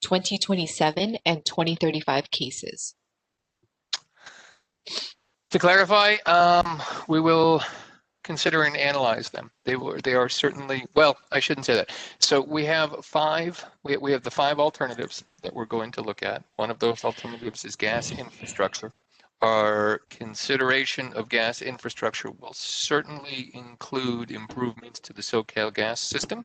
2027 and 2035 cases. To clarify, we will consider and analyze them. They are certainly, well, I shouldn't say that. So we have we have the 5 alternatives that we're going to look at. One of those alternatives is gas infrastructure. Our consideration of gas infrastructure will certainly include improvements to the SoCal gas system.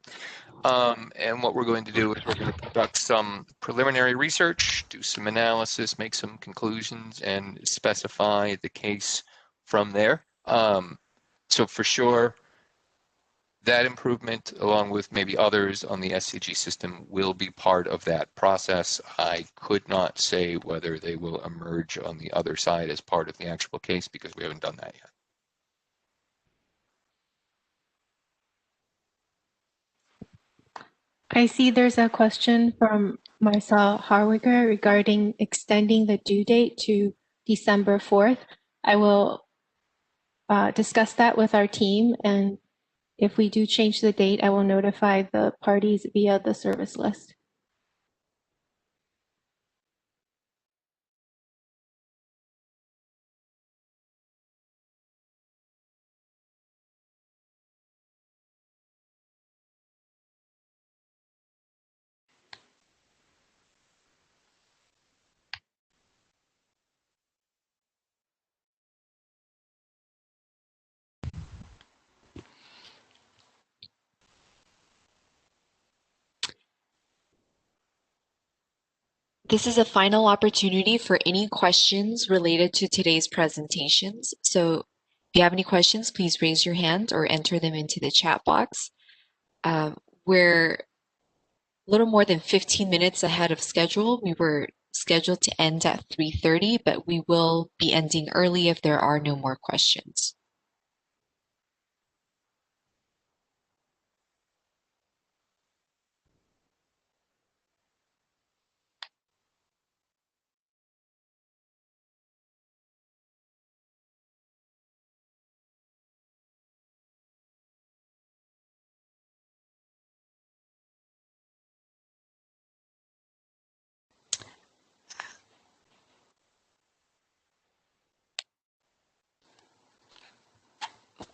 And what we're going to do is we're going to conduct some preliminary research, do some analysis, make some conclusions, and specify the case from there. So for sure, that improvement, along with maybe others on the SCG system, will be part of that process. I could not say whether they will emerge on the other side as part of the actual case because we haven't done that yet. I see there's a question from Marcel Harwiger regarding extending the due date to December 4th. I will discuss that with our team, and if we do change the date, I will notify the parties via the service list. This is a final opportunity for any questions related to today's presentations. So if you have any questions, please raise your hand or enter them into the chat box. We're a little more than 15 minutes ahead of schedule. We were scheduled to end at 3:30, but we will be ending early if there are no more questions.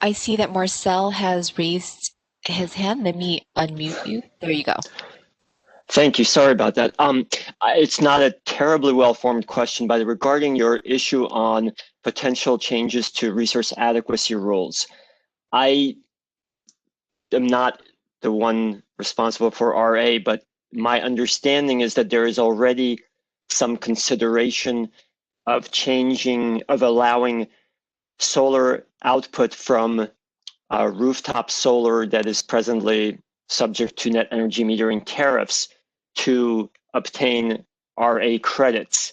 I see that Marcel has raised his hand. Let me unmute you. There you go. Thank you. Sorry about that. It's not a terribly well-formed question, but regarding your issue on potential changes to resource adequacy rules, I am not the one responsible for RA, but my understanding is that there is already some consideration of allowing solar output from rooftop solar that is presently subject to net energy metering tariffs to obtain RA credits,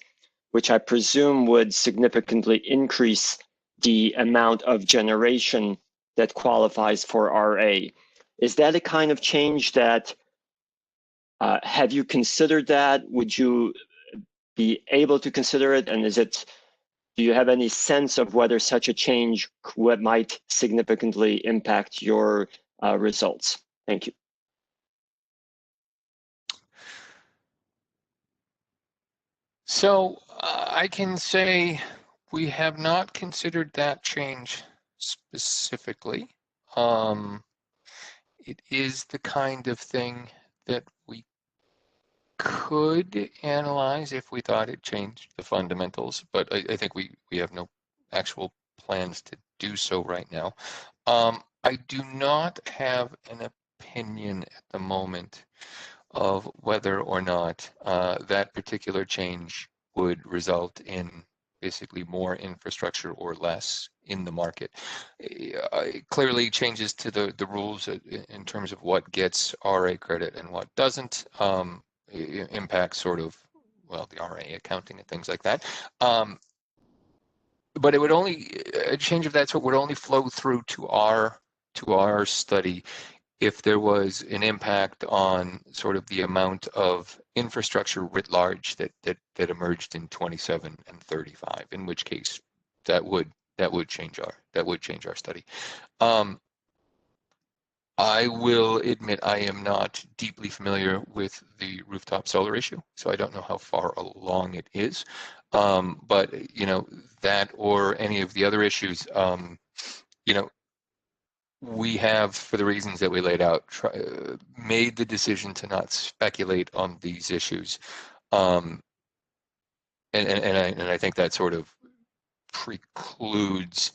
which I presume would significantly increase the amount of generation that qualifies for RA. Is that a kind of change that, have you considered that? Would you be able to consider it? And do you have any sense of whether such a change might significantly impact your results? Thank you. So I can say we have not considered that change specifically. It is the kind of thing that we could analyze if we thought it changed the fundamentals, but I think we have no actual plans to do so right now. I do not have an opinion at the moment of whether or not that particular change would result in basically more infrastructure or less in the market. Clearly changes to the rules in terms of what gets RA credit and what doesn't impact sort of, well, the RA accounting and things like that. But it would a change of that sort would only flow through to our study if there was an impact on sort of the amount of infrastructure writ large that emerged in 27 and 35, in which case that would change our study. I will admit I am not deeply familiar with the rooftop solar issue, so I don't know how far along it is. But that or any of the other issues, we have, for the reasons that we laid out, made the decision to not speculate on these issues. And I think that sort of precludes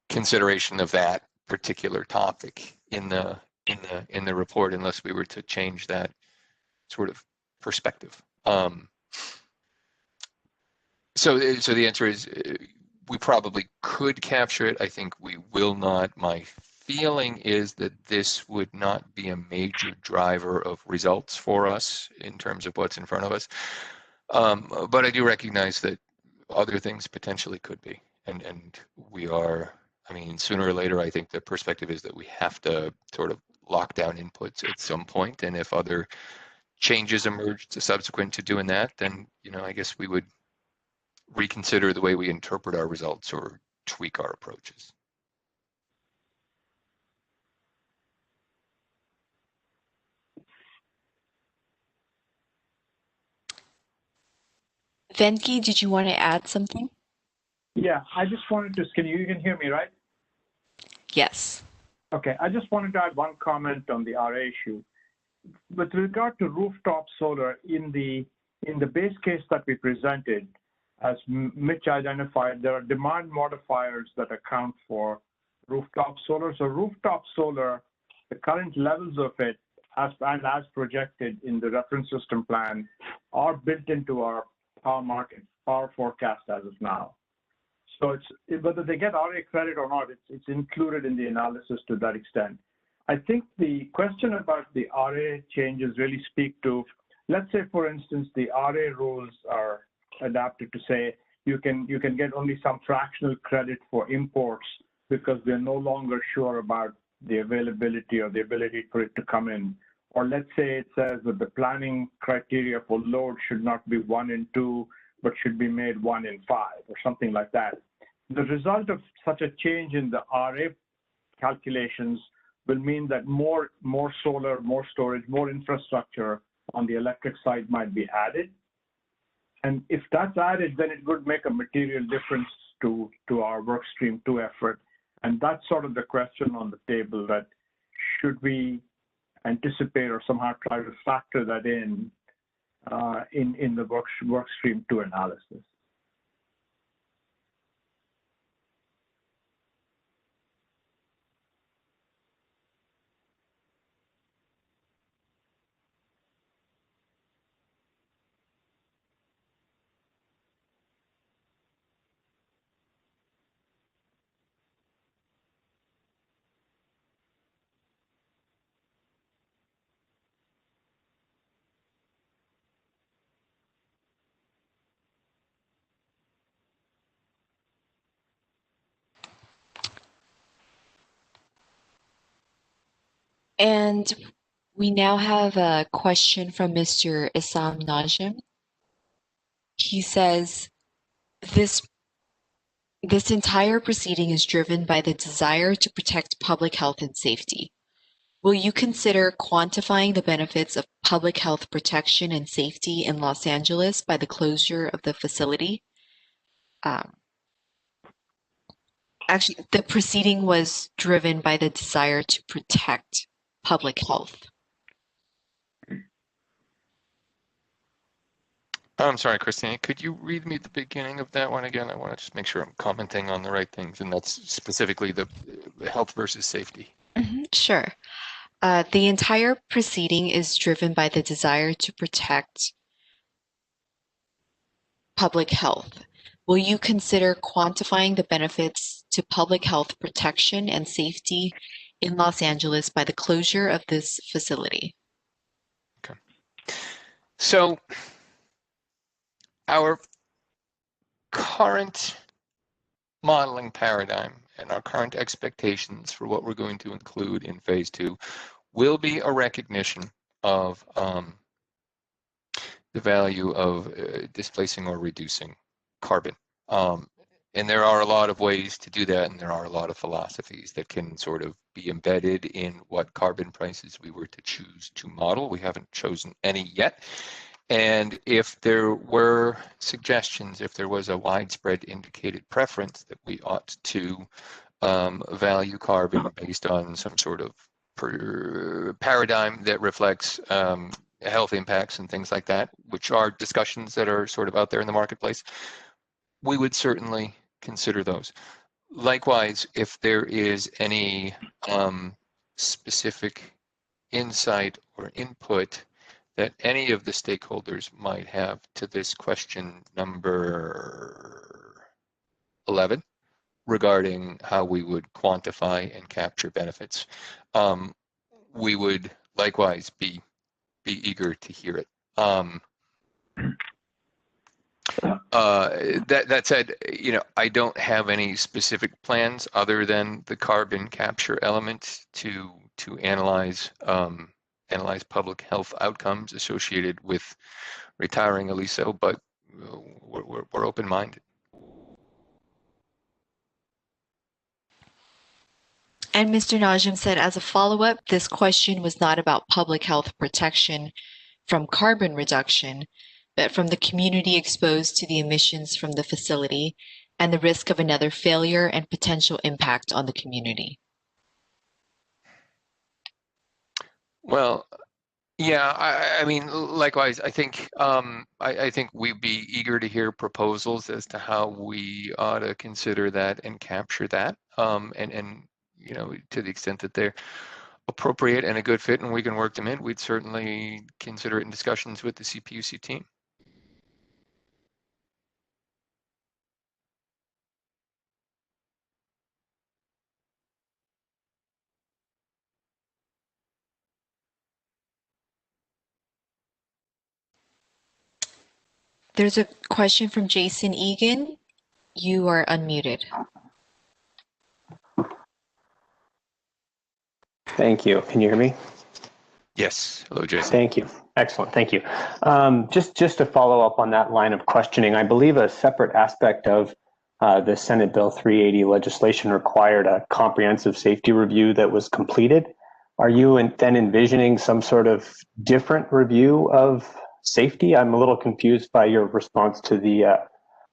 consideration of that particular topic in the report, unless we were to change that sort of perspective. So the answer is we probably could capture it. I think we will not. My feeling is that this would not be a major driver of results for us in terms of what's in front of us. But I do recognize that other things potentially could be. And we are, I mean, sooner or later, I think the perspective is that we have to sort of lock down inputs at some point. And if other changes emerge subsequent to doing that, then, you know, I guess we would reconsider the way we interpret our results or tweak our approaches. Venki, did you want to add something? Yeah, I just wanted to, you can hear me, right? Yes. Okay, I just wanted to add one comment on the RA issue. With regard to rooftop solar, in the base case that we presented, as Mitch identified, there are demand modifiers that account for rooftop solar. So rooftop solar, the current levels of it, as projected in the reference system plan, are built into our power forecast as of now. So it's whether they get RA credit or not, it's included in the analysis to that extent. I think the question about the RA changes really speak to, let's say, for instance, the RA rules are adapted to say you can get only some fractional credit for imports because we're no longer sure about the availability or the ability for it to come in. Or let's say it says that the planning criteria for load should not be 1 in 2, but should be made 1 in 5 or something like that. The result of such a change in the RA calculations will mean that more solar, more storage, more infrastructure on the electric side might be added. And if that's added, then it would make a material difference to our work stream 2 effort. And that's sort of the question on the table, that should we anticipate or somehow try to factor that in the work stream 2 analysis. And we now have a question from Mr. Issam Najim. He says, this entire proceeding is driven by the desire to protect public health and safety. Will you consider quantifying the benefits of public health protection and safety in Los Angeles by the closure of the facility? Actually, the proceeding was driven by the desire to protect public health. I'm sorry, Christine, could you read me the beginning of that one again? I want to just make sure I'm commenting on the right things, and that's specifically the health versus safety. Sure. The entire proceeding is driven by the desire to protect public health. Will you consider quantifying the benefits to public health protection and safety in Los Angeles by the closure of this facility? Okay. So our current modeling paradigm and our current expectations for what we're going to include in phase 2 will be a recognition of the value of displacing or reducing carbon. And there are a lot of ways to do that, and there are a lot of philosophies that can sort of be embedded in what carbon prices we were to choose to model. We haven't chosen any yet. And if there were suggestions, if there was a widespread indicated preference that we ought to value carbon based on some sort of paradigm that reflects health impacts and things like that, which are discussions that are sort of out there in the marketplace, we would certainly consider those. Likewise, if there is any specific insight or input that any of the stakeholders might have to this question number 11 regarding how we would quantify and capture benefits, we would likewise be eager to hear it. That said, I don't have any specific plans other than the carbon capture element to analyze public health outcomes associated with retiring Aliso, but we're open-minded. And Mr. Najim said, as a follow-up, this question was not about public health protection from carbon reduction, but from the community exposed to the emissions from the facility and the risk of another failure and potential impact on the community. Well, yeah, I mean, likewise, I think we'd be eager to hear proposals as to how we ought to consider that and capture that, and to the extent that they're appropriate and a good fit and we can work them in, we'd certainly consider it in discussions with the CPUC team. There's a question from Jason Egan. You are unmuted. Thank you. Can you hear me? Yes. Hello, Jason. Thank you. Excellent. Thank you. Just to follow up on that line of questioning, I believe a separate aspect of the Senate Bill 380 legislation required a comprehensive safety review that was completed. Are you then envisioning some sort of different review of safety? I'm a little confused by your response to the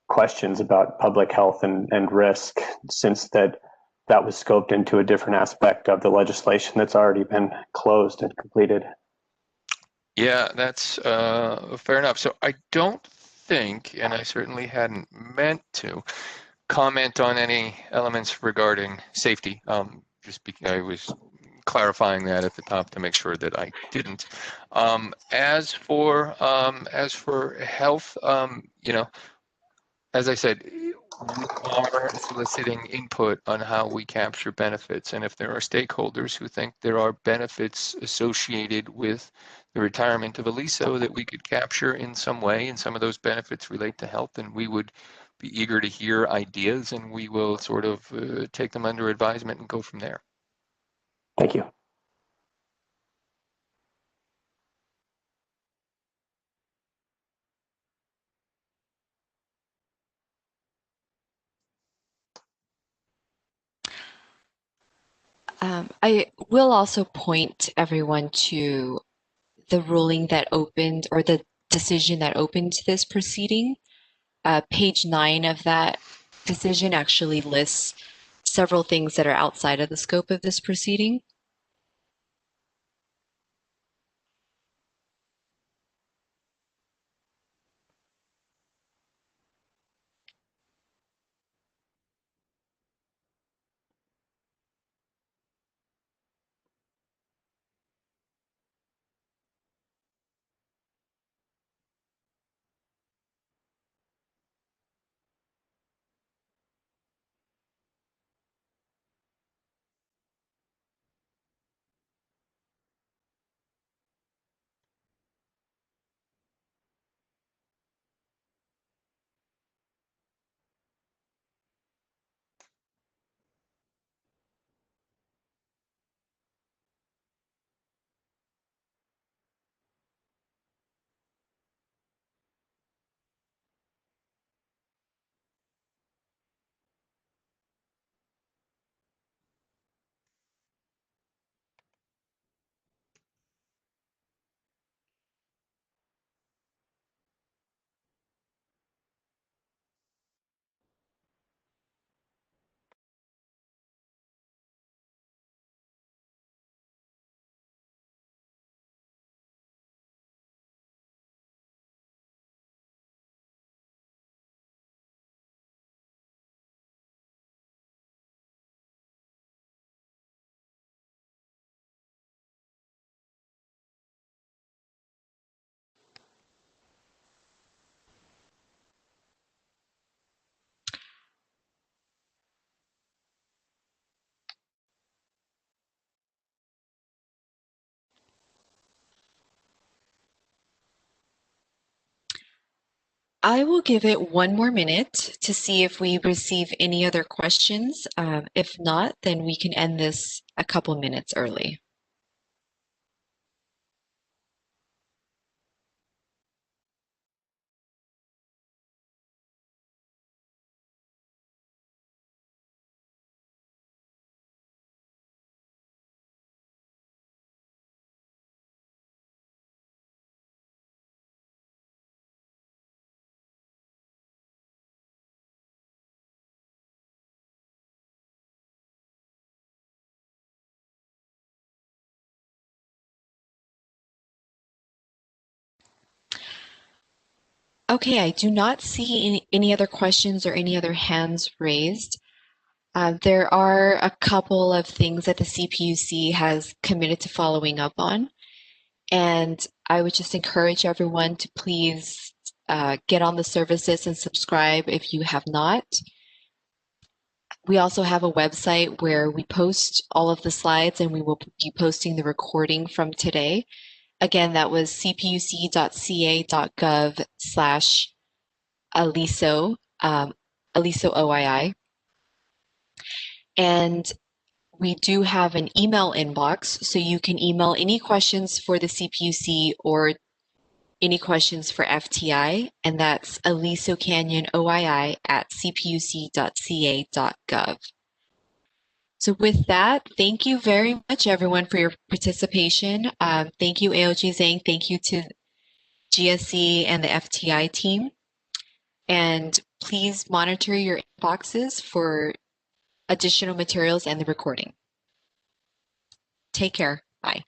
questions about public health and risk, since that was scoped into a different aspect of the legislation that's already been closed and completed. Yeah, that's fair enough. So I don't think, and I certainly hadn't meant to, comment on any elements regarding safety. Just because I was clarifying that at the top to make sure that I didn't. As for health, as I said, we are soliciting input on how we capture benefits, and if there are stakeholders who think there are benefits associated with the retirement of Aliso that we could capture in some way, and some of those benefits relate to health, then we would be eager to hear ideas, and we will sort of take them under advisement and go from there. Thank you. I will also point everyone to the ruling that opened, or the decision that opened this proceeding. Page 9 of that decision actually lists several things that are outside of the scope of this proceeding. I will give it one more minute to see if we receive any other questions. If not, then we can end this a couple minutes early. Okay, I do not see any other questions or any other hands raised. There are a couple of things that the CPUC has committed to following up on, and I would just encourage everyone to please get on the services and subscribe if you have not. We also have a website where we post all of the slides, and we will be posting the recording from today. Again, that was cpuc.ca.gov/Aliso, Aliso OII. And we do have an email inbox, so you can email any questions for the CPUC or any questions for FTI, and that's Aliso Canyon OII at cpuc.ca.gov. So with that, thank you very much, everyone, for your participation. Thank you, AOG Zhang. Thank you to GSE and the FTI team. And please monitor your inboxes for additional materials and the recording. Take care. Bye.